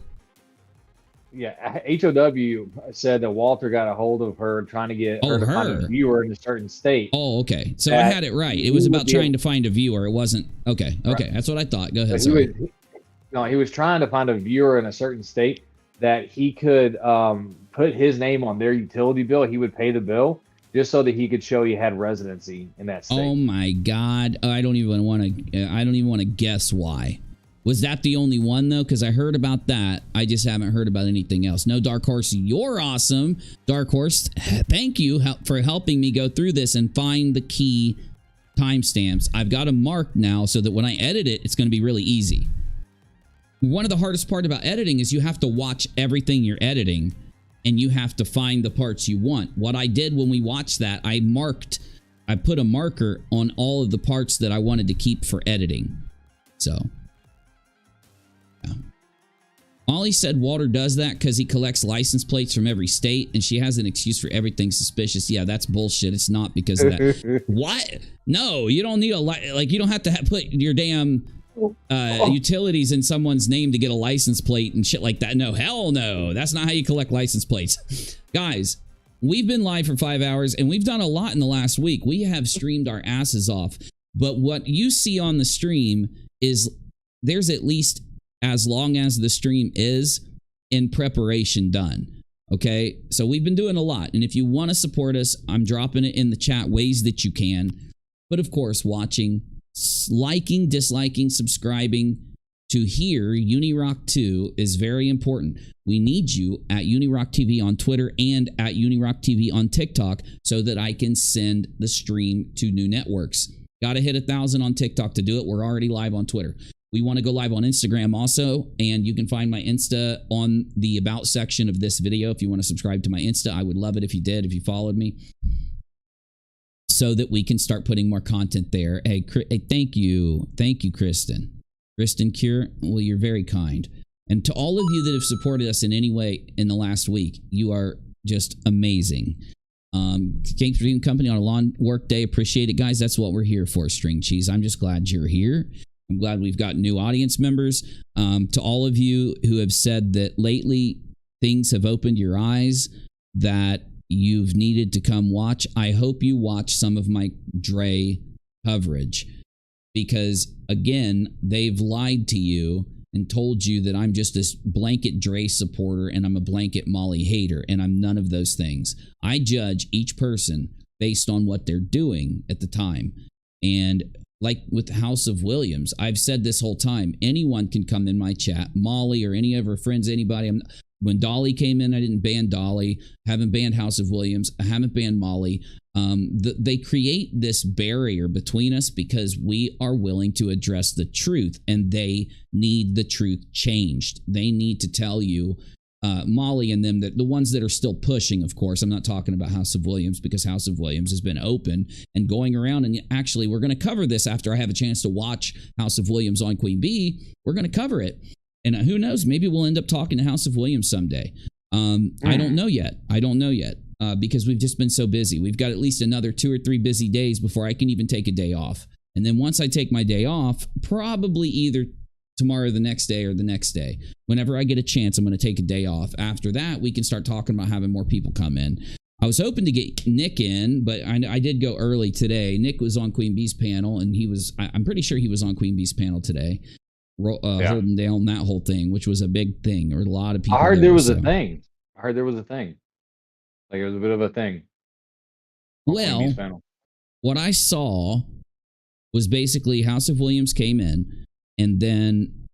Yeah, HOW said that Walter got a hold of her trying to get her to find a viewer in a certain state. Oh, okay. So I had it right. It was about trying to find a viewer. It wasn't... Okay, okay. Right. That's what I thought. Go ahead, sorry. He was trying to find a viewer in a certain state that he could put his name on their utility bill. He would pay the bill just so that he could show he had residency in that state. Oh my God. I don't even want to guess why. Was that the only one, though? Because I heard about that. I just haven't heard about anything else. No, Dark Horse, you're awesome. Dark Horse, thank you for helping me go through this and find the key timestamps. I've got them marked now so that when I edit it, it's going to be really easy. One of the hardest part about editing is you have to watch everything you're editing, and you have to find the parts you want. What I did when we watched that, I put a marker on all of the parts that I wanted to keep for editing. So... Ollie said Walter does that because he collects license plates from every state, and she has an excuse for everything suspicious. Yeah, that's bullshit. It's not because of that. What? No, you don't need a like. You don't have to put your damn utilities in someone's name to get a license plate and shit like that. No, hell no. That's not how you collect license plates, guys. We've been live for 5 hours, and we've done a lot in the last week. We have streamed our asses off, but what you see on the stream is there's at least, as long as the stream is, in preparation done. Okay, so we've been doing a lot, and if you want to support us, I'm dropping it in the chat ways that you can. But of course, watching, liking, disliking, subscribing to hear UniRock2 is very important. We need you at UniRock TV on Twitter and at UniRock TV on TikTok so that I can send the stream to new networks. Got to hit 1,000 on TikTok to do it. We're already live on Twitter. We want to go live on Instagram also, and you can find my Insta on the About section of this video if you want to subscribe to my Insta. I would love it if you did, if you followed me, so that we can start putting more content there. Hey, thank you. Thank you, Kristen. Kristen Cure, well, you're very kind. And to all of you that have supported us in any way in the last week, you are just amazing. King Stream Company on a long work day. Appreciate it, guys. That's what we're here for, String Cheese. I'm just glad you're here. I'm glad we've got new audience members. To all of you who have said that lately things have opened your eyes, that you've needed to come watch, I hope you watch some of my Dre coverage, because again, they've lied to you and told you that I'm just this blanket Dre supporter and I'm a blanket Molly hater, and I'm none of those things. I judge each person based on what they're doing at the time. And like with the House of Williams, I've said this whole time, anyone can come in my chat, Molly or any of her friends, anybody. When Dolly came in, I didn't ban Dolly, haven't banned House of Williams, I haven't banned Molly. They create this barrier between us because we are willing to address the truth, and they need the truth changed. They need to tell you, Molly and them, that the ones that are still pushing, of course, I'm not talking about House of Williams, because House of Williams has been open and going around, and actually we're going to cover this after I have a chance to watch House of Williams on Queen Bee. We're going to cover it, and who knows, maybe we'll end up talking to House of Williams someday. I don't know yet. Because we've just been so busy. We've got at least another 2 or 3 busy days before I can even take a day off. And then once I take my day off, probably either tomorrow, the next day, or the next day, whenever I get a chance, I'm going to take a day off. After that, we can start talking about having more people come in. I was hoping to get Nick in, but I did go early today. Nick was on Queen Bee's panel, and I'm pretty sure he was on Queen Bee's panel today, holding down that whole thing, which was a big thing. Or a lot of people. I heard there was a thing. Like, it was a bit of a thing. Well, what I saw was basically House of Williams came in and then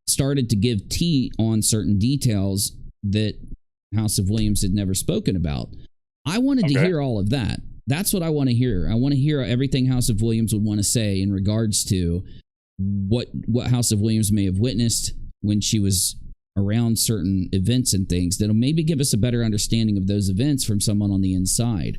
started to give tea on certain details that House of Williams had never spoken about. I wanted to hear all of that. That's what I want to hear. I want to hear everything House of Williams would want to say in regards to what House of Williams may have witnessed when she was around certain events and things that'll maybe give us a better understanding of those events from someone on the inside.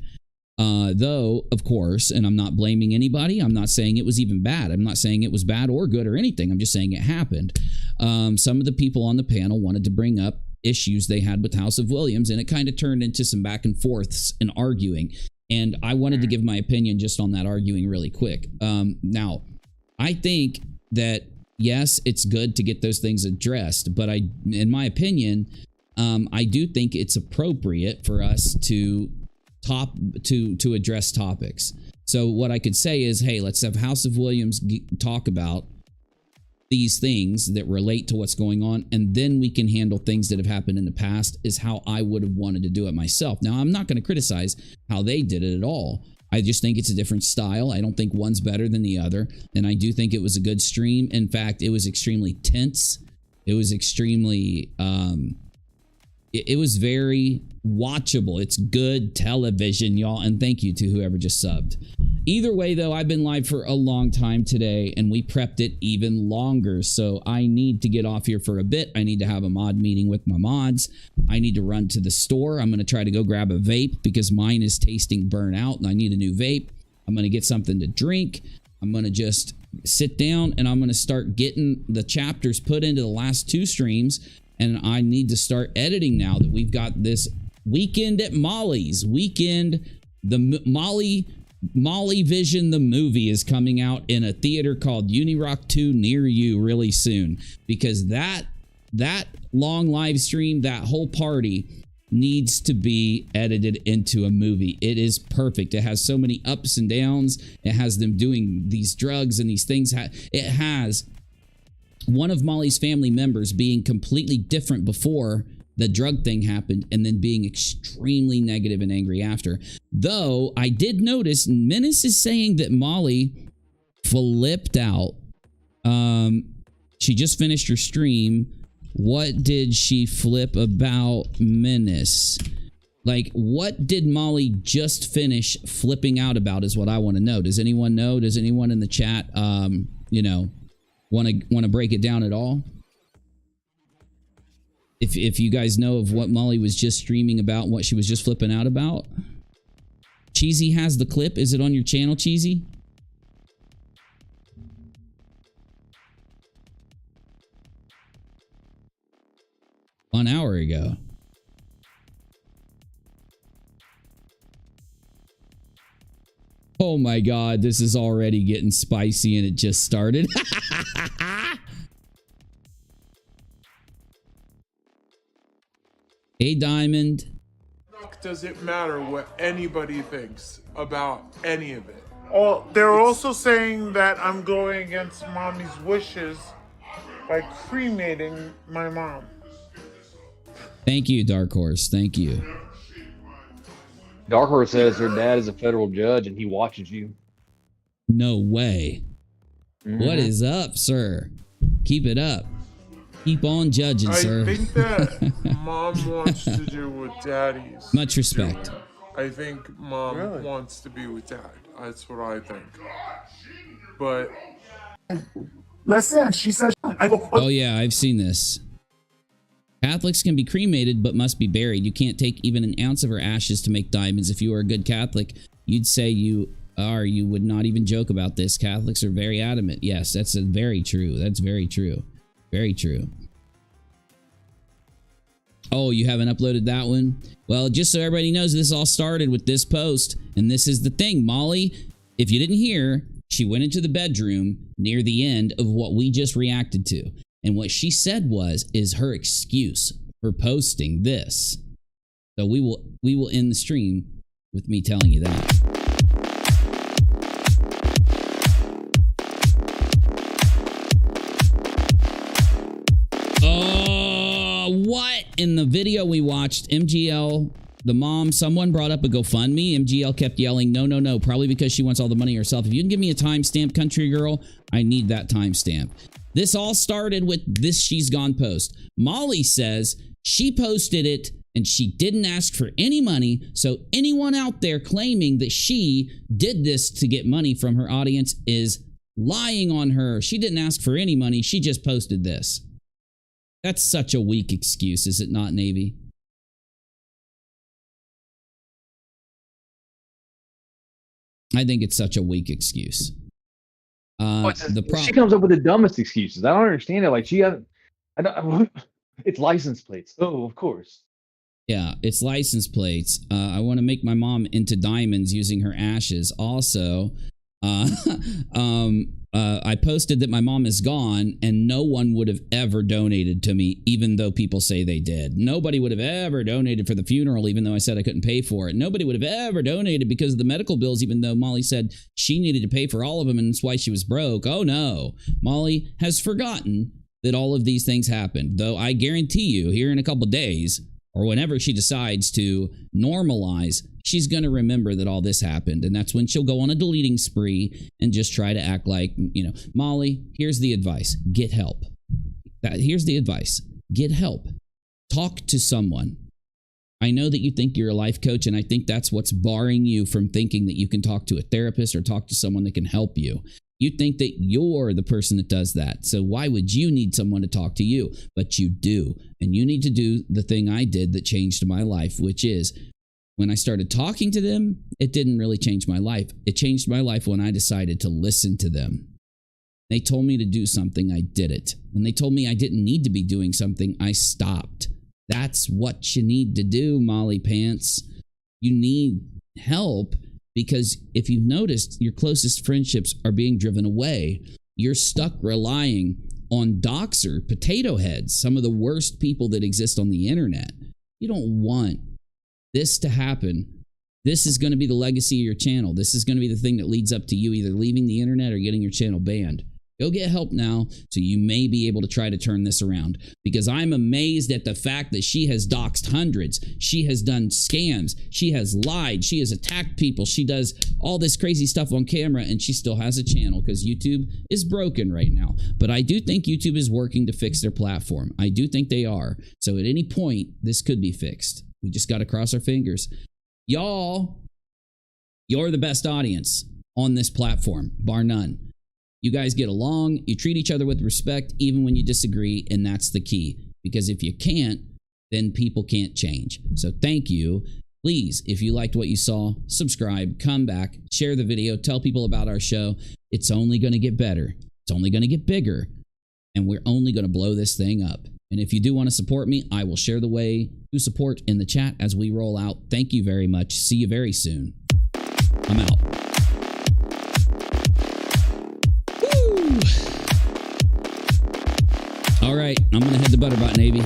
Though, of course, and I'm not blaming anybody. I'm not saying it was even bad. I'm not saying it was bad or good or anything. I'm just saying it happened. Some of the people on the panel wanted to bring up issues they had with House of Williams, and it kind of turned into some back and forths and arguing. And I wanted to give my opinion just on that arguing really quick. Now, I think that yes, it's good to get those things addressed, but in my opinion, I do think it's appropriate for us to address topics. So what I could say is, hey, let's have House of Williams talk about these things that relate to what's going on, and then we can handle things that have happened in the past, is how I would have wanted to do it myself. Now, I'm not going to criticize how they did it at all. I just think it's a different style. I don't think one's better than the other. And I do think it was a good stream. In fact, it was extremely tense. It was extremely, it was very watchable. It's good television, y'all. And thank you to whoever just subbed. Either way, though, I've been live for a long time today, and we prepped it even longer. So I need to get off here for a bit. I need to have a mod meeting with my mods. I need to run to the store. I'm going to try to go grab a vape because mine is tasting burnout and I need a new vape. I'm going to get something to drink. I'm going to just sit down and I'm going to start getting the chapters put into the last 2 streams. and I need to start editing now that we've got this Weekend at Molly's. Molly Vision, the movie, is coming out in a theater called UNIROCK2 near you really soon, because that long live stream, that whole party needs to be edited into a movie. It is perfect. It has so many ups and downs. It has them doing these drugs and these things. It has one of Molly's family members being completely different before the drug thing happened, and then being extremely negative and angry after. Though I did notice Menace is saying that Molly flipped out. She just finished her stream. What did she flip about, Menace? Like, what did Molly just finish flipping out about is what I want to know. Does anyone know? Does anyone in the chat, you know, want to break it down at all? If you guys know of what Molly was just streaming about, what she was just flipping out about. Cheesy has the clip. Is it on your channel, Cheesy? An hour ago. Oh my God, this is already getting spicy and it just started. Hey, Diamond. Does it matter what anybody thinks about any of it? Oh, they're also saying that I'm going against mommy's wishes by cremating my mom. Thank you, Dark Horse. Thank you. Dark Horse says her dad is a federal judge and he watches you. No way. What is up, sir? Keep it up. Keep on judging, sir. I think that mom wants to do what daddy's Much respect. doing. I think mom wants to be with dad. That's what I think. But listen, she says, oh yeah, I've seen this. Catholics can be cremated but must be buried. You can't take even an ounce of her ashes to make diamonds. If you were a good Catholic, you'd say you are. You would not even joke about this. Catholics are very adamant. Yes, that's very true. That's very true. Very true. Oh, you haven't uploaded that one? Well, just so everybody knows, this all started with this post. And this is the thing. Molly, if you didn't hear, she went into the bedroom near the end of what we just reacted to. And what she said is her excuse for posting this. So we will end the stream with me telling you that. What? In the video we watched, MGL, the mom, someone brought up a GoFundMe. MGL kept yelling, no, no, no, probably because she wants all the money herself. If you can give me a timestamp, country girl, I need that timestamp. This all started with this She's Gone post. Molly says she posted it and she didn't ask for any money. So anyone out there claiming that she did this to get money from her audience is lying on her. She didn't ask for any money. She just posted this. That's such a weak excuse, is it not, Navy? I think it's such a weak excuse. She comes up with the dumbest excuses. I don't understand it. Like it's license plates. Oh, of course. Yeah, it's license plates. I want to make my mom into diamonds using her ashes. Also, I posted that my mom is gone and no one would have ever donated to me, even though people say they did. Nobody would have ever donated for the funeral, even though I said I couldn't pay for it. Nobody would have ever donated because of the medical bills, even though Molly said she needed to pay for all of them and that's why she was broke. Oh no, Molly has forgotten that all of these things happened. Though I guarantee you here in a couple days, or whenever she decides to normalize, she's going to remember that all this happened. And that's when she'll go on a deleting spree and just try to act like, you know, Molly, here's the advice. Get help. Here's the advice. Get help. Talk to someone. I know that you think you're a life coach, and I think that's what's barring you from thinking that you can talk to a therapist or talk to someone that can help you. You think that you're the person that does that. So why would you need someone to talk to you? But you do. And you need to do the thing I did that changed my life, which is when I started talking to them, it didn't really change my life. It changed my life when I decided to listen to them. They told me to do something, I did it. When they told me I didn't need to be doing something, I stopped. That's what you need to do, Molly Pants. You need help because if you've noticed, your closest friendships are being driven away. You're stuck relying on doxer, potato heads, some of the worst people that exist on the internet. You don't want this to happen. This is going to be the legacy of your channel. This is going to be the thing that leads up to you either leaving the internet or getting your channel banned. Go get help now so you may be able to try to turn this around, because I'm amazed at the fact that she has doxed hundreds. She has done scams. She has lied. She has attacked people. She does all this crazy stuff on camera, and she still has a channel because YouTube is broken right now. But I do think YouTube is working to fix their platform. I do think they are. So at any point, this could be fixed. We just got to cross our fingers. Y'all, you're the best audience on this platform, bar none. You guys get along, you treat each other with respect, even when you disagree, and that's the key. Because if you can't, then people can't change. So thank you. Please, if you liked what you saw, subscribe, come back, share the video, tell people about our show. It's only going to get better. It's only going to get bigger. And we're only going to blow this thing up. And if you do want to support me, I will share the way to support in the chat as we roll out. Thank you very much. See you very soon. I'm out. All right, I'm going to head to Butterbot Navy.